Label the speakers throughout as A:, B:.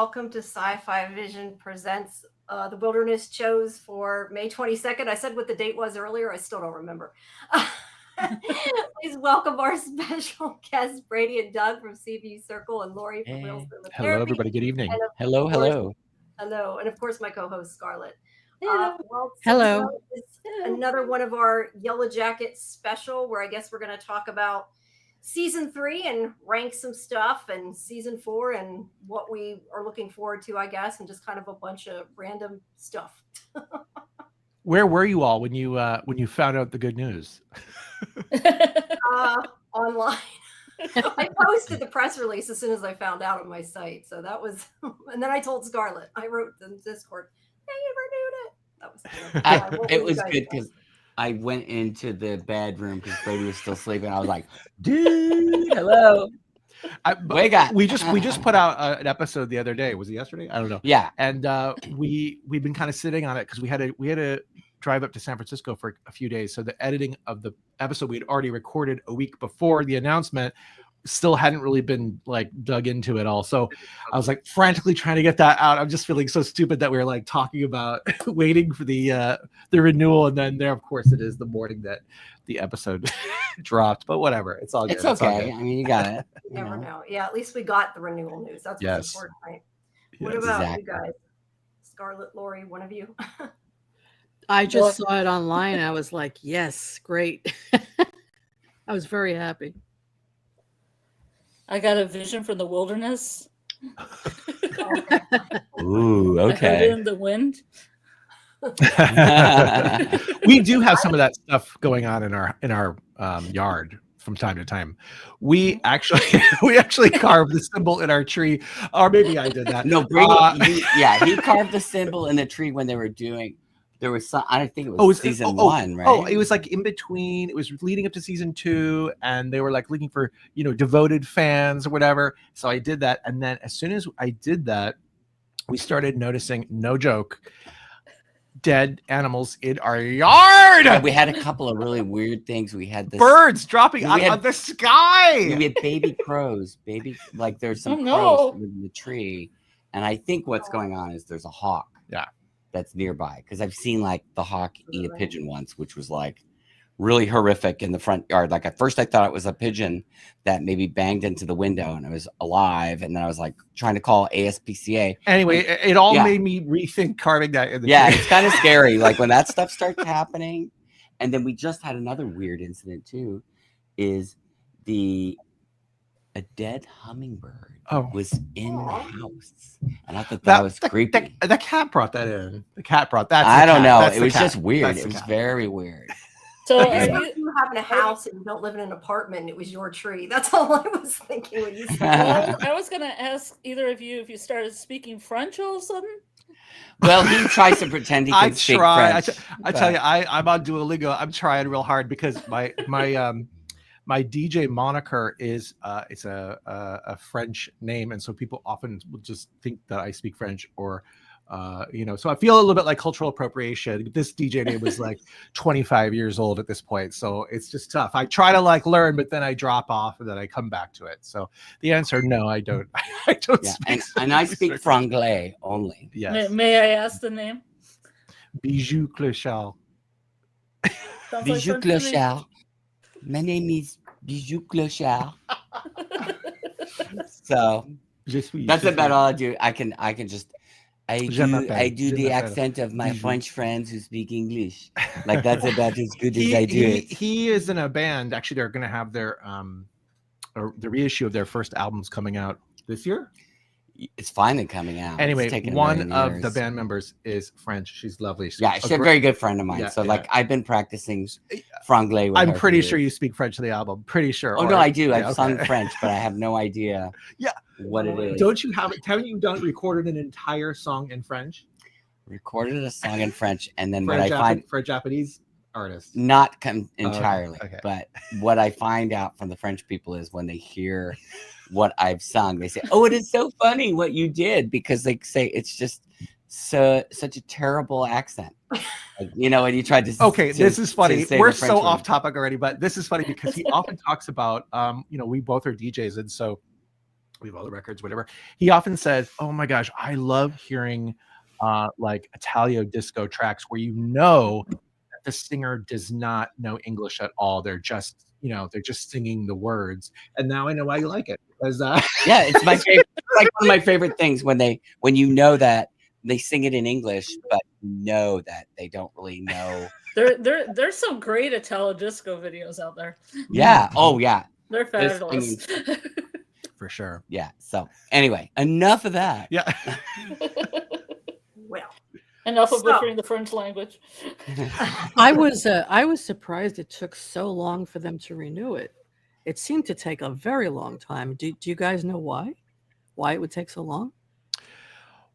A: welcome to Sci-Fi Vision Presents The Wilderness Chose for May 22nd. I said what the date was earlier. I still don't remember. Please welcome our special guests, Brady and Doug from CB Circle and Lori from Real Cinema
B: Hello,
A: Therapy.
B: everybody. Good evening.
C: Hello.
A: Hello. And of course, my co-host, Scarlet.
D: Hello.
A: It's another one of our Yellowjackets special where I guess we're going to talk about season 3 and rank some stuff, and season 4 and what we are looking forward to, I guess, and just kind of a bunch of random stuff.
B: Where were you all when you found out the good news?
A: Online. I posted the press release as soon as I found out on my site. So that was, and then I told Scarlet. I wrote in Discord, they renewed it. That was
C: it was good because I went into the bedroom because Brady was still sleeping. I was like, dude, hello.
B: We just put out an episode the other day. Was it yesterday? I don't know.
C: Yeah.
B: And we've been kind of sitting on it because we had to drive up to San Francisco for a few days. So the editing of the episode we had already recorded a week before the announcement still hadn't really been like dug into it all. So I was like frantically trying to get that out. I'm just feeling so stupid that we were like talking about waiting for the renewal, and then there, of course, it is the morning that the episode dropped. But whatever, it's all good.
C: It's okay. I mean, you got it.
A: You never know. Yeah, at least we got the renewal news. That's what's important, right? What about you guys? Scarlet, Lori, one of you?
D: I just saw it online. I was like, yes, great. I was very happy.
E: I got a vision from the wilderness.
C: Ooh, okay.
E: In the wind.
B: We do have some of that stuff going on in our yard from time to time. We actually carved the symbol in our tree, or maybe I did that.
C: No, he carved the symbol in the tree when they were doing. There was some. I think it was season 1, right?
B: Oh, it was like in between. It was leading up to season 2, and they were like looking for devoted fans or whatever. So I did that, and then as soon as I did that, we started noticing, no joke, dead animals in our yard.
C: Yeah, we had a couple of really weird things. We had
B: birds dropping out of the sky.
C: We had baby crows. There's some crows in the tree, and I think what's going on is there's a hawk.
B: Yeah.
C: That's nearby, because I've seen like the hawk eat a pigeon once, which was like really horrific in the front yard. Like at first I thought it was a pigeon that maybe banged into the window and it was alive, and then I was like trying to call ASPCA.
B: Anyway, it all made me rethink carving that in the tree.
C: It's kind of scary like when that stuff starts happening. And then we just had another weird incident too, is a dead hummingbird was in the house, and I thought that was creepy.
B: The cat brought that in. The cat brought that.
C: I don't know. It was just weird. It was very weird.
E: So
A: you have a house and you don't live in an apartment, it was your tree. That's all I was thinking when you said that.
E: I was going to ask either of you if you started speaking French all of a sudden.
C: Well, he tries to pretend he can speak French.
B: I tell you, I'm on Duolingo. I'm trying real hard because my DJ moniker is it's a French name, and so people often will just think that I speak French, or so I feel a little bit like cultural appropriation. This DJ name was like 25 years old at this point, so it's just tough. I try to like learn, but then I drop off, and then I come back to it. So the answer, no, I don't. I don't speak.
C: And I speak franglais only.
B: Yes.
E: May I ask the name?
B: Bijou Clochard.
C: Bijou Clochard. My name is Bijou Clochard. So that's about all I do. I do the accent of my French friends who speak English. Like that's about as good as I do it.
B: He is in a band. Actually, they're going to have their the reissue of their first albums coming out this year.
C: It's finally coming out.
B: Anyway, one of the band members is French. She's lovely.
C: She's a very good friend of mine. Yeah, so I've been practicing franglais with her.
B: I'm pretty sure you speak French to the album. Pretty sure.
C: Oh, no, I do. I've sung French, but I have no idea what it is.
B: Don't you have it? Haven't you recorded an entire song in French?
C: Recorded a song in French, and then
B: for a Japanese artist.
C: Not entirely.
B: Okay.
C: But what I find out from the French people is when they hear what I've sung, they say, "Oh, it is so funny what you did," because they say it's just such a terrible accent. When you tried to.
B: Okay, this is funny. We're so off topic already, but this is funny because he often talks about, we both are DJs, and so we have all the records, whatever. He often says, "Oh my gosh, I love hearing like Italio disco tracks where you know that the singer does not know English at all. They're just, they're just singing the words." And now I know why you like it. Because
C: yeah, it's my favorite. It's like one of my favorite things when you know that they sing it in English, but you know that they don't really know.
E: There's some great Italo disco videos out there.
C: Yeah. Oh yeah.
E: They're fabulous.
B: For sure.
C: Yeah. So anyway, enough of that.
B: Yeah.
A: Well,
E: enough of butchering the French language.
D: I was surprised it took so long for them to renew it. It seemed to take a very long time. Do you guys know why? Why it would take so long?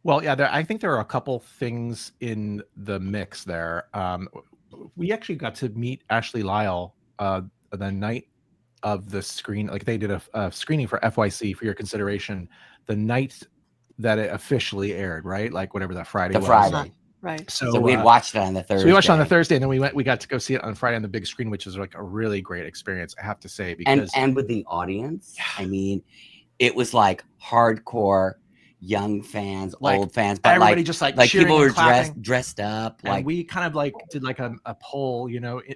B: Well, yeah, I think there are a couple things in the mix there. We actually got to meet Ashley Lyle the night of the screen. Like they did a screening for FYC for your consideration the night that it officially aired, right? Like whatever that Friday was.
C: Friday.
D: Right.
C: So we had watched it on the Thursday.
B: So we watched it on the Thursday, and then we got to go see it on Friday on the big screen, which was like a really great experience, I have to say. Because
C: and with the audience, I mean, it was like hardcore young fans, like, old fans, but
B: everybody just like
C: people were dressed up.
B: And we kind of like did like a poll,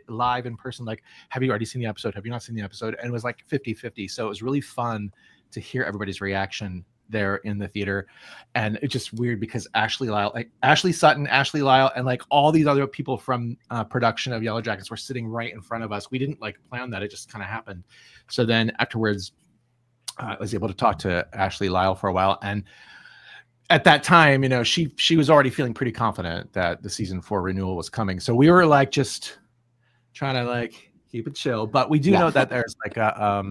B: live in person, like, have you already seen the episode? Have you not seen the episode? And it was like 50-50. So it was really fun to hear everybody's reaction there in the theater. And it's just weird because Ashley Lyle, like Ashley Sutton, Ashley Lyle, and like all these other people from production of Yellowjackets were sitting right in front of us. We didn't like plan that. It just kind of happened. So then afterwards, I was able to talk to Ashley Lyle for a while. And at that time, she was already feeling pretty confident that the season 4 renewal was coming. So we were like just trying to like keep it chill. But we do know that there's like a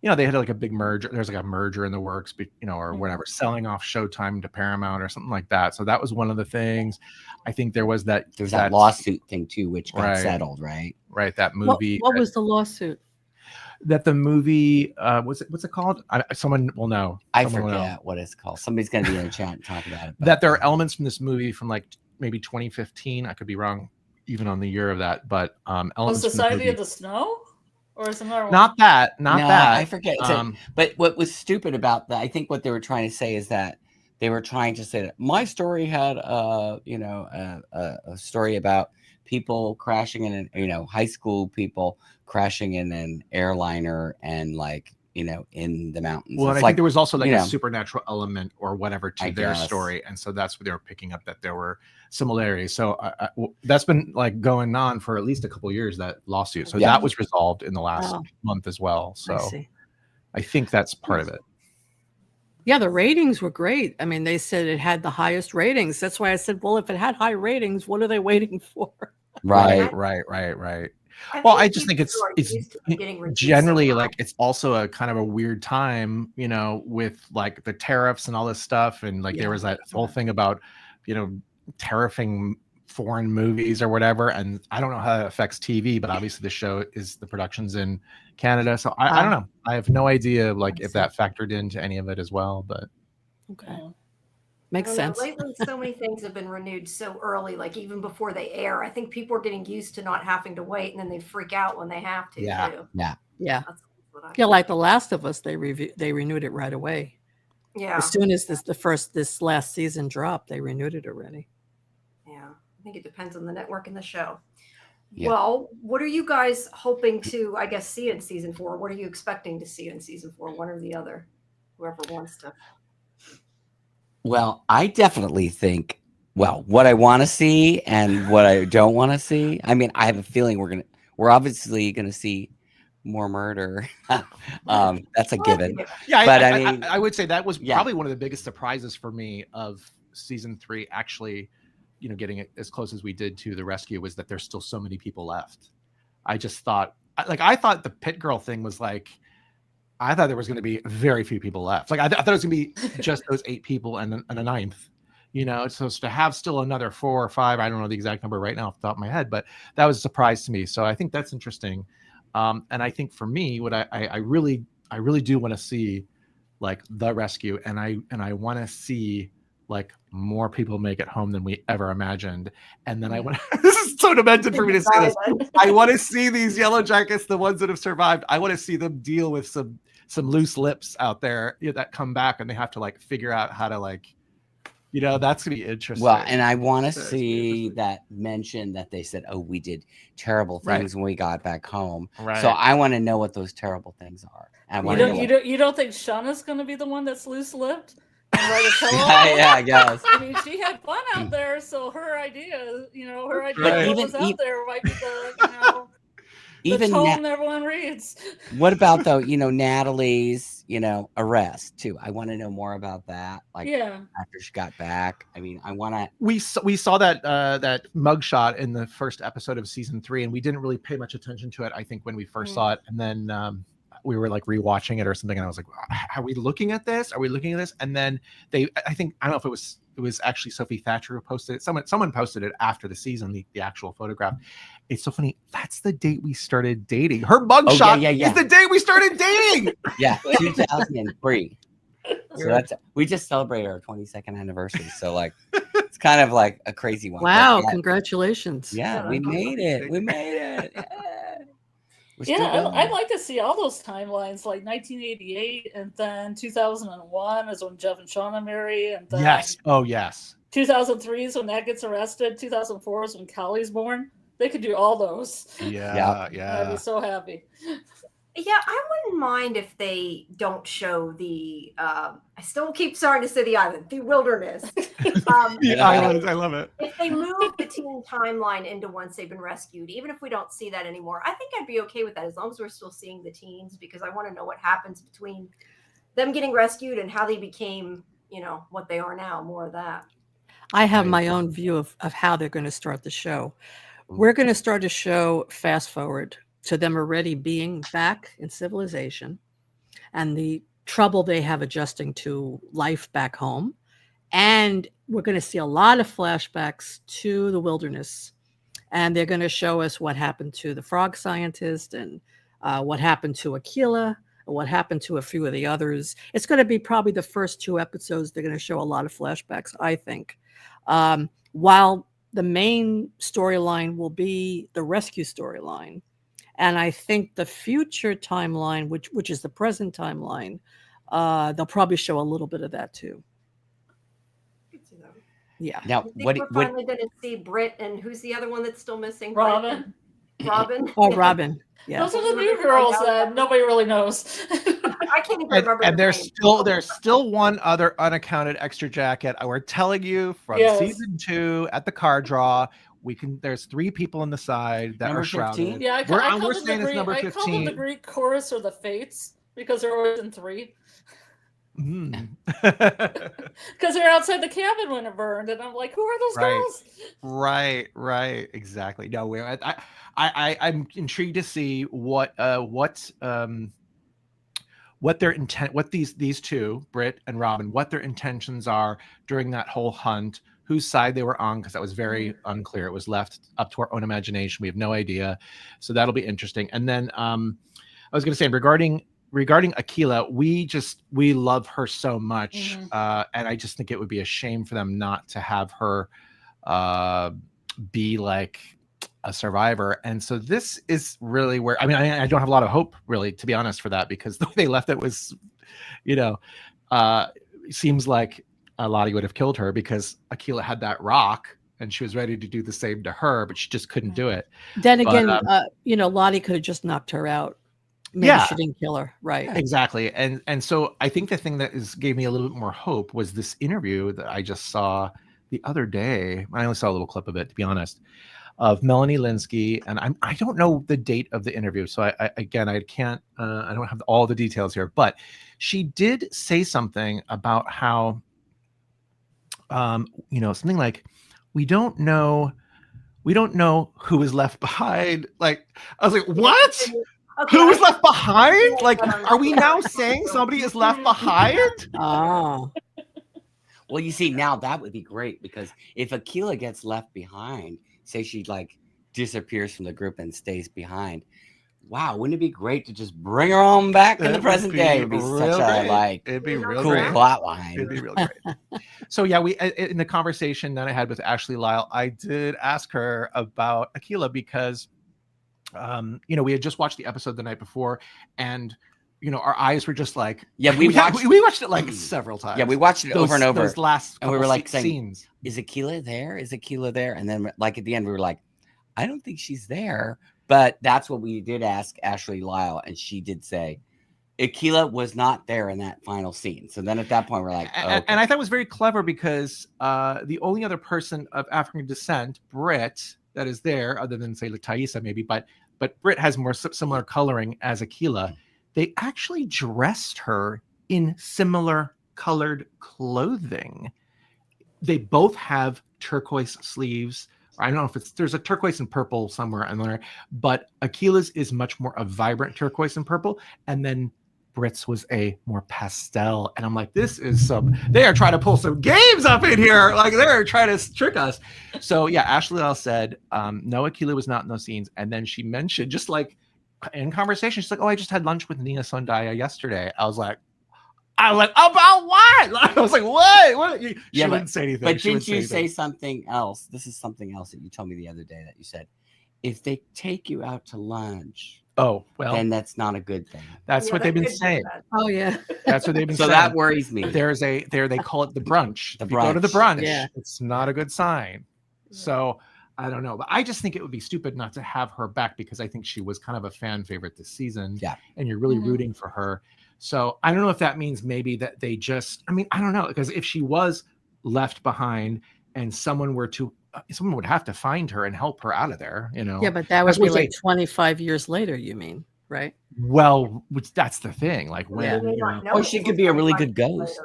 B: they had like a big merger. There's like a merger in the works, or whatever, selling off Showtime to Paramount or something like that. So that was one of the things. I think there was that
C: lawsuit thing too, which got settled, right?
B: Right. That movie.
D: What was the lawsuit?
B: That the movie what's it called? Someone will know.
C: I forget what it's called. Somebody's going to be in the chat and talk about it.
B: That there are elements from this movie from like maybe 2015. I could be wrong, even on the year of that. But elements.
E: Society of the Snow. Or is another one?
B: Not that.
C: I forget. But what was stupid about that, I think what they were trying to say is that they were trying to say that my story had a story about people crashing in high school people crashing in an airliner and like in the mountains.
B: Well, I think there was also like a supernatural element or whatever to their story, and so that's what they were picking up, that there were similarities. So that's been like going on for at least a couple of years, that lawsuit. So that was resolved in the last month as well. So I think that's part of it.
D: Yeah, the ratings were great. I mean, they said it had the highest ratings. That's why I said, well, if it had high ratings, what are they waiting for?
B: Right. Well, I just think it's generally like it's also a kind of a weird time, with like the tariffs and all this stuff. And like there was that whole thing about, tariffing foreign movies or whatever. And I don't know how that affects TV, but obviously the production's in Canada. So I don't know. I have no idea like if that factored into any of it as well, but.
D: Okay. Makes sense.
A: Lately, so many things have been renewed so early, like even before they air. I think people are getting used to not having to wait, and then they freak out when they have to.
C: Yeah,
A: too.
D: Yeah. Like The Last of Us, they renewed it right away.
A: Yeah.
D: As soon as this last season dropped, they renewed it already.
A: Yeah, I think it depends on the network and the show.
C: Yeah.
A: Well, what are you guys hoping to, I guess, see in season 4? What are you expecting to see in season 4? One or the other, whoever wants to.
C: Well, I definitely think, what I want to see and what I don't want to see. I mean, I have a feeling we're obviously going to see more murder. That's a given.
B: Yeah,
C: but
B: I would say that was probably one of the biggest surprises for me of season 3, actually, getting it as close as we did to the rescue, was that there's still so many people left. I just thought, I thought the Pit Girl thing was like, I thought there was going to be very few people left. Like I thought it was going to be just those 8 people and a 9th, so to have still another 4 or 5, I don't know the exact number right now off the top of my head, but that was a surprise to me. So I think that's interesting. And I think for me, what I really do want to see, like the rescue, and I want to see like more people make it home than we ever imagined. And then I want this is so demented for me to say this. I want to see these Yellowjackets, the ones that have survived. I want to see them deal with some some loose lips out there that come back, and they have to like figure out how to like, that's gonna be interesting.
C: Well, and I want to see that mention that they said, "Oh, we did terrible things when we got back home."
B: Right.
C: So I want to know what those terrible things are. And I
E: You don't think Shauna's going to be the one that's loose-lipped? And write a
C: yeah, I guess.
E: I mean, she had fun out there, so her idea, what was out there might be the, the tone everyone reads.
C: What about though, Natalie's, arrest too? I want to know more about that. Like after she got back. I mean, I want to.
B: We saw that that mugshot in the first episode of season 3, and we didn't really pay much attention to it, I think, when we first saw it, and then we were like rewatching it or something, and I was like, "Are we looking at this? Are we looking at this?" And then I don't know if it was actually Sophie Thatcher who posted it. Someone posted it after the season, the actual photograph. It's so funny. That's the date we started dating. Her mugshot is the day we started dating.
C: Yeah, 2003. So we just celebrated our 22nd anniversary. So like, it's kind of like a crazy one.
D: Wow! Congratulations.
C: Yeah, we made it. We made it.
E: Yeah, I'd like to see all those timelines, like 1988, and then 2001 is when Jeff and Shauna marry, and then
B: yes, 2003
E: is when Nat gets arrested. 2004 is when Callie's born. They could do all those.
B: Yeah.
E: I'd be so happy.
A: Yeah, I wouldn't mind if they don't show the. I still keep starting to say the island, the wilderness.
B: The island, I love it.
A: If they move the teen timeline into once they've been rescued, even if we don't see that anymore, I think I'd be okay with that as long as we're still seeing the teens, because I want to know what happens between them getting rescued and how they became, what they are now. More of that.
D: I have my own view of how they're going to start the show. We're going to start a show fast forward to them already being back in civilization and the trouble they have adjusting to life back home. And we're going to see a lot of flashbacks to the wilderness. And they're going to show us what happened to the frog scientist and what happened to Aquila, and what happened to a few of the others. It's going to be probably the first 2 episodes. They're going to show a lot of flashbacks, I think. While the main storyline will be the rescue storyline. And I think the future timeline, which is the present timeline, they'll probably show a little bit of that too. Yeah.
C: Now,
A: we're finally going to see Britt, and who's the other one that's still missing?
E: Robin.
A: Oh,
D: Robin. Yeah.
E: Those are the new girls that nobody really knows.
A: I can't even remember.
B: And there's still one other unaccounted extra jacket. We're telling you from season 2 at the card draw. There's 3 people on the side that
C: number
B: are shrouded.
C: 15?
E: Yeah,
B: we're saying it's number 15.
E: I call them the Greek chorus or the Fates because they're always in 3. Because they're outside the cabin when it burned, and I'm like, who are those girls?
B: Right, exactly. No, I'm intrigued to see what their intent, what these 2, Britt and Robin, what their intentions are during that whole hunt, whose side they were on, because that was very unclear. It was left up to our own imagination. We have no idea, so that'll be interesting. And then I was going to say regarding Aquila, we love her so much, and I just think it would be a shame for them not to have her be like a survivor. And so this is really where I don't have a lot of hope, really, to be honest, for that, because the way they left it was, seems like Lottie would have killed her because Aquila had that rock and she was ready to do the same to her, but she just couldn't do it.
D: Then again, Lottie could have just knocked her out. Maybe she didn't kill her. Right.
B: Exactly. And so I think the thing that gave me a little bit more hope was this interview that I just saw the other day. I only saw a little clip of it, to be honest, of Melanie Linsky. And I don't know the date of the interview. So I can't, I don't have all the details here, but she did say something about how, something like, we don't know who was left behind. Like, I was like, what? Okay. Who was left behind? Like, are we now saying somebody is left behind?
D: Oh.
C: Well, you see, now that would be great, because if Aquila gets left behind, say she like disappears from the group and stays behind, wow, wouldn't it be great to just bring her on back in the present day? It'd be such a
B: it'd be real
C: cool plot line.
B: It'd be real great. So yeah, we in the conversation that I had with Ashley Lyle, I did ask her about Aquila because we had just watched the episode the night before, and our eyes were just like,
C: we
B: watched it like several times.
C: Yeah, we watched it over and over.
B: Those last
C: and we were like saying,
B: scenes.
C: Is Aquila there? Is Aquila there? And then like at the end, we were like, I don't think she's there. But that's what we did ask Ashley Lyle, and she did say Aquila was not there in that final scene. So then at that point, we're like, okay.
B: And I thought it was very clever because the only other person of African descent, Britt, that is there, other than say like Thaisa maybe, but Britt has more similar coloring as Aquila. They actually dressed her in similar colored clothing. They both have turquoise sleeves. I don't know if there's a turquoise and purple somewhere in there, but Aquila's is much more a vibrant turquoise and purple. And then Britt's was a more pastel. And I'm like, they are trying to pull some games up in here. Like they're trying to trick us. So yeah, Ashley Lyle said, no, Aquila was not in those scenes. And then she mentioned just like in conversation, she's like, oh, I just had lunch with Nina Sondaya yesterday. I was like, about what? I was like, what? She didn't say anything.
C: But didn't you say something else? This is something else that you told me the other day that you said, if they take you out to lunch, then that's not a good thing.
B: That's what they've been saying.
D: Oh yeah.
B: That's what they've been saying.
C: So that worries me.
B: They call it the brunch. If you go to the brunch, it's not a good sign. So I don't know, but I just think it would be stupid not to have her back because I think she was kind of a fan favorite this season. Yeah. And you're really rooting for her. So I don't know if that means maybe that they just, I don't know, because if she was left behind and someone would have to find her and help her out of there, Yeah,
D: but that would be like 25 years later, you mean, right?
B: Well, that's the thing. Like when,
C: or she could be a really good ghost.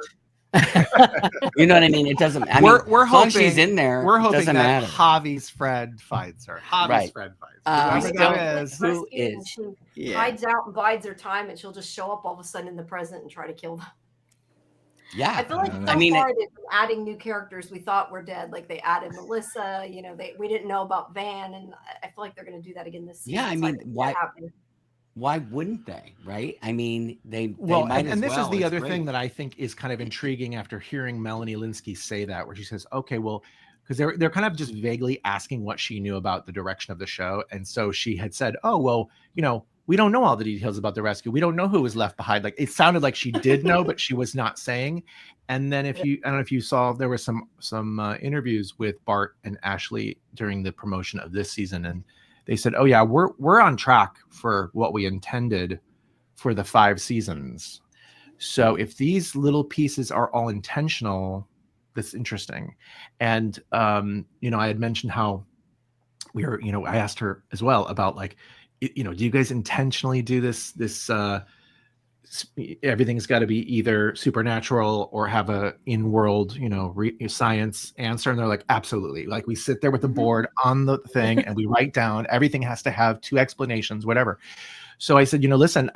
C: You know what I mean? It doesn't.
B: We're hoping
C: she's in there.
B: We're hoping that
C: matter.
B: Javi's friend finds her. Javi's friend finds her.
C: Who is?
A: She hides out and bides her time, and she'll just show up all of a sudden in the present and try to kill them.
C: Yeah,
A: I feel like far they've been adding new characters we thought were dead. Like they added Melissa. We didn't know about Van, and I feel like they're going to do that again this season.
C: Yeah, why wouldn't they? Right? They might.
B: And this is the other thing that I think is kind of intriguing after hearing Melanie Linsky say that, where she says, okay, well, because they're kind of just vaguely asking what she knew about the direction of the show. And so she had said, oh, well, we don't know all the details about the rescue. We don't know who was left behind. Like it sounded like she did know, but she was not saying. And then I don't know if you saw, there were some interviews with Bart and Ashley during the promotion of this season. And they said, oh yeah, we're on track for what we intended for the 5 seasons. So if these little pieces are all intentional, that's interesting. And, I had mentioned how we were, I asked her as well about like, do you guys intentionally do this, everything's got to be either supernatural or have a in-world, science answer. And they're like, absolutely. Like we sit there with the board on the thing and we write down, everything has to have 2 explanations, whatever. So I said, listen,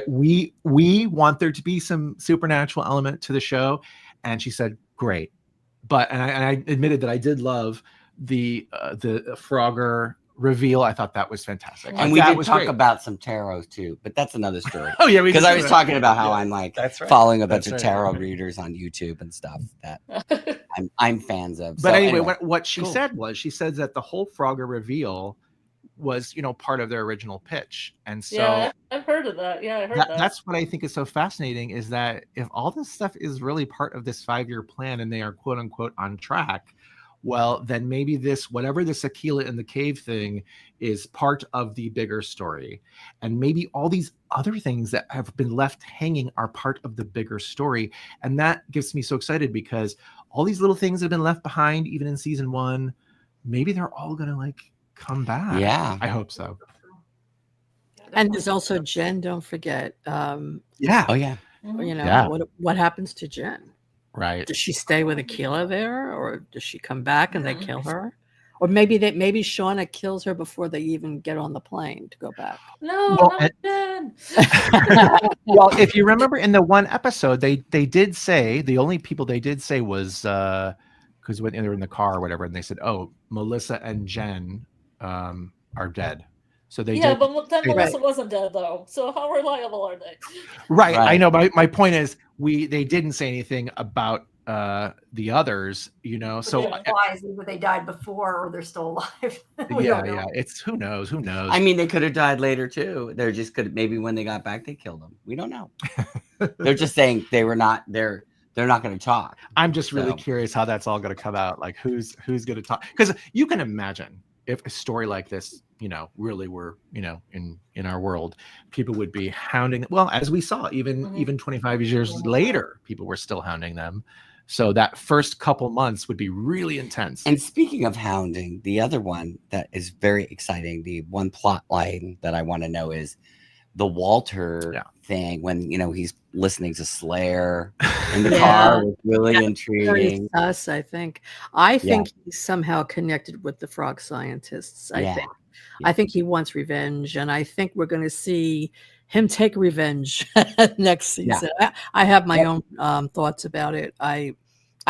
B: we want there to be some supernatural element to the show. And she said, great. But, and I admitted that I did love the Frogger reveal. I thought that was fantastic.
C: And we did talk about some tarot too, but that's another story.
B: Oh yeah,
C: because I was talking about how I'm like following a bunch of tarot readers on YouTube and stuff that I'm fans of.
B: But anyway, what she said was, she said that the whole Frogger reveal was, part of their original pitch. And so
E: yeah, I've heard of that. Yeah, I heard that.
B: That's what I think is so fascinating, is that if all this stuff is really part of this 5-year plan and they are quote unquote on track, well, then maybe whatever this Aquila in the cave thing is part of the bigger story. And maybe all these other things that have been left hanging are part of the bigger story. And that gets me so excited because all these little things that have been left behind, even in season 1, maybe they're all going to come back.
C: Yeah.
B: I hope so.
D: And there's also Jen, don't forget.
B: Yeah.
C: Oh, yeah.
D: What happens to Jen?
B: Right.
D: Does she stay with Aquila there, or does she come back and they kill her? Or maybe Shauna kills her before they even get on the plane to go back.
E: No, not Jen.
B: Well, if you remember in the one episode, they did say, the only people they did say was because when they were in the car or whatever, and they said, oh, Melissa and Jen are dead. So they did.
E: But then Melissa wasn't dead though. So how reliable are they?
B: Right. I know. My point is, they didn't say anything about the others, you know.
A: But
B: So
A: it implies either they died before or they're still alive. We
B: yeah,
A: don't know.
B: it's who knows.
C: I mean, they could have died later too. They're just could maybe when they got back they killed them. We don't know. They're just saying they're not going to talk.
B: I'm just really curious how that's all going to come out. Like who's going to talk? Because you can imagine if a story like this, you know, really were, you know, in our world, people would be hounding. Well, as we saw, even 25 years later, people were still hounding them. So that first couple months would be really intense.
C: And speaking of hounding, the other one that is very exciting, the one plot line that I want to know is the Walter thing when, you know, he's listening to Slayer in the car was really intriguing.
D: Us, I think he's somehow connected with the frog scientists. I think he wants revenge, and I think we're going to see him take revenge next season. I have my own thoughts about it. I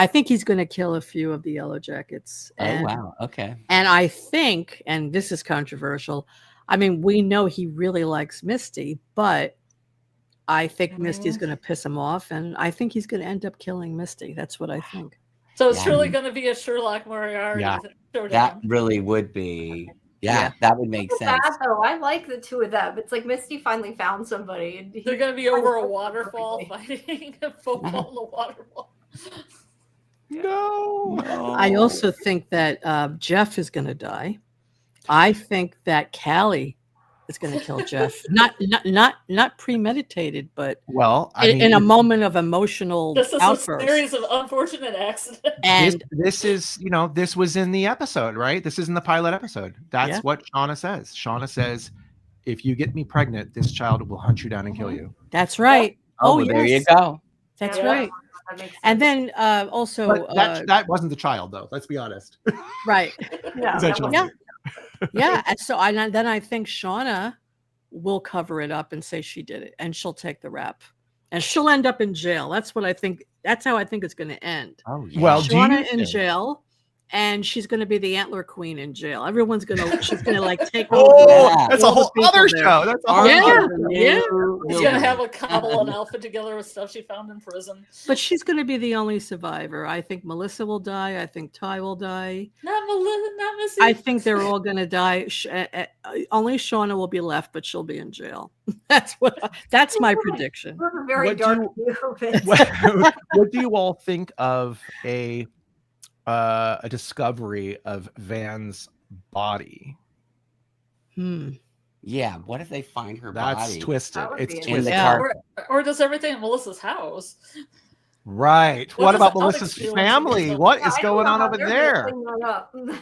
D: think he's going to kill a few of the Yellowjackets.
C: Oh, wow. Okay.
D: And I think, and this is controversial, I mean, we know he really likes Misty, but I think Misty's going to piss him off, and I think he's going to end up killing Misty. That's what I think.
E: So it's really going to be a Sherlock Moriarty.
C: That really would be. Yeah, that would make sense.
A: Though. I like the two of them. It's like Misty finally found somebody. And
E: they're going to be over a waterfall fighting football in the waterfall.
B: No.
D: I also think that Jeff is going to die. I think that Callie is going to kill Jeff. Not premeditated, but in a moment of emotional outburst.
E: A series of unfortunate accidents.
D: And
B: this is, you know, this was in the episode, right? This is in the pilot episode. That's what Shauna says. Shauna says, if you get me pregnant, this child will hunt you down and kill you.
D: That's right.
C: Oh, there you go.
D: That's right. And then also
B: that wasn't the child, though. Let's be honest.
D: Right.
A: Yeah.
D: And so I think Shauna will cover it up and say she did it, and she'll take the rap, and she'll end up in jail. That's what I think. That's how I think it's going to end.
C: Oh, yeah.
B: Well,
D: Shauna in jail, and she's going to be the antler queen in jail. She's going to like take over.
B: That's a whole other show. That's a whole
E: She's going to have a cobble and outfit together with stuff she found in prison.
D: But she's going to be the only survivor. I think Melissa will die. I think Ty will die.
E: Not Melissa, not Missy.
D: I think they're all going to die. Only Shauna will be left, but she'll be in jail. That's my prediction.
A: Very dark view of it.
B: What do you all think of a discovery of Van's body?
C: Yeah, what if they find her body?
B: That's twisted. It's
C: in
B: twisted.
C: the car.
E: Or does everything in Melissa's house?
B: Right. What about Melissa's family? What is going on over there?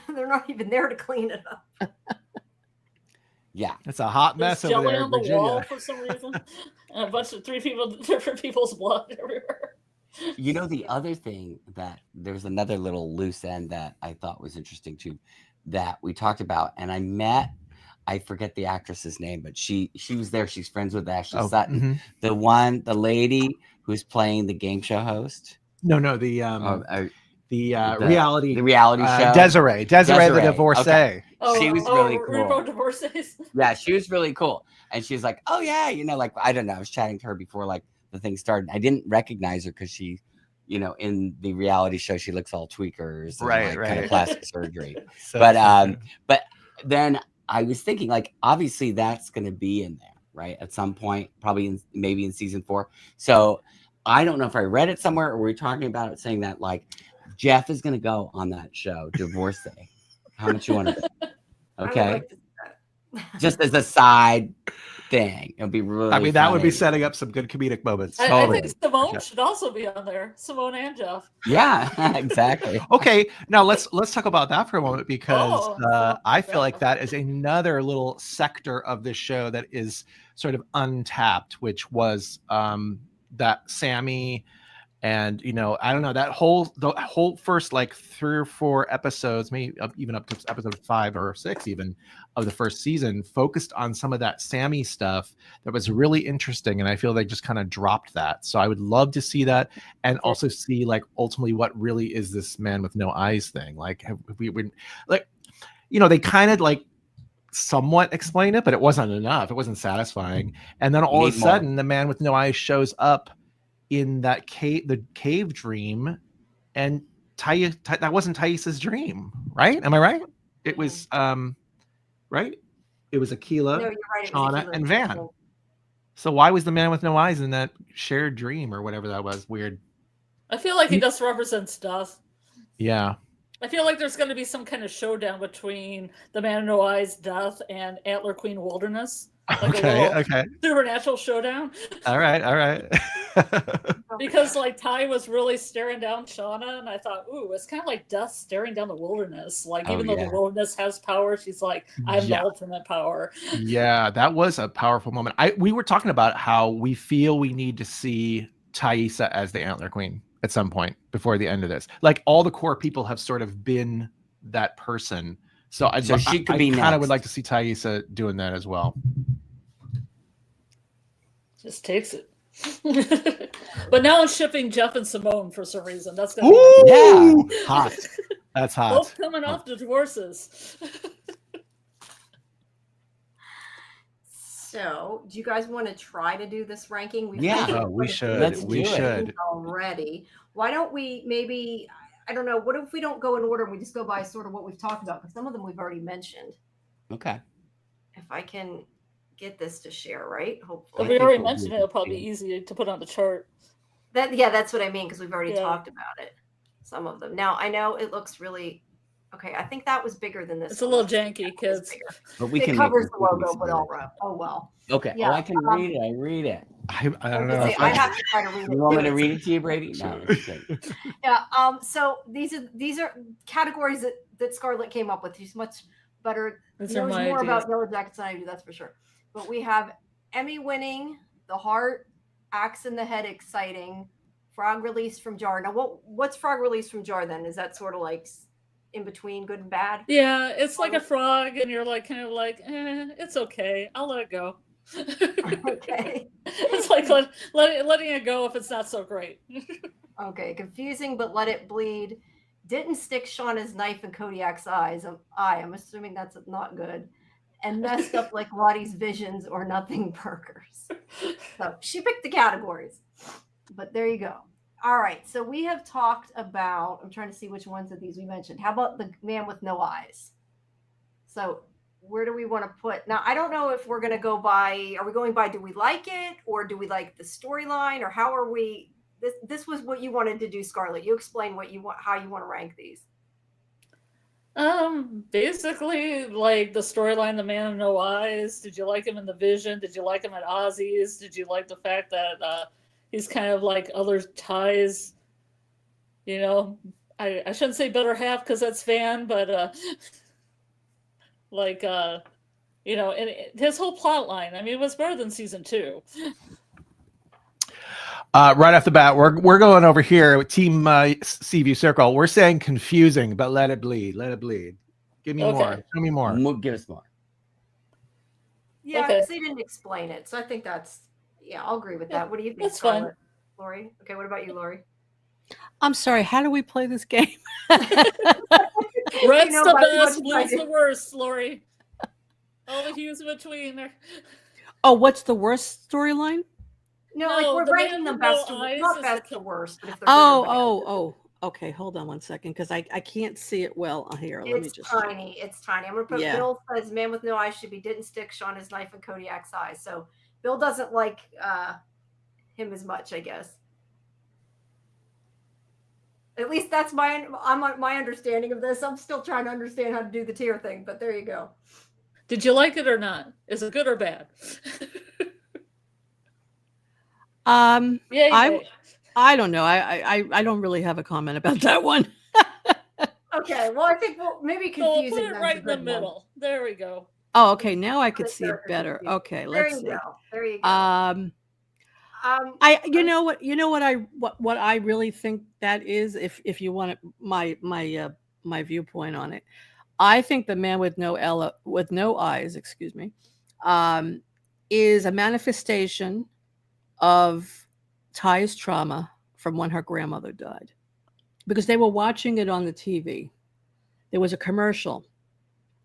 A: They're not even there to clean it up.
C: Yeah,
B: it's a hot mess over there.
E: On the wall for some reason, and a bunch of different people's blood everywhere.
C: You know, the other thing that there's another little loose end that I thought was interesting too, that we talked about, and I forget the actress's name, but she was there. She's friends with Ashley Sutton, the lady who's playing the game show host.
B: No, the reality show. Desiree the divorcee.
C: Okay. She was really cool.
E: Divorcees.
C: Yeah, she was really cool, and she was like, "Oh yeah, you know, like I don't know." I was chatting to her before like the thing started. I didn't recognize her because she, you know, in the reality show she looks all tweakers, and
B: right.
C: kind of plastic surgery. But then I was thinking, like, obviously that's going to be in there, right? At some point, probably maybe in season 4. So I don't know if I read it somewhere or we're talking about it, saying that like Jeff is going to go on that show, Divorcee. How much you want to? Okay, just as a side thing, it'll be really.
B: I mean, that would be setting up some good comedic moments.
E: I think Simone should also be on there. Simone and Jeff.
C: Yeah, exactly.
B: Okay, now let's talk about that for a moment because I feel like that is another little sector of this show that is sort of untapped, which was that Sammy. And you know, I don't know, the whole first like 3 or 4 episodes, maybe even up to episode 5 or 6 even of the first season, focused on some of that Sammy stuff that was really interesting, and I feel they just kind of dropped that. So I would love to see that, and also see like ultimately what really is this man with no eyes thing. Like, have we like, you know, they kind of like somewhat explain it, but it wasn't enough. It wasn't satisfying. And then all of a sudden, the man with no eyes shows up in that cave, the cave dream, and that wasn't Thaisa's dream, right? Am I right? It was right. It was Akila,
A: No, you're right. It was
B: Shauna,
A: Akila
B: and Van. So why was the man with no eyes in that shared dream or whatever that was? Weird.
E: I feel like he just represents death.
B: Yeah.
E: I feel like there's going to be some kind of showdown between the Man with No Eyes, Death, and Antler Queen Wilderness. Like
B: Okay.
E: Supernatural showdown.
B: All right.
E: Because like Ty was really staring down Shauna, and I thought, ooh, it's kind of like Death staring down the wilderness. Like even though the wilderness has power, she's like, I'm the ultimate power.
B: Yeah, that was a powerful moment. We were talking about how we feel we need to see Thaisa as the Antler Queen at some point before the end of this. Like all the core people have sort of been that person. So
C: she could be
B: I kind of would like to see Thaisa doing that as well.
E: Just takes it. But now I'm shipping Jeff and Simone for some reason. That's gonna
B: be hot. That's hot.
E: Both coming off the divorces.
A: So, do you guys want to try to do this ranking?
B: We should.
C: Let's
B: we
C: do
B: should
C: it.
A: Already. Why don't we maybe? I don't know. What if we don't go in order and we just go by sort of what we've talked about? Because some of them we've already mentioned.
C: Okay.
A: If I can get this to share, right? Hopefully.
E: If we already mentioned it, it'll probably be easy to put on the chart.
A: That's what I mean, because we've already talked about it. Some of them. Now I know it looks really okay. I think that was bigger than this.
E: It's a little janky, kids.
C: But it
A: covers the logo, but all right. Oh well.
C: Okay. Yeah, I can read it. I read it.
B: I don't know.
A: I have to try to read it.
C: You want me to read it to you, Brady? No.
A: Yeah. So these are categories that Scarlet came up with. She's much better. Knows more about Yellowjackets than I do. That's for sure. But we have Emmy winning, The Heart, Axe in the Head exciting, Frog released from jar. Now what's Frog released from jar then? Is that sort of like in between good and bad?
E: Yeah, it's like a frog and you're like kind of like, it's okay. I'll let it go.
A: Okay.
E: It's like letting it go if it's not so great.
A: Okay, confusing, but let it bleed. Didn't stick Shauna's knife in Kodiak's eyes. I'm assuming that's not good. And messed up like Lottie's visions or nothing burgers. So she picked the categories. But there you go. All right. So we have talked about, I'm trying to see which ones of these we mentioned. How about the Man with No Eyes? So where do we want to put? Now, I don't know if we're going to go by, are we going by, do we like it? Or do we like the storyline? Or how are we? This was what you wanted to do, Scarlet. You explain what you want, how you want to rank these.
E: Basically, like the storyline, the Man with No Eyes. Did you like him in the Vision? Did you like him at Ozzy's? Did you like the fact that he's kind of like other ties? You know, I shouldn't say better half because that's Van, but you know, and his whole plot line. I mean, it was better than season 2.
B: Right off the bat, we're going over here with Team Seaview Circle. We're saying confusing, but let it bleed. Let it bleed. Give me more. Show me more.
C: Give us more.
A: Yeah, because they didn't explain it, so I think that's I'll agree with that. What do you think, Scarlet? Lori? Okay, what about you, Lori?
D: I'm sorry. How do we play this game?
E: Red's the best, blue's the worst, Lori. All the hues in between there.
D: Oh, what's the worst storyline?
A: No, like we're ranking them best to not best to worst. But if
D: they're okay. Hold on one second, because I can't see it well here. Let me just.
A: Tiny. It's tiny. I'm gonna put Bill says Man with No Eyes should be didn't stick Shauna's knife in Kodiak's eye. So Bill doesn't like him as much, I guess. At least that's my understanding of this. I'm still trying to understand how to do the tier thing, but there you go.
E: Did you like it or not? Is it good or bad?
D: I don't know. I don't really have a comment about that one.
A: Okay, well, I think maybe confusing.
E: So we'll put it right in the middle. There we go.
D: Oh, okay. Now I could see it better. Okay, let's see.
A: There you go.
D: You know what I really think that is, if you want my viewpoint on it, I think the Man with No Eyes, is a manifestation of Ty's trauma from when her grandmother died, because they were watching it on the TV. There was a commercial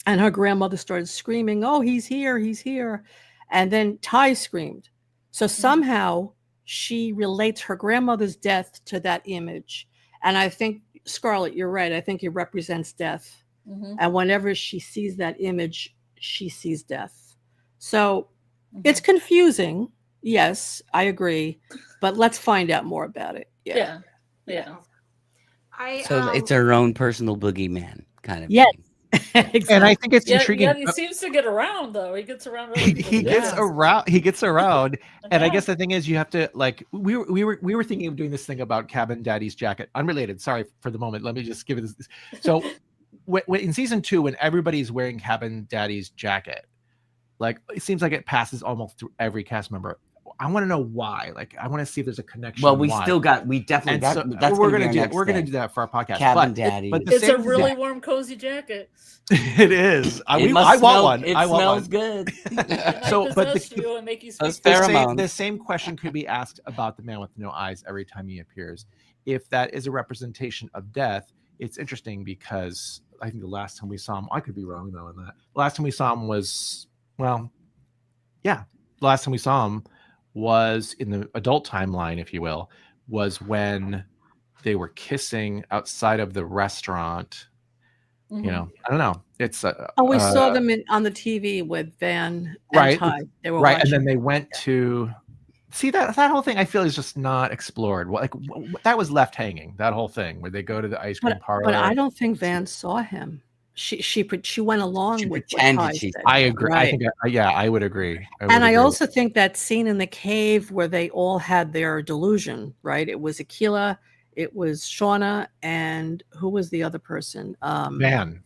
D: and her grandmother started screaming, "Oh, he's here, he's here." And then Ty screamed. So somehow she relates her grandmother's death to that image. And I think, Scarlet, you're right. I think it represents death.
E: Mhm.
D: And whenever she sees that image, she sees death. So
E: Mhm.
D: it's confusing. Yes, I agree. But let's find out more about it.
E: Yeah.
C: So it's her own personal boogeyman kind of
D: Yes.
C: thing.
D: Exactly.
B: And I think it's
E: Yeah,
B: intriguing.
E: he seems to get around though. He gets around. Other
B: He
E: people's
B: gets
E: business.
B: around. He gets around. And I
E: Yeah.
B: guess the thing is, you have to like. We were thinking of doing this thing about Cabin Daddy's jacket. Unrelated. Sorry for the moment. Let me just give it this. So, when in season 2, when everybody's wearing Cabin Daddy's jacket, like it seems like it passes almost through every cast member. I want to know why. Like, I want to see if there's a connection.
C: Well, we
B: why.
C: definitely
B: And so,
C: that's
B: we're
C: gonna
B: do that for our podcast.
C: Cabin Daddy.
B: But
E: It's a really warm, cozy jacket.
B: It is. I want one.
C: It
B: I want
C: smells
B: one.
C: good.
B: So, but
E: you and make you speak
B: the same question could be asked about the man with no eyes every time he appears. If that is a representation of death, it's interesting because I think the last time we saw him, I could be wrong though in that. The last time we saw him was, well, yeah, the last time we saw him was in the adult timeline, if you will, was when they were kissing outside of the restaurant.
E: Mhm.
B: You know, I don't know. It's
D: we saw them on the TV with Van and
B: right,
D: Ty. They were
B: right,
D: watching.
B: and then they went to see that whole thing. I feel is just not explored. Like that was left hanging. That whole thing where they go to the ice cream parlor.
D: But I don't think Van saw him. She went along with
C: pretended
D: what Ty
C: she
D: said.
B: I agree.
D: Right.
B: I think I would agree.
D: I also think that scene in the cave where they all had their delusion, right? It was Aquila, it was Shauna, and who was the other person?
B: Van.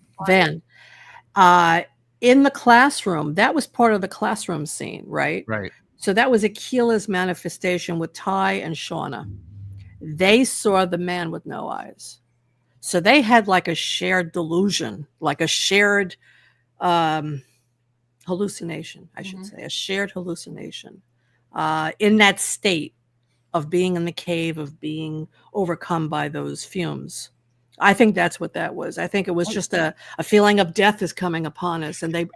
D: In the classroom, that was part of the classroom scene, right?
B: Right.
D: So that was Aquila's manifestation with Ty and Shauna. They saw the man with no eyes. So they had like a shared delusion, like a shared hallucination, I should say, a shared hallucination in that state of being in the cave, of being overcome by those fumes. I think that's what that was. I think it was just a feeling of death is coming upon us, and they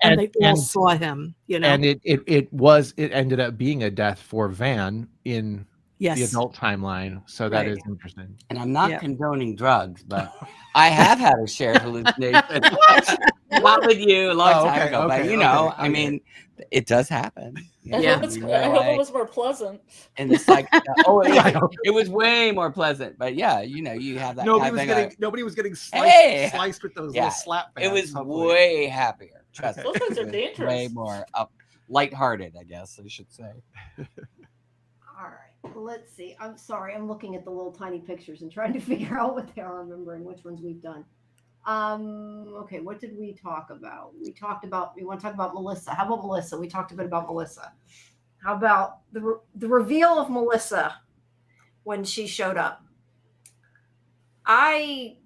D: all saw him, you know.
B: And it ended up being a death for Van in the adult timeline. So that is interesting.
C: And I'm not condoning drugs, but I have had a shared hallucination. Not with you a long time ago, but you know, I mean, it does happen.
E: I hope it was more pleasant.
C: And it's like, it was way more pleasant. But yeah, you know, you have that.
B: Nobody was getting sliced with those little slap bands.
C: It was way happier. Trust me.
E: Those things are dangerous.
C: Way more lighthearted, I guess I should say.
A: All right, let's see. I'm sorry, I'm looking at the little tiny pictures and trying to figure out what they are, remembering which ones we've done. Okay, what did we talk about? We want to talk about Melissa. How about Melissa? We talked a bit about Melissa. How about the reveal of Melissa when she showed up? I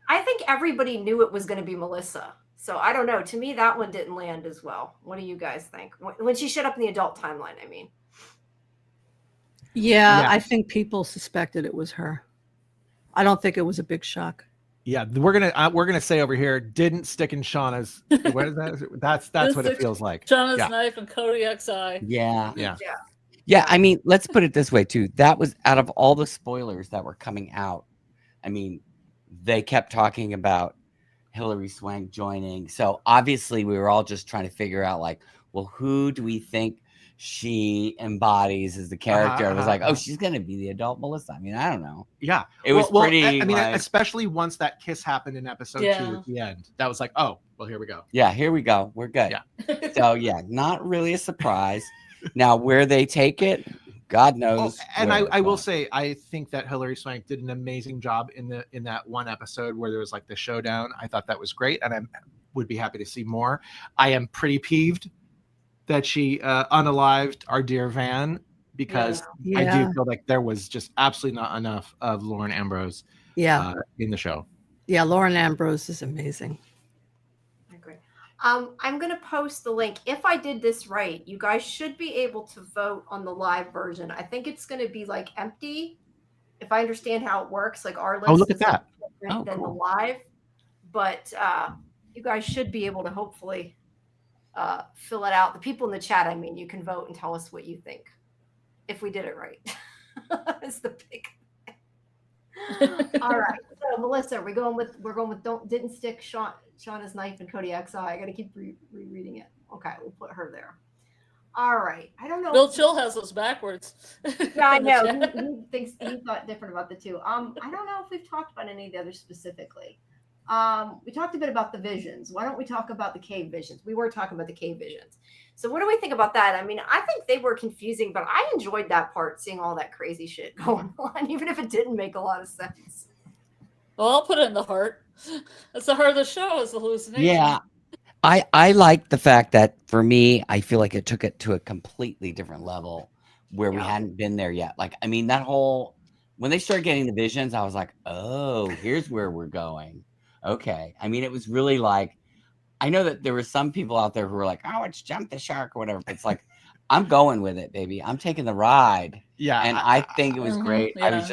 A: think everybody knew it was going to be Melissa. So I don't know. To me, that one didn't land as well. What do you guys think? When she showed up in the adult timeline, I mean.
D: Yeah, I think people suspected it was her. I don't think it was a big shock.
B: Yeah, we're gonna say over here, didn't stick in Shauna's. What is that? That's what it feels like.
E: Shauna's knife and Kodiak's eye.
C: Yeah. I mean, let's put it this way too. That was out of all the spoilers that were coming out. I mean, they kept talking about Hilary Swank joining. So obviously, we were all just trying to figure out, like, well, who do we think she embodies as the character? I was like, oh, she's gonna be the adult Melissa. I mean, I don't know.
B: Yeah,
C: it was pretty.
B: I mean, especially once that kiss happened in episode 2 at the end, that was like, oh, well, here we go.
C: Yeah, here we go. We're good. Yeah. So yeah, not really a surprise. Now, where they take it, God knows.
B: And I will say, I think that Hilary Swank did an amazing job in that one episode where there was like the showdown. I thought that was great, and I would be happy to see more. I am pretty peeved that she unalived our dear Van, because I do feel like there was just absolutely not enough of Lauren Ambrose in the show.
D: Yeah, Lauren Ambrose is amazing.
A: I agree. I'm going to post the link. If I did this right, you guys should be able to vote on the live version. I think it's going to be like empty, if I understand how it works. Like our list
B: look at that.
A: Different than the live. But you guys should be able to hopefully fill it out. The people in the chat, I mean, you can vote and tell us what you think if we did it right. It's the big thing. All right. So Melissa, we're going with didn't stick Shauna's knife in Kodiak's eye. I got to keep rereading it. Okay, we'll put her there. All right. I don't know.
E: Bill Chill has us backwards.
A: Yeah, I know. He thinks he thought different about the two. I don't know if we've talked about any of the others specifically. We talked a bit about the visions. Why don't we talk about the cave visions? We were talking about the cave visions. So what do we think about that? I mean, I think they were confusing, but I enjoyed that part, seeing all that crazy shit going on, even if it didn't make a lot of sense.
E: Well, I'll put it in the heart. That's the heart of the show, is the hallucination.
C: Yeah. I like the fact that for me, I feel like it took it to a completely different level where we hadn't been there yet. Like, I mean, that whole, when they started getting the visions, I was like, oh, here's where we're going. Okay. I mean, it was really like, I know that there were some people out there who were like, oh, it's Jump the Shark or whatever. But it's like, I'm going with it, baby. I'm taking the ride.
B: Yeah.
C: And I think it was great.
E: Yeah.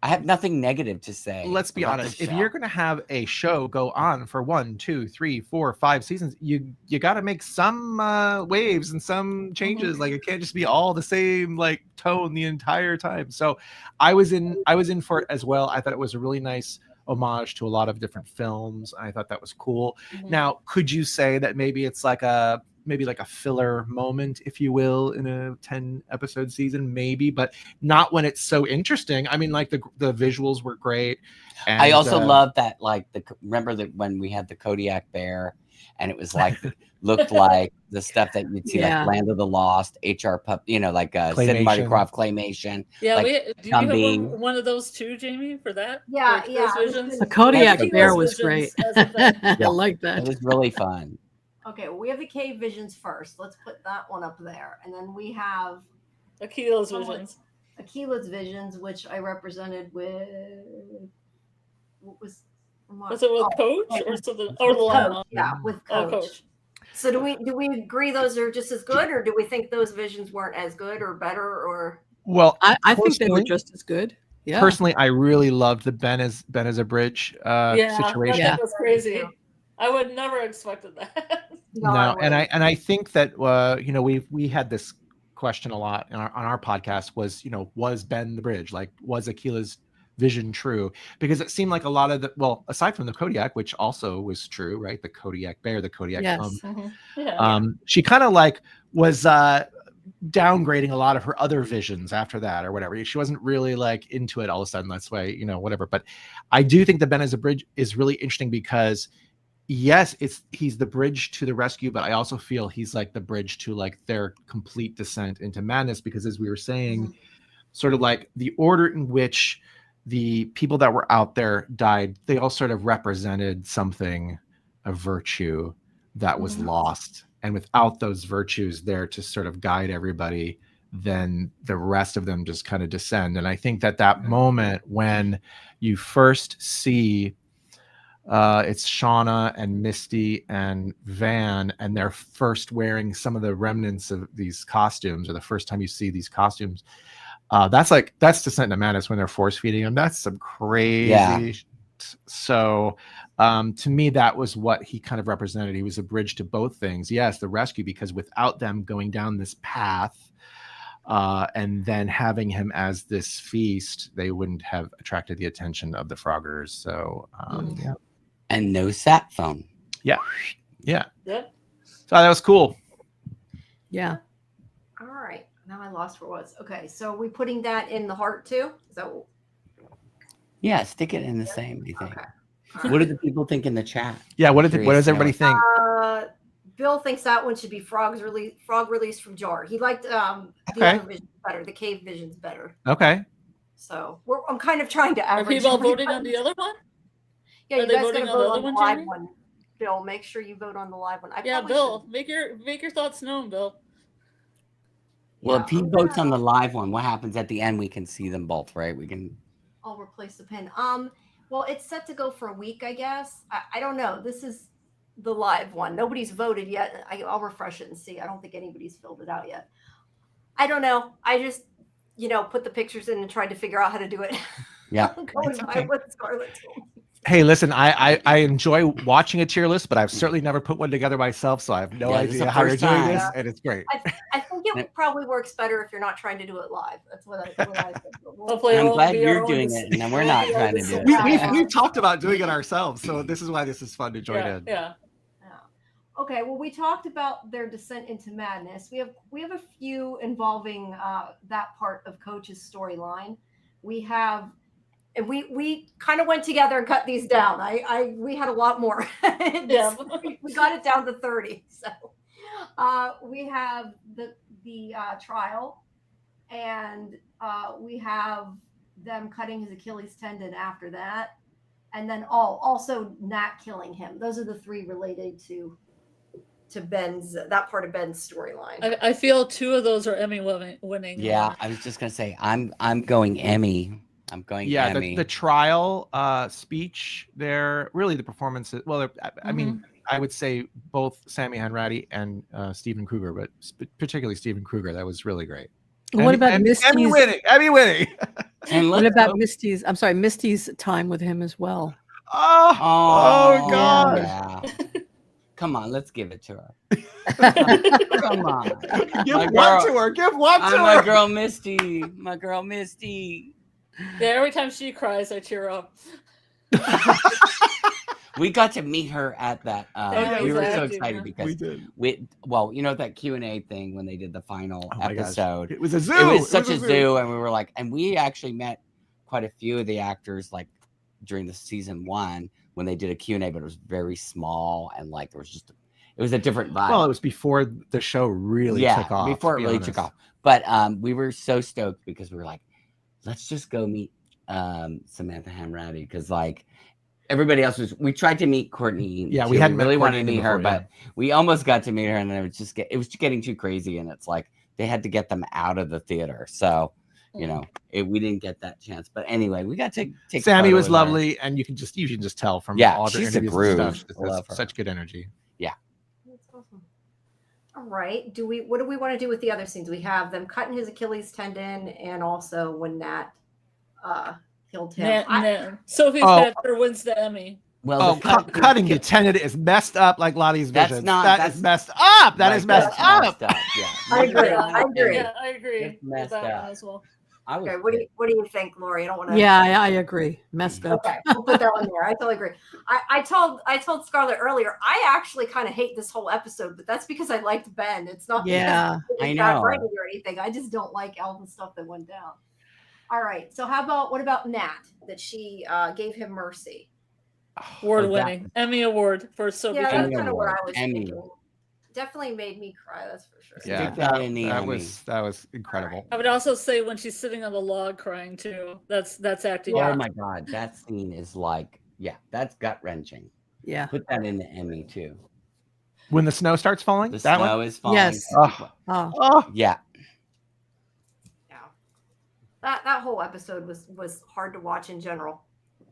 C: I have nothing negative to say.
B: Let's be honest. If you're going to have a show go on for 1, 2, 3, 4, 5 seasons, you got to make some waves and some changes. Like, it can't just be all the same like tone the entire time. So I was in for it as well. I thought it was a really nice homage to a lot of different films. I thought that was cool. Now, could you say that maybe it's like a filler moment, if you will, in a 10 episode season, maybe, but not when it's so interesting. I mean, like the visuals were great. And
C: I also love that, like, remember that when we had the Kodiak bear and it was like, looked like the stuff that you'd see, like Land of the Lost, HR Pup, like Sid and Marty Krofft claymation.
E: Yeah,
C: like,
E: do you have one of those too, Jamie, for that?
A: Yeah,
E: for
A: yeah.
E: Visions?
D: The Kodiak bear was great. I like that.
C: It was really fun.
A: Okay, well, we have the cave visions first. Let's put that one up there. And then we have
E: Akila's visions.
A: Akila's visions, which I represented with, what was
E: it with Coach or something? Or the llama?
A: Yeah, with Coach. So do we agree those are just as good, or do we think those visions weren't as good or better, or?
B: Well,
D: I think they were just as good. Yeah.
B: Personally, I really loved the Ben as a bridge situation.
E: That was crazy. I would never expected that.
B: No, and I think that we had this question a lot on our podcast was Ben the bridge, like was Akila's vision true? Because it seemed like a lot of aside from the Kodiak, which also was true, right? The Kodiak bear, the Kodiak she kind of like was downgrading a lot of her other visions after that or whatever. She wasn't really like into it all of a sudden. That's why, whatever. But I do think that Ben as a bridge is really interesting because yes, he's the bridge to the rescue, but I also feel he's like the bridge to like their complete descent into madness, because as we were saying, sort of like the order in which the people that were out there died, they all sort of represented something of virtue that was lost. And without those virtues there to sort of guide everybody, then the rest of them just kind of descend. And I think that moment when you first see it's Shauna and Misty and Van, and they're first wearing some of the remnants of these costumes, or the first time you see these costumes, that's Descent into Madness when they're force feeding them. That's some crazy. So to me, that was what he kind of represented. He was a bridge to both things. Yes, the rescue, because without them going down this path and then having him as this feast, they wouldn't have attracted the attention of the Froggers. So
C: and no sat phone.
B: Yeah. So that was cool.
D: Yeah.
A: All right. Now I lost where it was. Okay, so are we putting that in the heart too? Is that what?
C: Yeah, stick it in the same. Do you think?
A: Okay.
C: What do the people think in the chat?
B: Yeah, what does everybody think?
A: Bill thinks that one should be frog release from jar. He liked the other visions better. The cave visions better.
B: Okay.
A: So I'm kind of trying to average.
E: Are people voting on the other one?
A: Yeah, you guys got to vote on the live one. Bill, make sure you vote on the live one.
E: Bill, make your thoughts known, Bill.
C: Well, if he votes on the live one, what happens at the end? We can see them both, right? We can.
A: I'll replace the pin. Well, it's set to go for a week, I guess. I don't know. This is the live one. Nobody's voted yet. I'll refresh it and see. I don't think anybody's filled it out yet. I don't know. I just, put the pictures in and tried to figure out how to do it.
C: Yeah.
A: Going by what Scarlet told me.
B: Hey, listen, I enjoy watching a tier list, but I've certainly never put one together myself, so I have no idea how you're doing this, and it's great.
A: I think it probably works better if you're not trying to do it live. That's what I think.
E: Hopefully it
C: I'm
E: won't
C: glad
E: be
C: you're
E: our
C: doing
E: own
C: it, and we're not trying to do
B: We've
C: it.
B: talked about doing it ourselves, so this is why this is fun to join in.
E: Yeah.
A: Okay, well, we talked about their descent into madness. We have a few involving that part of Coach's storyline. We have, and we kind of went together and cut these down. We had a lot more.
E: Yeah.
A: We got it down to 30. So we have the trial, and we have them cutting his Achilles tendon after that, and then also Nat killing him. Those are the three related to that part of Ben's storyline.
E: I feel 2 of those are Emmy winning.
C: Yeah, I was just gonna say I'm going Emmy. I'm going Emmy.
B: The trial speech there, really the performances. Well, I mean, I would say both Sammy Hanratty and Steven Kruger, but particularly Steven Kruger, that was really great.
D: What about Misty's?
B: Emmy winning.
C: And
D: what about Misty's? I'm sorry, Misty's time with him as well.
B: Oh God.
C: Yeah. Come on, let's give it to her. Come on.
B: Give one to her. Give one to her.
C: My girl Misty. My girl Misty.
E: Yeah, every time she cries, I cheer up.
C: We got to meet her at that. We were so excited because
B: we did.
C: Well, you know that Q&A thing when they did the final episode.
B: It was a zoo.
C: It was such a zoo, and we were like, and we actually met quite a few of the actors like during the season 1 when they did a Q&A, but it was very small and like there was just it was a different vibe.
B: Well, it was before the show really took off.
C: Before it really took off. But we were so stoked because we were like, let's just go meet Samantha Hanratty because like everybody else we tried to meet Courtney.
B: Yeah, we hadn't
C: really wanted to
B: Courtney
C: meet her,
B: before,
C: but we almost got to meet her, and it was getting too crazy, and it's like they had to get them out of the theater. So you know, we didn't get that chance. But anyway, we got to take.
B: Sammy was lovely, and you can just tell from all the
C: she's a
B: interviews
C: groove.
B: and stuff. Such good energy.
C: Yeah.
A: That's awesome. All right. What do we want to do with the other scenes? We have them cutting his Achilles tendon, and also when Nat killed him.
E: Sophie's Badger wins the Emmy.
C: Well,
B: cutting the tendon is messed up, like Lottie's vision. That is messed up. That is messed up.
C: Yeah.
A: I agree.
E: Yeah, I agree.
C: It's messed
E: with that
C: up.
E: one as well.
A: Okay, what do you think, Lori? I don't want to.
D: Yeah, I agree. Messed up.
A: Okay, we'll put that one there. I totally agree. I told Scarlett earlier. I actually kind of hate this whole episode, but that's because I liked Ben. It's not.
D: Yeah,
A: because it's not writing or anything. I just don't like all the stuff that went down. All right. So what about Nat? That she gave him mercy.
E: Award winning Emmy award for Sophie.
A: Yeah, that's kind of what I was
C: Emmy.
A: thinking. Definitely made me cry. That's for sure.
B: Yeah, that was incredible.
E: I would also say when she's sitting on the log crying too. That's acting.
C: Oh my God, that scene is like, that's gut wrenching.
D: Yeah,
C: put that in the Emmy too.
B: When the snow starts falling,
C: the snow is falling.
D: Yes.
C: Yeah.
A: That whole episode was hard to watch in general.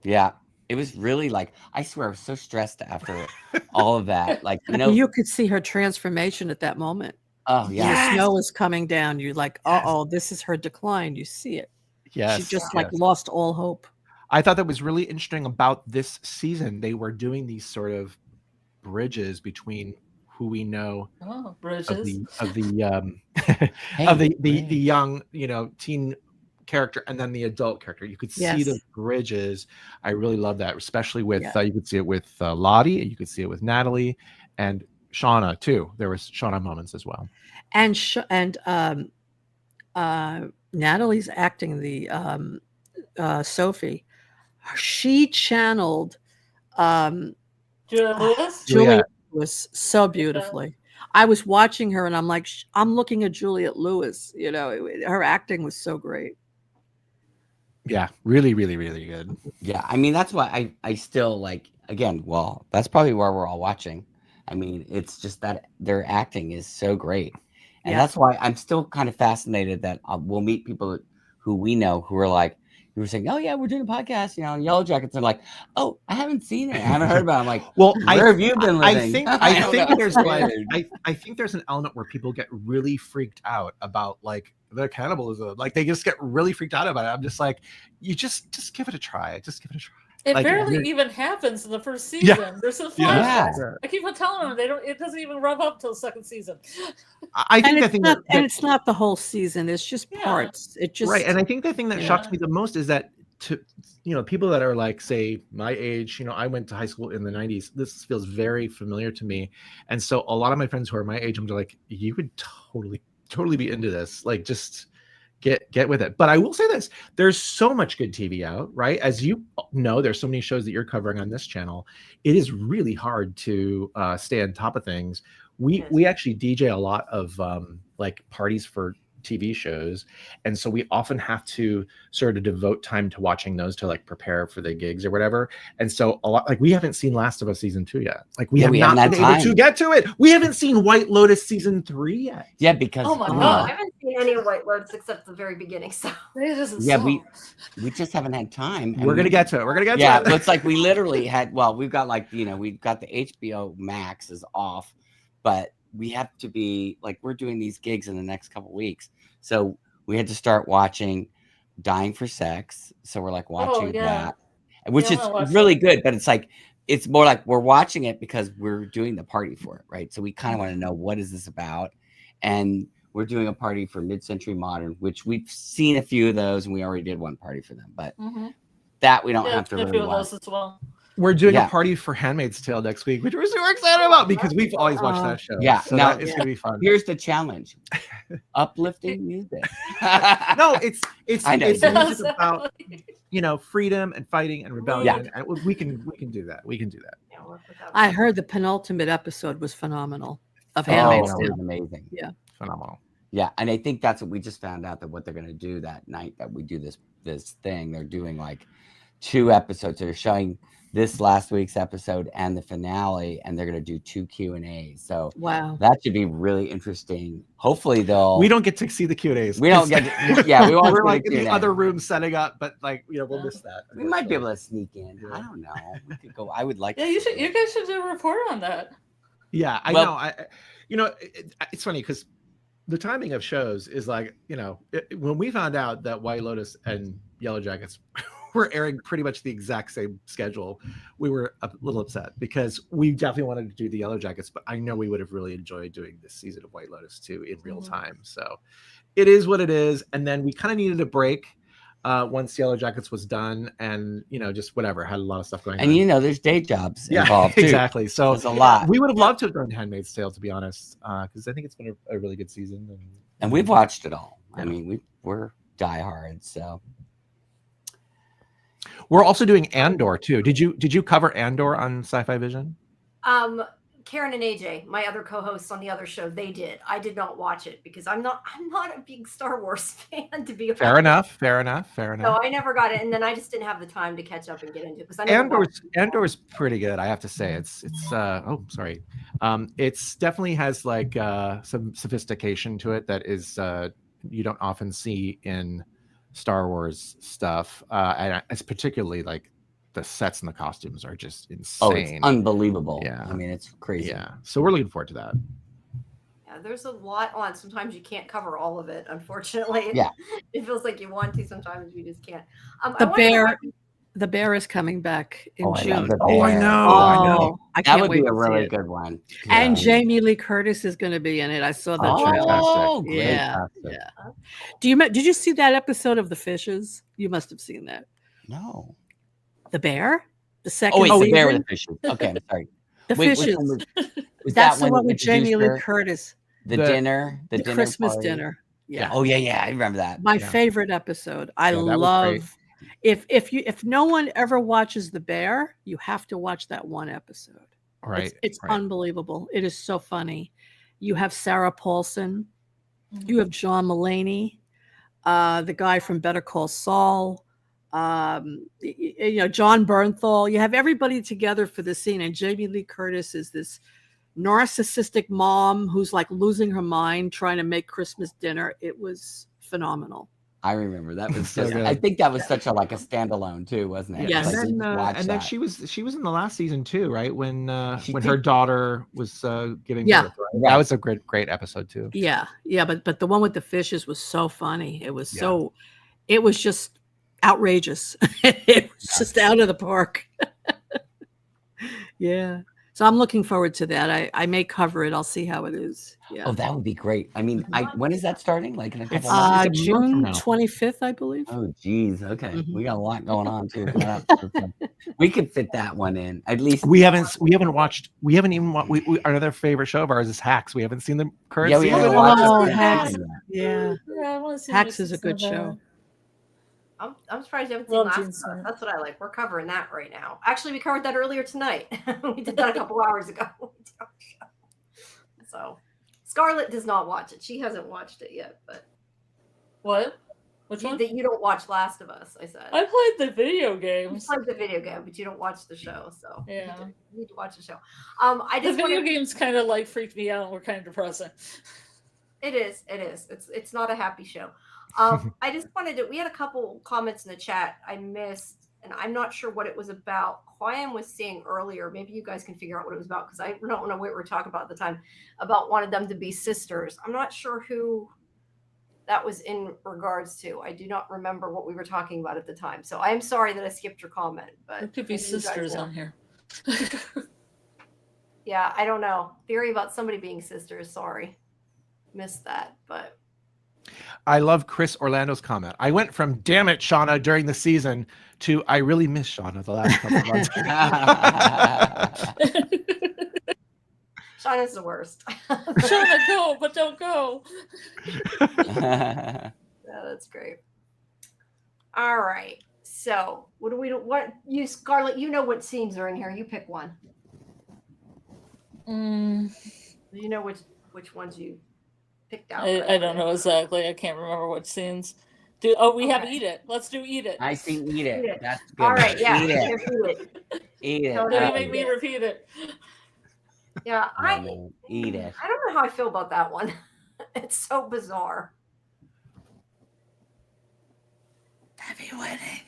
C: Yeah. It was really like, I swear I was so stressed after all of that. Like,
D: you could see her transformation at that moment.
C: Oh yeah.
D: The snow is coming down. You're like, this is her decline. You see it.
B: Yes.
D: She just lost all hope.
B: I thought that was really interesting about this season. They were doing these sort of bridges between who we know of the young, teen character and then the adult character. You could see the bridges. I really love that, especially with you could see it with Lottie, and you could see it with Natalie and Shauna too. There was Shauna moments as well.
D: And Natalie's acting the Sophie. She channeled
E: Julia Lewis.
D: Julia Lewis so beautifully. I was watching her and I'm like, I'm looking at Juliette Lewis. Her acting was so great.
B: Yeah, really, really, really good.
C: Yeah, I mean, that's why I still like, again, well, that's probably where we're all watching. I mean, it's just that their acting is so great. And that's why I'm still kind of fascinated that we'll meet people who we know who are like, who were saying, oh, yeah, we're doing a podcast, Yellowjackets. They're like, oh, I haven't seen it. I haven't heard about it. I'm like, well, where have you been living?
B: I think there's an element where people get really freaked out about like the cannibalism. Like they just get really freaked out about it. I'm just like, you just give it a try. Just give it a try.
E: It
B: Like,
E: barely even happens in the first season.
B: Yeah.
E: There's some
B: Yeah.
E: flashbacks. I keep on telling them it doesn't even rev up till the second season.
B: I think the thing that
D: it's not the whole season. It's just parts. It just
B: right. And I think the thing that shocks me the most is that people that are like, say, my age, I went to high school in the 90s. This feels very familiar to me. And so a lot of my friends who are my age, I'm like, you would totally be into this. Like, just get with it. But I will say this, there's so much good TV out, right? As you know, there's so many shows that you're covering on this channel. It is really hard to stay on top of things. We actually DJ a lot of like parties for TV shows, and so we often have to sort of devote time to watching those to like prepare for the gigs or whatever. And so a lot, like, we haven't seen Last of Us season 2 yet. Like, we have not been able to get to it. We haven't seen White Lotus season 3 yet.
C: Yeah, because
E: oh my god,
A: I haven't seen any of White Lotus except the very beginning. So
C: we just haven't had time.
B: We're gonna get to it. We're gonna get to it.
C: Yeah, it's like we literally had. Well, we've got like we've got the HBO Max is off, but we have to be like, we're doing these gigs in the next couple of weeks, so we had to start watching Dying for Sex. So we're like watching that, which is really good, but it's like, it's more like we're watching it because we're doing the party for it, right? So we kind of want to know, what is this about? And we're doing a party for Mid-Century Modern, which we've seen a few of those, and we already did one party for them, but that we don't have to really watch.
E: As well.
B: We're doing a party for Handmaid's Tale next week, which we're super excited about because we've always watched that show.
C: Yeah,
B: so now it's gonna be fun.
C: Here's the challenge: uplifting music.
B: No, it's music about freedom and fighting and rebellion. And we can do that. We can do that.
D: I heard the penultimate episode was phenomenal of Handmaid's Tale.
C: It was amazing.
D: Yeah,
B: phenomenal.
C: Yeah, and I think that's what we just found out, that what they're going to do that night that we do this thing. They're doing like 2 episodes. They're showing this last week's episode and the finale, and they're going to do 2 Q&As. So
D: wow,
C: that should be really interesting. Hopefully
B: we don't get to see the Q&As.
C: We don't get to, we won't.
B: We're like in the other room setting up, but like, we'll miss that.
C: We might be able to sneak in. I don't know. We could go. I would like
E: you guys should do a report on that.
B: Yeah, I know. It's funny because the timing of shows is like, when we found out that White Lotus and Yellowjackets were airing pretty much the exact same schedule, we were a little upset because we definitely wanted to do the Yellowjackets, but I know we would have really enjoyed doing this season of White Lotus too in real time. So it is what it is. And then we kind of needed a break once Yellowjackets was done, and just whatever, had a lot of stuff going on.
C: And there's day jobs involved too.
B: Exactly. So
C: there's a lot.
B: We would have loved to have done Handmaid's Tale, to be honest, because I think it's been a really good season.
C: And we've watched it all.
B: Yeah.
C: I mean, we're diehards. So
B: we're also doing Andor too. Did you cover Andor on Sci-Fi Vision?
A: Karen and AJ, my other co-hosts on the other show, they did. I did not watch it because I'm not a big Star Wars fan, to be honest.
B: Fair enough.
A: So I never got it, and then I just didn't have the time to catch up and get into it because
B: Andor's pretty good, I have to say. It's definitely has like some sophistication to it that is you don't often see in Star Wars stuff, and it's particularly like the sets and the costumes are just insane.
C: Oh, it's unbelievable.
B: Yeah,
C: I mean, it's crazy.
B: Yeah, so we're looking forward to that.
A: Yeah, there's a lot on. Sometimes you can't cover all of it, unfortunately.
C: Yeah,
A: it feels like you want to. Sometimes you just can't.
D: The Bear is coming back in June.
B: I know.
D: I can't
C: that would
D: wait
C: be a
D: to see
C: really
D: it.
C: good one.
D: And Jamie Lee Curtis is going to be in it. I saw that trailer.
C: Fantastic.
D: Yeah. Did you see that episode of The Fishes? You must have seen that.
C: No.
D: The Bear? The second
C: season?
D: The
C: Bear with the Fishes. Okay, I'm sorry.
D: The Fishes.
C: That's
D: the one with Jamie Lee Curtis.
C: The dinner. The dinner
D: Christmas
C: party.
D: dinner. Yeah.
C: Oh yeah. I remember that.
D: My favorite episode. I love. If no one ever watches The Bear, you have to watch that one episode.
B: Right.
D: It's unbelievable. It is so funny. You have Sarah Paulson. You have John Mulaney, the guy from Better Call Saul. John Bernthal. You have everybody together for the scene, and Jamie Lee Curtis is this narcissistic mom who's like losing her mind trying to make Christmas dinner. It was phenomenal.
C: I remember that was
B: so good.
C: I think that was such a standalone too, wasn't it?
D: Yes.
C: Like,
B: and then she was in the last season too, right? When her daughter was giving birth. Right? That was a great episode too.
D: Yeah, but the one with the fishes was so funny. It was it was just outrageous. It just out of the park. Yeah. So I'm looking forward to that. I may cover it. I'll see how it is. Yeah.
C: Oh, that would be great. I mean, when is that starting? Like in a couple
B: It's
C: months?
B: it's a month from
D: June
B: now.
D: 25th, I believe.
C: Oh, geez. Okay,
D: Mhm.
C: we got a lot going on too. We could fit that one in at least.
B: We haven't even watched. Another favorite show of ours is Hacks. We haven't seen the current
C: Yeah, we
B: season.
C: haven't
D: Oh,
C: watched
E: Oh,
C: it.
D: Hacks.
E: Yeah.
D: Yeah.
E: Yeah, I want to see.
D: Hacks is a good show.
A: I'm surprised you haven't seen
E: Love
A: Last
E: Gene
A: of Us.
E: Simmons.
A: That's what I like. We're covering that right now. Actually, we covered that earlier tonight. We did that a couple hours ago. So Scarlet does not watch it. She hasn't watched it yet, but
E: What? Which one?
A: that you don't watch Last of Us, I said.
E: I played the video
A: You
E: games.
A: played the video game, but you don't watch the show, so
E: Yeah.
A: you need to watch the show. I
E: The
A: just
E: video
A: wanted,
E: games kind of like freaked me out and were kind of depressing.
A: it is. It's not a happy show. I just wanted to. We had a couple comments in the chat I missed, and I'm not sure what it was about. Quiam was saying earlier. Maybe you guys can figure out what it was about because I don't know what we were talking about at the time. About wanted them to be sisters. I'm not sure who that was in regards to. I do not remember what we were talking about at the time. So I am sorry that I skipped your comment. But
E: There could be
A: maybe you guys
E: sisters
A: know.
E: on here.
A: Yeah, I don't know. Theory about somebody being sisters. Sorry, missed that. But
B: I love Chris Orlando's comment. I went from "Damn it, Shauna" during the season to "I really miss Shauna" the last couple of months.
A: Shauna's the worst.
E: Shauna, go, but don't go.
A: Yeah, that's great. All right. So what do we do? What you Scarlett, you know what scenes are in here. You pick one. You know which ones you picked out.
E: I don't know exactly. I can't remember what scenes. We have
A: Okay.
E: Eat It. Let's do Eat It.
C: I see. Eat
A: Eat
C: it.
A: it.
C: That's good.
A: All right, yeah.
C: Eat it. Eat it.
A: No,
E: Don't
A: no,
E: you make me repeat it.
A: Yeah,
C: No, eat it.
A: I don't know how I feel about that one. It's so bizarre.
E: Heavy wedding.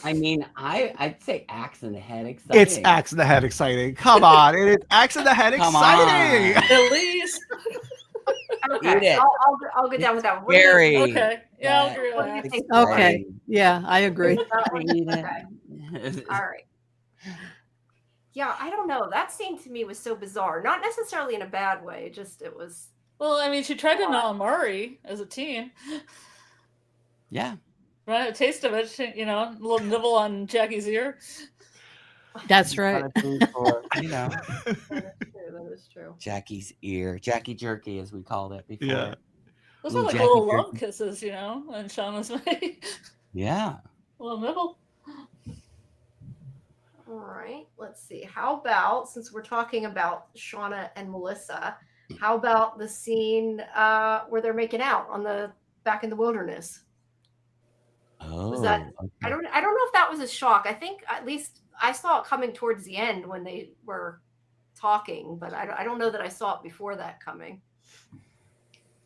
C: I mean, I'd say axe in the head exciting.
B: It's Axe in the Head exciting. Come on, it is Axe in the Head
C: Come
B: exciting.
C: on.
E: At least.
A: Okay,
C: Eat it.
A: I'll get down with that one. What do you
C: Scary.
E: Okay. Yeah, I'll agree with
A: What do you
E: that.
A: think?
D: Okay. Yeah, I agree.
A: think about that one?
C: Eat
A: Okay.
C: it.
A: All right. Yeah, I don't know. That scene to me was so bizarre. Not necessarily in a bad way. Just it was.
E: Well, I mean, she tried to know Amari as a teen.
C: Yeah.
E: Right? A taste of it. A little nibble on Jackie's ear.
D: That's right.
C: Kind of food for,
A: That is true.
C: Jackie's ear. Jackie jerky, as we called it before.
B: Yeah.
E: Those are
C: Little
E: like
C: Jackie
E: little
C: jerky.
E: love kisses, and Shauna's made.
C: Yeah.
E: A little nibble.
A: All right. Let's see. How about, since we're talking about Shauna and Melissa, how about the scene where they're making out back in the wilderness?
C: Oh.
A: that-
C: okay.
A: I don't know if that was a shock. I think at least I saw it coming towards the end when they were talking, but I don't know that I saw it before that coming.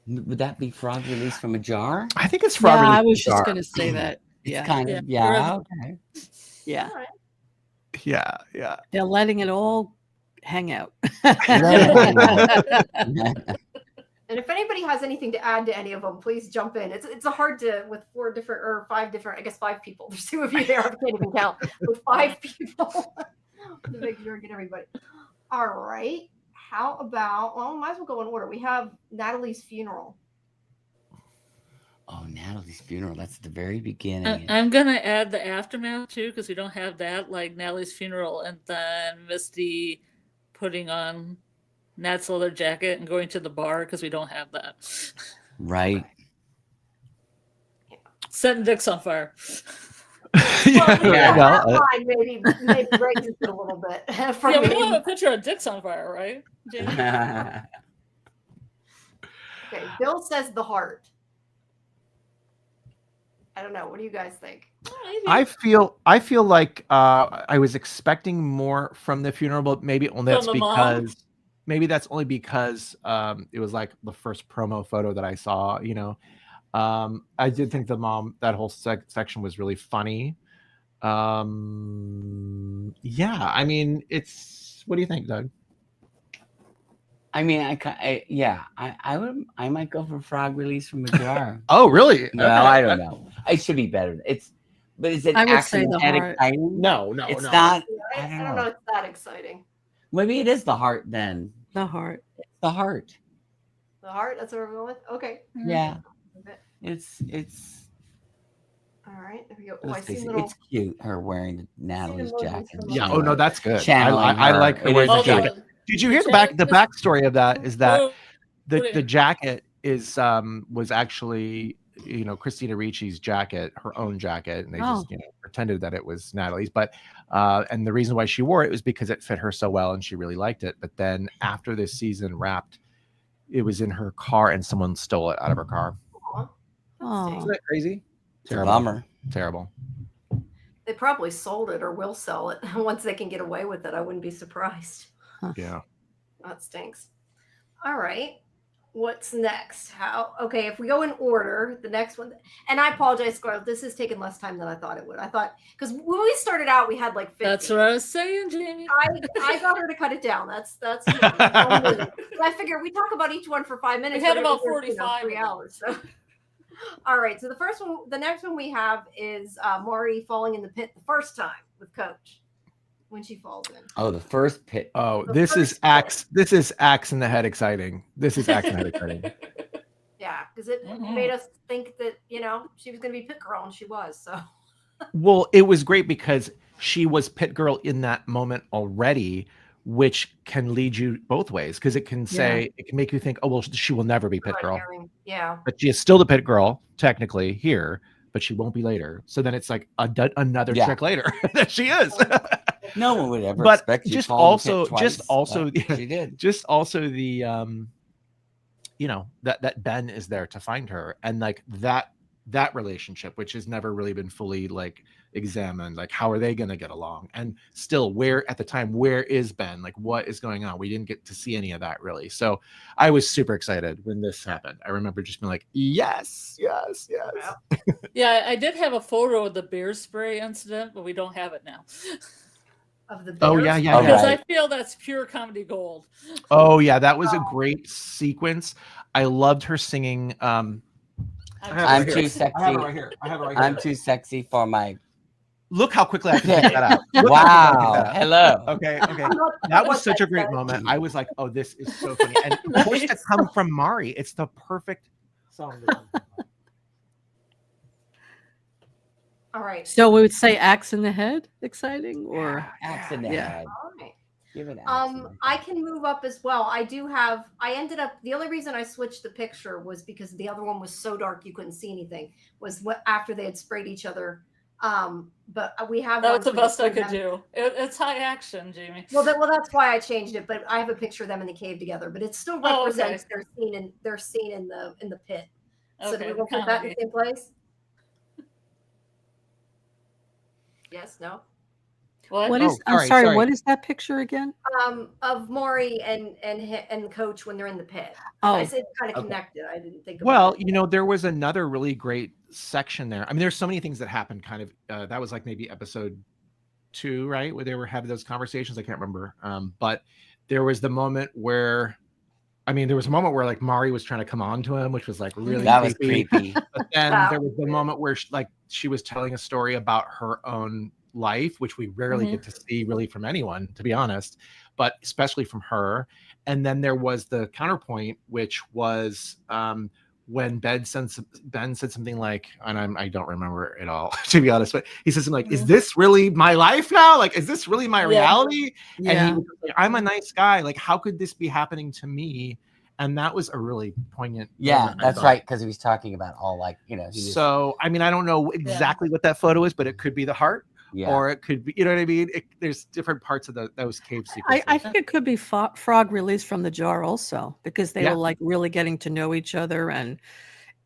C: Would that be frog released from a jar?
B: I think it's
D: Yeah,
B: Robert.
D: I was just going to say that.
C: It's
D: Yeah.
C: kind of,
E: Yeah.
C: yeah. Okay.
D: Yeah.
A: All right.
B: Yeah.
D: They're letting it all hang out.
A: And if anybody has anything to add to any of them, please jump in. It's a hard to with 4 different or 5 different. I guess 5 people. There's 2 of you there. I can't even count. With 5 people to make sure I get everybody. All right. How about? Well, might as well go in order. We have Natalie's funeral.
C: Oh, Natalie's funeral. That's at the very beginning.
E: I'm going to add the aftermath too, because we don't have that, like Natalie's funeral and then Misty putting on Nat's leather jacket and going to the bar, because we don't have that.
C: Right.
E: Setting dicks on fire.
B: Yeah.
C: Yeah.
B: Well,
A: that line maybe breaks it a little bit for
E: Yeah, we
A: me.
E: have a picture of dicks on fire, right, Jamie?
A: Okay, Bill says the heart. I don't know. What do you guys think?
B: I feel like I was expecting more from the funeral, but maybe only that's
E: From the mom?
B: because it was like the first promo photo that I saw. I did think the mom, that whole section was really funny. Yeah, I mean, what do you think, Doug?
C: I mean, I might go for frog release from a jar.
B: Oh, really?
C: No, I don't know. It should be better. But is it
D: I would say
C: action
D: the
C: and
D: heart.
C: exciting?
B: No,
C: It's
B: no.
C: not.
A: Yeah, I don't know. It's that exciting.
C: Maybe it is the heart then.
D: The heart.
C: The heart.
A: The heart. That's what we're going with. Okay.
C: Yeah.
A: Okay.
C: It's
A: All right. There we go. Oh, I
C: let's
A: see
C: face it,
A: little.
C: it's cute. Her wearing Natalie's
A: emojis
C: jacket.
A: from
B: Yeah.
A: the-
B: Oh no, that's good.
C: Channeling
B: I like
C: her.
B: her
C: It
B: wearing
C: is
B: the
C: cute.
B: jacket. Did you hear the backstory of that? Is that the jacket is was actually Christina Ricci's jacket, her own jacket, and they just pretended that it was Natalie's. But and the reason why she wore it was because it fit her so well and she really liked it. But then after this season wrapped, it was in her car and someone stole it out of her car.
D: Oh.
B: Isn't that crazy?
C: It's a bummer.
B: Terrible.
A: They probably sold it or will sell it once they can get away with it. I wouldn't be surprised.
B: Yeah.
A: That stinks. All right. What's next? Okay, if we go in order, the next one, and I apologize, Scarlett, this has taken less time than I thought it would. I thought, because when we started out, we had like 50.
E: That's what I was saying, Jamie.
A: I got her to cut it down. That's I figure we talk about each one for 5 minutes.
E: We had
A: but
E: about
A: it was,
E: 45
A: 3 hours. So. All right. So the next one we have is Maury falling in the pit the first time with Coach when she falls in.
C: Oh, the first pit.
B: Oh, this is axe. This is axe in the head exciting. This is axe in the head exciting.
A: Yeah, because it made us think that she was going to be pit girl, and she was. So.
B: Well, it was great because she was pit girl in that moment already, which can lead you both ways because it can say it can make you think, oh well, she will never be pit girl.
A: Yeah,
B: but she is still the pit girl technically here, but she won't be later. So then it's like another trick later that she is.
C: No one would ever
B: but
C: expect you
B: just
C: to
B: also
C: she did.
B: Just also the that Ben is there to find her, and like that relationship, which has never really been fully like examined, like how are they going to get along, and still where is Ben, like what is going on? We didn't get to see any of that really. So I was super excited when this happened. I remember just being like, yes.
E: Yeah, I did have a photo of the bear spray incident, but we don't have it now.
A: Of the bears?
B: Oh yeah
E: Because I feel that's pure comedy gold.
B: Oh yeah, that was a great sequence. I loved her singing.
C: I'm too sexy.
B: I have it right here.
C: I'm too sexy for my.
B: Look how quickly I can pick that out.
C: Wow. Hello.
B: Okay. That was such a great moment. I was like, oh, this is so funny. And of course, to come from Mari, it's the perfect song.
A: All right.
D: So we would say axe in the head, exciting, or
C: axe in the head.
A: All right.
C: Give it
A: I can move up as well. I ended up, the only reason I switched the picture was because the other one was so dark you couldn't see anything, was after they had sprayed each other. But we have
E: that's the best I could do. It's high action, Jamie.
A: Well, that's why I changed it. But I have a picture of them in the cave together. But it still represents their scene in the pit. So do we look at that in the same place? Yes. No.
E: What?
D: I'm sorry. What is that picture again?
A: Of Maury and Coach when they're in the pit.
D: Oh,
A: I said kind of connected. I didn't think.
B: Well, there was another really great section there. I mean, there's so many things that happened. Kind of that was like maybe episode 2, right, where they were having those conversations. I can't remember. But there was the moment where. I mean, there was a moment where like Mari was trying to come on to him, which was like really
C: creepy.
B: But then there was the moment where she was telling a story about her own life, which we rarely get to see really from anyone, to be honest, but especially from her. And then there was the counterpoint, which was when Ben said something like, and I don't remember it all, to be honest, but he said something like, is this really my life now? Like, is this really my reality?
D: Yeah.
B: And he was like, I'm a nice guy. Like, how could this be happening to me? And that was a really poignant.
C: Yeah, that's right. Because he was talking about all
B: So, I mean, I don't know exactly what that photo is, but it could be the heart. Yeah. Or it could be, you know what I mean? There's different parts of those cave sequences.
D: I think it could be frog released from the jar also, because they were like really getting to know each other and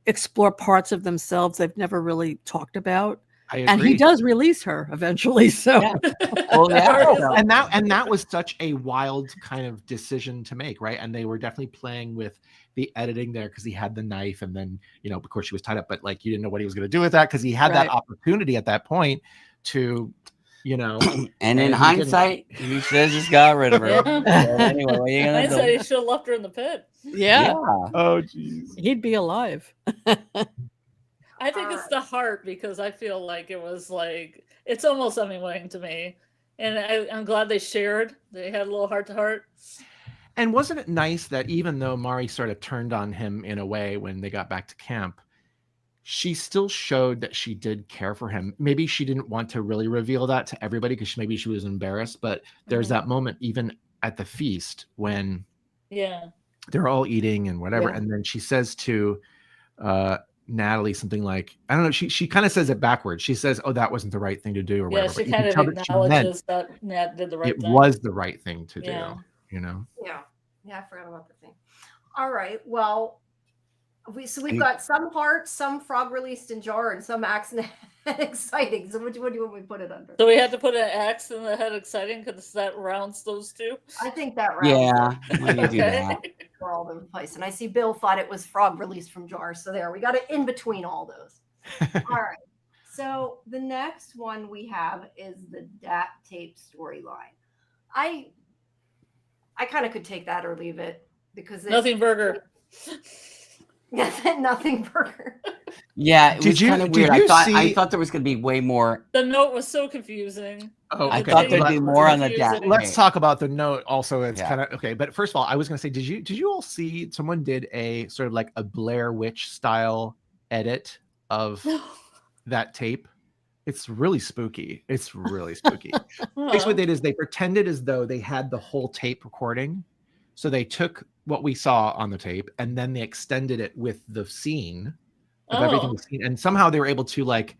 D: explore parts of themselves they've never really talked about.
B: I agree.
D: And he does release her eventually. So,
B: and that was such a wild kind of decision to make, right? And they were definitely playing with the editing there because he had the knife, and then of course she was tied up, but like you didn't know what he was going to do with that because he had that opportunity at that point to,
C: and in hindsight, he should have just got rid of her. Anyway, what are you gonna do?
E: He should have left her in the pit.
D: Yeah.
B: Oh, geez.
D: He'd be alive.
E: I think it's the heart, because I feel like it was like, it's almost Hemingway to me. And I'm glad they shared. They had a little heart to heart.
B: And wasn't it nice that even though Mari sort of turned on him in a way when they got back to camp, she still showed that she did care for him. Maybe she didn't want to really reveal that to everybody because maybe she was embarrassed, but there's that moment even at the feast when they're all eating and whatever. And then she says to Natalie something like, I don't know, she kind of says it backwards. She says, oh, that wasn't the right thing to do or whatever.
E: She kind of acknowledges that Nat did the right thing.
B: It was the right thing to do, you know?
A: Yeah, I forgot about the thing. All right, well, we've got some heart, some frog released in jar, and some axe and head exciting. So what do you want me to put it under?
E: So we had to put an axe in the head exciting because that rounds those two?
A: I think that rounds.
C: Yeah, when you do that.
A: For all over the place. And I see Bill thought it was frog released from jar. So there, we got it in between all those. All right. So the next one we have is the Dat tape storyline. I kind of could take that or leave it because
E: Nothing burger.
A: Nothing burger.
C: Yeah, it was kind of weird. I thought there was going to be way more.
E: The note was so confusing.
B: Oh,
C: I thought there'd be more on the deck.
B: Let's talk about the note also. It's kind of okay. But first of all, I was going to say, did you all see someone did a sort of like a Blair Witch style edit of that tape? It's really spooky. It's really spooky. Basically, what they did is they pretended as though they had the whole tape recording. So they took what we saw on the tape and then they extended it with the scene of everything we've seen. And somehow they were able to, like,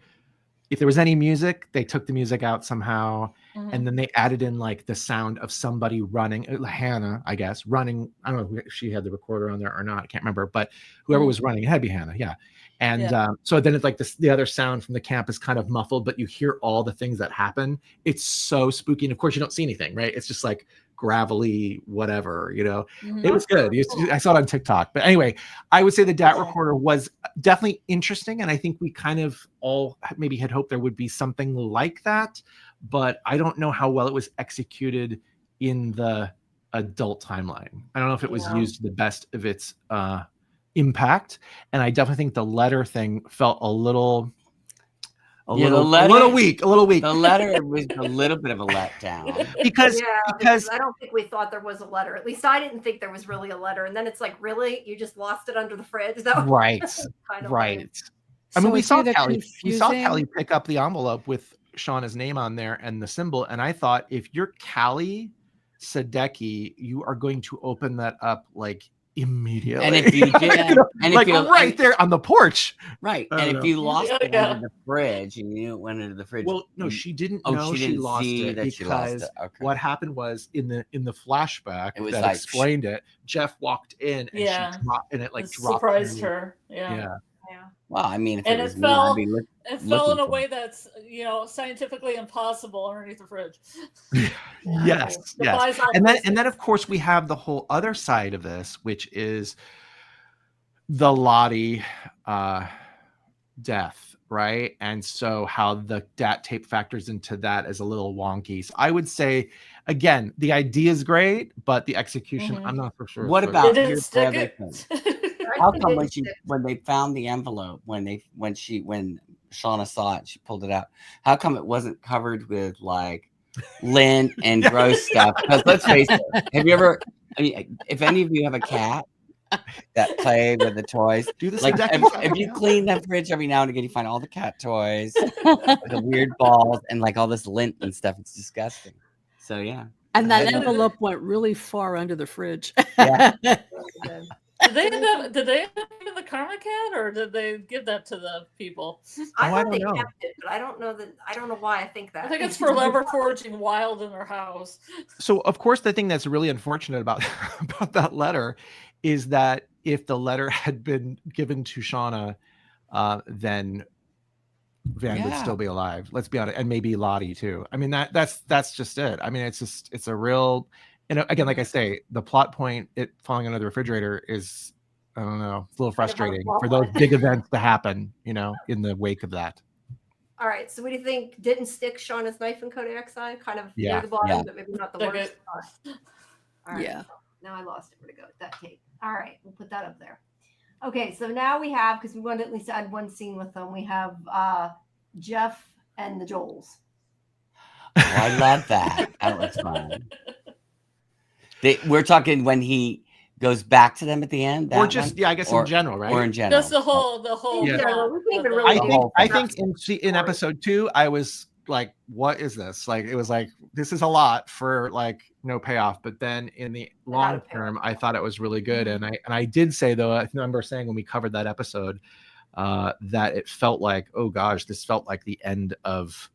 B: if there was any music, they took the music out somehow. And then they added in like the sound of somebody running, Hannah, I guess, running. I don't know if she had the recorder on there or not. I can't remember, but whoever was running, it had to be Hannah. Yeah. And so then it's like the other sound from the camp is kind of muffled, but you hear all the things that happen. It's so spooky. And of course you don't see anything, right? It's just like gravelly, whatever, you know. It was good. I saw it on TikTok. But anyway, I would say the DAT recorder was definitely interesting. And I think we kind of all maybe had hoped there would be something like that. But I don't know how well it was executed in the adult timeline. I don't know if it was used to the best of its impact. And I definitely think the letter thing felt a little weak.
C: The letter was a little bit of a letdown.
B: because
A: I don't think we thought there was a letter. At least I didn't think there was really a letter. And then it's like, really? You just lost it under the fridge? Is that
B: right.
A: kind of
B: right.
A: Weird?
B: I mean, we saw Callie pick up the envelope with Shauna's name on there and the symbol. And I thought, if you're Callie Sadecki, you are going to open that up like immediately.
C: And if you did,
B: and like right there on the porch.
C: Right. And if you lost it under the fridge and you went into the fridge.
B: Well, no, she didn't know she lost it because what happened was in the flashback
C: it was
B: that
C: like,
B: explained it, Jeff walked in and she dropped and it like dropped.
E: Surprised her. Yeah.
C: Well, I mean, if
E: and
C: it
E: fell in a
C: for
E: way that's, scientifically impossible underneath the fridge.
B: yes. And then of course we have the whole other side of this, which is the Lottie death, right? And so how the DAT tape factors into that is a little wonky. So I would say, again, the idea is great, but the execution, I'm not for sure.
C: What about
E: didn't stick it?
C: How come when they found the envelope, when Shauna saw it, she pulled it out, how come it wasn't covered with like lint and gross stuff? Because let's face it, if any of you have a cat that play with the toys,
B: do this.
C: Like if you clean that fridge every now and again, you find all the cat toys, the weird balls, and like all this lint and stuff. It's disgusting. So yeah.
D: And that envelope went really far under the fridge.
C: Yeah.
E: Did they end up giving the Karma Cat, or did they give that to the people?
A: I thought they kept it, but I don't know why I think that.
E: I think it's for lever foraging wild in their house.
B: So of course the thing that's really unfortunate about that letter is that if the letter had been given to Shauna, then Van would still be alive. Let's be honest, and maybe Lottie too. I mean that's just it. I mean it's a real. And again, like I say, the plot point, it falling under the refrigerator is, I don't know, it's a little frustrating for those big events to happen, in the wake of that.
A: All right. So what do you think? Didn't stick Shauna's knife in Codex side? Kind of near the bottom, but maybe not the worst. All right.
D: Yeah.
A: Now I lost it. Where to go? That tape. All right. We'll put that up there. Okay, so now we have, because we wanted to at least add one scene with them, we have Jeff and the Joels.
C: Oh, I love that. That was fun. We're talking when he goes back to them at the end,
B: or just
C: one?
B: I guess in general, right?
C: Or in general.
E: Just the whole.
B: Yeah.
E: plot
A: We can't even
E: with
A: really
E: that.
C: The whole
B: I
C: thing.
B: think in episode 2, I was like, what is this? Like, it was like, this is a lot for like no payoff. But then in the long term, I thought it was really good. And I did say, though, I remember saying when we covered that episode, that it felt like, oh gosh, this felt like the end of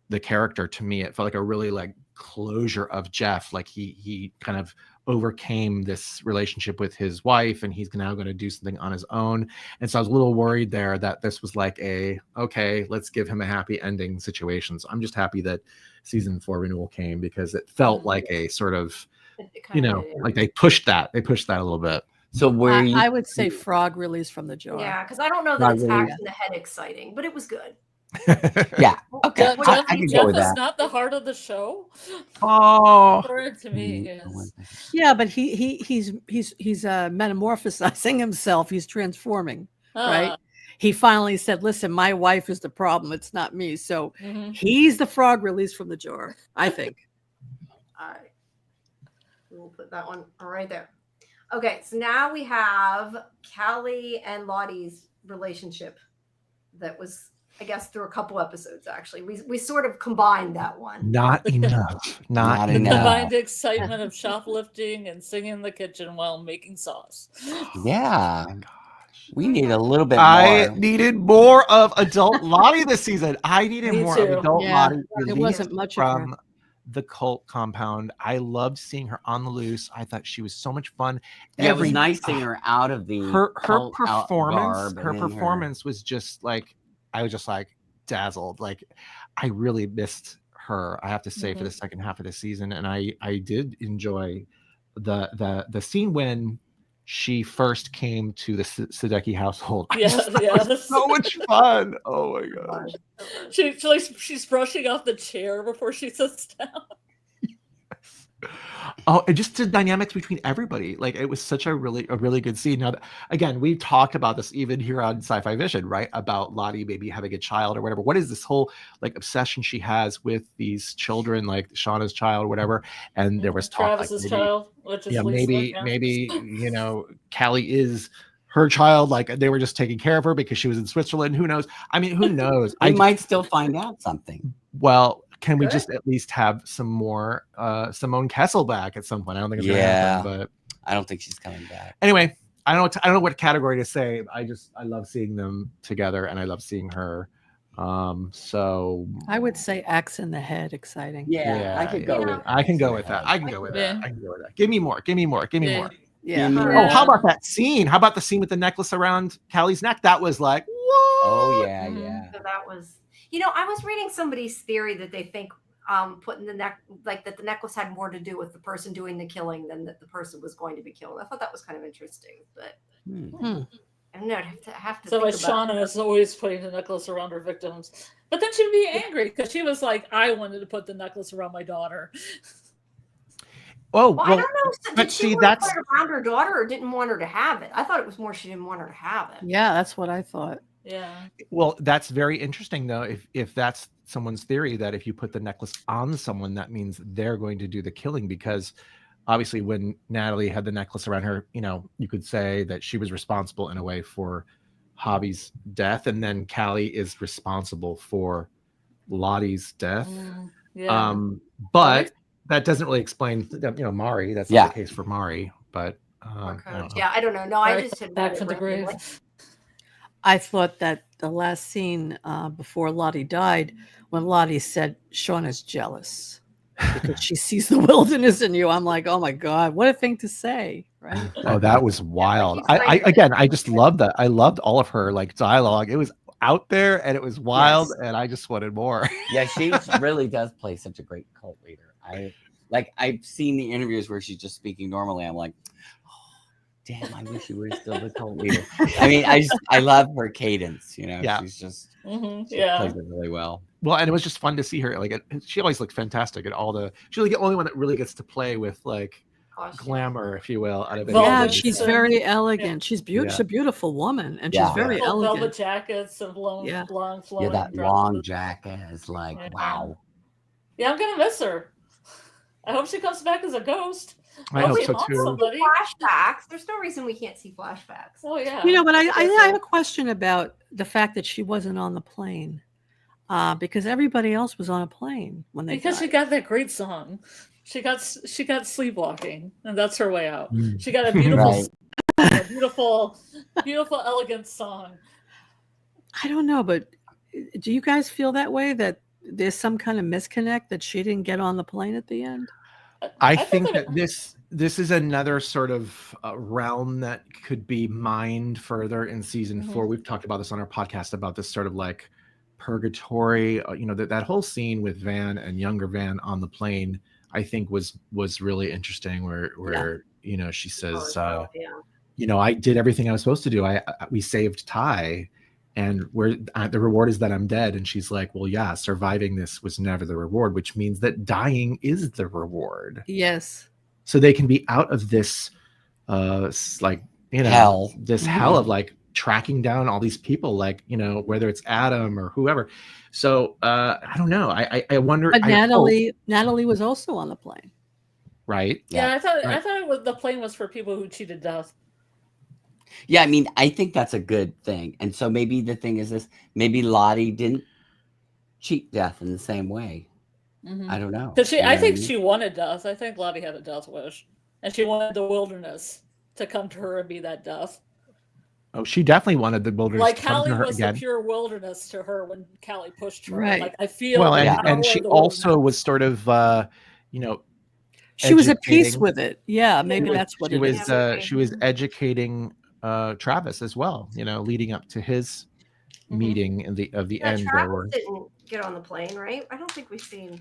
B: the character to me. It felt like a really like closure of Jeff. Like he kind of overcame this relationship with his wife, and he's now going to do something on his own. And so I was a little worried there that this was like okay, let's give him a happy ending situation. So I'm just happy that season 4 renewal came, because it felt like a sort of, like they pushed that a little bit.
C: So where
D: I would say frog release from the jar.
A: Yeah, because I don't know that it's axe in the head exciting, but it was good.
C: Yeah. Okay.
E: Jeff,
C: I can
E: Jeff
C: go with
E: is
C: that.
E: not the heart of the show.
B: Oh,
E: According to me, yes.
D: Yeah, but he's metamorphosizing himself. He's transforming, right? He finally said, "Listen, my wife is the problem. It's not me." So he's the frog released from the jar, I think.
A: All right, we'll put that one right there. Okay, so now we have Callie and Lottie's relationship that was, I guess, through a couple episodes, actually. We sort of combined that one.
B: Not enough. Not enough.
E: Combined excitement of shoplifting and singing in the kitchen while making sauce.
C: Yeah. We need a little bit more.
B: I needed more of adult Lottie this season. I needed more of adult Lottie.
D: It wasn't much
B: from the cult compound. I loved seeing her on the loose. I thought she was so much fun.
C: Yeah, it was nice seeing her out of the
B: her performance.
C: garb
B: Her performance was just like, I was just like dazzled. Like, I really missed her, I have to say, for the second half of the season. And I did enjoy the scene when she first came to the Sadecki household. It was so much fun. Oh my gosh.
E: She's brushing off the chair before she sits down.
B: Oh, and just the dynamics between everybody. Like, it was such a really good scene. Now, again, we've talked about this even here on Sci-Fi Vision, right? About Lottie maybe having a child or whatever. What is this whole like obsession she has with these children, like Shauna's child or whatever? And there was talk
E: Travis's
B: like
E: child, which is
B: maybe Callie is her child. Like, they were just taking care of her because she was in Switzerland. Who knows? I mean, who knows?
C: I might still find out something.
B: Well, can we just at least have some more Simone Kessel back at some point? I don't think it's gonna happen, but
C: I don't think she's coming back.
B: Anyway, I don't know what category to say. I love seeing them together, and I love seeing her. So
D: I would say axe in the head, exciting.
C: Yeah, I could go with that.
B: I can go with that. I can go with that. Give me more.
D: Yeah.
B: Oh, how about that scene? How about the scene with the necklace around Callie's neck? That was like, whoa.
C: Oh yeah.
A: So that was, I was reading somebody's theory that they think putting the that the necklace had more to do with the person doing the killing than that the person was going to be killed. I thought that was kind of interesting, but I don't know. I have to.
E: So like Shauna is always putting the necklace around her victims, but then she'd be angry because she was like, "I wanted to put the necklace around my daughter."
B: Oh,
A: well, I don't know. Did she want to put it around her daughter, or didn't want her to have it? I thought it was more she didn't want her to have it.
D: Yeah, that's what I thought.
E: Yeah.
B: Well, that's very interesting, though. If that's someone's theory, that if you put the necklace on someone, that means they're going to do the killing, because obviously when Natalie had the necklace around her, you could say that she was responsible in a way for Javi's death, and then Callie is responsible for Lottie's death. But that doesn't really explain, Mari. That's not the case for Mari, but
A: I don't know. No, I just had
E: back from the grave.
D: I thought that the last scene before Lottie died, when Lottie said Shauna's jealous because she sees the wilderness in you, I'm like, oh my God, what a thing to say, right?
B: Oh, that was wild. I just loved that. I loved all of her like dialogue. It was out there and it was wild, and I just wanted more.
C: Yeah, she really does play such a great cult leader. I've seen the interviews where she's just speaking normally. I'm like, damn, I wish you were still the cult leader. I mean, I love her cadence, she's just plays it really well.
B: Well, and it was just fun to see her. Like, she always looked fantastic at all she's like the only one that really gets to play with like glamour, if you will, out of it.
E: Velvet
D: Yeah,
E: Velvet
D: she's
E: suit.
D: very elegant. She's beautiful.
B: Yeah.
D: She's a beautiful woman, and
C: Yeah.
D: she's very
E: Beautiful velvet
D: elegant.
E: jackets and long
C: Yeah,
E: flowing
C: that
E: dresses.
C: long jacket is like,
E: Yeah.
C: wow.
E: Yeah, I'm gonna miss her. I hope she comes back as a ghost.
B: I hope
E: she
B: so
E: haunts
B: too.
E: somebody.
A: Flashbacks. There's no reason we can't see flashbacks.
E: Oh yeah.
D: You know, but I
E: Yes,
D: have a question about the fact that she wasn't on the plane, because everybody else was on a plane when they
E: because she
D: died.
E: got that great song. She got sleepwalking, and that's her way out.
B: Mm.
E: She got a beautiful,
C: Right.
E: a beautiful, elegant song.
D: I don't know, but do you guys feel that way, that there's some kind of misconnect that she didn't get on the plane at the end?
B: I think that this is another sort of realm that could be mined further in season 4. We've talked about this on our podcast about this sort of like purgatory. You know, that whole scene with Van and younger Van on the plane, I think was really interesting. Where you know, she says, you know, I did everything I was supposed to do. We saved Ty, and the reward is that I'm dead. And she's like, well, yeah, surviving this was never the reward, which means that dying is the reward.
D: Yes.
B: So they can be out of this like, you know,
C: Hell.
B: this hell of like tracking down all these people, like, you know, whether it's Adam or whoever. So I don't know. I wonder.
D: But Natalie was also on the plane.
B: Right.
E: Yeah, I thought the plane was for people who cheated death.
C: Yeah, I mean, I think that's a good thing. And so maybe the thing is this, maybe Lottie didn't cheat death in the same way. I don't know.
E: Because I think she wanted death. I think Lottie had a death wish. And she wanted the wilderness to come to her and be that death.
B: Oh, she definitely wanted the wilderness
E: Like
B: to come
E: Callie
B: to her
E: was
B: again.
E: the pure wilderness to her when Callie pushed her.
D: Right.
E: Like I feel
B: Well,
E: the
B: and
E: power
B: she
E: of the
B: also
E: wilderness.
B: was sort of you know,
D: She was at peace
B: educating-
D: with it. Yeah, maybe that's what it is.
B: She was educating Travis as well, you know, leading up to his meeting of the end.
A: Travis didn't get on the plane, right? I don't think we've seen.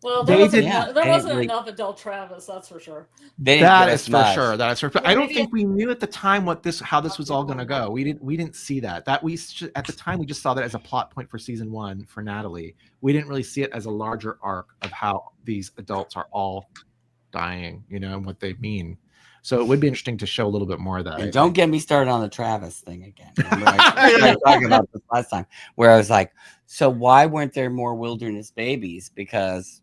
E: Well,
B: They
E: there
B: did-
E: wasn't enough adult Travis, that's for sure.
B: That is for sure. That is for. I don't
E: Maybe-
B: think we knew at the time how this was all going to go. We didn't see that. At the time we just saw that as a plot point for season 1 for Natalie. We didn't really see it as a larger arc of how these adults are all dying, you know, and what they mean. So it would be interesting to show a little bit more of that.
C: And don't get me started on the Travis thing again. Remember I was talking about this last time, where I was like, so why weren't there more wilderness babies? Because,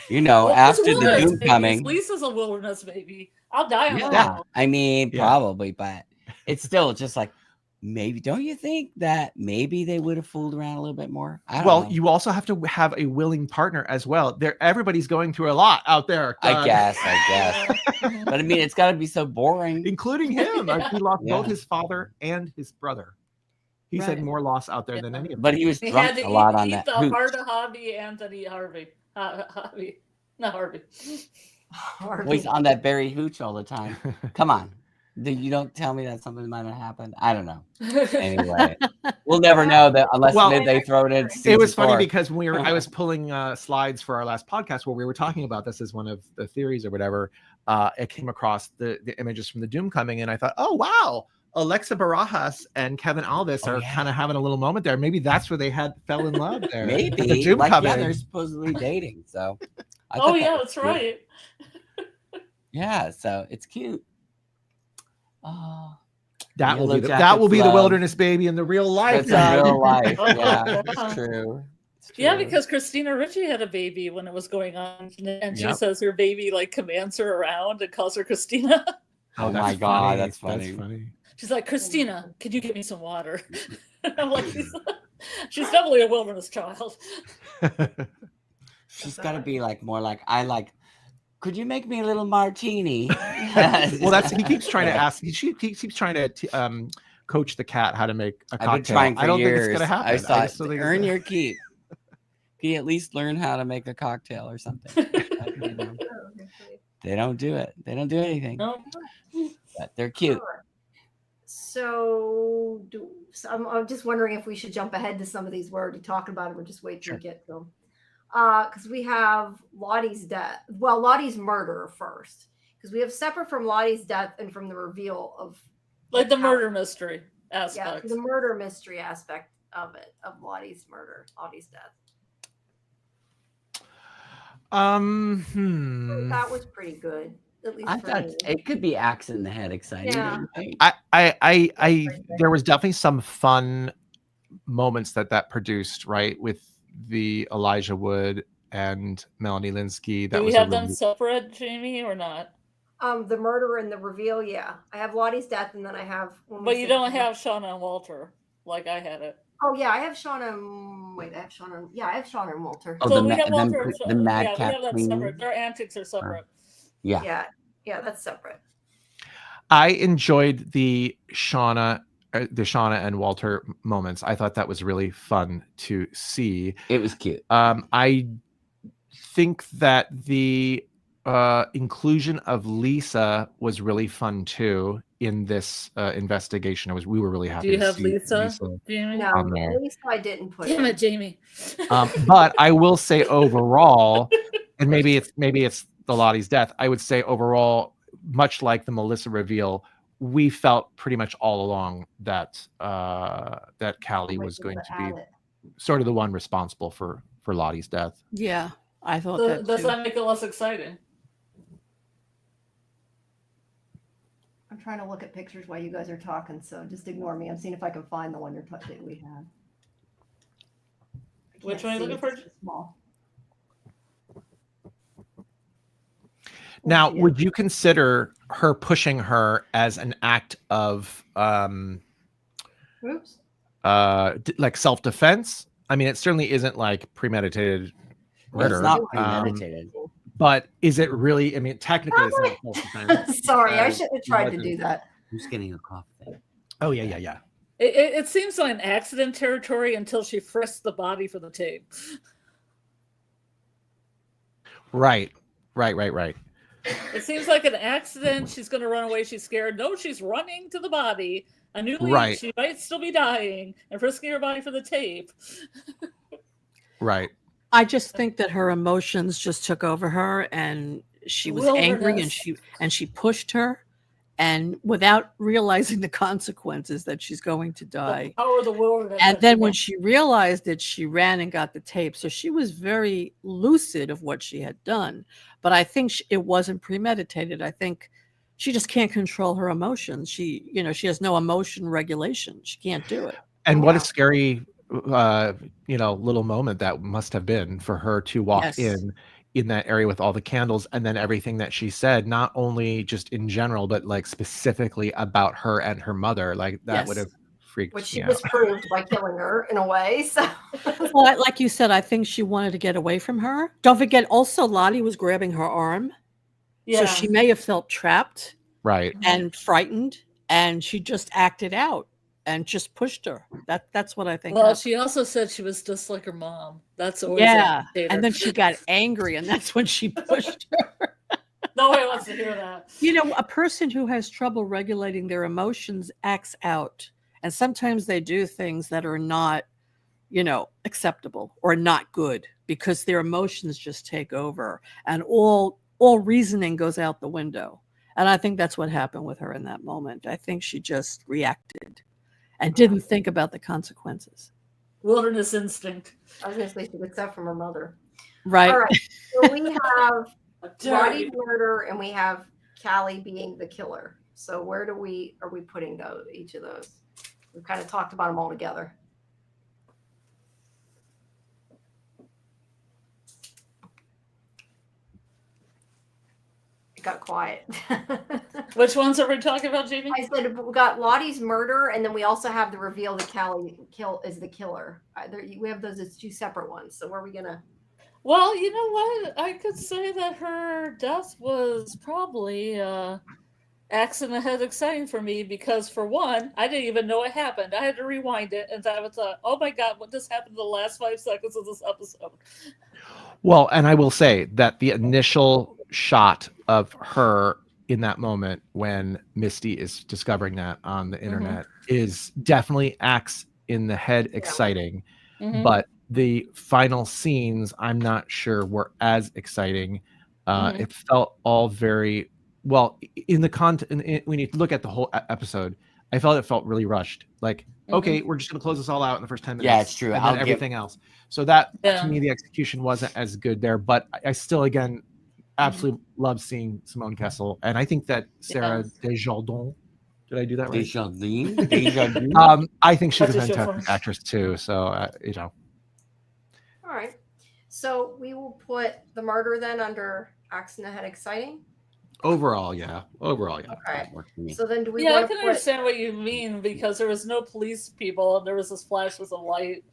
C: you know,
E: Well,
C: after
E: it's
C: the
E: wilderness
C: doom
E: babies.
C: coming.
E: Lisa's a wilderness baby. I'll die on that.
C: Yeah, I mean,
B: Yeah.
C: probably, but it's still just like, maybe, don't you think that maybe they would have fooled around a little bit more? I don't know.
B: You also have to have a willing partner as well. Everybody's going through a lot out there.
C: I guess. But I mean, it's got to be so boring.
B: Including him.
E: Yeah.
B: He lost
C: Yeah.
B: both his father and his brother. He's had
D: Right.
B: more loss out there than any of them.
C: But he was
E: He
C: drunk
E: had to
C: a lot on
E: eat
C: that
E: the
C: hooch.
E: heart of Hobby and then eat Harvey. Hobby. Not Harvey.
C: Well, he's on that berry hooch all the time. Come on. You don't tell me that something might have happened. I don't know. Anyway, we'll never know that unless they throw it in.
B: It was
C: season
B: funny
C: 4.
B: because I was pulling slides for our last podcast where we were talking about this as one of the theories or whatever. It came across the images from the Doom coming, and I thought, oh wow, Alexa Barajas and Kevin Alvis are kind of having a little moment there. Maybe that's where they fell in love there.
C: Maybe.
B: The Doom coming.
C: they're supposedly dating. So. I
E: Oh
C: thought
E: yeah,
C: that
E: that's
C: was
E: right.
C: Yeah, so it's cute. Oh,
B: That will be
C: Yellowjackets
B: the
C: love.
B: wilderness baby in the real life.
C: That's in real life.
E: Oh,
C: Yeah,
E: yeah.
C: it's true. It's
E: Yeah,
C: true.
E: because Christina Ricci had a baby when it was going on, and she
B: Yep.
E: says her baby like commands her around and calls her Christina.
C: Oh
B: that's
C: my God,
B: funny.
C: that's funny.
B: That's funny.
E: She's like, Christina, could you get me some water? I'm like, she's definitely a wilderness child.
C: She's got to be like more like could you make me a little martini?
B: Well, he keeps trying to ask. She keeps trying to coach the cat how to make a cocktail.
C: I've been trying for
B: I don't
C: years.
B: think it's gonna happen.
C: I thought,
B: just don't think
C: earn
B: it's
C: your keep. Can you at least learn how to make a cocktail or something? They don't do it. They don't do anything.
E: No.
C: But they're cute.
A: So I'm just wondering if we should jump ahead to some of these. We're already talking about it. We're just waiting to get to them. Because we have Lottie's death. Well, Lottie's murder first. Because we have separate from Lottie's death and from the reveal of
E: Like the murder mystery aspect.
A: the murder mystery aspect of it, of Lottie's murder, Lottie's death.
B: That
A: That was pretty good. At least
C: I
A: for
C: thought
A: me.
C: it could be axe in the head exciting.
A: Yeah.
C: don't you think?
B: I there was definitely some fun moments that produced, right, with the Elijah Wood and Melanie Linsky. That
E: Do we
B: was a
E: have them
B: really
E: separate, Jamie, or not?
A: The murder and the reveal, yeah. I have Lottie's death, and then I have.
E: But you don't have Shauna and Walter like I had it.
A: Oh yeah, I have Shauna. Wait, I have Shauna. Yeah, I have Shauna and Walter.
C: Oh,
E: So we have Walter.
C: the
E: we
C: madcap
E: have that
C: queen.
E: separate. Their antics are separate.
C: Yeah.
A: Yeah, that's separate.
B: I enjoyed the Shauna and Walter moments. I thought that was really fun to see.
C: It was cute.
B: I think that the inclusion of Lisa was really fun too in this investigation. We were really happy.
E: Do you
B: to
E: have
B: see
E: Lisa? Jamie?
A: No,
B: on there.
A: Lisa I didn't put.
E: Damn it, Jamie.
B: But I will say overall, and maybe it's the Lottie's death. I would say overall, much like the Melissa reveal, we felt pretty much all along that that Callie was going to be sort of the one responsible for Lottie's death.
D: Yeah, I thought
E: So,
D: that
E: does
D: too.
E: that make it less exciting?
A: I'm trying to look at pictures while you guys are talking, so just ignore me. I'm seeing if I can find the one you're talking that we have.
E: Which one are you looking for?
A: Small.
B: Now, would you consider her pushing her as an act of like self-defense? I mean, it certainly isn't like premeditated murder.
C: It's not premeditated.
B: But is it really? I mean, technically, it's not self-defense.
A: Sorry, I shouldn't have tried to do that.
C: Who's getting a cough thing?
B: Oh yeah.
E: It seems like an accident territory until she frisks the body for the tape.
B: Right.
E: It seems like an accident. She's going to run away. She's scared. No, she's running to the body. I knew she might still be dying and frisking her body for the tape.
B: Right.
D: I just think that her emotions just took over her, and she was angry, and she pushed her, and without realizing the consequences that she's going to die.
E: The power of the wilderness.
D: And then when she realized it, she ran and got the tape. So she was very lucid of what she had done. But I think it wasn't premeditated. I think she just can't control her emotions. She has no emotion regulation. She can't do it.
B: And what a scary, little moment that must have been for her to walk in that area with all the candles, and then everything that she said, not only just in general, but like specifically about her and her mother, like that would have freaked
A: Which she
B: me
A: was
B: out.
A: proved by killing her in a way. So,
D: well, like you said, I think she wanted to get away from her. Don't forget, also Lottie was grabbing her arm, so she may have felt trapped,
B: right,
D: and frightened, and she just acted out and just pushed her. That's what I think.
E: Well,
D: happened.
E: she also said she was just like her mom. That's always
D: and then she got angry, and that's when she pushed her.
E: Nobody wants to hear that.
D: A person who has trouble regulating their emotions acts out, and sometimes they do things that are not, acceptable or not good because their emotions just take over, and all reasoning goes out the window. And I think that's what happened with her in that moment. I think she just reacted and didn't think about the consequences.
E: Wilderness instinct.
A: I was going to say she gets that from her mother.
D: Right.
A: All right. So we have Lottie's murder, and we have Callie being the killer. So where are we putting each of those? We've kind of talked about them all together. It got quiet.
E: Which ones are we talking about, Jamie?
A: I said we got Lottie's murder, and then we also have the reveal that Callie is the killer. We have those as two separate ones. So where are we gonna?
E: Well, you know what? I could say that her death was probably axe in the head exciting for me because, for one, I didn't even know it happened. I had to rewind it, and I thought, "Oh my God, what just happened in the last 5 seconds of this episode?"
B: Well, and I will say that the initial shot of her in that moment when Misty is discovering that on the internet is definitely axe in the head exciting, but the final scenes I'm not sure were as exciting. It felt all very well in the content. When you look at the whole episode, I felt it felt really rushed. Like, okay, we're just going to close this all out in the first 10 minutes.
C: Yeah, it's true.
B: And then everything else. So that to me, the execution wasn't as good there. But I still, again, absolutely love seeing Simone Kessel, and I think that Sarah Desjardins. Did I do that right?
C: Desjardins.
B: I think she's a
E: That's your
B: fantastic
E: phone.
B: actress too. So you know,
A: All right. So we will put the murder then under Axe in the Head exciting.
B: overall, yeah.
A: Okay.
C: That worked for me.
A: So then do we
E: Yeah, I
A: want to
E: can
A: put
E: understand what you mean because there was no police people and there was this flash with a light.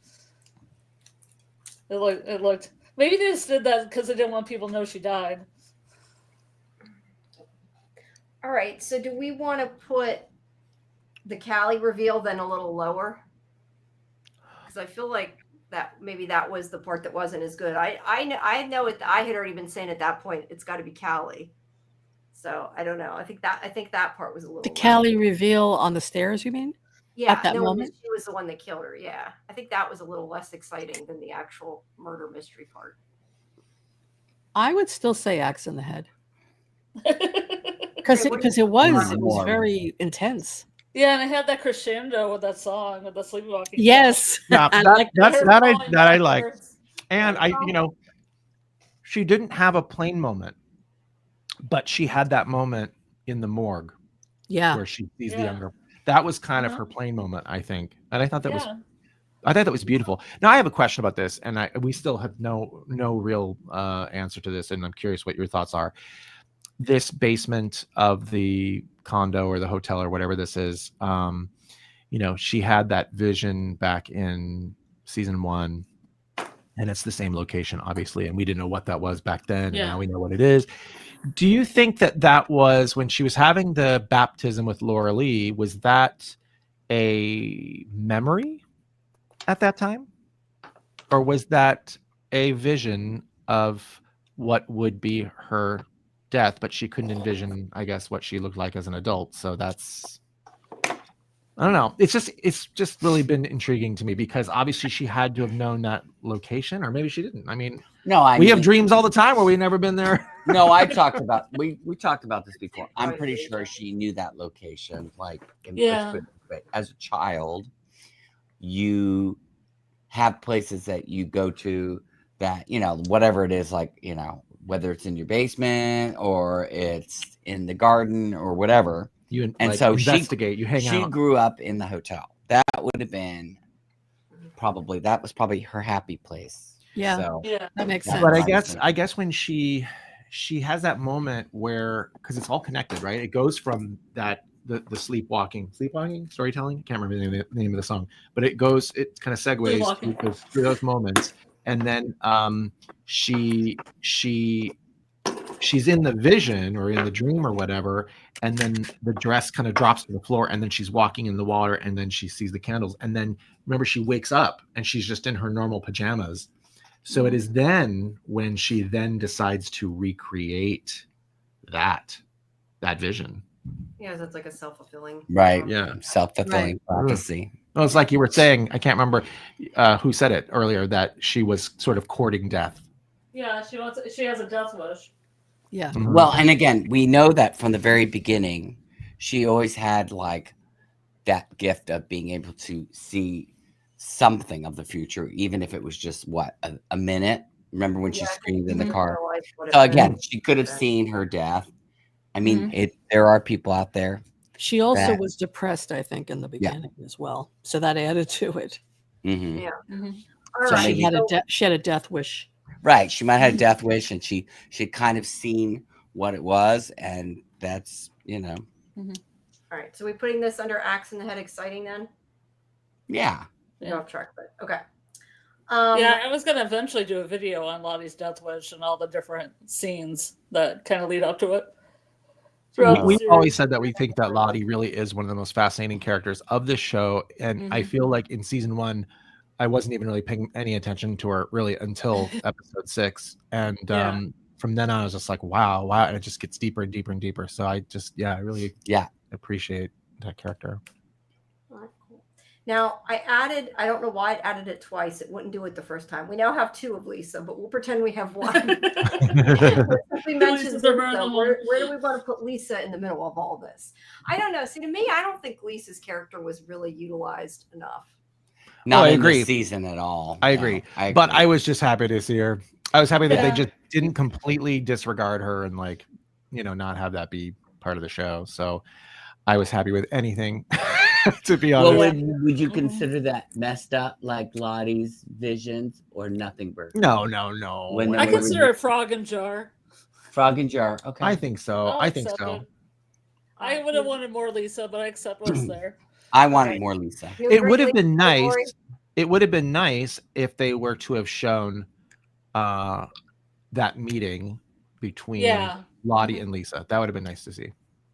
E: It looked. Maybe they just did that because they didn't want people to know she died.
A: all right, so do we want to put the Callie reveal then a little lower? Because I feel like that maybe that was the part that wasn't as good. I know it. I had already been saying at that point it's got to be Callie. So I don't know. I think that part was a little
D: The
A: low.
D: Callie reveal on the stairs, you mean?
A: Yeah,
D: at that
A: no,
D: moment?
A: she was the one that killed her. Yeah, I think that was a little less exciting than the actual murder mystery part.
D: I would still say Axe in the Head.
A: Okay,
D: Because
A: what do
D: it was
C: More.
D: very intense.
E: Yeah, and it had that crescendo with that song with the sleepwalking.
D: Yes.
B: Yeah,
D: I
B: that-
D: like
B: that's
E: Her
B: that I
E: falling
B: that I like.
E: backwards.
B: And she didn't have a plain moment, but she had that moment in the morgue
D: Yeah.
B: where she sees the
E: Yeah.
B: younger. That was kind of
E: Uh-huh.
B: her plain moment, I think, and I thought that
E: Yeah.
B: was beautiful. Now I have a question about this, and we still have no real answer to this, and I'm curious what your thoughts are. This basement of the condo or the hotel or whatever this is, she had that vision back in season 1, and it's the same location, obviously, and we didn't know what that was back then, and
E: Yeah.
B: now we know what it is. Do you think that was when she was having the baptism with Laura Lee? Was that a memory at that time, or was that a vision of what would be her death, but she couldn't envision, I guess, what she looked like as an adult? So that's, I don't know. It's just really been intriguing to me because obviously she had to have known that location, or maybe she didn't. I mean, we have dreams all the time where we've never been there.
C: No, we talked about this before. I'm pretty sure she knew that location. Like, as a child, you have places that you go to that, whatever it is, like, whether it's in your basement or it's in the garden or whatever. So
B: investigate, you hang out.
C: She grew up in the hotel. That would have been that was probably her happy place.
D: Yeah.
C: So
D: That makes sense.
B: But I guess when she has that moment where, because it's all connected, right? It goes from the sleepwalking storytelling. I can't remember the name of the song, but it kind of segues through those moments, and then she's in the vision or in the dream or whatever, and then the dress kind of drops to the floor, and then she's walking in the water, and then she sees the candles, and then remember she wakes up and she's just in her normal pajamas. So it is then when she then decides to recreate that vision.
A: Yeah, that's like a self-fulfilling.
C: Right.
B: Yeah.
C: Self-fulfilling prophecy.
B: Well, it's like you were saying, I can't remember who said it earlier, that she was sort of courting death.
E: Yeah, she has a death wish.
D: Yeah.
B: Mhm.
C: Well, and again, we know that from the very beginning, she always had like that gift of being able to see something of the future, even if it was just a minute. Remember when she screamed in the car? So again, she could have seen her death. I mean, there are people out there.
D: She also was depressed, I think, in the beginning as well. So that added to it.
C: Mm-hmm.
A: Yeah.
E: Mm-hmm.
A: All
D: So
A: right.
D: she had a death wish.
C: Right. She might have had a death wish, and she'd kind of seen what it was, and that's,
A: All right. So we putting this under Axe in the Head exciting then?
C: Yeah.
A: You're off track, but okay.
E: Yeah, I was going to eventually do a video on Lottie's death wish and all the different scenes that kind of lead up to it.
B: We've always said that we think that Lottie really is one of the most fascinating characters of this show, and I feel like in season 1, I wasn't even really paying any attention to her really until episode 6, and from then on I was just like, wow, and it just gets deeper and deeper and deeper. So I just I really appreciate that character.
A: All right, cool. Now I don't know why I added it twice. It wouldn't do it the first time. We now have 2 of Lisa, but we'll pretend we have 1. We mentioned Lisa, where do we want to put Lisa in the middle of all this? I don't know. See, to me, I don't think Lisa's character was really utilized enough.
C: Not
B: I
C: in
B: agree.
C: this season at all.
B: I agree. But I was just happy to see her. I was happy that they
E: Yeah.
B: just didn't completely disregard her and like, not have that be part of the show. So I was happy with anything, to be
C: Well,
B: honest.
C: would you
E: Mhm.
C: consider that messed up, like Lottie's visions, or nothing, Bert?
B: No.
C: When
E: I
C: they were
E: consider it frog and jar.
C: Frog and Jar. Okay.
B: I think so.
E: I'll
B: I think
E: accept
B: so.
E: it. I would have wanted more Lisa, but I accept what's there.
C: I wanted more Lisa.
A: You
B: It
A: agree,
B: would have
A: Lisa,
B: been nice.
A: Lori?
B: It would have been nice if they were to have shown that meeting between
E: Yeah.
B: Lottie and Lisa. That would have been nice to see.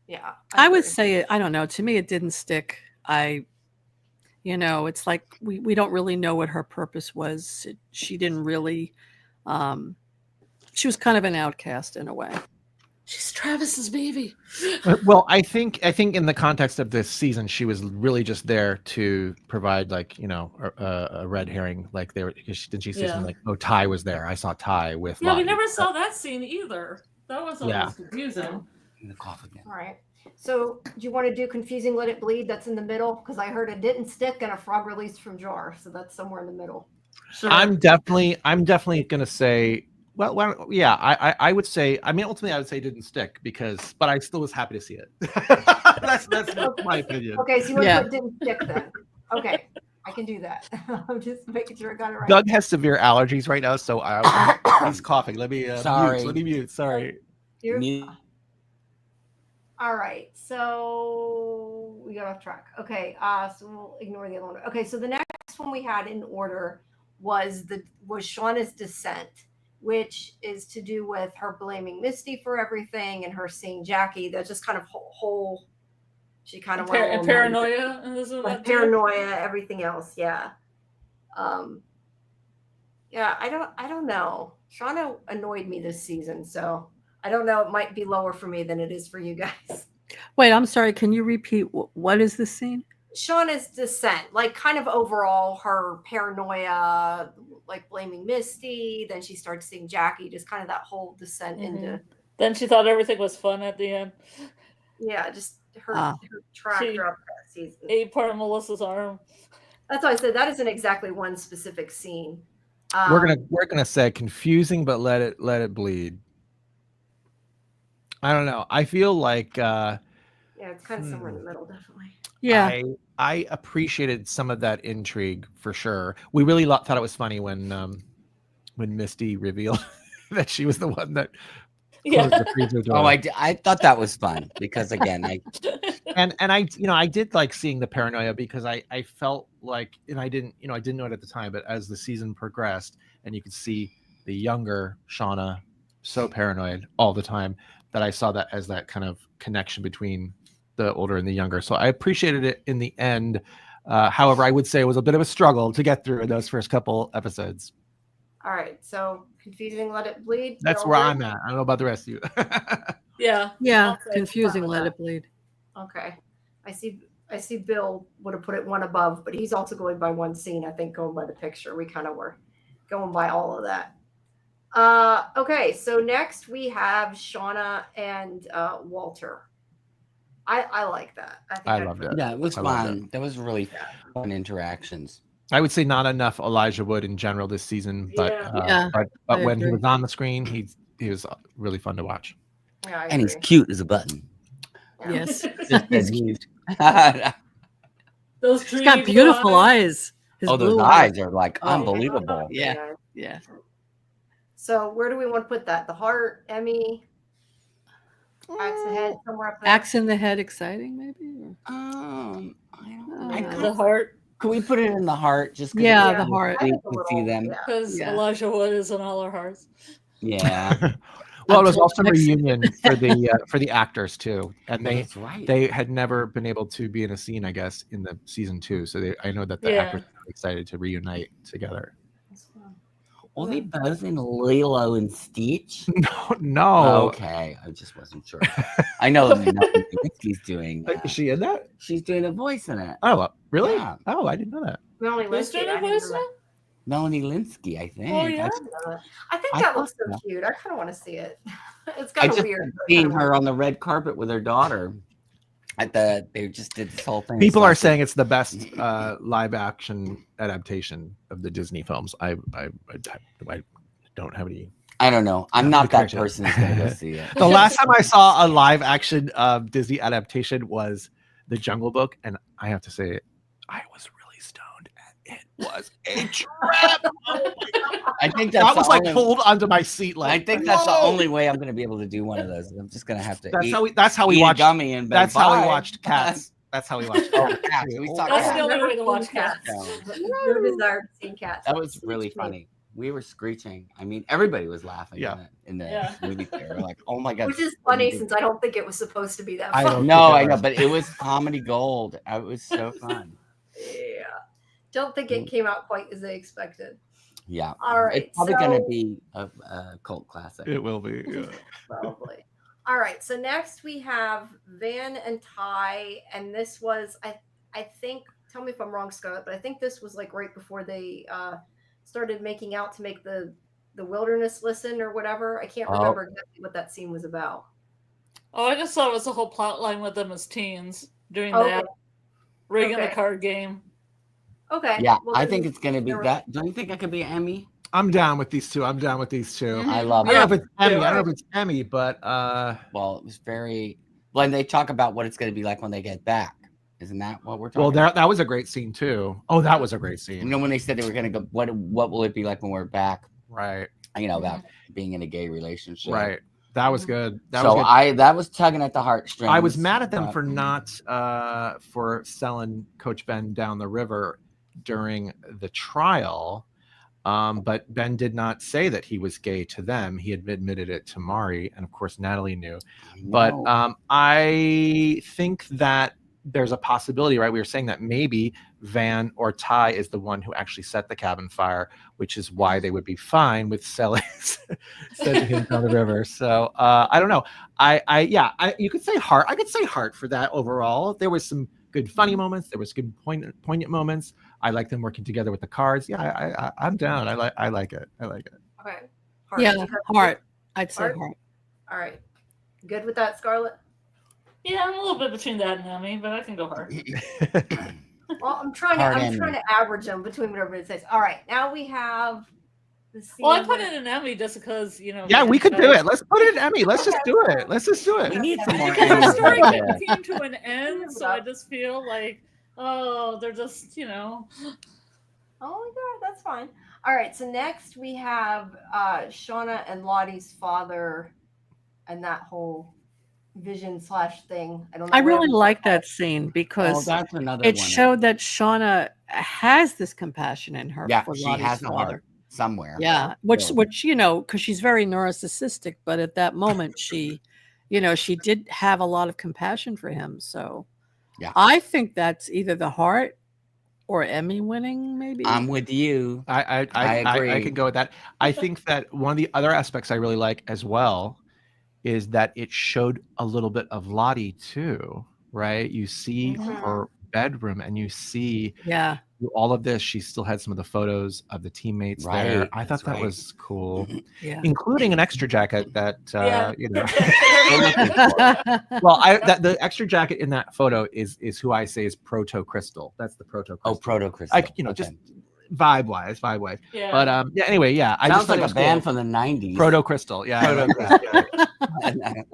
A: Yeah.
D: I would
A: agree.
D: say, I don't know. To me, it didn't stick. It's like we don't really know what her purpose was. She didn't really. She was kind of an outcast in a way.
E: She's Travis's baby.
B: Well, I think in the context of this season, she was really just there to provide like a red herring. Like they were, because didn't she say something like, "Oh, Ty was there. I saw Ty with."
E: Yeah, we
B: Lottie."
E: never saw that scene either. That was always
B: Yeah.
E: confusing.
C: In the cough again.
A: All right. So do you want to do confusing Let It Bleed? That's in the middle, because I heard it didn't stick and a frog released from jar. So that's somewhere in the middle.
E: Sure.
B: I'm definitely gonna say. Well, yeah, I would say. I mean, ultimately, I would say it didn't stick but I still was happy to see it. that's my opinion.
A: Okay, so you want
D: Yeah.
A: to put didn't stick then? Okay, I can do that. I'm just making sure I got it right.
B: Doug has severe allergies right now, so he's coughing. Let me
C: Sorry.
B: mute. Let me mute. Sorry.
A: You're-
C: Me-
A: All right, so we got off track. Okay, so we'll ignore the other one. Okay, so the next one we had in order was Shauna's descent, which is to do with her blaming Misty for everything and her seeing Jackie. That's just kind of whole. She kind of went a
E: And
A: little
E: paranoia. And this is
A: like paranoia, everything else. Yeah. Yeah, I don't know. Shauna annoyed me this season, so I don't know. It might be lower for me than it is for you guys.
D: Wait, I'm sorry. Can you repeat? What is this scene?
A: Shauna's descent, like kind of overall her paranoia, like blaming Misty. Then she starts seeing Jackie, just kind of that whole descent into.
E: Then she thought everything was fun at the end.
A: Yeah, just her track
E: She
A: throughout that season.
E: ate part of Melissa's arm.
A: That's why I said that isn't exactly one specific scene.
B: We're gonna say confusing, but let it bleed. I don't know. I feel like
A: yeah, it's kind of somewhere in the middle, definitely.
D: Yeah.
B: I appreciated some of that intrigue for sure. We really thought it was funny when Misty revealed that she was the one that closed the freezer door.
C: Oh, I thought that was fun because again, I
B: I did like seeing the paranoia because I felt like, and I didn't know it at the time, but as the season progressed and you could see the younger Shauna so paranoid all the time, that I saw that as that kind of connection between the older and the younger. So I appreciated it in the end. However, I would say it was a bit of a struggle to get through in those first couple episodes.
A: All right, so confusing, let it bleed.
B: That's
A: Bill,
B: where I'm at. I don't know about the rest of you.
E: Yeah.
D: Yeah.
E: I'll say
D: Confusing.
A: fine with
D: Let
A: that.
D: it bleed.
A: Okay, I see. Bill would have put it one above, but he's also going by one scene. I think going by the picture, we kind of were going by all of that. Okay, so next we have Shauna and Walter. I like that.
B: I loved it.
C: yeah, it was
B: I loved
C: fun. That was really fun interactions.
B: I would say not enough Elijah Wood in general this season, but
E: Yeah.
B: but
D: I
B: when he
D: agree.
B: was on the screen, he was really fun to watch.
A: Yeah, I
C: And he's
A: agree.
C: cute as a button.
A: Yeah.
D: Yes.
C: Just as he's-
E: Those
D: He's got beautiful eyes. His
C: oh, those
D: blue
C: eyes are like
D: Oh.
C: unbelievable.
D: Yeah. Yeah.
A: So where do we want to put that? The heart, Emmy, axe the head, somewhere up there.
D: Axe in the head, exciting maybe.
C: I don't
D: I
C: know.
E: The heart,
C: Can we put it in the heart? Just 'cause
D: Yeah,
C: it's
D: the
C: cool
D: heart.
A: I
C: We
A: think a
C: can see
A: little,
C: them.
A: yeah.
E: because
D: Yeah.
E: Elijah Wood is in all our hearts.
C: Yeah.
B: Well, it was
D: Until
B: also a
D: next-
B: reunion for the actors too, and
C: Well,
B: they
C: that's right.
B: they had never been able to be in a scene, I guess, in the season 2. So I know that the
E: Yeah.
B: actors are excited to reunite together.
C: Were they both in Lilo and Stitch?
B: No.
C: Okay, I just wasn't sure. I know that Melanie Linsky's doing.
B: Is she in that?
C: She's doing a voice in it.
B: Oh, really?
C: Yeah.
B: Oh, I didn't know that.
A: Melanie
E: Who's
A: Linsky,
E: doing
A: I
E: a
A: didn't
E: voice
A: know
E: now?
C: Melanie Linsky, I think.
E: Oh, yeah?
A: I think
C: I
A: that looks
C: thought
A: so
C: so.
A: cute. I kind of want to see it. It's
C: I
A: kind of
C: just
A: weird. but
C: seen
A: kinda
C: her on the red carpet with her daughter. They just did this whole thing.
B: People
C: It's
B: are
C: like-
B: saying it's the best live action adaptation of the Disney films. I don't have any.
C: I don't know. I'm
B: No,
C: not that
B: correction.
C: person who's gonna go see it.
B: The last time I saw a live action Disney adaptation was The Jungle Book, and I have to say, I was really stoned, and it was a trip. Oh my God.
C: I think that's
B: I was
C: the
B: like
C: only-
B: pulled onto my seat.
C: I
B: Like,
C: think that's the
B: whoa!
C: only way I'm gonna be able to do one of those. I'm just gonna have to
B: That's
C: eat,
B: how we
C: eat a
B: watched.
C: gummy and
B: That's how we
C: bye.
B: watched Cats. That's how we watched.
C: Oh,
B: Cats,
C: Cats.
B: too.
C: We
B: Oh,
C: saw
E: That's
C: Cats.
E: the only
A: Never
E: way to watch
A: seen
E: Cats.
A: No desire to see cats.
C: That was really funny. We were screeching. I mean, everybody was laughing
B: Yeah.
C: in the
E: Yeah.
C: movie theater. Like, oh my God.
A: Which is funny since I don't think it was supposed to be that
B: I
A: fun.
B: don't-
C: No,
B: think it
C: I know,
B: was.
C: but it was comedy gold. It was so fun.
A: Yeah. Don't think it came out quite as they expected.
C: Yeah.
A: All right.
C: It's probably going to
A: so-
C: be a cult classic.
B: It will be. Yeah.
A: Probably. All right. So next we have Van and Ty, and this was I think. Tell me if I'm wrong, Scarlett, but I think this was like right before they started making out to make the wilderness listen or whatever. I can't remember exactly what that scene was about.
E: Oh, I just thought it was a whole plot line with them as teens doing
A: Okay.
E: that, rigging
A: Okay.
E: the card game.
A: Okay.
C: Yeah,
A: well,
C: I
A: then-
C: think it's going to be
A: there-
C: that. Don't you think it could be Emmy?
B: I'm down with these two. I love
C: I love
B: I don't know
C: it.
B: if it's Emmy. I don't know if it's Emmy, but
C: Well, it was very. When they talk about what it's going to be like when they get back. Isn't that what we're talking
B: well,
C: about?
B: that was a great scene too. Oh, that was a great
C: You
B: scene.
C: know, when they said they were going to go, what will it be like when we're back?
B: Right.
C: You know, about being in a gay relationship.
B: Right. That was good. That
C: So
B: was good.
C: that was tugging at the heartstrings.
B: I was mad at them
C: but-
B: for not for selling Coach Ben down the river during the trial. But Ben did not say that he was gay to them. He had admitted it to Mari, and of course Natalie knew. But
C: No.
B: I think that there's a possibility, right? We were saying that maybe Van or Ty is the one who actually set the cabin fire, which is why they would be fine with selling sending him down the river. So I don't know. You could say heart. I could say heart for that overall. There was some good funny moments. There was good poignant moments. I like them working together with the cards. Yeah, I'm down. I like it. I like it.
A: Okay.
D: Yeah,
A: You have-
D: heart. I'd say
A: Heart?
D: heart.
A: All right. Good with that, Scarlett?
E: Yeah, I'm a little bit between that and Emmy, but I can go hard.
A: Well, I'm trying
C: Hard
A: to
C: Emmy.
A: average them between whatever it says. All right. Now we have the scene.
E: Well, I put
A: where-
E: it in Emmy just because,
B: Yeah, we could do it. Let's put it in Emmy. Let's just do it. Let's just do
C: We
B: it.
C: need some more
E: Because the
C: Emmys
E: story
C: like that.
E: came to an end, so I just feel like, oh, they're just,
A: Oh my God, that's fine. All right. So next we have Shauna and Lottie's father and that whole vision / thing. I don't know.
D: I really
A: whatever-
D: like that scene
C: Oh,
D: because
C: that's another
D: it
C: one.
D: showed that Shauna has this compassion in her
C: Yeah,
D: for
C: she
D: Lottie's
C: has no
D: father.
C: heart somewhere.
D: Yeah, which
C: Yeah.
D: because she's very narcissistic, but at that moment she did have a lot of compassion for him. So
C: Yeah.
D: I think that's either the heart or Emmy winning, maybe.
C: I'm with you.
B: I
C: agree.
B: can go with that. I think that one of the other aspects I really like as well is that it showed a little bit of Lottie too, right? You see
A: Mhm.
B: her bedroom and you see
D: Yeah.
B: through all of this. She still had some of the photos of the teammates there.
C: Right,
B: I thought
C: that's
B: that
C: right.
B: was cool,
D: Yeah.
B: including an extra jacket that
E: Yeah.
B: Well, the extra jacket in that photo is who I say is Proto Crystal. That's the Proto Crystal.
C: Oh, Proto Crystal.
B: Just vibe wise.
E: yeah.
B: But anyway, yeah. I
C: Sounds
B: just thought
C: like
B: it
C: a
B: was
C: band
B: cool.
C: from the 90s.
B: Proto Crystal. Yeah. I
C: Proto
B: like that.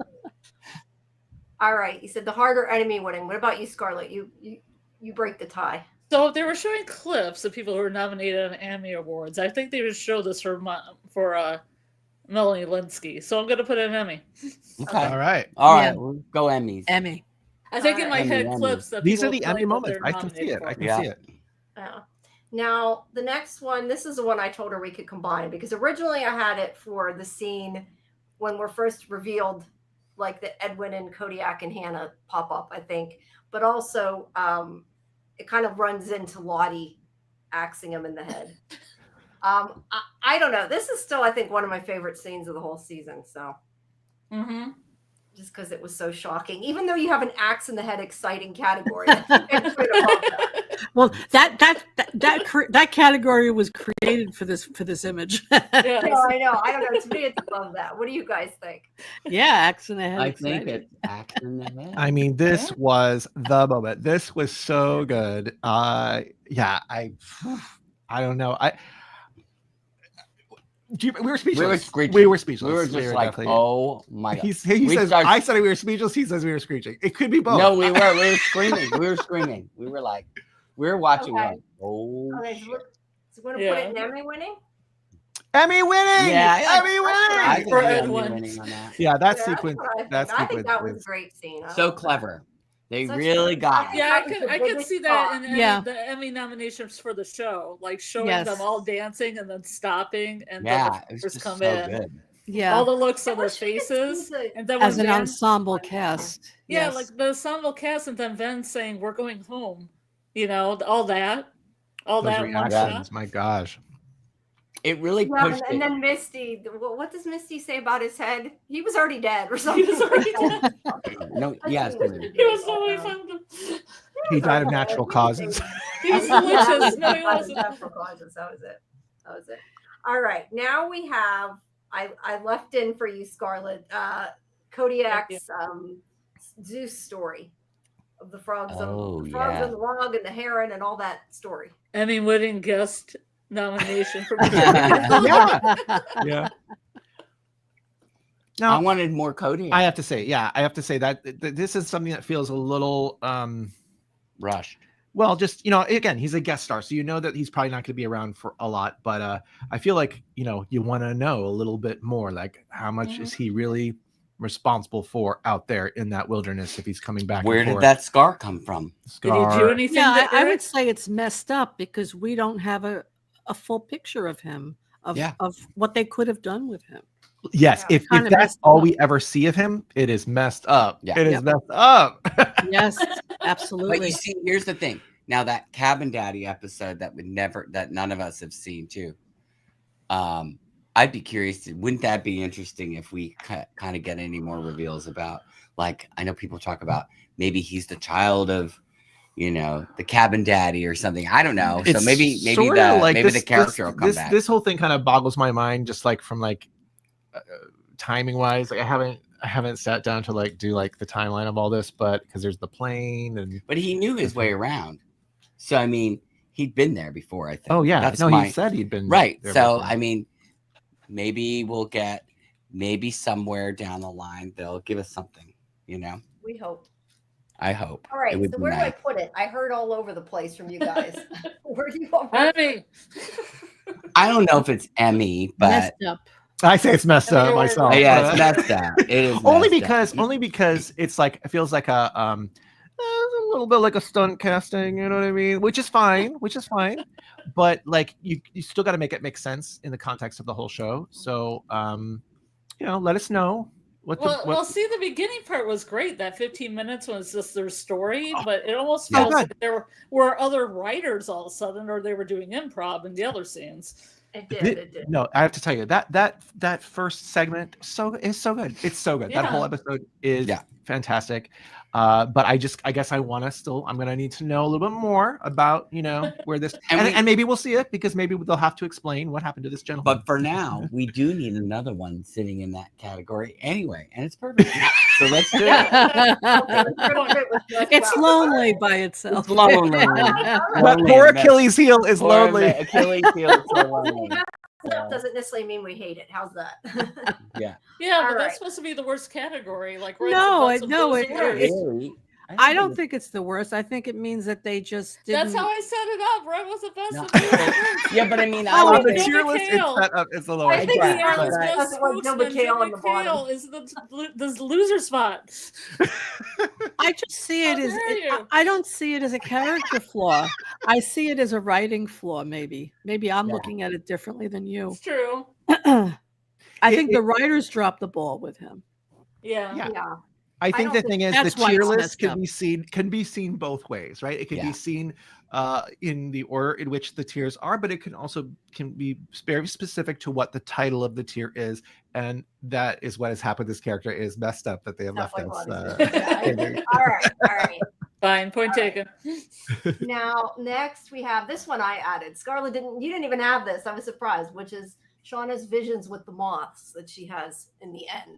A: All right. You said the heart or enemy winning. What about you, Scarlett? You break the tie.
E: So if they were showing clips of people who were nominated on Emmy Awards, I think they would show this for Melanie Linsky. So I'm going to put in Emmy.
C: Okay.
B: All right.
C: All right.
D: Yeah.
C: We'll go Emmys.
D: Emmy.
E: I think in my
C: Emmy,
E: head
C: Emmy.
E: clips that
B: These are
E: people
B: the Emmy
E: claim that
B: moments.
E: they're
B: I can see
E: nominated
B: it. I
E: for.
B: can
C: Yeah.
B: see it.
A: Now, the next one, this is the one I told her we could combine because originally I had it for the scene when we're first revealed, like the Edwin and Kodiak and Hannah pop up, I think. But also, it kind of runs into Lottie axing him in the head. I don't know. This is still, I think, one of my favorite scenes of the whole season. So
E: Mm-hmm.
A: just because it was so shocking, even though you have an axe in the head exciting category. I think it's right above that.
D: Well, that category was created for this image.
A: No, I know. I don't know. To me, it's above that. What do you guys think?
D: Yeah, axe in the head.
C: I think
D: excited.
C: it's action in the head.
B: I mean, this was the moment. This was so good. I don't know. We were speechless.
C: We were screeching.
B: We were speechless.
C: We were just like,
B: definitely-
C: oh my god.
B: He
C: We
B: says,
C: started-
B: I said we were speechless. He says we were screeching. It could be both.
C: No, we were screaming. We were screaming. We were like, we were watching.
A: Okay.
C: Like, oh.
A: Okay,
C: shit.
A: so we're gonna put it in Emmy winning.
B: Emmy winning.
C: Yeah,
B: Emmy
C: I
B: winning.
C: think
E: For
C: we got
E: Edwin.
C: winning on that.
B: Yeah, that
A: Yeah,
B: sequence.
A: that's what I
B: That
A: think. I think
B: sequence
A: that was
B: is
A: a great scene. I
C: So
A: love that.
C: clever. They
A: Such
C: really
A: a-
C: got it.
E: Yeah,
A: That was the
E: I could
A: biggest
E: see that in
D: Yeah.
E: the Emmy nominations for the show, like showing
D: Yes.
E: them all dancing and then stopping, and
C: Yeah,
E: then
C: it
E: the
C: was
E: first
C: just
E: come
C: so
E: in.
C: good.
D: Yeah.
E: All the looks on
A: I
E: their
A: wish we could see
E: faces,
A: the-
E: and then
D: As
E: when
D: an
E: Van,
D: ensemble cast.
E: yeah,
D: Yes.
E: like the ensemble cast, and then Ven saying "We're going home," you know, all that
B: Those
E: in one
B: reactions.
E: shot.
B: My gosh.
C: It really
A: Yeah,
C: pushed
A: and
C: it.
A: then Misty. What does Misty say about his head? He was already dead, or
E: He
A: something.
E: was already dead.
C: No, yes.
E: He was totally found him.
B: He died of natural causes.
E: He was delicious. No, he wasn't.
A: Natural causes. That was it. That was it. All right. Now we have. I left in for you, Scarlet. Kodiak's Zeus story of the frogs.
C: Oh,
A: the frogs
C: yeah.
A: and the log and the heron and all that story.
E: Emmy-winning guest nomination for
B: Yeah. Yeah.
C: I
B: Now,
C: wanted more Cody.
B: I have to say that this is something that feels a little
C: rushed.
B: well, just again, he's a guest star, so that he's probably not going to be around for a lot. But I feel like you want to know a little bit more, like how much is he really responsible for out there in that wilderness if he's coming back?
C: Where
B: and
C: did
B: forth?
C: that scar come from?
E: Did he do
B: Scar.
E: anything?
D: Yeah,
E: that
D: I
E: Eric-
D: would say it's messed up because we don't have a full picture of him, of what they could have done with him.
B: Yes,
A: Yeah.
B: if
D: Kinda
B: that's
D: messed
B: all
D: up.
B: we ever see of him, it is messed up.
C: Yeah.
B: It is
D: Yep.
B: messed up.
D: Yes,
C: But
D: absolutely.
C: you see, here's the thing. Now that Cabin Daddy episode that none of us have seen too. I'd be curious. Wouldn't that be interesting if we kind of get any more reveals about? Like, I know people talk about maybe he's the child of, the Cabin Daddy or something. I don't know. So
B: It's
C: maybe
B: sorta like
C: the character will come back.
B: This whole thing kind of boggles my mind, just like from timing wise. Like I haven't sat down to do the timeline of all this, but because there's the plane and
C: But he knew his way around. So I mean, he'd been there before. I think.
B: oh yeah,
C: That's
B: no,
C: my,
B: he said he'd been
C: right.
B: there
C: So
B: before.
C: I mean, maybe we'll get somewhere down the line they'll give us something.
A: We hope.
C: I hope.
A: All right.
C: It would
A: So
C: be
A: where do I
C: nice.
A: put it? I heard all over the place from you guys. Where do you want me to
E: Emmy.
C: I don't know if it's Emmy, but
D: Messed up.
B: I say it's messed up
A: Everywhere
B: myself.
C: yeah,
B: but-
C: it's messed up. It is
B: only
C: messed up.
B: because it's it feels like a little bit like a stunt casting, you know what I mean? Which is fine, but you still got to make it make sense in the context of the whole show. So let us know
E: Well, see, the beginning part was great. That 15 minutes was just their story, but it almost
B: Yeah.
E: felt like there were other writers all of a sudden, or they were doing improv in the other scenes.
A: It did.
B: No, I have to tell you that first segment is so good. It's so good. That whole
E: Yeah.
B: episode is fantastic. But I guess I'm gonna need to know a little bit more about where this and maybe we'll see it because maybe they'll have to explain what happened to this gentleman.
C: But for now, we do need another one sitting in that category anyway, and it's perfect. So let's do it.
A: Okay, let's go with it with just
D: It's
A: well.
D: lonely by itself.
C: It's lonely.
B: But
C: Lonely
B: poor
C: and messy.
B: Achilles heel is
C: Poor
B: lonely.
C: Achilles heel is so lonely.
A: That doesn't necessarily mean we hate it. How's that?
C: Yeah.
E: Yeah,
A: All
E: but
A: right.
E: that's supposed to be the worst category. Like, right,
D: No,
E: lots of
D: no,
E: those
D: it-
E: words.
C: Really?
D: I don't think it's the worst. I think it means that they just didn't.
E: That's how I set it up. Right was the best.
C: No.
E: of the
C: Yeah, but I mean,
D: Oh,
C: I
B: On
C: would
B: the
E: Bill
C: think-
B: tier list,
E: McHale.
B: it's set up. It's the
A: I
B: lowest.
A: think
C: Right,
A: the
C: but-
A: Aaron's
E: Best
A: best was Bill
E: spokesman,
A: McHale on
E: Bill
A: the bottom.
E: McHale is the loser spot.
D: I just see it
E: How
D: as
E: dare you.
D: I don't see it as a character flaw. I see it as a writing flaw. Maybe I'm
C: Yeah.
D: looking at it differently than you.
E: It's true.
D: I think the writers dropped the ball with him.
E: Yeah.
B: Yeah.
A: Yeah.
B: I think
A: don't
B: the
A: think-
B: thing is
D: That's
B: the
D: why
B: tier
D: it's
B: list
D: messed
B: can be seen both ways, right? It can
C: Yeah.
B: be seen in the order in which the tiers are, but it can also be very specific to what the title of the tier is, and that is what has happened. This character is messed up that they have left
A: Definitely
B: us.
A: was. Yeah, all right.
E: Fine. Point taken.
A: Now, next we have this one I added. Scarlett you didn't even have this. I was surprised, which is Shauna's visions with the moths that she has in the end.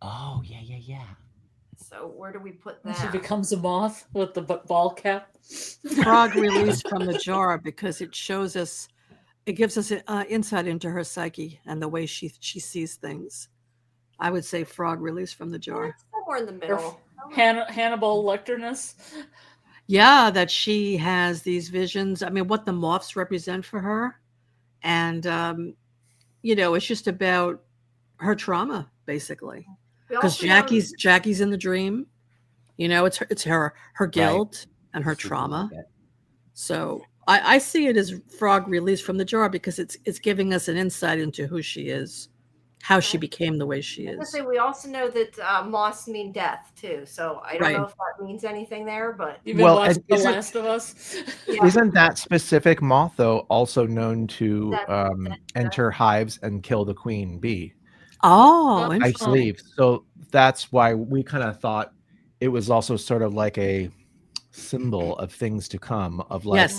C: Oh, yeah.
A: So where do we put
E: She
A: that?
E: becomes a moth with the ball cap.
D: Frog released from the jar because it shows us It gives us insight into her psyche and the way she sees things. I would say frog released from the jar.
A: Somewhere in the middle.
E: Hannibal Lecterness.
D: Yeah, that she has these visions. I mean, what the moths represent for her. And, it's just about her trauma, basically. Because Jackie's in the dream. It's her guilt and her trauma. So I see it as frog released from the jar because it's giving us an insight into who she is, how she became the way she is.
A: We also know that moths mean death too, so I don't know if that means anything there, but
E: you've been watching The Last of Us.
B: Isn't that specific moth though also known to enter hives and kill the queen bee?
D: Oh,
B: I believe so. That's why we kind of thought it was also sort of like a symbol of things to come. Of like,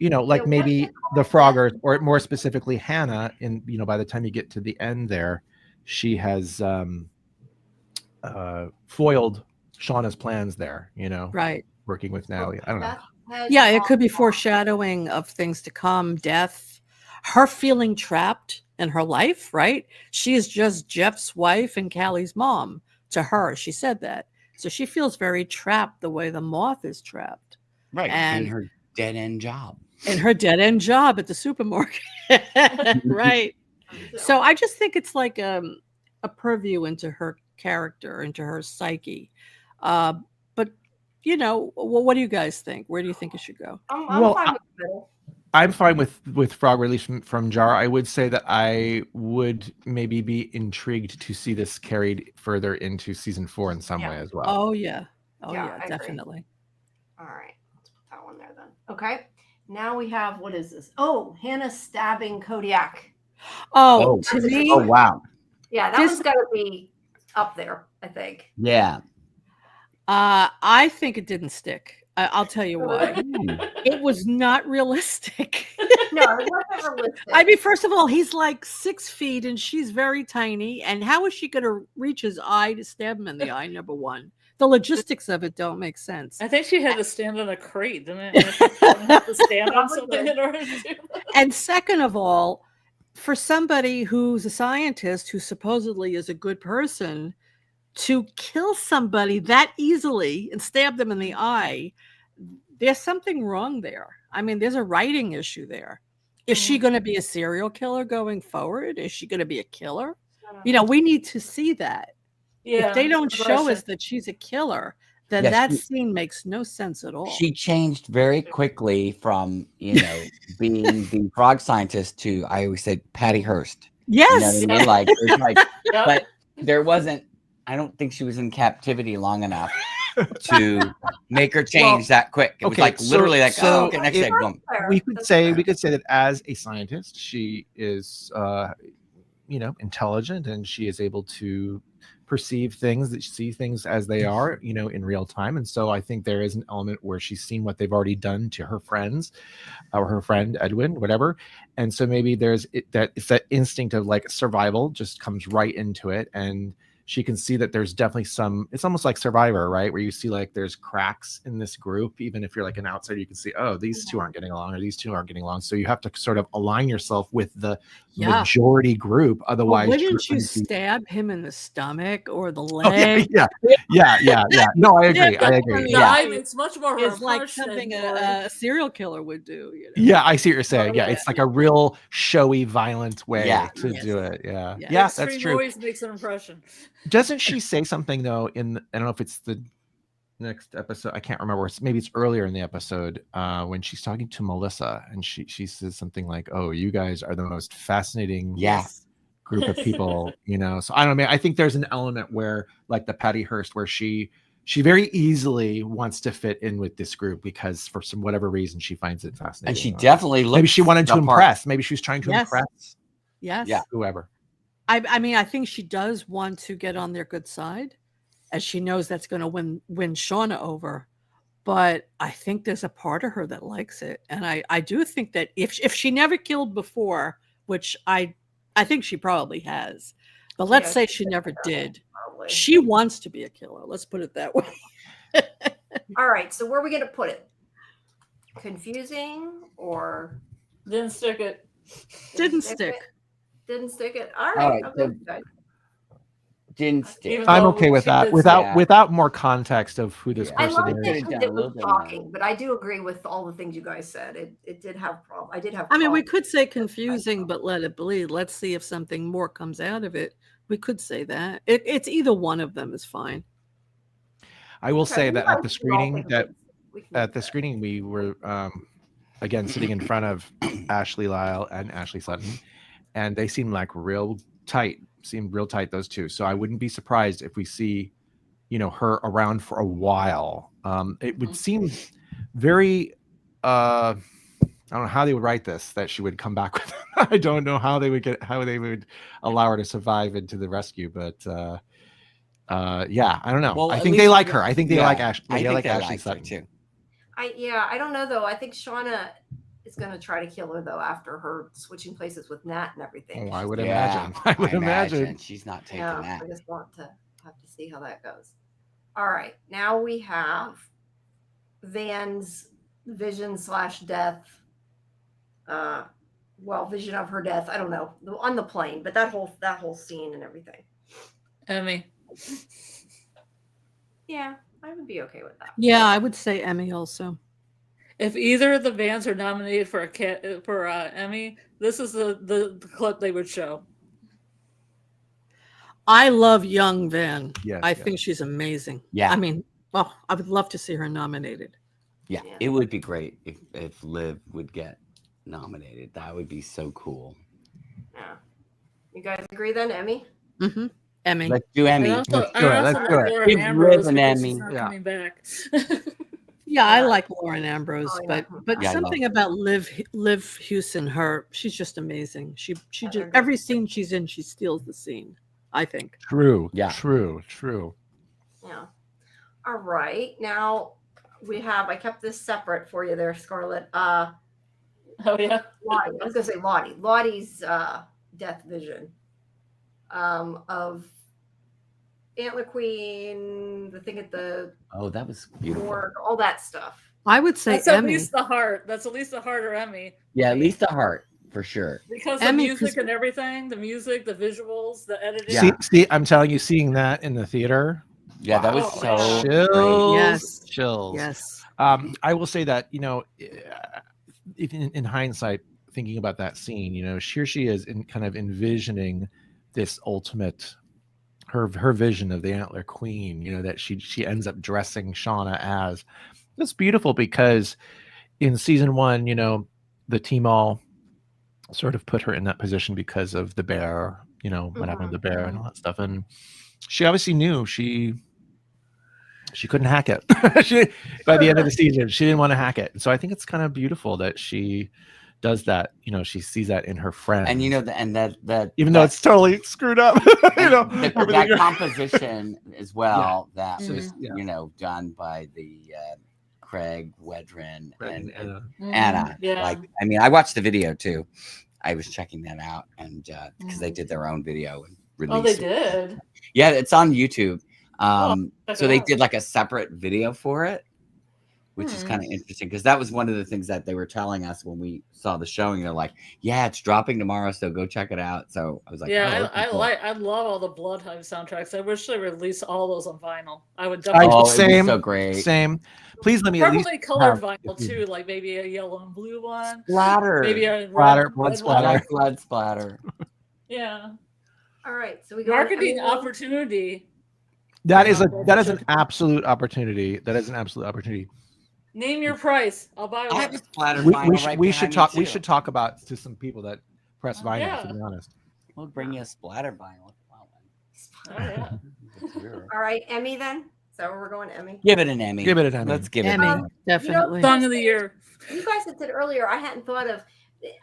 B: like maybe the Froggers, or more specifically Hannah. By the time you get to the end there, she has foiled Shauna's plans there.
D: Right,
B: working with Natalie. I don't know.
D: Yeah, it could be foreshadowing of things to come, death, her feeling trapped in her life, right? She is just Jeff's wife and Callie's mom to her. She said that. So she feels very trapped the way the moth is trapped.
C: Right. And her dead-end job.
D: And her dead-end job at the supermarket. Right. So I just think it's like a purview into her character, into her psyche. But, what do you guys think? Where do you think it should go?
A: I'm fine with the middle.
B: I'm fine with frog release from jar. I would say that I would maybe be intrigued to see this carried further into season 4 in some way as well.
D: Oh yeah, definitely.
A: All right, let's put that one there then. Okay, now we have, what is this? Oh, Hannah stabbing Kodiak.
D: To me,
C: oh wow,
A: yeah, that one's got to be up there, I think.
C: Yeah,
D: I think it didn't stick. I'll tell you why. It was not realistic.
A: No, it wasn't realistic.
D: I mean, first of all, he's like 6 feet and she's very tiny. And how is she going to reach his eye to stab him in the eye? Number one, the logistics of it don't make sense.
E: I think she had to stand on a crate, didn't it? She had to stand on something in order to do that.
D: And second of all, for somebody who's a scientist who supposedly is a good person, to kill somebody that easily and stab them in the eye, there's something wrong there. I mean, there's a writing issue there. Is she going to be a serial killer going forward? Is she going to be a killer? We need to see that.
E: Yeah,
D: if they don't show us that she's a killer, then that scene makes no sense at all.
C: She changed very quickly from, being the frog scientist to, I always said, Patty Hearst.
D: Yes.
C: But there wasn't, I don't think she was in captivity long enough to make her change that quick. It was literally next day, boom.
B: We could say that as a scientist, she is, intelligent, and she is able to perceive things, see things as they are, in real time. And so I think there is an element where she's seen what they've already done to her friends, or her friend Edwin, whatever. And so maybe it's that instinct of like survival just comes right into it, and she can see that there's definitely it's almost like Survivor, right? Where you see like there's cracks in this group. Even if you're like an outsider, you can see, oh, these two aren't getting along, or these two aren't getting along. So you have to sort of align yourself with the majority group. Otherwise,
D: wouldn't you stab him in the stomach or the leg?
B: Yeah. No, I agree.
E: It's much more.
D: It's like something a serial killer would do.
B: Yeah, I see what you're saying. Yeah, it's like a real showy, violent way to do it. Yeah, that's true.
E: Always makes an impression.
B: Doesn't she say something though? I don't know if it's the next episode. I can't remember. Maybe it's earlier in the episode when she's talking to Melissa, and she says something like, "Oh, you guys are the most fascinating group of people." So I don't know. I think there's an element where, like the Patty Hearst, where she very easily wants to fit in with this group because for some whatever reason she finds it fascinating.
C: And she definitely looks.
B: Maybe she wanted to impress. Maybe she was trying to impress.
D: Yes.
B: Whoever.
D: I mean, I think she does want to get on their good side, as she knows that's going to win Shauna over. But I think there's a part of her that likes it, and I do think that if she never killed before, which I think she probably has, but let's say she never did, she wants to be a killer. Let's put it that way.
A: All right, so where are we going to put it? Confusing or
E: Then stick it.
D: Didn't stick.
A: Didn't stick it. All
C: All
A: right.
C: right,
A: I'm good with that.
C: Didn't stick.
E: Even
B: I'm
E: though
B: okay with
E: she
B: that
E: did
B: without more context of who this
C: Yeah.
A: I
B: person
A: liked
B: is.
A: it
C: Could've
A: because
C: done
A: it
C: a
A: was
C: little bit more.
A: shocking, but I do agree with all the things you guys said. It did have problem. I did have.
D: I mean, we
A: problems.
D: could say confusing, but let it bleed. Let's see if something more comes out of it. We could say that. It's either one of them is fine.
B: I will
A: Okay,
B: say
A: you
B: that
A: guys
B: at the
A: can all
B: screening
A: think of
B: that
A: it. We can
B: at
A: do
B: the
A: that.
B: screening we were again sitting in front of Ashley Lyle and Ashley Sutton, and they seemed like real tight. Seemed real tight, those two. So I wouldn't be surprised if we see, her around for a while. It would seem very I don't know how they would write this, that she would come back with I don't know how they would allow her to survive into the rescue, but yeah, I don't know.
C: Well,
B: I
C: at
B: think they
C: least
B: like
C: we
B: her.
C: got-
B: I think they
C: yeah,
B: like Ashley.
C: I
B: They
C: think
B: like
C: they
B: Ashley
C: liked her
B: Sutton
C: too.
A: I don't know though. I think Shauna is going to try to kill her though after her switching places with Nat and everything.
B: Oh, I would
C: Yeah,
B: imagine. I would imagine.
C: she's not taking
A: Yeah,
C: that.
A: I just want to have to see how that goes. All right, now we have Van's vision / death. Well, vision of her death. I don't know, on the plane, but that whole scene and everything.
E: Emmy.
A: Yeah, I would be okay with that.
D: Yeah, I would say Emmy also.
E: If either of the bands are nominated for Emmy, this is the clip they would show.
D: I love young Van.
B: Yes,
D: I
B: yes.
D: think she's amazing.
C: Yeah.
D: I mean, I would love to see her nominated.
C: Yeah,
A: Yeah.
C: it would be great if Liv would get nominated. That would be so cool.
A: Yeah, you guys agree then, Emmy?
D: Mm-hmm. Emmy.
C: Let's do Emmy.
E: I also
B: Let's do it, let's
E: like
B: do it.
E: Lauren
C: Give
E: Ambrose
C: Liv an
E: because
C: Emmy.
E: she's not
B: Yeah.
E: coming back.
D: Yeah, I
A: Yeah.
D: like Lauren Ambrose,
A: Oh,
D: but
A: yeah.
D: but
C: Yeah, I love
D: something about Liv Houston, she's just amazing. She
A: I
D: just
A: agree.
D: every scene she's in, she steals the scene. I think.
B: True.
C: Yeah.
B: True.
A: Yeah. All right. Now I kept this separate for you there, Scarlett.
E: Oh yeah.
A: Lottie. I was gonna say Lottie. Lottie's death vision of Antler Queen, the thing at the
C: Oh, that was beautiful.
A: morgue, all that stuff.
D: I would say
E: That's at
D: Emmy.
E: least the heart. That's at least the heart or Emmy.
C: Yeah, at least the heart for sure.
E: Because
D: Emmy,
E: the music
D: 'cause-
E: and everything, the music, the visuals, the editing.
C: Yeah.
B: See, I'm telling you, seeing that in the theater,
C: Yeah, that was
E: Wow.
C: so
B: chills.
C: great.
D: Yes.
B: Chills.
D: Yes.
B: I will say that, in hindsight, thinking about that scene, here she is kind of envisioning this ultimate, her vision of the Antler Queen, that she ends up dressing Shauna as. It's beautiful because in season 1, the team all sort of put her in that position because of the bear, what happened to the bear and all that stuff. And she obviously knew she couldn't hack it. By the end of the season, she didn't want to hack it. So I think it's kind of beautiful that she does that. She sees that in her friend.
C: And that
B: even though it's totally screwed up,
C: that
B: everything-
C: composition as well that
E: Yeah.
C: was
B: Yeah.
C: done by the Craig Wedren and
E: Mhm.
C: Anna.
E: Yeah.
C: I watched the video too. I was checking that out, and because they
E: Mhm.
C: did their own video and released.
E: Oh, they did.
C: Yeah, it's on YouTube.
E: check
C: So
E: it
C: they
E: out.
C: did like a separate video for it, which is kind of interesting because that was one of the things that they were telling us when we saw the showing. They're like, "Yeah, it's dropping tomorrow, so go check it out." So I was like,
E: Yeah,
C: "Oh, okay, cool."
E: I love all the Bloodhive soundtracks. I wish they released all those on vinyl. I would definitely.
C: Oh, it'd be
B: Same,
C: so great.
B: Same. Please let me at least
E: Probably colored
B: have-
E: vinyl too, like maybe a yellow and blue one,
C: Splatter.
E: maybe a
B: Splatter,
E: red
B: blood
E: one.
C: I
B: splatter.
C: like blood splatter.
E: Yeah,
A: All right. So we go
E: marketing
A: Emmy.
E: opportunity.
B: That is an absolute opportunity. That is an absolute opportunity.
E: Name your price. I'll buy
C: I have a
E: one.
C: splatter
B: We,
C: vinyl
B: we should
C: right
B: we
C: behind
B: should
C: me,
B: talk. We
C: too.
B: should talk about to some people that press vinyl.
E: Yeah.
B: To be honest.
C: We'll bring you a splatter vinyl if you want one.
E: Oh, yeah.
C: It's weird.
A: All right, Emmy then. So we're going Emmy.
C: Give it an Emmy.
B: Give it an Emmy.
C: Let's give it
D: Emmy,
C: an Emmy.
D: definitely.
E: Song of the year.
A: You guys had said earlier, I hadn't thought of.